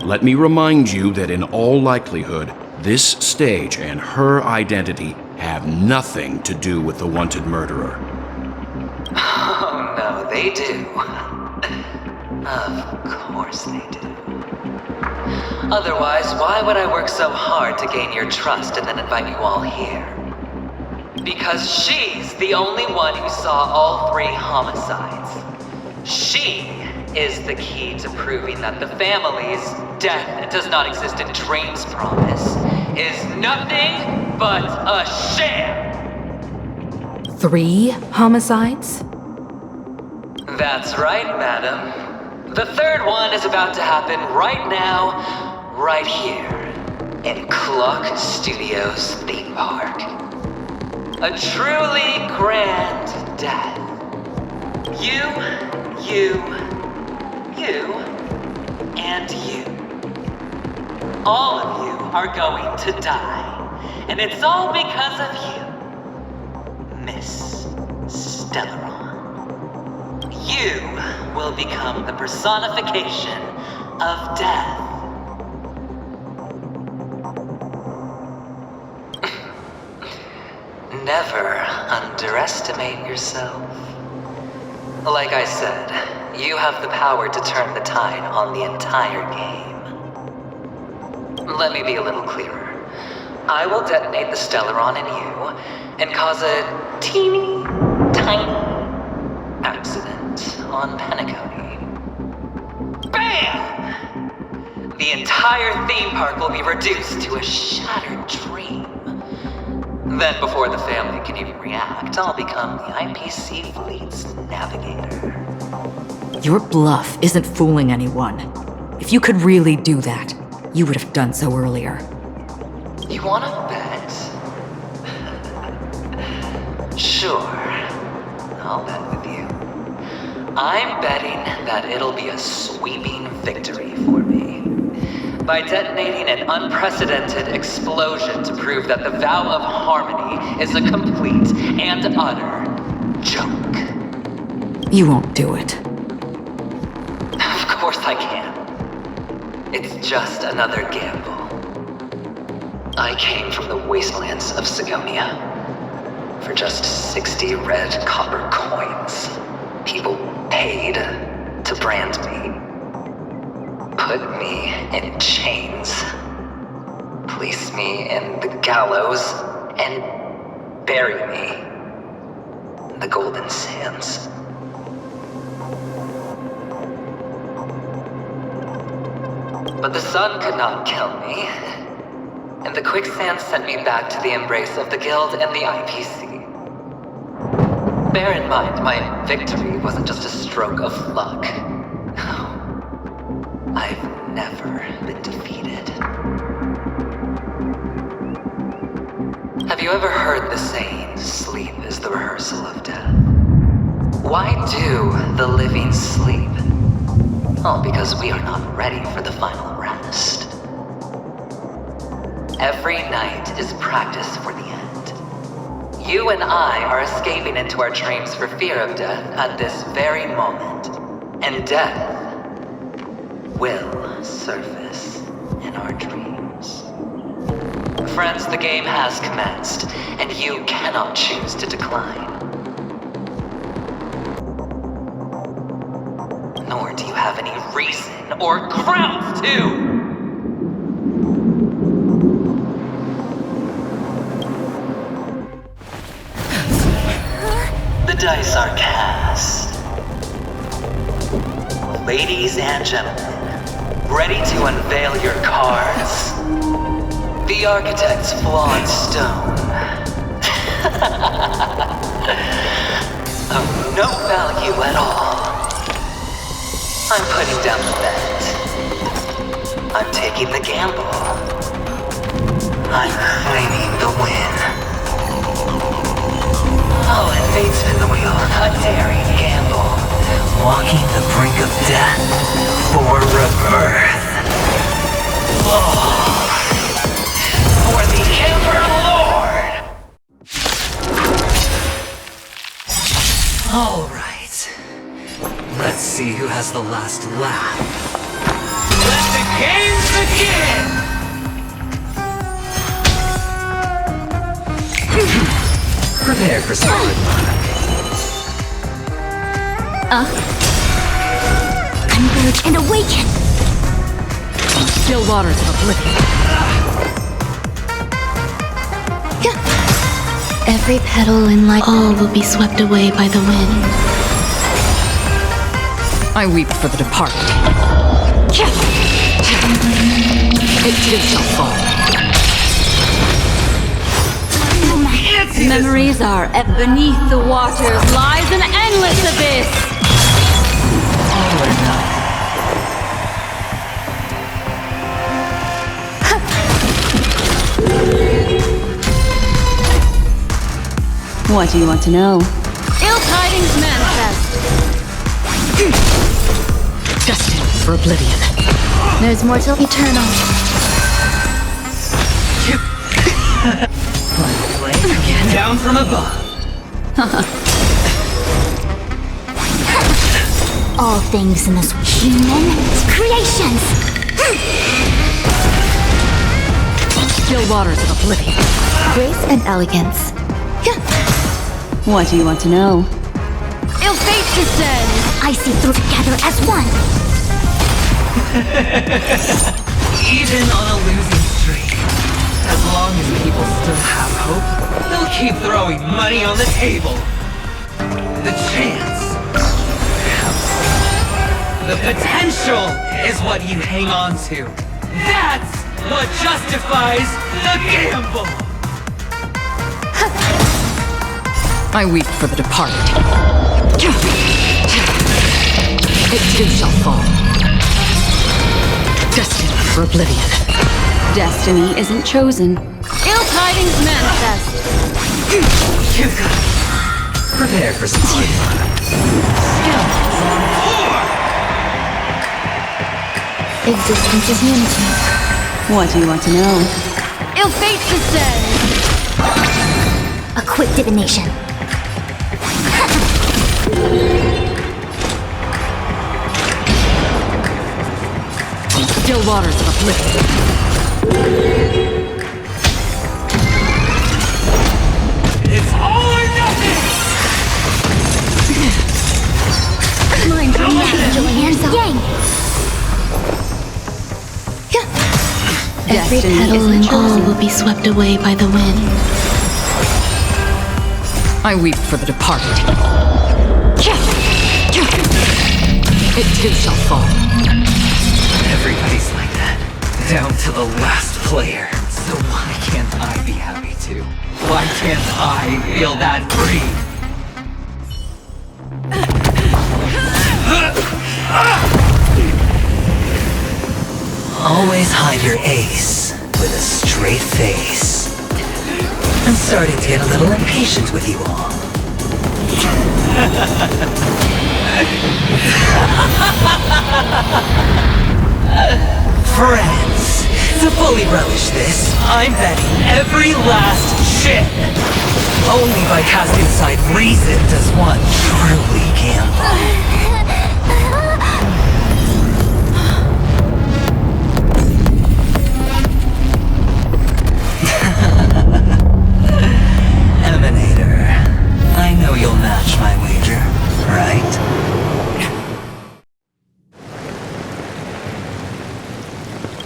Let me remind you that in all likelihood, this stage and her identity have nothing to do with the wanted murderer. Oh, no, they do. Of course they do. Otherwise, why would I work so hard to gain your trust and then invite you all here? Because she's the only one who saw all 3 homicides. She is the key to proving that the family's death does not exist in Dream's promise is nothing but a sham! 3 homicides? That's right, madam. The 3rd one is about to happen right now, right here, in Clock Studios theme park. A truly grand death. You, and you. All of you are going to die, and it's all because of you, Miss Stellaron. You will become the personification of death. Never underestimate yourself. Like I said, you have the power to turn the tide on the entire game. Let me be a little clearer. I will detonate the Stellaron in you and cause a teeny, tiny accident on Penacony. BAM! The entire theme park will be reduced to a shattered dream. Then before the family can even react, I'll become the IPC fleet's navigator. Your bluff isn't fooling anyone. If you could really do that, you would have done so earlier. You wanna bet? Sure, I'll bet with you. I'm betting that it'll be a sweeping victory for me. by detonating an unprecedented explosion to prove that the vow of harmony is a complete and utter joke. You won't do it. Of course I can. It's just another gamble. I came from the wastelands of Sigonia. For just 60 red copper coins, people paid to brand me. Put me in chains. Place me in the gallows and bury me in the golden sands. But the sun could not kill me, and the quicksand sent me back to the embrace of the Guild and the IPC. Bear in mind, my victory wasn't just a stroke of luck. I've never been defeated. Have you ever heard the saying, sleep is the rehearsal of death? Why do the living sleep? Oh, because we are not ready for the final rest. Every night is practice for the end. You and I are escaping into our dreams for fear of death at this very moment. And death will surface in our dreams. Friends, the game has commenced, and you cannot choose to decline. Nor do you have any reason or grounds to! The dice are cast. Ladies and gentlemen, ready to unveil your cards? The architect's flawed stone. Of no value at all. I'm putting down the bet. I'm taking the gamble. I'm claiming the win. Oh, and fate spin the wheel. A daring gamble. Walking the brink of death for rebirth. Oh, for the Emperor Lord! All right. Let's see who has the last laugh. Let the games begin! Prepare for some hard luck. Converge and awaken! Still waters of oblivion. Every petal in life, all will be swept away by the wind. I weep for the departed. It too shall fall. Memories are beneath the waters lies an endless abyss. All or nothing. What do you want to know? Ill tidings manifest. Destined for oblivion. There's more till eternal. Again, down from above. All things in this human creations! Still waters of oblivion. Grace and elegance. What do you want to know? Ill fate descends. I see through together as one! Even on a losing streak, as long as people still have hope, they'll keep throwing money on the table. The chance, the potential is what you hang on to. That's what justifies the gamble! I weep for the departed. It too shall fall. Destined for oblivion. Destiny isn't chosen. Ill tidings manifest. You got prepare for some hard luck. Existence is unity. What do you want to know? Ill fate to say! A quick divination. Still waters of uplifting. It's all or nothing! Mine from Joanne's yang. Every Destiny petal isn't and all chosen. will be swept away by the wind. I weep for the departed. It too shall fall. Everybody's like that, down to the last player. So why can't I be happy too? Why can't I feel that free? Always hide your ace with a straight face. I'm starting to get a little impatient with you all. Friends, to fully relish this, I'm betting every last chip. Only by casting aside reason does one truly gamble. Emanator, I know you'll match my wager, right?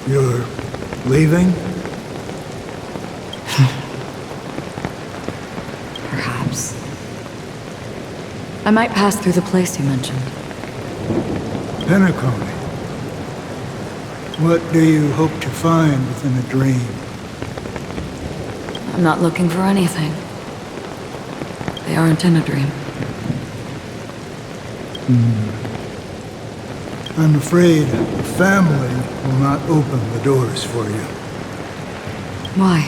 You're leaving? Perhaps. I might pass through the place you mentioned. Penacony. What do you hope to find within a dream? I'm not looking for anything. They aren't in a dream. I'm afraid the family will not open the doors for you. Why?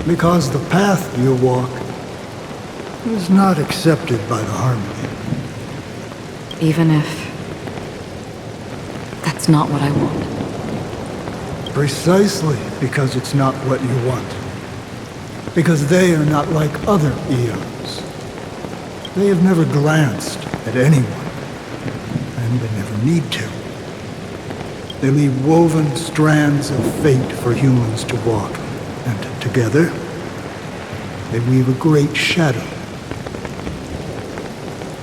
Because the path you walk is not accepted by the Harmony. Even if... that's not what I want. Precisely because it's not what you want. Because they are not like other eons. They have never glanced at anyone. And they never need to. They leave woven strands of fate for humans to walk, and together, they weave a great shadow.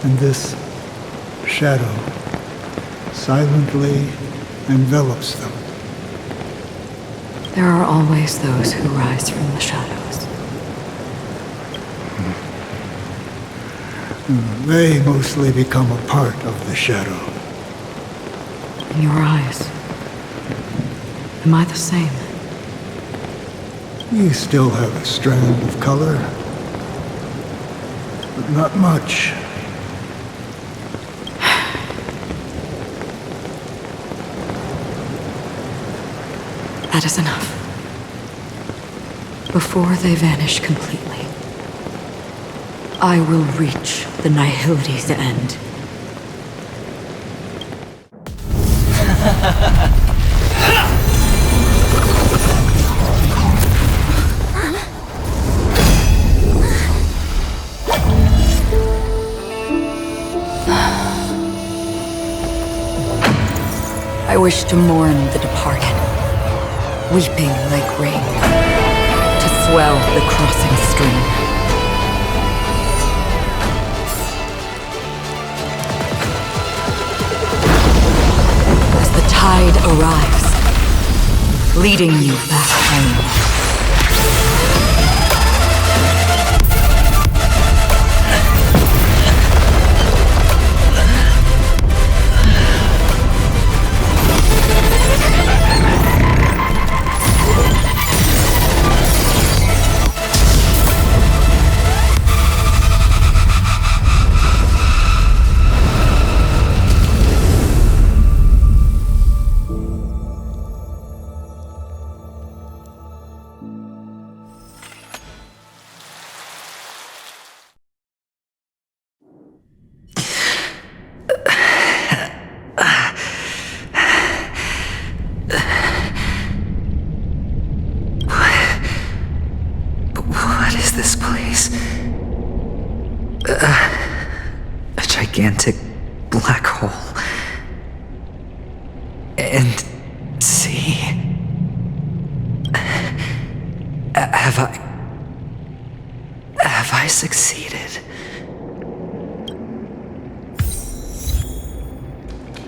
And this shadow silently envelops them. There are always those who rise from the shadows. They mostly become a part of the shadow. In your eyes, am I the same? You still have a strand of color, but not much. That is enough. Before they vanish completely, I will reach the nihility's end. I wish to mourn the departed, weeping like rain, to swell the crossing stream. As the tide arrives, leading you back home. A gigantic black hole. And see. Have I succeeded?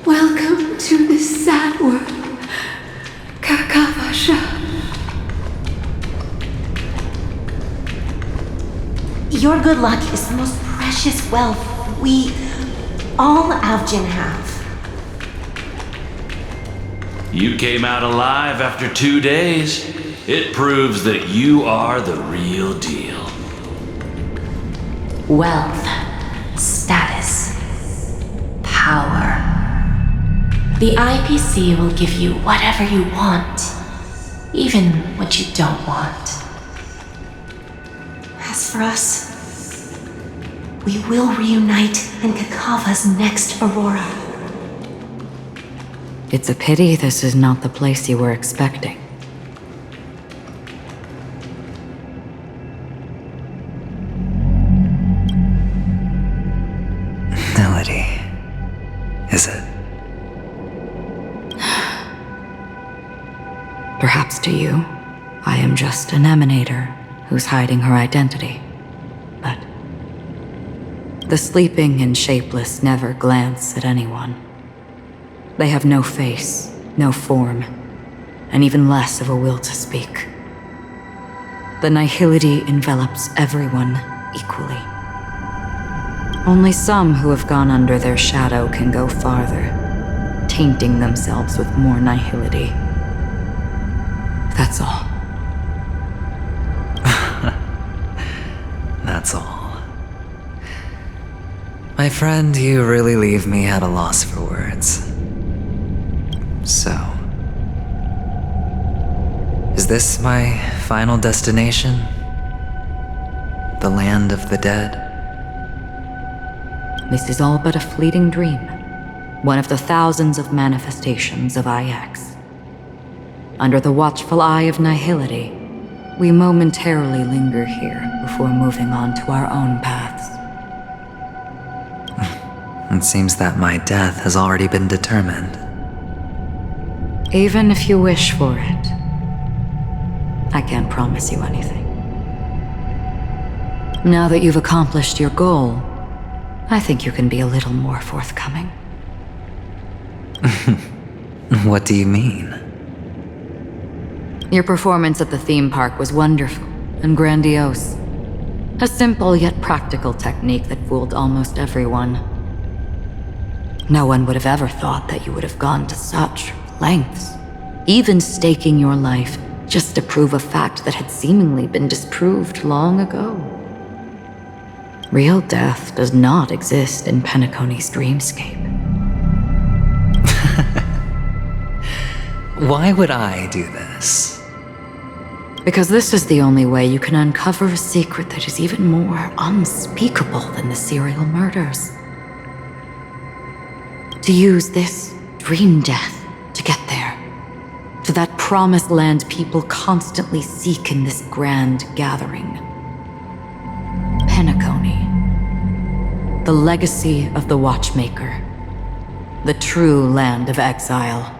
Welcome to this sad world, Kakavasha. Your good luck is the most precious wealth we, all Avgin, have. You came out alive after 2 days. It proves that you are the real deal. Wealth, status, power. The IPC will give you whatever you want, even what you don't want. As for us, we will reunite in Kakava's next Aurora. It's a pity this is not the place you were expecting. Melody, is it? Perhaps to you, I am just an emanator who's hiding her identity. But the sleeping and shapeless never glance at anyone. They have no face, no form, and even less of a will to speak. The nihility envelops everyone equally. Only some who have gone under their shadow can go farther, tainting themselves with more nihility. That's all. That's all. My friend, you really leave me at a loss for words. So, is this my final destination? The land of the dead? This is all but a fleeting dream. One of the thousands of manifestations of IX. Under the watchful eye of nihility, we momentarily linger here before moving on to our own paths. It seems that my death has already been determined. Even if you wish for it, I can't promise you anything. Now that you've accomplished your goal, I think you can be a little more forthcoming. What do you mean? Your performance at the theme park was wonderful and grandiose. A simple yet practical technique that fooled almost everyone. No one would have ever thought that you would have gone to such lengths, even staking your life just to prove a fact that had seemingly been disproved long ago. Real death does not exist in Penacony's dreamscape. Why would I do this? Because this is the only way you can uncover a secret that is even more unspeakable than the serial murders. To use this dream death to get there, to that promised land people constantly seek in this grand gathering. Penacony, the legacy of the Watchmaker, the true land of exile.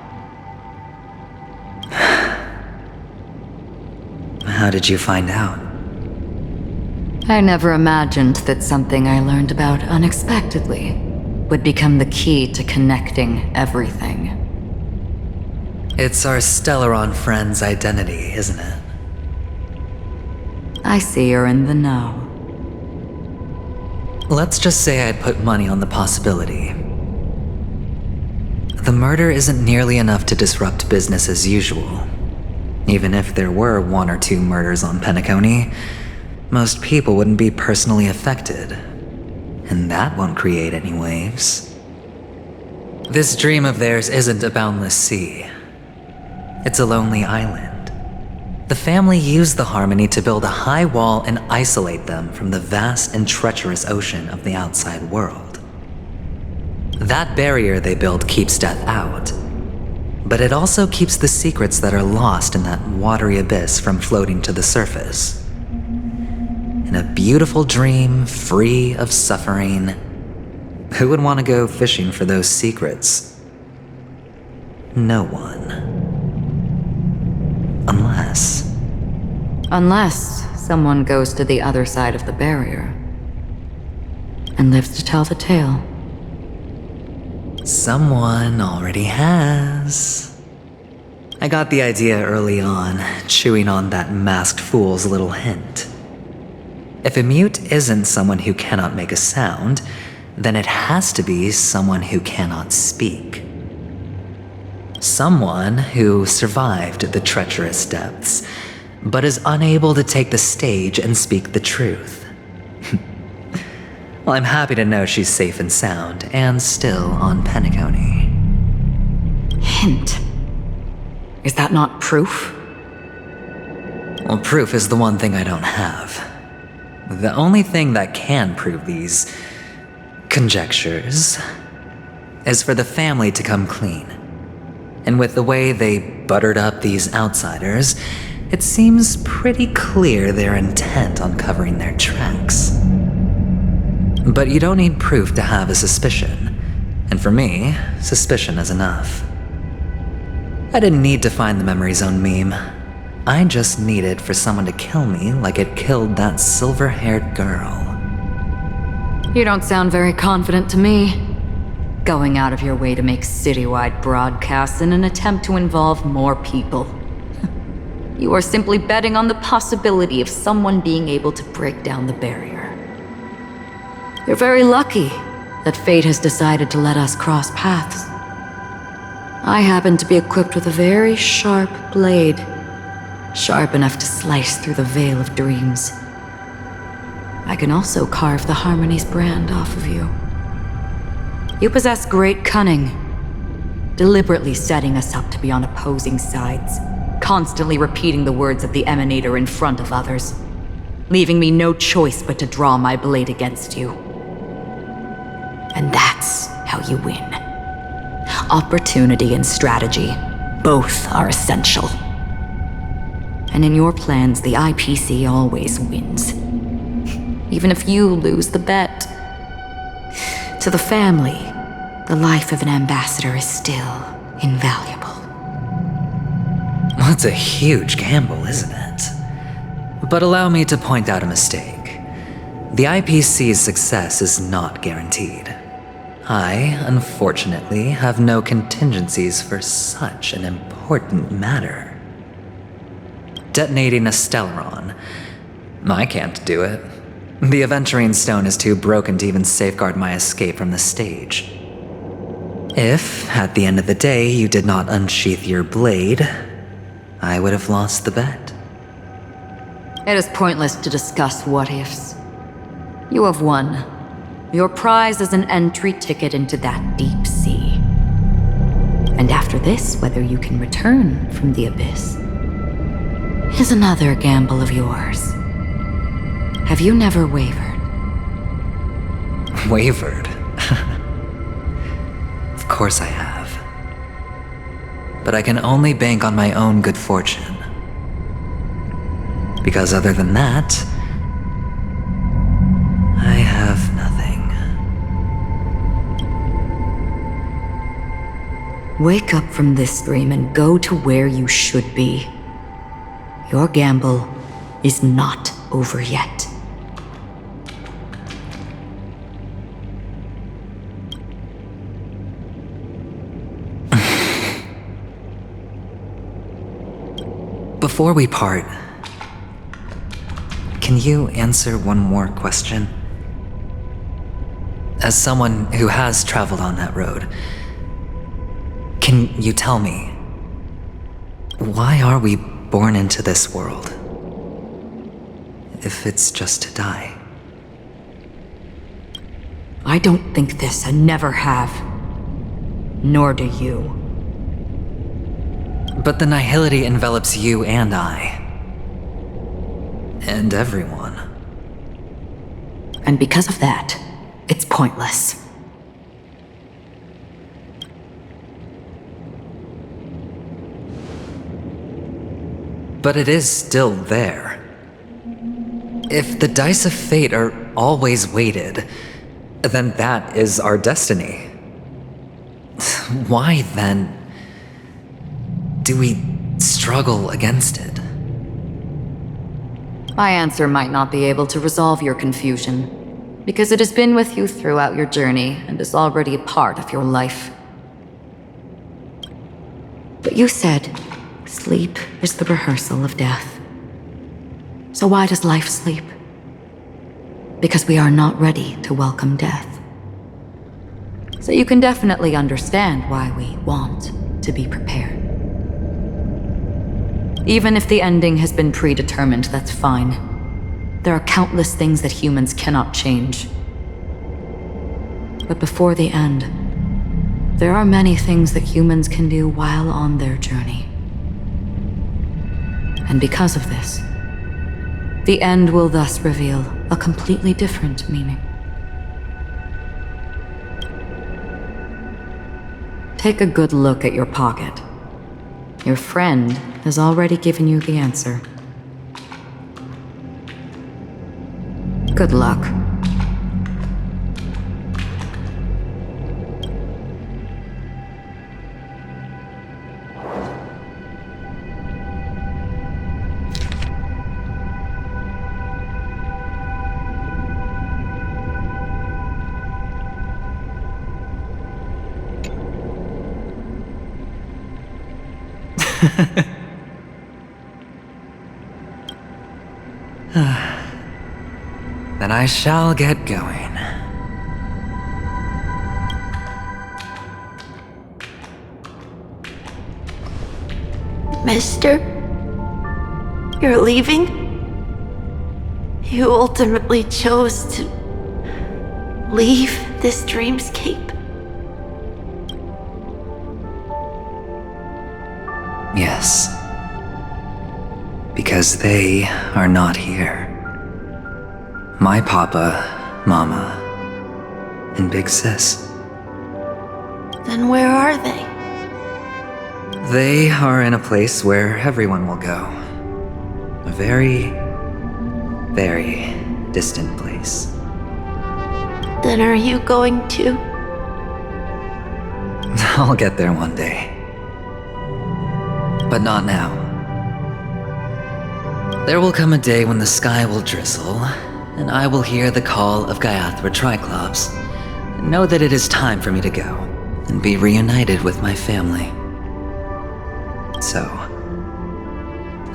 How did you find out? I never imagined that something I learned about unexpectedly would become the key to connecting everything. It's our Stellaron friend's identity, isn't it? I see you're in the know. Let's just say I'd put money on the possibility. The murder isn't nearly enough to disrupt business as usual. Even if there were 1 or 2 murders on Penacony, most people wouldn't be personally affected. And that won't create any waves. This dream of theirs isn't a boundless sea. It's a lonely island. The family used the Harmony to build a high wall and isolate them from the vast and treacherous ocean of the outside world. That barrier they built keeps death out, but it also keeps the secrets that are lost in that watery abyss from floating to the surface. in a beautiful dream free of suffering. Who would want to go fishing for those secrets? No one. Unless someone goes to the other side of the barrier and lives to tell the tale. Someone already has. I got the idea early on, chewing on that masked fool's little hint. If a mute isn't someone who cannot make a sound, then it has to be someone who cannot speak. Someone who survived the treacherous depths, but is unable to take the stage and speak the truth. Well, I'm happy to know she's safe and sound, and still on Penacony. Hint? Is that not proof? Well, proof is the one thing I don't have. The only thing that can prove these conjectures is for the family to come clean. And with the way they buttered up these outsiders, it seems pretty clear they're intent on covering their tracks. But you don't need proof to have a suspicion. And for me, suspicion is enough. I didn't need to find the memory zone meme. I just needed for someone to kill me like it killed that silver-haired girl. You don't sound very confident to me. Going out of your way to make citywide broadcasts in an attempt to involve more people. You are simply betting on the possibility of someone being able to break down the barrier. You're very lucky that fate has decided to let us cross paths. I happen to be equipped with a very sharp blade, sharp enough to slice through the veil of dreams. I can also carve the Harmony's brand off of you. You possess great cunning, deliberately setting us up to be on opposing sides, constantly repeating the words of the Emanator in front of others, leaving me no choice but to draw my blade against you. And that's how you win. Opportunity and strategy, both are essential. And in your plans, the IPC always wins. Even if you lose the bet. To the family, the life of an ambassador is still invaluable. That's a huge gamble, isn't it? But allow me to point out a mistake. The IPC's success is not guaranteed. I, unfortunately, have no contingencies for such an important matter. Detonating a Stellaron. I can't do it. The Aventurine Stone is too broken to even safeguard my escape from the stage. If, at the end of the day, you did not unsheath your blade, I would have lost the bet. It is pointless to discuss what-ifs. You have won. Your prize is an entry ticket into that deep sea. And after this, whether you can return from the abyss is another gamble of yours. Have you never wavered? Wavered? Of course I have. But I can only bank on my own good fortune. Because other than that, I have nothing. Wake up from this dream and go to where you should be. Your gamble is not over yet. Before we part, can you answer one more question? As someone who has traveled on that road, can you tell me, why are we born into this world? If it's just to die. I don't think this and never have. Nor do you. But the nihility envelops you and I. And everyone. And because of that, it's pointless. But it is still there. If the dice of fate are always weighted, then that is our destiny. Why, then, do we struggle against it? My answer might not be able to resolve your confusion, because it has been with you throughout your journey and is already a part of your life. But you said, sleep is the rehearsal of death. So why does life sleep? Because we are not ready to welcome death. So you can definitely understand why we want to be prepared. Even if the ending has been predetermined, that's fine. There are countless things that humans cannot change. But before the end, there are many things that humans can do while on their journey. And because of this, the end will thus reveal a completely different meaning. Take a good look at your pocket. Your friend has already given you the answer. Good luck. Then I shall get going. Mister? You're leaving? You ultimately chose to leave this dreamscape? Yes. Because they are not here. My papa, mama, and big sis. Then where are they? They are in a place where everyone will go. A very, very distant place. Then are you going to? I'll get there one day. But not now. There will come a day when the sky will drizzle, and I will hear the call of Gaiathra Triclops, and know that it is time for me to go, and be reunited with my family. So,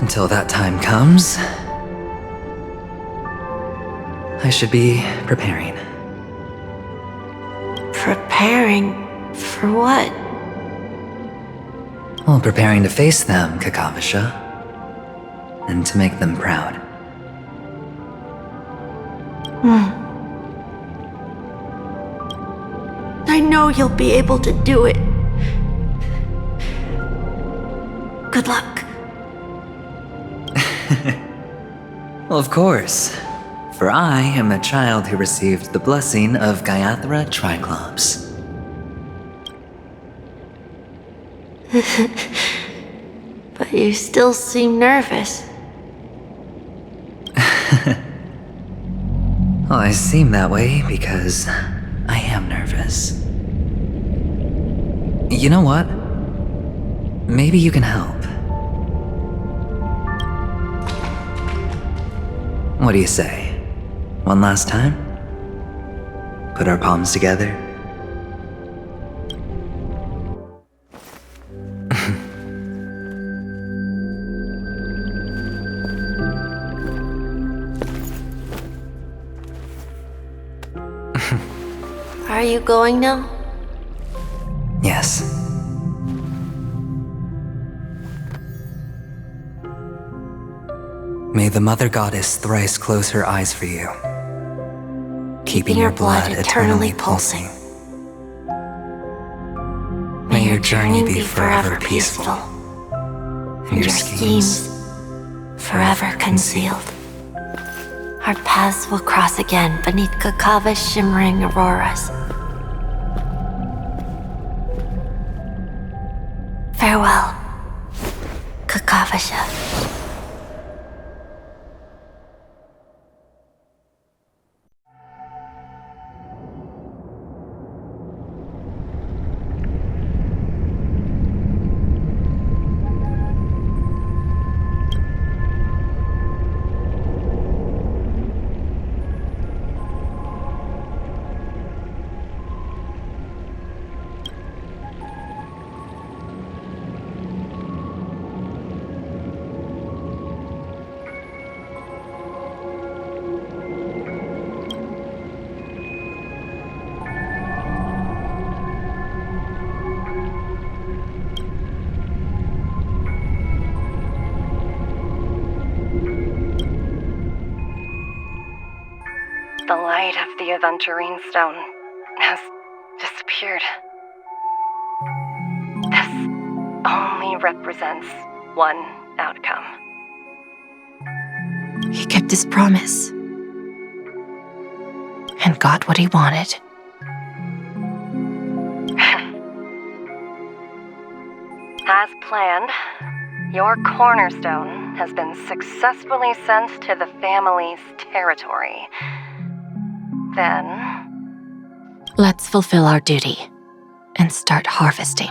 until that time comes, I should be preparing. Preparing for what? Well, preparing to face them, Kakavasha, and to make them proud. I know you'll be able to do it. Good luck. Well, of course, for I am the child who received the blessing of Gaiathra Triclops. But you still seem nervous. Well, I seem that way because I am nervous. You know what? Maybe you can help. What do you say? One last time? Put our palms together? Are you going now? Yes. May the Mother Goddess thrice close her eyes for you, keeping your blood eternally pulsing. May your journey be forever peaceful, and your schemes forever concealed. Our paths will cross again beneath Kakava's shimmering auroras. Farewell, Kakavasha. The light of the Aventurine Stone has disappeared. This only represents one outcome. He kept his promise. And got what he wanted. As planned, your cornerstone has been successfully sent to the family's territory. Then... Let's fulfill our duty and start harvesting.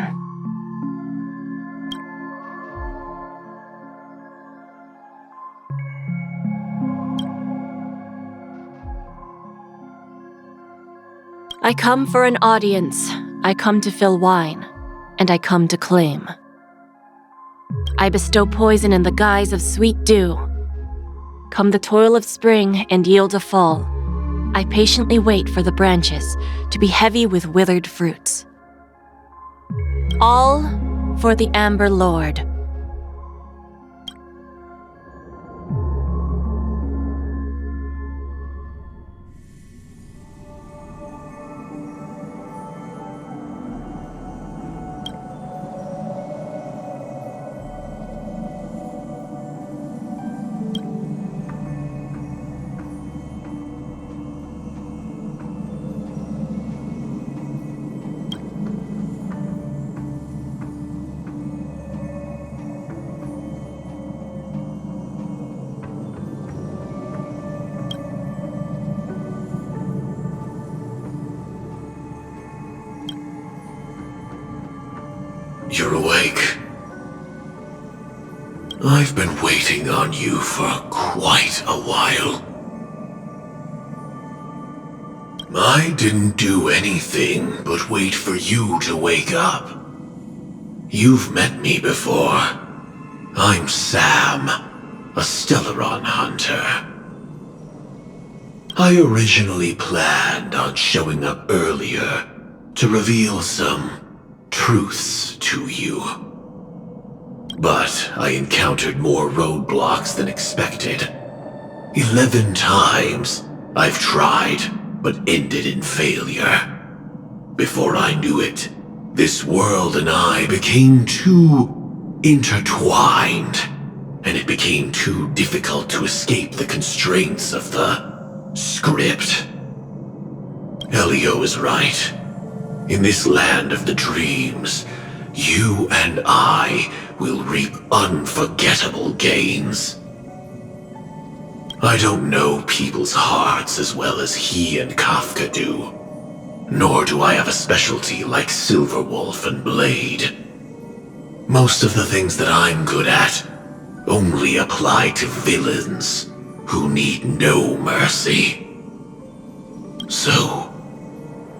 I come for an audience. I come to fill wine, and I come to claim. I bestow poison in the guise of sweet dew. Come the toil of spring and yield a fall. I patiently wait for the branches to be heavy with withered fruits. All for the Amber Lord. You're awake. I've been waiting on you for quite a while. I didn't do anything but wait for you to wake up. You've met me before. I'm Sam, a Stellaron hunter. I originally planned on showing up earlier to reveal some truths to you. But I encountered more roadblocks than expected. 11 times I've tried, but ended in failure. Before I knew it, this world and I became too intertwined, and it became too difficult to escape the constraints of the script. Elio is right. In this land of the dreams, you and I will reap unforgettable gains. I don't know people's hearts as well as he and Kafka do, nor do I have a specialty like Silverwolf and Blade. Most of the things that I'm good at only apply to villains who need no mercy. So,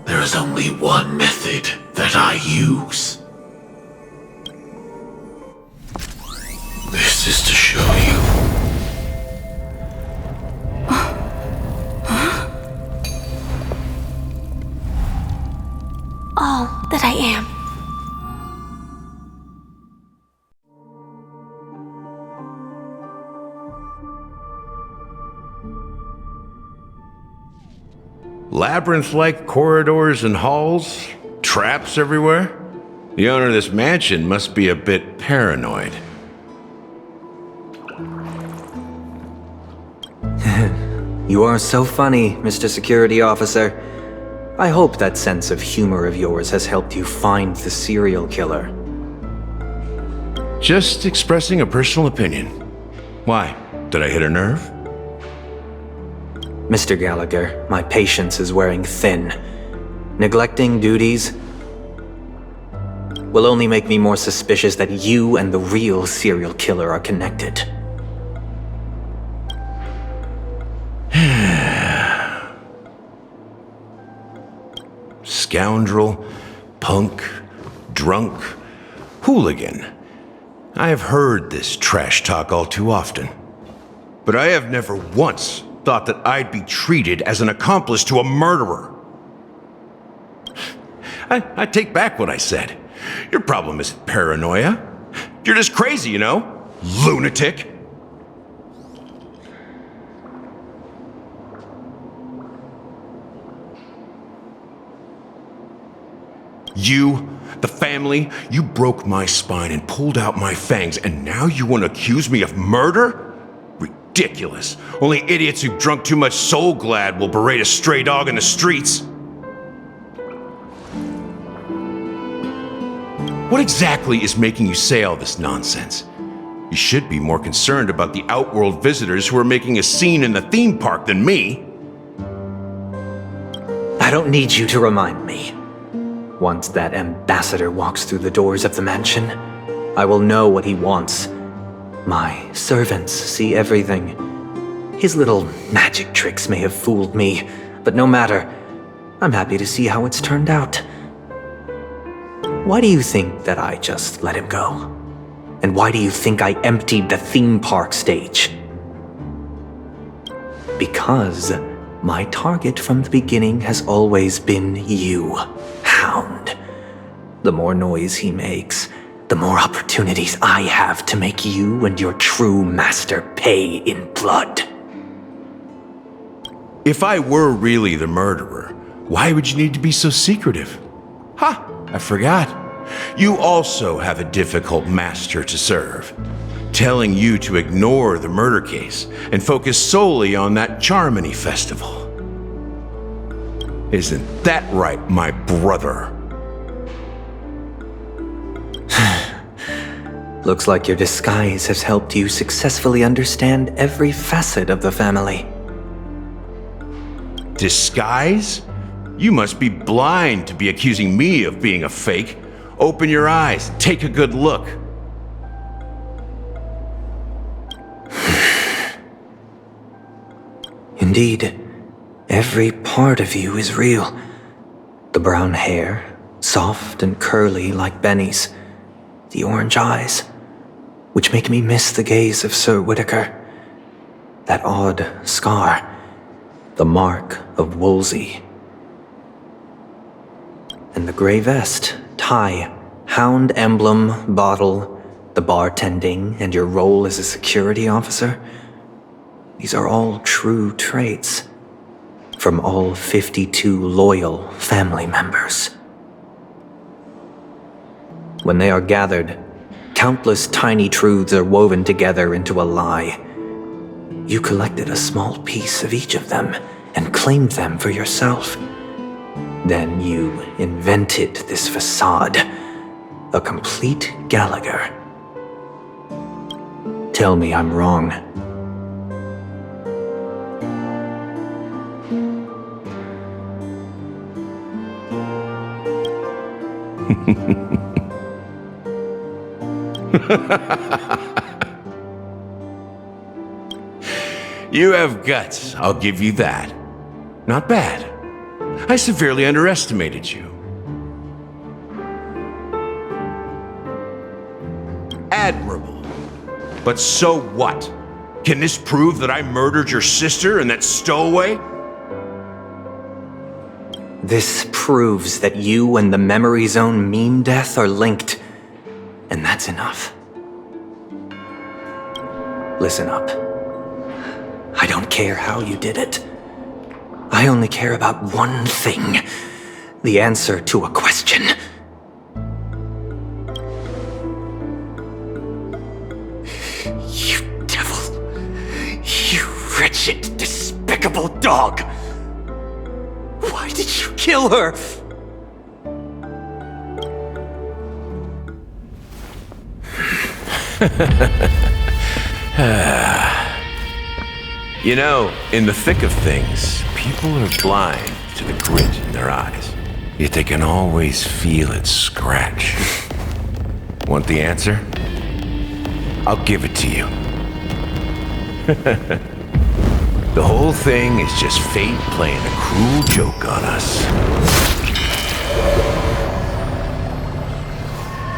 there is only one method that I use. This is to show you. All that I am. Labyrinth-like corridors and halls, traps everywhere. The owner of this mansion must be a bit paranoid. You are so funny, Mr. Security Officer. I hope that sense of humor of yours has helped you find the serial killer. Just expressing a personal opinion. Why? Did I hit a nerve? Mr. Gallagher, my patience is wearing thin. Neglecting duties will only make me more suspicious that you and the real serial killer are connected. Scoundrel, punk, drunk, hooligan. I have heard this trash talk all too often. But I have never once thought that I'd be treated as an accomplice to a murderer. I take back what I said. Your problem isn't paranoia. You're just crazy, you know? Lunatic. You, the family, you broke my spine and pulled out my fangs, and now you want to accuse me of murder? Ridiculous. Only idiots who've drunk too much Soul Glad will berate a stray dog in the streets. What exactly is making you say all this nonsense? You should be more concerned about the Outworld visitors who are making a scene in the theme park than me. I don't need you to remind me. Once that ambassador walks through the doors of the mansion, I will know what he wants. My servants see everything. His little magic tricks may have fooled me, but no matter. I'm happy to see how it's turned out. Why do you think that I just let him go? And why do you think I emptied the theme park stage? Because my target from the beginning has always been you, Hound. The more noise he makes, the more opportunities I have to make you and your true master pay in blood. If I were really the murderer, why would you need to be so secretive? Ha! I forgot. You also have a difficult master to serve, telling you to ignore the murder case and focus solely on that Charmony festival. Isn't that right, my brother? Looks like your disguise has helped you successfully understand every facet of the family. Disguise? You must be blind to be accusing me of being a fake. Open your eyes and take a good look. Indeed, every part of you is real. The brown hair, soft and curly like Benny's. The orange eyes, which make me miss the gaze of Sir Whitaker. That odd scar, the mark of Wolsey. And the gray vest, tie, hound emblem, bottle, the bartending, and your role as a security officer. These are all true traits from all 52 loyal family members. When they are gathered, countless tiny truths are woven together into a lie. You collected a small piece of each of them and claimed them for yourself. Then you invented this facade, a complete Gallagher. Tell me I'm wrong. You have guts, I'll give you that. Not bad. I severely underestimated you. Admirable. But so what? Can this prove that I murdered your sister and that stowaway? This proves that you and the Memory Zone meme death are linked, and that's enough. Listen up. I don't care how you did it. I only care about one thing. The answer to a question. You devil. You wretched, despicable dog. Why did you kill her? You know, in the thick of things, people are blind to the grit in their eyes. Yet they can always feel it scratch. Want the answer? I'll give it to you. The whole thing is just fate playing a cruel joke on us.